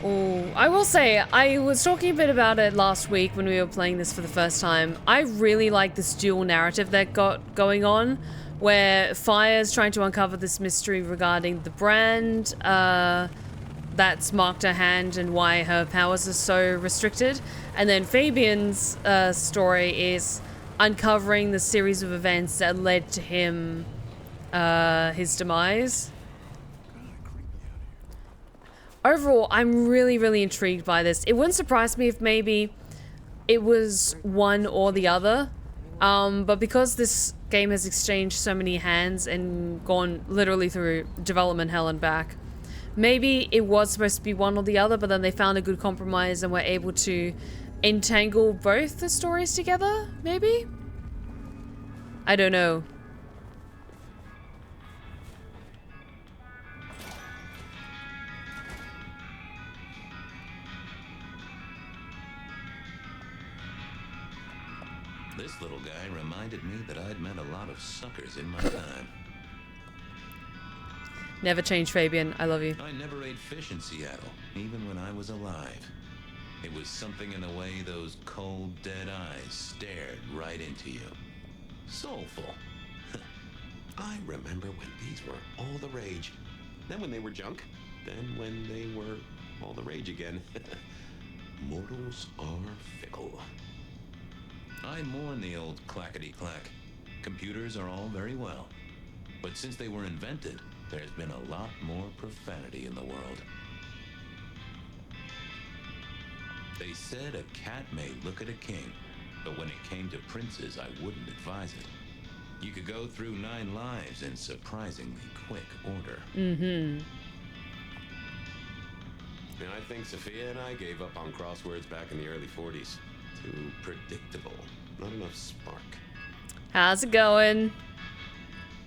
Oh, I will say, I was talking a bit about it last week when we were playing this for the first time. I really like this dual narrative that got going on, where Fire's trying to uncover this mystery regarding the brand that's marked her hand and why her powers are so restricted. And then Fabian's story is uncovering the series of events that led to him, his demise. Overall, I'm really, really intrigued by this. It wouldn't surprise me if maybe it was one or the other. But because this game has exchanged so many hands and gone literally through development hell and back, maybe it was supposed to be one or the other, but then they found a good compromise and were able to entangle both the stories together, maybe? I don't know. This little guy reminded me that I'd met a lot of suckers in my time. Never change, Fabian. I love you. I never ate fish in Seattle, even when I was alive. It was something in the way those cold, dead eyes stared right into you. Soulful. I remember when these were all the rage. Then when they were junk. Then when they were all the rage again. Mortals are fickle. I mourn the old clackety-clack. Computers are all very well. But since they were invented, there's been a lot more profanity in the world. They said a cat may look at a king, but when it came to princes, I wouldn't advise it. You could go through 9 lives in surprisingly quick order. And I think Sophia and I gave up on crosswords back in the early 40s. Too predictable. Not enough spark. How's it going?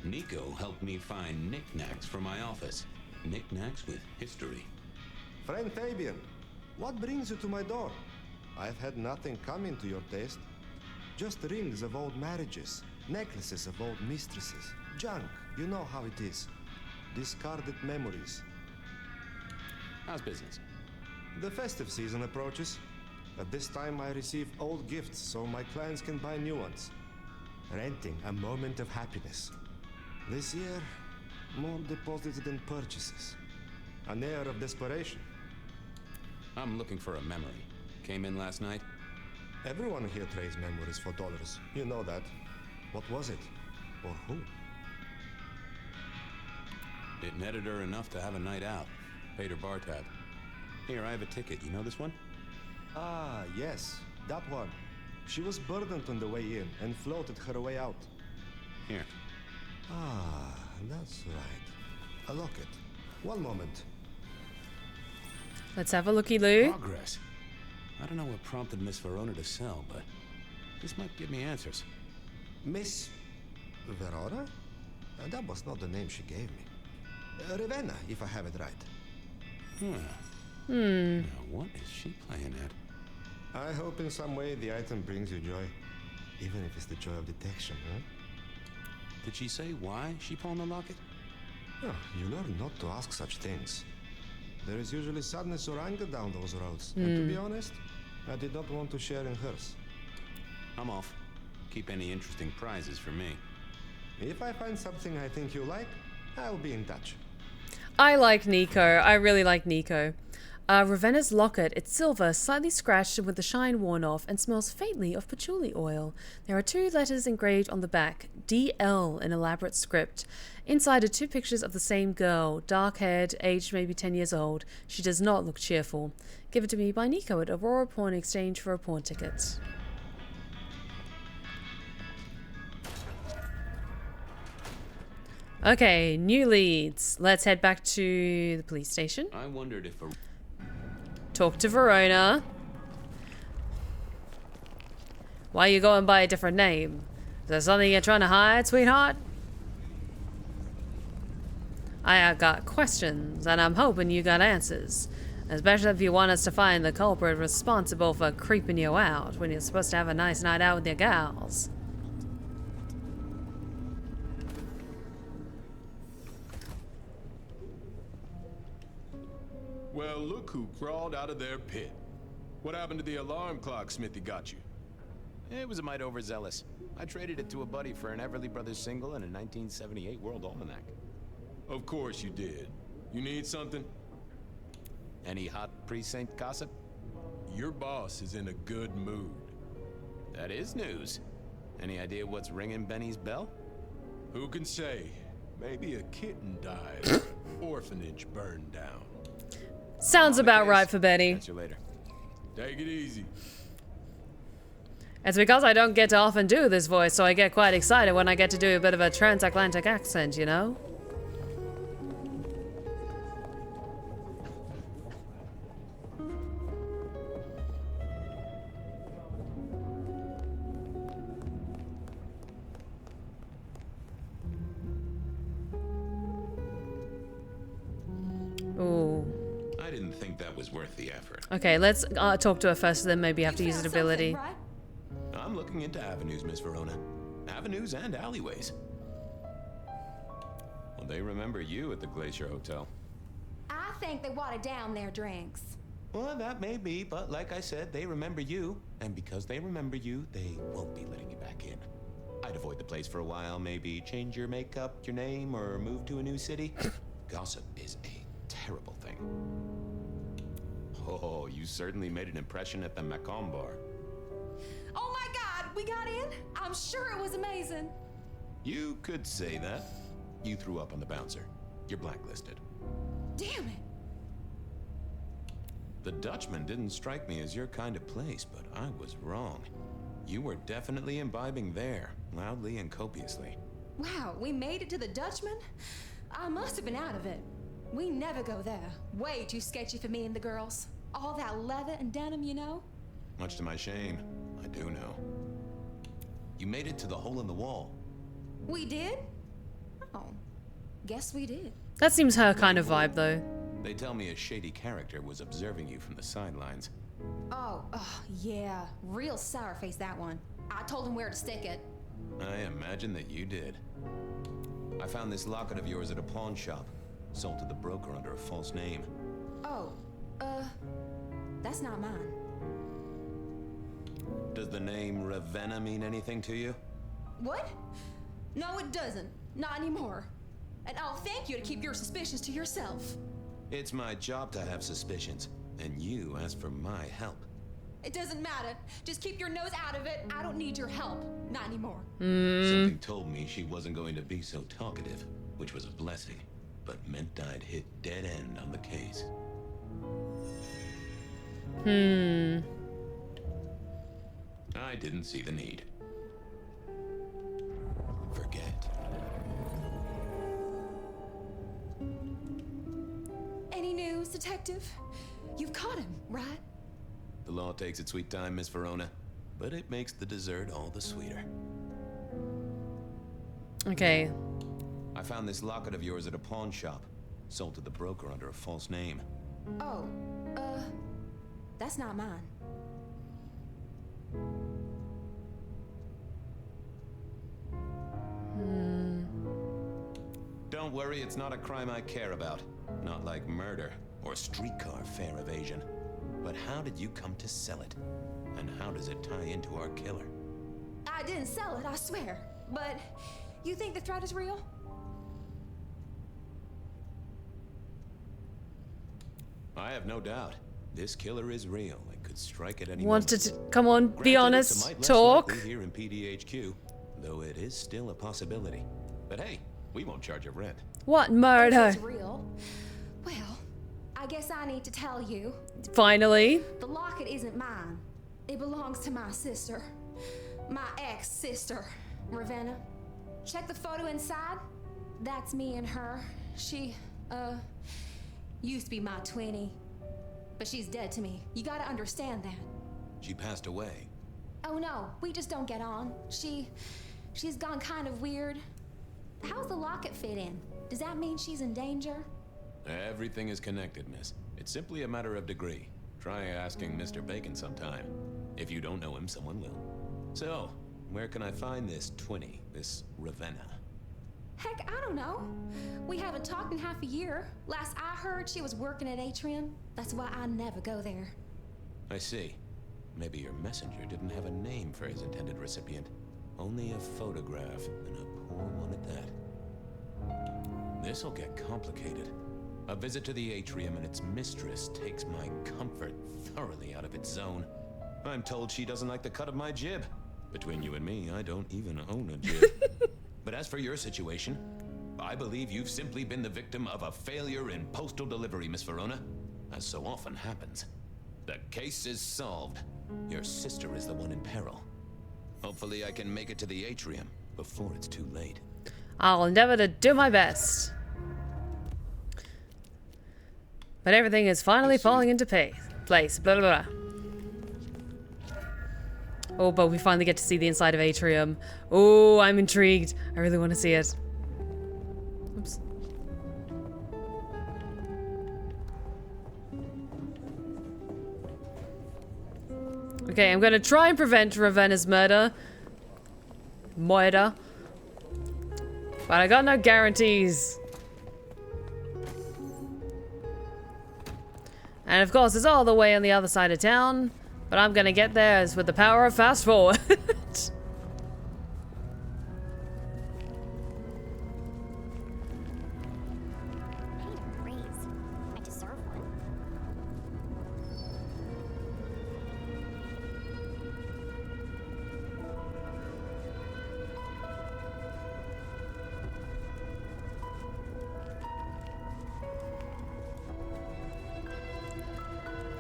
Nico helped me find knickknacks for my office. Knickknacks with history. Friend Fabian, what brings you to my door? I've had nothing coming to your taste. Just rings of old marriages, necklaces of old mistresses, junk, you know how it is. Discarded memories. How's business? The festive season approaches. At this time I receive old gifts so my clients can buy new ones. Renting a moment of happiness. This year, more deposits than purchases. An air of desperation. I'm looking for a memory. Came in last night? Everyone here trades memories for dollars. You know that. What was it? Or who? It netted her enough to have a night out. Paid her bar tab. Here, I have a ticket. You know this one? Ah, yes. That one. She was burdened on the way in and floated her way out. Here. Ah, that's right. A locket. One moment. Let's have a looky-loo. Progress. I don't know what prompted Miss Verona to sell, but this might give me answers. Miss Verona? That was not the name she gave me. Ravenna, if I have it right. Now, what is she playing at? I hope in some way the item brings you joy. Even if it's the joy of detection, huh? Did she say why she pawned the locket? Oh, you learn not to ask such things. There is usually sadness or anger down those roads. And to be honest, I did not want to share in hers. I'm off. Keep any interesting prizes for me. If I find something I think you like, I'll be in touch. I like Nico. I really like Nico. Ravenna's locket. It's silver, slightly scratched and with the shine worn off, and smells faintly of patchouli oil. There are 2 letters engraved on the back, DL in elaborate script. Inside are 2 pictures of the same girl, dark-haired, aged maybe 10 years old. She does not look cheerful. Given to me by Nico at Aurora Pawn in exchange for a pawn ticket. Okay, new leads. Let's head back to the police station. I wondered if a... Talk to Verona. Why are you going by a different name? Is there something you're trying to hide, sweetheart? I got questions, and I'm hoping you got answers. Especially if you want us to find the culprit responsible for creeping you out when you're supposed to have a nice night out with your gals. Well, look who crawled out of their pit. What happened to the alarm clock Smithy got you? It was a mite overzealous. I traded it to a buddy for an Everly Brothers single and a 1978 World Almanac. Of course you did. You need something? Any hot precinct gossip? Your boss is in a good mood. That is news. Any idea what's ringing Benny's bell? Who can say? Maybe a kitten died. Orphanage burned down. Sounds about right for Benny. Catch you later. Take it easy. It's because I don't get to often do this voice, so I get quite excited when I get to do a bit of a transatlantic accent, you know? Ooh. I didn't think that was worth the effort. Okay, let's talk to her first, then maybe have to use an ability. Right? I'm looking into avenues, Miss Verona. Avenues and alleyways. Well, they remember you at the Glacier Hotel. I think they watered down their drinks. Well, that may be, but like I said, they remember you. And because they remember you, they won't be letting you back in. I'd avoid the place for a while, maybe change your makeup, your name, or move to a new city. Gossip is a terrible thing. Oh, you certainly made an impression at the Macomb bar. Oh my God, we got in? I'm sure it was amazing. You could say that. You threw up on the bouncer. You're blacklisted. Damn it. The Dutchman didn't strike me as your kind of place, but I was wrong. You were definitely imbibing there, loudly and copiously. Wow, we made it to the Dutchman? I must have been out of it. We never go there. Way too sketchy for me and the girls. All that leather and denim, you know? Much to my shame, I do know. You made it to the hole in the wall. We did? Oh, guess we did. That seems her kind of vibe, though. They tell me a shady character was observing you from the sidelines. Oh, yeah. Real sour face, that one. I told him where to stick it. I imagine that you did. I found this locket of yours at a pawn shop. Sold to the broker under a false name. Oh, that's not mine. Does the name Ravenna mean anything to you? What? No, it doesn't. Not anymore. And I'll thank you to keep your suspicions to yourself. It's my job to have suspicions, and you asked for my help. It doesn't matter. Just keep your nose out of it. I don't need your help. Not anymore. Something told me she wasn't going to be so talkative, which was a blessing, but meant I'd hit dead end on the case. I didn't see the need. Forget. Any news, detective? You've caught him, right? The law takes its sweet time, Miss Verona, but it makes the dessert all the sweeter. Okay. I found this locket of yours at a pawn shop. Sold to the broker under a false name. Oh, that's not mine. Don't worry, it's not a crime I care about. Not like murder or streetcar fare evasion. But how did you come to sell it? And how does it tie into our killer? I didn't sell it, I swear. But you think the threat is real? I have no doubt. This killer is real and could strike at any Wanted to moment. come on, be Granted, honest, it's a mite less talk. likely here in PDHQ, though it is still a possibility. But hey, we won't charge you rent. What murder? If it's real, well, I guess I need to tell you. Finally. The locket isn't mine. It belongs to my sister. My ex-sister, Ravenna. Check the photo inside. That's me and her. She, used to be my twinnie. But she's dead to me. You gotta understand that. She passed away. Oh no, we just don't get on. She's gone kind of weird. How's the locket fit in? Does that mean she's in danger? Everything is connected, miss. It's simply a matter of degree. Try asking Mr. Bacon sometime. If you don't know him, someone will. So, where can I find this twinnie, this Ravenna? Heck, I don't know. We haven't talked in half a year. Last I heard, she was working at Atrium. That's why I never go there. I see. Maybe your messenger didn't have a name for his intended recipient. Only a photograph, and a poor one at that. This'll get complicated. A visit to the Atrium and its mistress takes my comfort thoroughly out of its zone. I'm told she doesn't like the cut of my jib. Between you and me, I don't even own a jib. But as for your situation, I believe you've simply been the victim of a failure in postal delivery, Miss Verona, as so often happens. The case is solved. Your sister is the one in peril. Hopefully I can make it to the Atrium before it's too late. I'll endeavor to do my best. But everything is finally falling into place. Blah, blah, blah. Oh, but we finally get to see the inside of Atrium. Oh, I'm intrigued. I really want to see it. Oops. Okay, I'm going to try and prevent Ravenna's murder. But I got no guarantees. And of course, it's all the way on the other side of town. But I'm gonna get there as with the power of fast forward.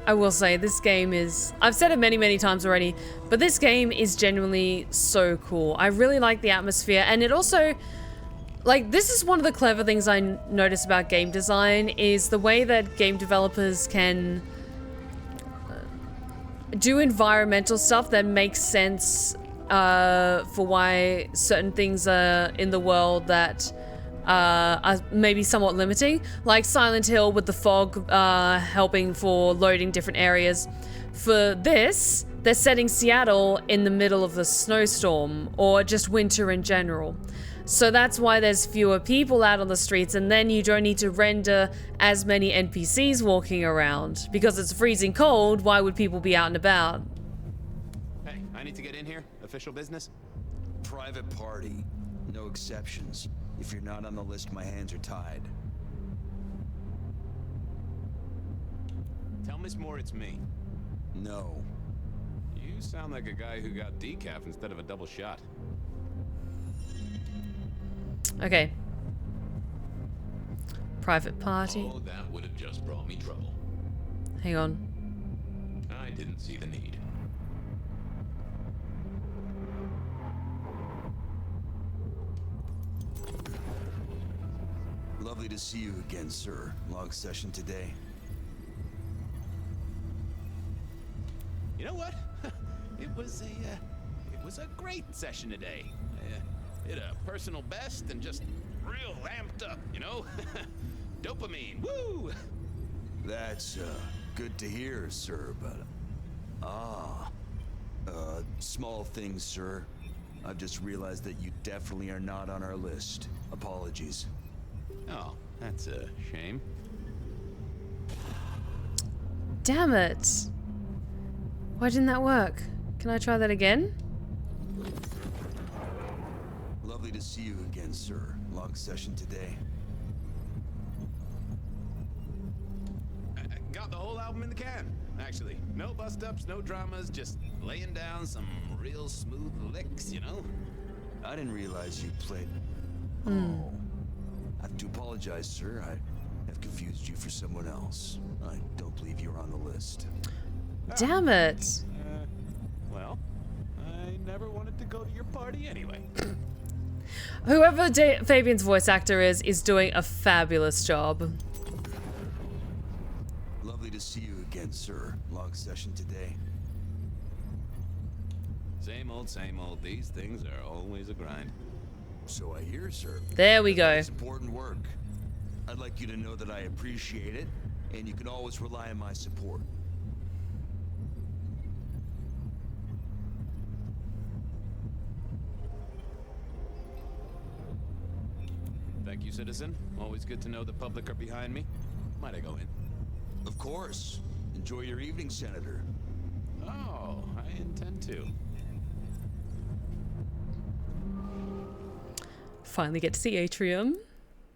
I will say, this game is... I've said it many, many times already, but this game is genuinely so cool. I really like the atmosphere, and it also... Like, this is one of the clever things I notice about game design, is the way that game developers can do environmental stuff that makes sense for why certain things are in the world that are maybe somewhat limiting. Like Silent Hill with the fog helping for loading different areas. for this, they're setting Seattle in the middle of a snowstorm or just winter in general. So that's why there's fewer people out on the streets, and then you don't need to render as many NPCs walking around. Because it's freezing cold, why would people be out and about? Hey, I need to get in here. Official business? Private party. No exceptions. If you're not on the list, my hands are tied. Tell Miss Moore it's me. No. You sound like a guy who got decaf instead of a double shot. Okay. Private party. Oh, that would have just brought me trouble. Hang on. I didn't see the need. Lovely to see you again, sir. Long session today. You know what? It was a great session today. Hit a personal best and just real amped up, you know? Dopamine, woo! That's good to hear, sir, but small things, sir. I've just realized that you definitely are not on our list. Apologies. Oh, that's a shame. Damn it. Why didn't that work? Can I try that again? Lovely to see you again, sir. Long session today. I got the whole album in the can, actually. No bust-ups, no dramas, just laying down some real smooth licks, you know? I didn't realize you played... Hmm. I have to apologize, sir. I have confused you for someone else. I don't believe you're on the list. Damn it. Well, I never wanted to go to your party anyway. Whoever Fabian's voice actor is doing a fabulous job. Lovely to see you again, sir. Long session today. Same old. These things are always a grind. So I hear, sir. There we go. It's important work. I'd like you to know that I appreciate it, and you can always rely on my support. Thank you, citizen. Always good to know the public are behind me. Might I go in? Of course. Enjoy your evening, Senator. Oh, I intend to. Finally get to see Atrium.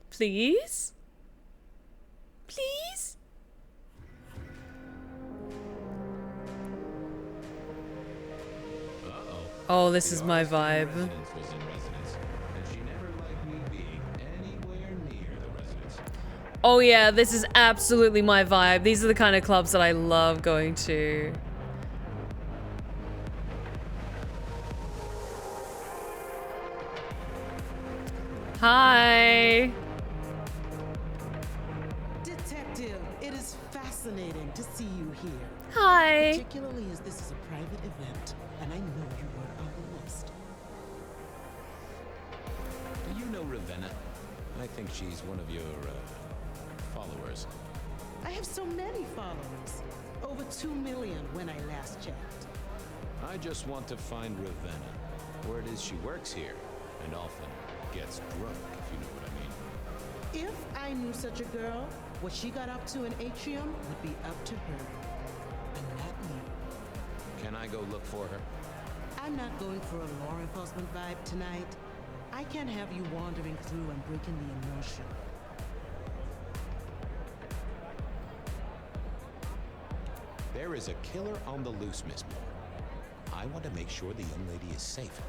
Please? Please? Oh, this is my vibe. Oh yeah, this is absolutely my vibe. These are the kind of clubs that I love going to. Hi. Detective, it is fascinating to see you here. Hi. Particularly as this is a private event, and I know you were on the list. Do you know Ravenna? I think she's one of your, followers. I have so many followers. Over 2 million when I last checked. I just want to find Ravenna. Word is she works here, and often gets drunk, if you know what I mean. If I knew such a girl, what she got up to in Atrium would be up to her. And not me. Can I go look for her? I'm not going for a law enforcement vibe tonight. I can't have you wandering through and breaking the immersion. There is a killer on the loose, Miss Moore. I want to make sure the young lady is safe.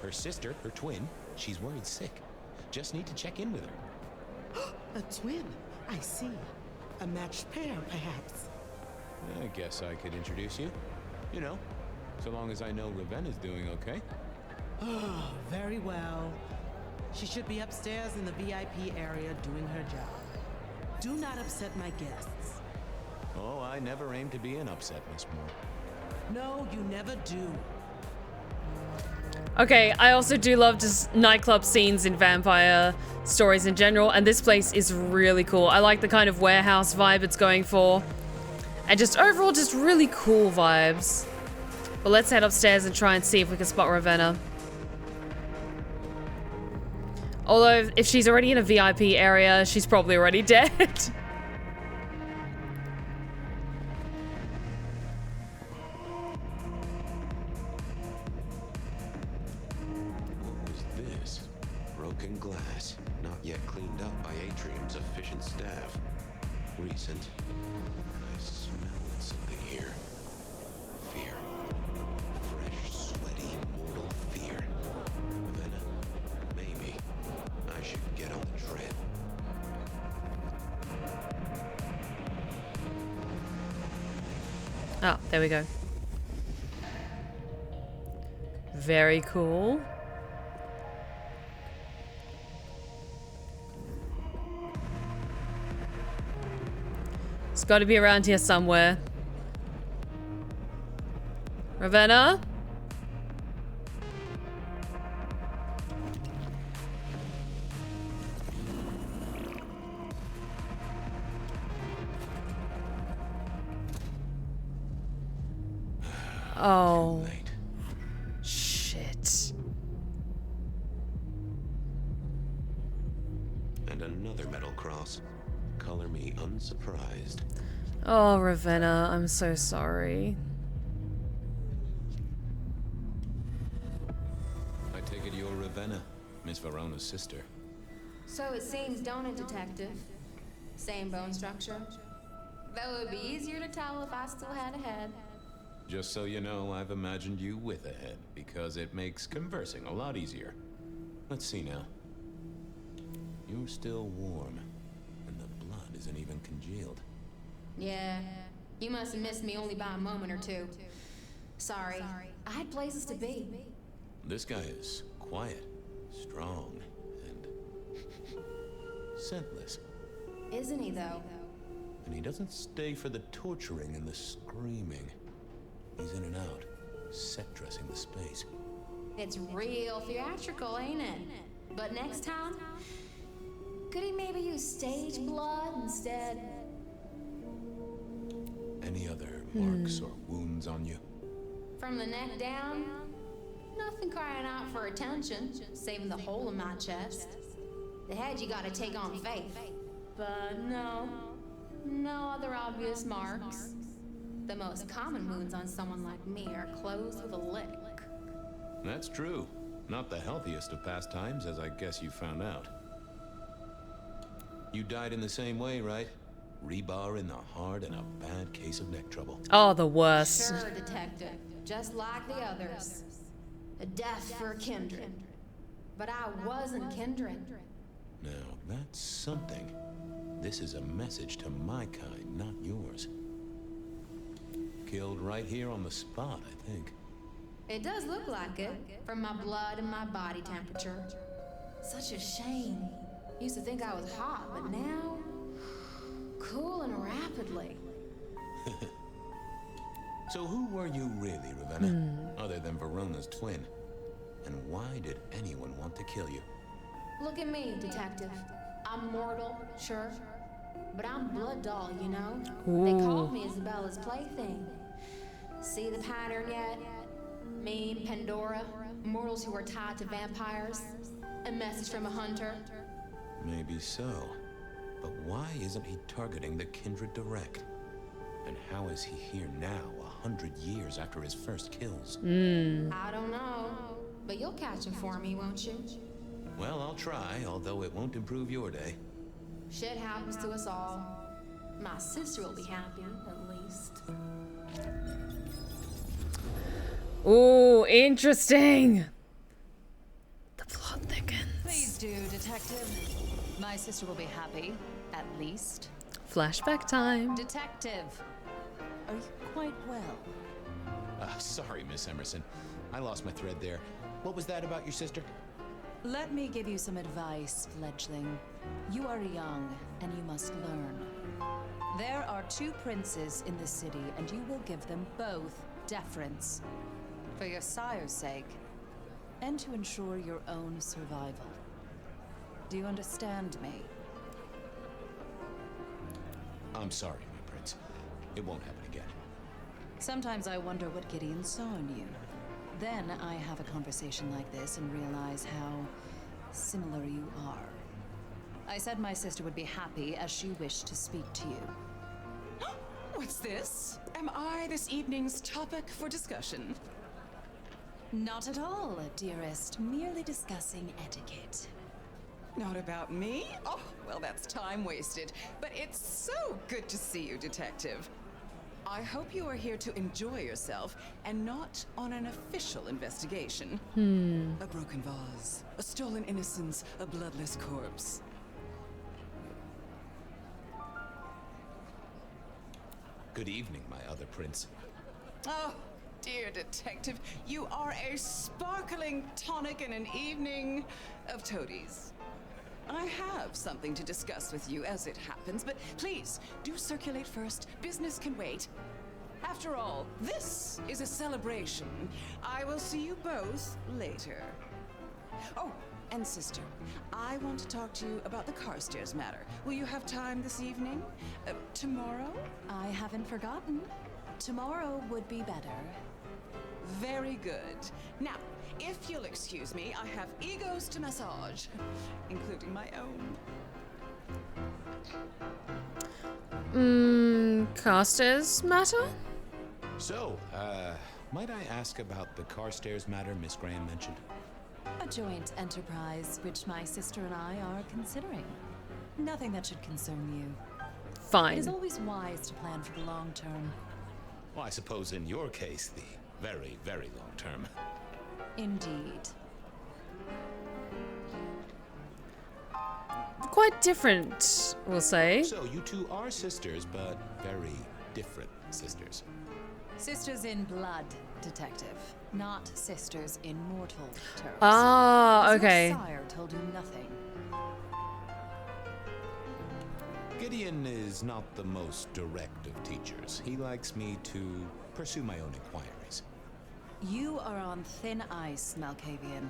Her sister, her twin, she's worried sick. Just need to check in with her. A twin? I see. A matched pair, perhaps. I guess I could introduce you. You know, so long as I know Ravenna's doing okay. Oh, very well. She should be upstairs in the VIP area doing her job. Do not upset my guests. Oh, I never aim to be an upset, Miss Moore. No, you never do. Okay, I also do love just nightclub scenes in vampire stories in general, and this place is really cool. I like the kind of warehouse vibe it's going for. And just overall, just really cool vibes. But let's head upstairs and try and see if we can spot Ravenna. Although, if she's already in a VIP area, she's probably already dead. What was this? Broken glass, not yet cleaned up by Atrium's efficient staff. Recent. I smelled something here. Fear. Fresh, sweaty, mortal fear. Ravenna, maybe I should get on the trail. Oh, there we go. Very cool. It's got to be around here somewhere. Ravenna? Oh. Shit. And another metal cross. Color me unsurprised. Oh, Ravenna, I'm so sorry. I take it you're Ravenna, Miss Verona's sister. So it seems, don't it, Detective? Same bone structure. Though it would be easier to tell if I still had a head. Just so you know, I've imagined you with a head, because it makes conversing a lot easier. Let's see now. You're still warm, and the blood isn't even congealed. Yeah, you must have missed me only by a moment or two. Sorry, I had places to be. This guy is quiet, strong, and scentless. Isn't he, though? And he doesn't stay for the torturing and the screaming. He's in and out, set dressing the space. It's real theatrical, ain't it? But next time, could he maybe use stage blood instead? Any other marks or wounds on you? From the neck down, nothing crying out for attention, saving the hole in my chest. The head you gotta take on faith. But no other obvious marks. The most common wounds on someone like me are closed with a lick. That's true. Not the healthiest of pastimes, as I guess you found out. You died in the same way, right? Rebar in the heart and a bad case of neck trouble. Oh, the worst. Sure, Detective. Just like the others. A death for a kindred. But I wasn't kindred. Now, that's something. This is a message to my kind, not yours. Killed right here on the spot, I think. It does look like it, from my blood and my body temperature. Such a shame. Used to think I was hot, but now... cooling rapidly. So who were you really, Ravenna? Other than Verona's twin? And why did anyone want to kill you? Look at me, Detective. I'm mortal, sure. But I'm blood doll, you know? They called me Isabella's plaything. See the pattern yet? Me and Pandora, mortals who are tied to vampires. A message from a hunter. Maybe so. But why isn't he targeting the kindred direct? And how is he here now, 100 years after his first kills? I don't know. But you'll catch him for me, won't you? Well, I'll try, although it won't improve your day. Shit happens to us all. My sister will be happy, at least. Ooh, interesting. The plot thickens. Please do, Detective. My sister will be happy, at least. Flashback time. Detective, are you quite well? Sorry, Miss Emerson. I lost my thread there. What was that about your sister? Let me give you some advice, fledgling. You are young, and you must learn. There are 2 princes in the city, and you will give them both deference. For your sire's sake, and to ensure your own survival. Do you understand me? I'm sorry, my prince. It won't happen again. Sometimes I wonder what Gideon saw in you. Then I have a conversation like this and realize how similar you are. I said my sister would be happy as she wished to speak to you. What's this? Am I this evening's topic for discussion? Not at all, dearest. Merely discussing etiquette. Not about me? Oh, well, that's time wasted. But it's so good to see you, Detective. I hope you are here to enjoy yourself and not on an official investigation. A broken vase, a stolen innocence, a bloodless corpse. Good evening, my other prince. Oh, dear Detective, you are a sparkling tonic in an evening of toadies. I have something to discuss with you as it happens, but please, do circulate first. Business can wait. After all, this is a celebration. I will see you both later. Oh, and sister, I want to talk to you about the Carstairs matter. Will you have time this evening? Tomorrow? I haven't forgotten. Tomorrow would be better. Very good. Now, if you'll excuse me, I have egos to massage, including my own. Carstairs matter? So, might I ask about the Carstairs matter Miss Graham mentioned? A joint enterprise which my sister and I are considering. Nothing that should concern you. Fine. It is always wise to plan for the long term. Well, I suppose in your case, the very, very long term. Indeed. Quite different, we'll say. So you two are sisters, but very different sisters. Sisters in blood, Detective. Not sisters in mortal terms. Ah, okay. Your sire told you nothing. Gideon is not the most direct of teachers. He likes me to pursue my own inquiries. You are on thin ice, Malkavian,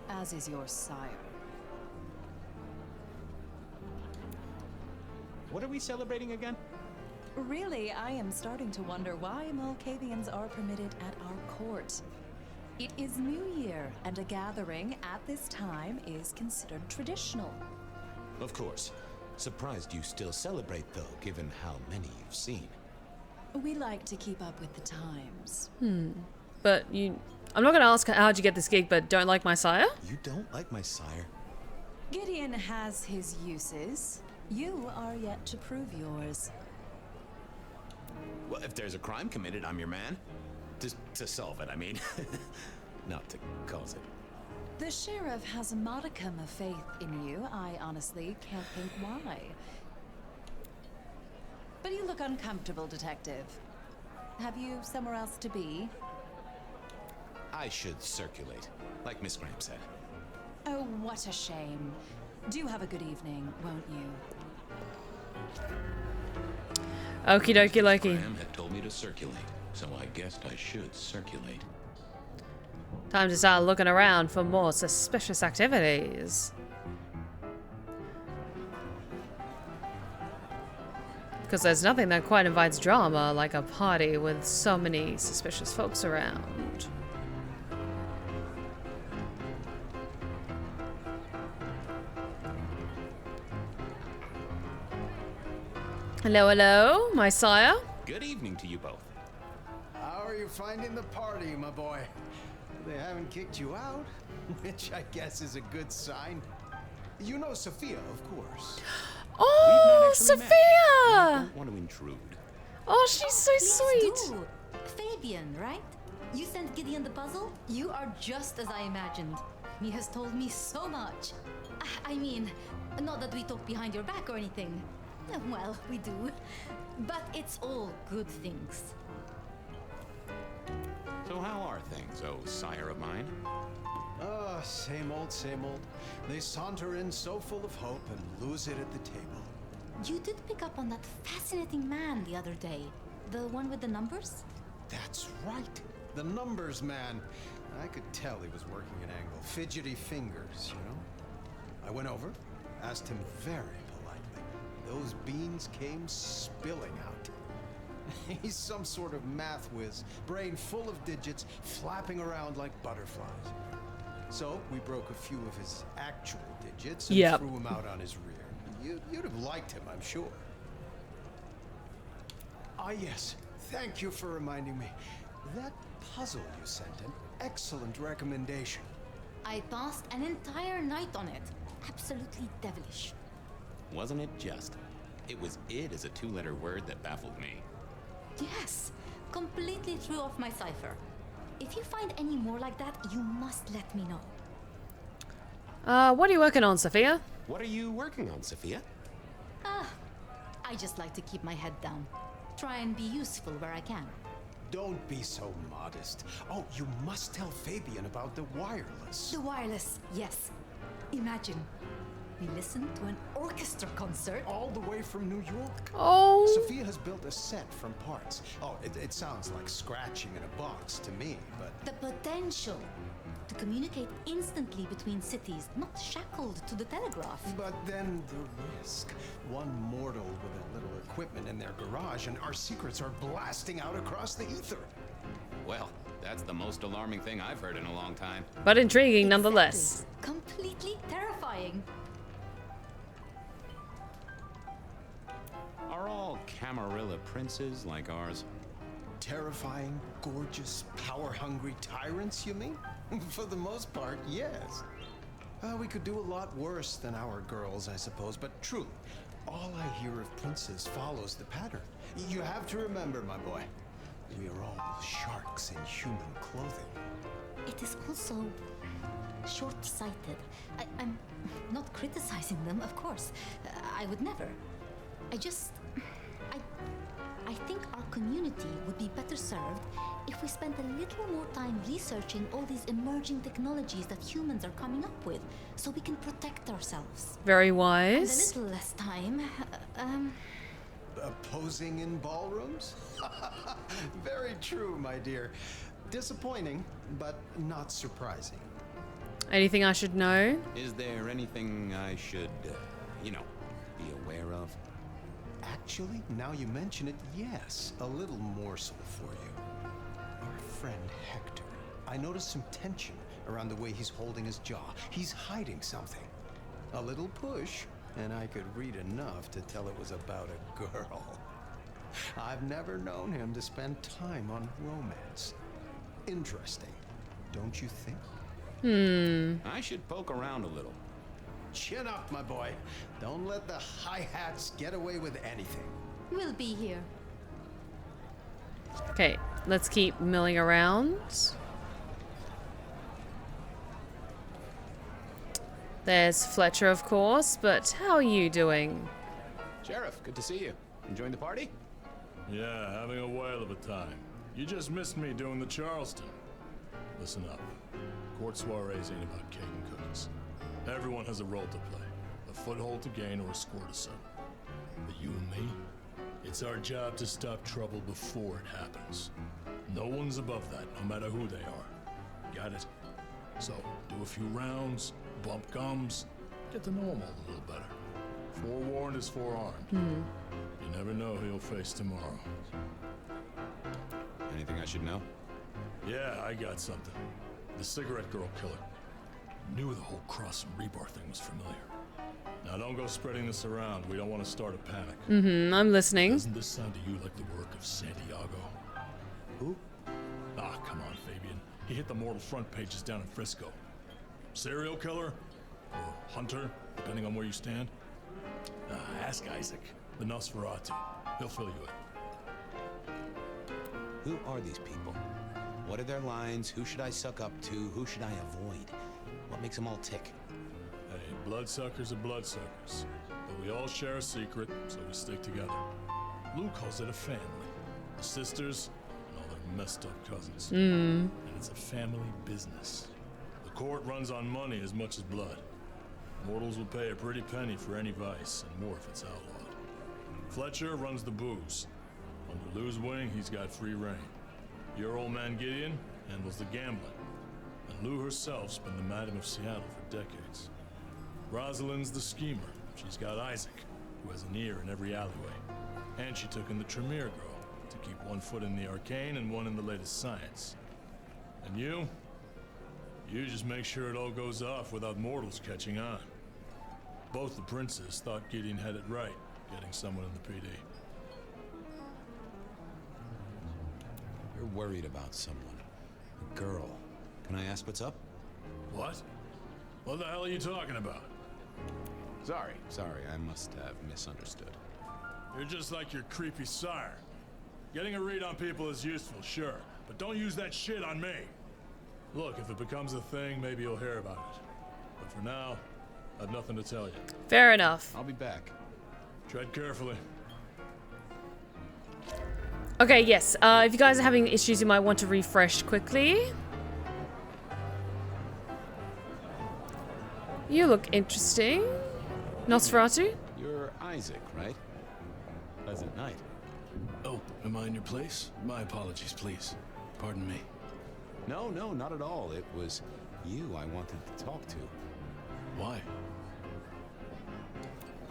as is your sire. What are we celebrating again? Really, I am starting to wonder why Malkavians are permitted at our court. It is New Year, and a gathering at this time is considered traditional. Of course. Surprised you still celebrate, though, given how many you've seen. We like to keep up with the times. But I'm not going to ask how'd you get this gig, but don't like my sire? You don't like my sire? Gideon has his uses. You are yet to prove yours. Well, if there's a crime committed, I'm your man. To solve it, I mean. Not to cause it. The sheriff has a modicum of faith in you. I honestly can't think why. But you look uncomfortable, Detective. Have you somewhere else to be? I should circulate, like Miss Graham said. Oh, what a shame. Do have a good evening, won't you? Okie dokie Loki. Graham had told me to circulate, so I guessed I should circulate. Time to start looking around for more suspicious activities. Because there's nothing that quite invites drama like a party with so many suspicious folks around. Hello, hello, my sire. Good evening to you both. How are you finding the party, my boy? They haven't kicked you out, which I guess is a good sign. You know Sophia, of course. Oh, Sophia! I don't want to intrude. Oh, she's so sweet. Do. Fabian, right? You sent Gideon the puzzle? You are just as I imagined. He has told me so much. I mean, not that we talk behind your back or anything. Well, we do. But it's all good things. So how are things, oh sire of mine? Same old, same old. They saunter in so full of hope and lose it at the table. You did pick up on that fascinating man the other day. The one with the numbers? That's right. The numbers man. I could tell he was working an angle. Fidgety fingers, you know? I went over, asked him very politely. Those beans came spilling out. He's some sort of math whiz, brain full of digits, flapping around like butterflies. So we broke a few of his actual digits and threw him out on his rear. You'd have liked him, I'm sure. Ah, yes. Thank you for reminding me. That puzzle you sent, an excellent recommendation. I passed an entire night on it. Absolutely devilish. Wasn't it just? It was "id" as a 2-letter word that baffled me. Yes, completely threw off my cipher. If you find any more like that, you must let me know. What are you working on, Sophia? What are you working on, Sophia? I just like to keep my head down. Try and be useful where I can. Don't be so modest. Oh, you must tell Fabian about the wireless. The wireless, yes. Imagine, we listened to an orchestra concert. All the way from New York. Oh. Sophia has built a set from parts. Oh, it sounds like scratching in a box to me, but... The potential to communicate instantly between cities, not shackled to the telegraph. But then the risk. One mortal with a little equipment in their garage and our secrets are blasting out across the ether. Well, that's the most alarming thing I've heard in a long time. But intriguing nonetheless. Completely terrifying. Are all Camarilla princes like ours? Terrifying, gorgeous, power-hungry tyrants, you mean? For the most part, yes. We could do a lot worse than our girls, I suppose, but truly, all I hear of princes follows the pattern. You have to remember, my boy, we are all sharks in human clothing. It is also short-sighted. I'm not criticizing them, of course. I would never. I think our community would be better served if we spent a little more time researching all these emerging technologies that humans are coming up with, so we can protect ourselves. Very wise. And a little less time, Posing in ballrooms? Very true, my dear. Disappointing, but not surprising. Anything I should know? Is there anything I should, be aware of? Actually, now you mention it, yes. A little morsel for you. Our friend Hector. I noticed some tension around the way he's holding his jaw. He's hiding something. A little push, and I could read enough to tell it was about a girl. I've never known him to spend time on romance. Interesting, don't you think? I should poke around a little. Chin up, my boy. Don't let the hi-hats get away with anything. we'll be here. Okay, let's keep milling around. There's Fletcher, of course, but how are you doing? Sheriff, good to see you. Enjoying the party? Yeah, having a whale of a time. You just missed me doing the Charleston. Listen up. Court soirees ain't about cake and cookies. Everyone has a role to play. A foothold to gain or a score to settle. But you and me, it's our job to stop trouble before it happens. No one's above that, no matter who they are. Got it? So, do a few rounds, bump gums, get to know them all a little better. Forewarned is forearmed. You never know who you'll face tomorrow. Anything I should know? Yeah, I got something. The cigarette girl killer. Knew the whole Cross and Rebar thing was familiar. Now don't go spreading this around. We don't want to start a panic. I'm listening. Doesn't this sound to you like the work of Santiago? Who? Ah, come on, Fabian. He hit the mortal front pages down in Frisco. Serial killer? Or hunter, depending on where you stand? Ask Isaac, the Nosferatu. He'll fill you in. Who are these people? What are their lines? Who should I suck up to? Who should I avoid? What makes them all tick? Hey, bloodsuckers are bloodsuckers. But we all share a secret, so we stick together. Lou calls it a family. The sisters and all their messed up cousins. And it's a family business. The court runs on money as much as blood. Mortals will pay a pretty penny for any vice, and more if it's outlawed. Fletcher runs the booze. Under Lou's wing, he's got free reign. Your old man Gideon handles the gambling. And Lou herself's been the Madam of Seattle for decades. Rosalind's the schemer. She's got Isaac, who has an ear in every alleyway. And she took in the Tremere girl. to keep one foot in the arcane and one in the latest science. And you just make sure it all goes off without mortals catching on. Both the princes thought Gideon had it right, getting someone in the PD. You're worried about someone. A girl. Can I ask what's up? What? What the hell are you talking about? Sorry, I must have misunderstood. You're just like your creepy sire. Getting a read on people is useful, sure, but don't use that shit on me. Look, if it becomes a thing, maybe you'll hear about it. But for now, I've nothing to tell you. Fair enough. I'll be back. Tread carefully. Okay, yes. If you guys are having issues, you might want to refresh quickly. You look interesting. Nosferatu? You're Isaac, right? Pleasant night. Oh, am I in your place? My apologies, please. Pardon me. No, not at all. It was you I wanted to talk to. Why?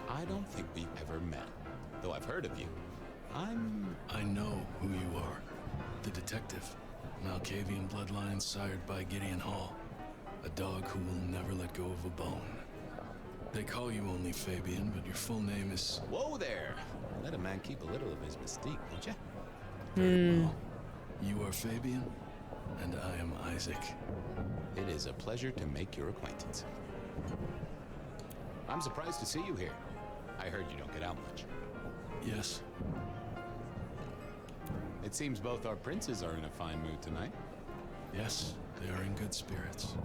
I don't think we've ever met, though I've heard of you. I know who you are. The detective. Malkavian bloodlines sired by Gideon Hall. A dog who will never let go of a bone. They call you only Fabian, but your full name is... Whoa there! Let a man keep a little of his mystique, won't ya? Very well. You are Fabian, and I am Isaac. It is a pleasure to make your acquaintance. I'm surprised to see you here. I heard you don't get out much. Yes. It seems both our princes are in a fine mood tonight. Yes, they are in good spirits.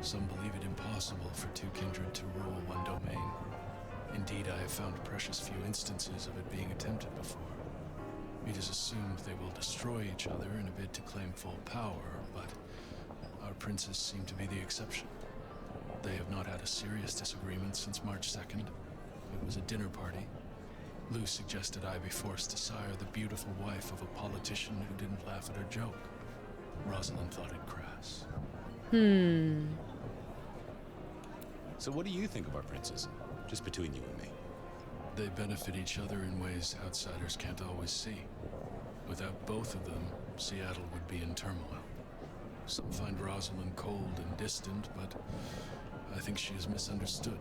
Some believe it impossible for two kindred to rule one domain. Indeed, I have found precious few instances of it being attempted before. It is assumed they will destroy each other in a bid to claim full power, but our princes seem to be the exception. They have not had a serious disagreement since March 2nd. It was a dinner party. Lou suggested I be forced to sire the beautiful wife of a politician who didn't laugh at her joke. Rosalind thought it crass. So what do you think of our princes? Just between you and me. They benefit each other in ways outsiders can't always see. Without both of them, Seattle would be in turmoil. Some find Rosalind cold and distant, but I think she is misunderstood.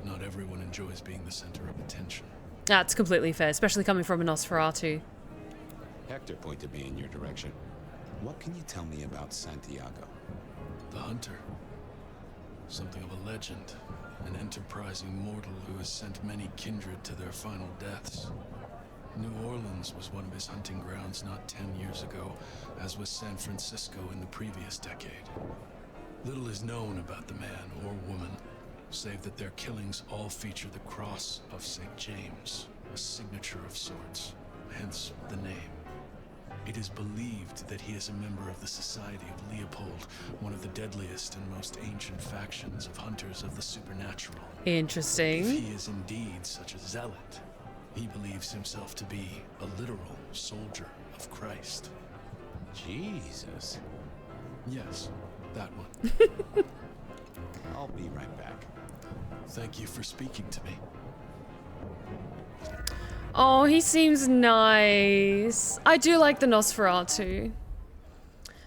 Not everyone enjoys being the center of attention. That's completely fair, especially coming from a Nosferatu. Hector pointed me in your direction. What can you tell me about Santiago? The hunter. Something of a legend. An enterprising mortal who has sent many kindred to their final deaths. New Orleans was one of his hunting grounds not 10 years ago, as was San Francisco in the previous decade. Little is known about the man or woman, save that their killings all feature the cross of St. James, a signature of sorts, hence the name. It is believed that he is a member of the Society of Leopold, one of the deadliest and most ancient factions of hunters of the supernatural. Interesting. If he is indeed such a zealot, he believes himself to be a literal soldier of Christ. Jesus. Yes, that one. I'll be right back. Thank you for speaking to me. Oh, he seems nice. I do like the Nosferatu.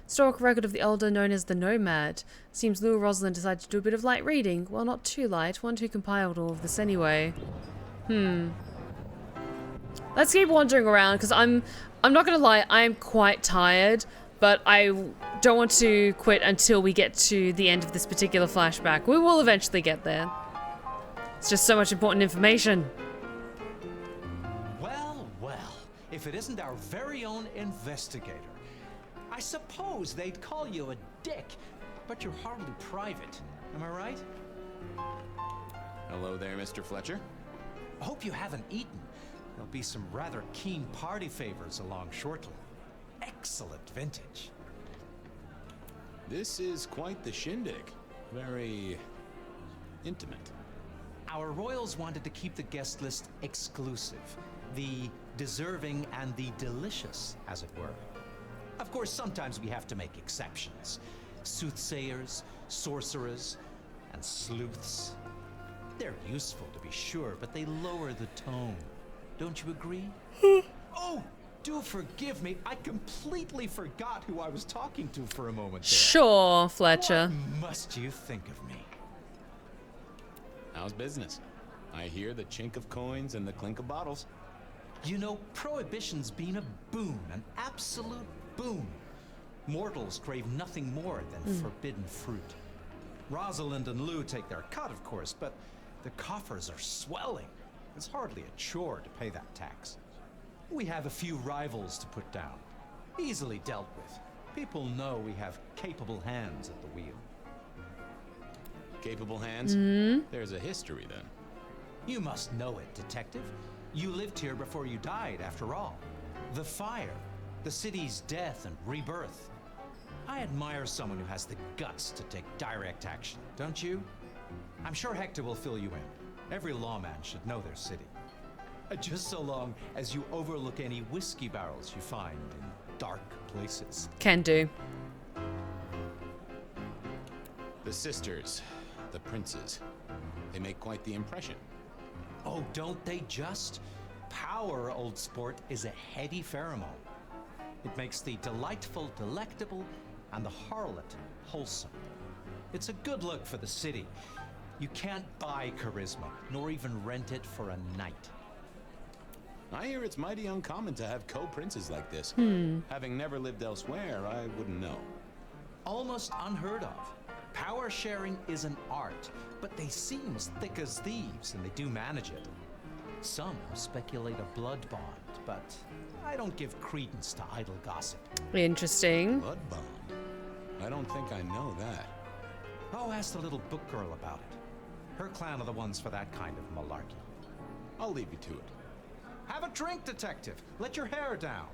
Historical record of the elder known as the Nomad. Seems Lou and Rosalind decided to do a bit of light reading. Well, not too light. One who compiled all of this anyway. Let's keep wandering around, because I'm not gonna lie, I'm quite tired, but I don't want to quit until we get to the end of this particular flashback. We will eventually get there. It's just so much important information. Well, if it isn't our very own investigator. I suppose they'd call you a dick, but you're hardly private. Am I right? Hello there, Mr. Fletcher. I hope you haven't eaten. There'll be some rather keen party favors along shortly. Excellent vintage. This is quite the shindig. Very intimate. Our royals wanted to keep the guest list exclusive. The deserving and the delicious, as it were. Of course, sometimes we have to make exceptions. Soothsayers, sorcerers, and sleuths. They're useful, to be sure, but they lower the tone. Don't you agree? Oh! Do forgive me. I completely forgot who I was talking to for a moment there. Sure, Fletcher. What must you think of me? How's business? I hear the chink of coins and the clink of bottles. You know, Prohibition's been a boon, an absolute boon. Mortals crave nothing more than forbidden fruit. Rosalind and Lou take their cut, of course, but the coffers are swelling. It's hardly a chore to pay that tax. We have a few rivals to put down. Easily dealt with. People know we have capable hands at the wheel. Capable hands? There's a history then. You must know it, Detective. You lived here before you died, after all. The fire, the city's death and rebirth. I admire someone who has the guts to take direct action, don't you? I'm sure Hector will fill you in. Every lawman should know their city. Just so long as you overlook any whiskey barrels you find in dark places. Can do. The sisters, the princes, they make quite the impression. Oh, don't they just? Power, old sport, is a heady pheromone. It makes the delightful delectable and the harlot wholesome. It's a good look for the city. You can't buy charisma, nor even rent it for a night. I hear it's mighty uncommon to have co-princes like this. Having never lived elsewhere, I wouldn't know. Almost unheard of. Power sharing is an art, but they seem as thick as thieves, and they do manage it. Some speculate a blood bond, but I don't give credence to idle gossip. Interesting. Blood bond? I don't think I know that. Oh, ask the little book girl about it. Her clan are the ones for that kind of malarkey. I'll leave you to it. Have a drink, Detective. Let your hair down.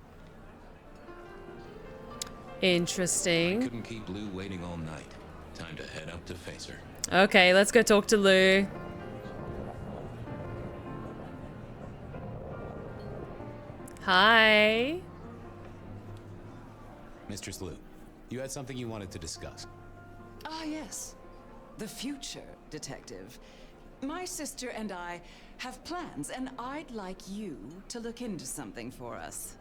Interesting. Couldn't keep Lou waiting all night. Time to head up to face her. Okay, let's go talk to Lou. Hi. Mistress Lou, you had something you wanted to discuss. Ah, yes. The future, Detective. My sister and I have plans, and I'd like you to look into something for us.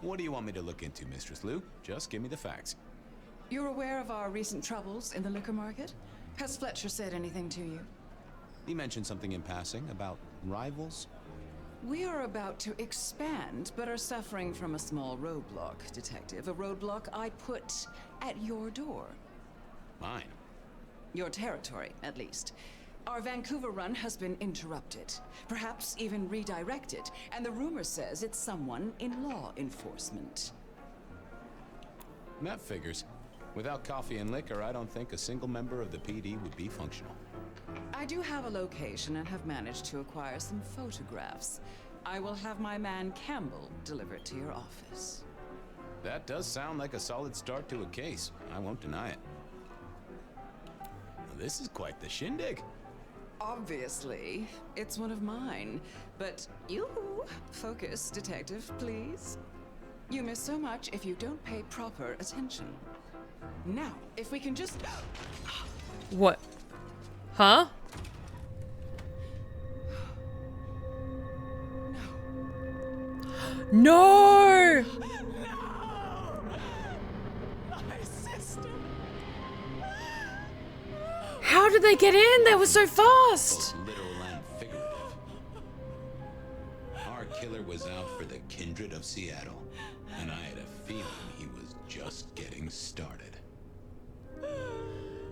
What do you want me to look into, Mistress Lou? Just give me the facts. You're aware of our recent troubles in the liquor market? Has Fletcher said anything to you? He mentioned something in passing about rivals. We are about to expand, but are suffering from a small roadblock, Detective. A roadblock I put at your door. Mine? Your territory, at least. Our Vancouver run has been interrupted, perhaps even redirected, and the rumor says it's someone in law enforcement. That figures. Without coffee and liquor, I don't think a single member of the PD would be functional. I do have a location and have managed to acquire some photographs. I will have my man Campbell deliver it to your office. That does sound like a solid start to a case. I won't deny it. Now, this is quite the shindig. Obviously, it's one of mine. But you focus, Detective, please. You miss so much if you don't pay proper attention. Now, if we can just... What? Huh? No! My sister! How did they get in? They were so fast! Both literal and figurative. Our killer was out for the kindred of Seattle, and I had a feeling he was just getting started.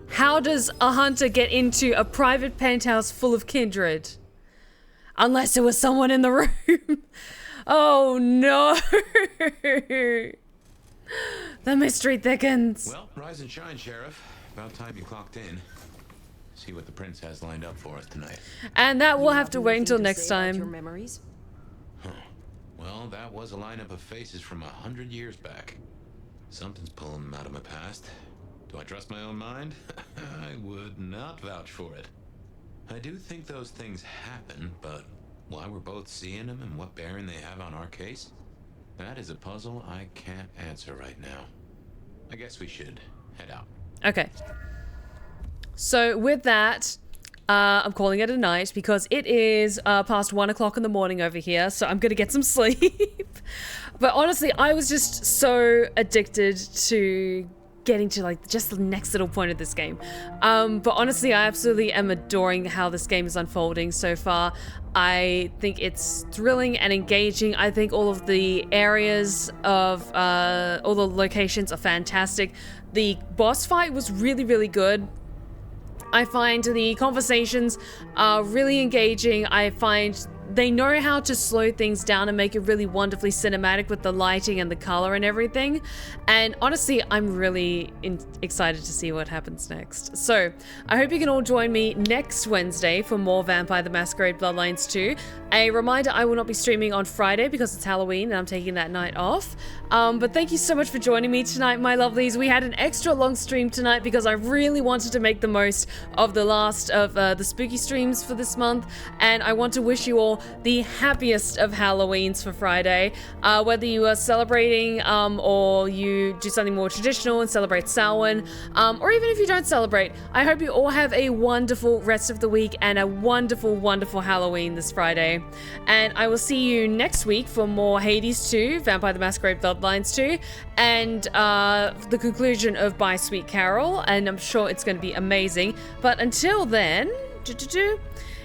How does a hunter get into a private penthouse full of kindred? Unless there was someone in the room. Oh no! The mystery thickens. Well, rise and shine, Sheriff. About time you clocked in. See what the prince has lined up for us tonight. And that will have to wait until next time. Your memories? Huh. Well, that was a lineup of faces from 100 years back. Something's pulling them out of my past. Do I trust my own mind? I would not vouch for it. I do think those things happen, but why we're both seeing them and what bearing they have on our case, that is a puzzle I can't answer right now. I guess we should head out. Okay. So with that, I'm calling it a night because it is past 1 o'clock in the morning over here, so I'm gonna get some sleep. But honestly, I was just so addicted to getting to like just the next little point of this game. But honestly, I absolutely am adoring how this game is unfolding so far. I think it's thrilling and engaging. I think all of the areas of all the locations are fantastic. The boss fight was really, really good. I find the conversations are really engaging. I find they know how to slow things down and make it really wonderfully cinematic with the lighting and the color and everything. And honestly, I'm really excited to see what happens next. So I hope you can all join me next Wednesday for more Vampire the Masquerade Bloodlines 2. A reminder, I will not be streaming on Friday because it's Halloween and I'm taking that night off. But thank you so much for joining me tonight, my lovelies. We had an extra long stream tonight because I really wanted to make the most of the last of the spooky streams for this month. And I want to wish you all the happiest of Halloweens for Friday. Whether you are celebrating or you do something more traditional and celebrate Samhain, or even if you don't celebrate, I hope you all have a wonderful rest of the week and a wonderful, wonderful Halloween this Friday. And I will see you next week for more Hades 2, Vampire the Masquerade Bloodlines 2, and the conclusion of By Sweet Carol, and I'm sure it's going to be amazing. But until then,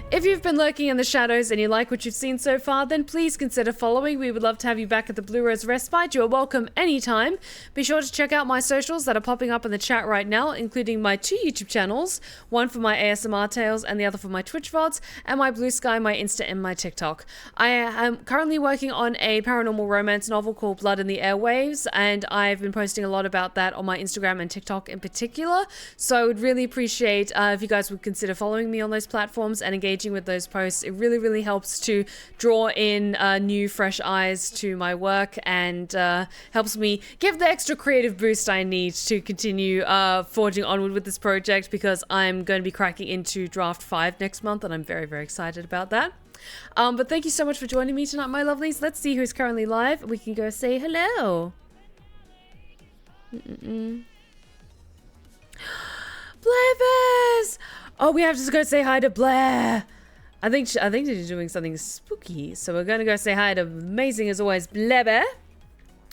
if you've been lurking in the shadows and you like what you've seen so far, then please consider following. We would love to have you back at the Blue Rose Respite. You are welcome anytime. Be sure to check out my socials that are popping up in the chat right now, including my 2 YouTube channels, one for my ASMR tales and the other for my Twitch VODs, and my Blue Sky, my Insta, and my TikTok. I am currently working on a paranormal romance novel called Blood in the Airwaves, and I've been posting a lot about that on my Instagram and TikTok in particular. So I would really appreciate if you guys would consider following me on those platforms and engaging with those posts. It really, really helps to draw in new, fresh eyes to my work and helps me give the extra creative boost I need to continue forging onward with this project, because I'm going to be cracking into Draft 5 next month and I'm very, very excited about that. But thank you so much for joining me tonight, my lovelies. Let's see who's currently live. We can go say hello. Blair's! Oh, we have to go say hi to Blair. I think she's doing something spooky, so we're going to go say hi to amazing as always Blair.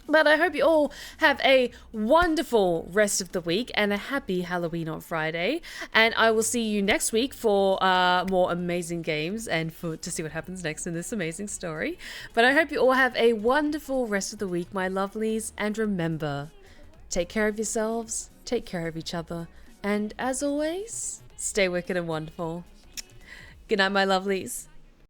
But I hope you all have a wonderful rest of the week and a happy Halloween on Friday. And I will see you next week for more amazing games and to see what happens next in this amazing story. But I hope you all have a wonderful rest of the week, my lovelies. And remember, take care of yourselves, take care of each other, and as always, stay wicked and wonderful. Good night, my lovelies.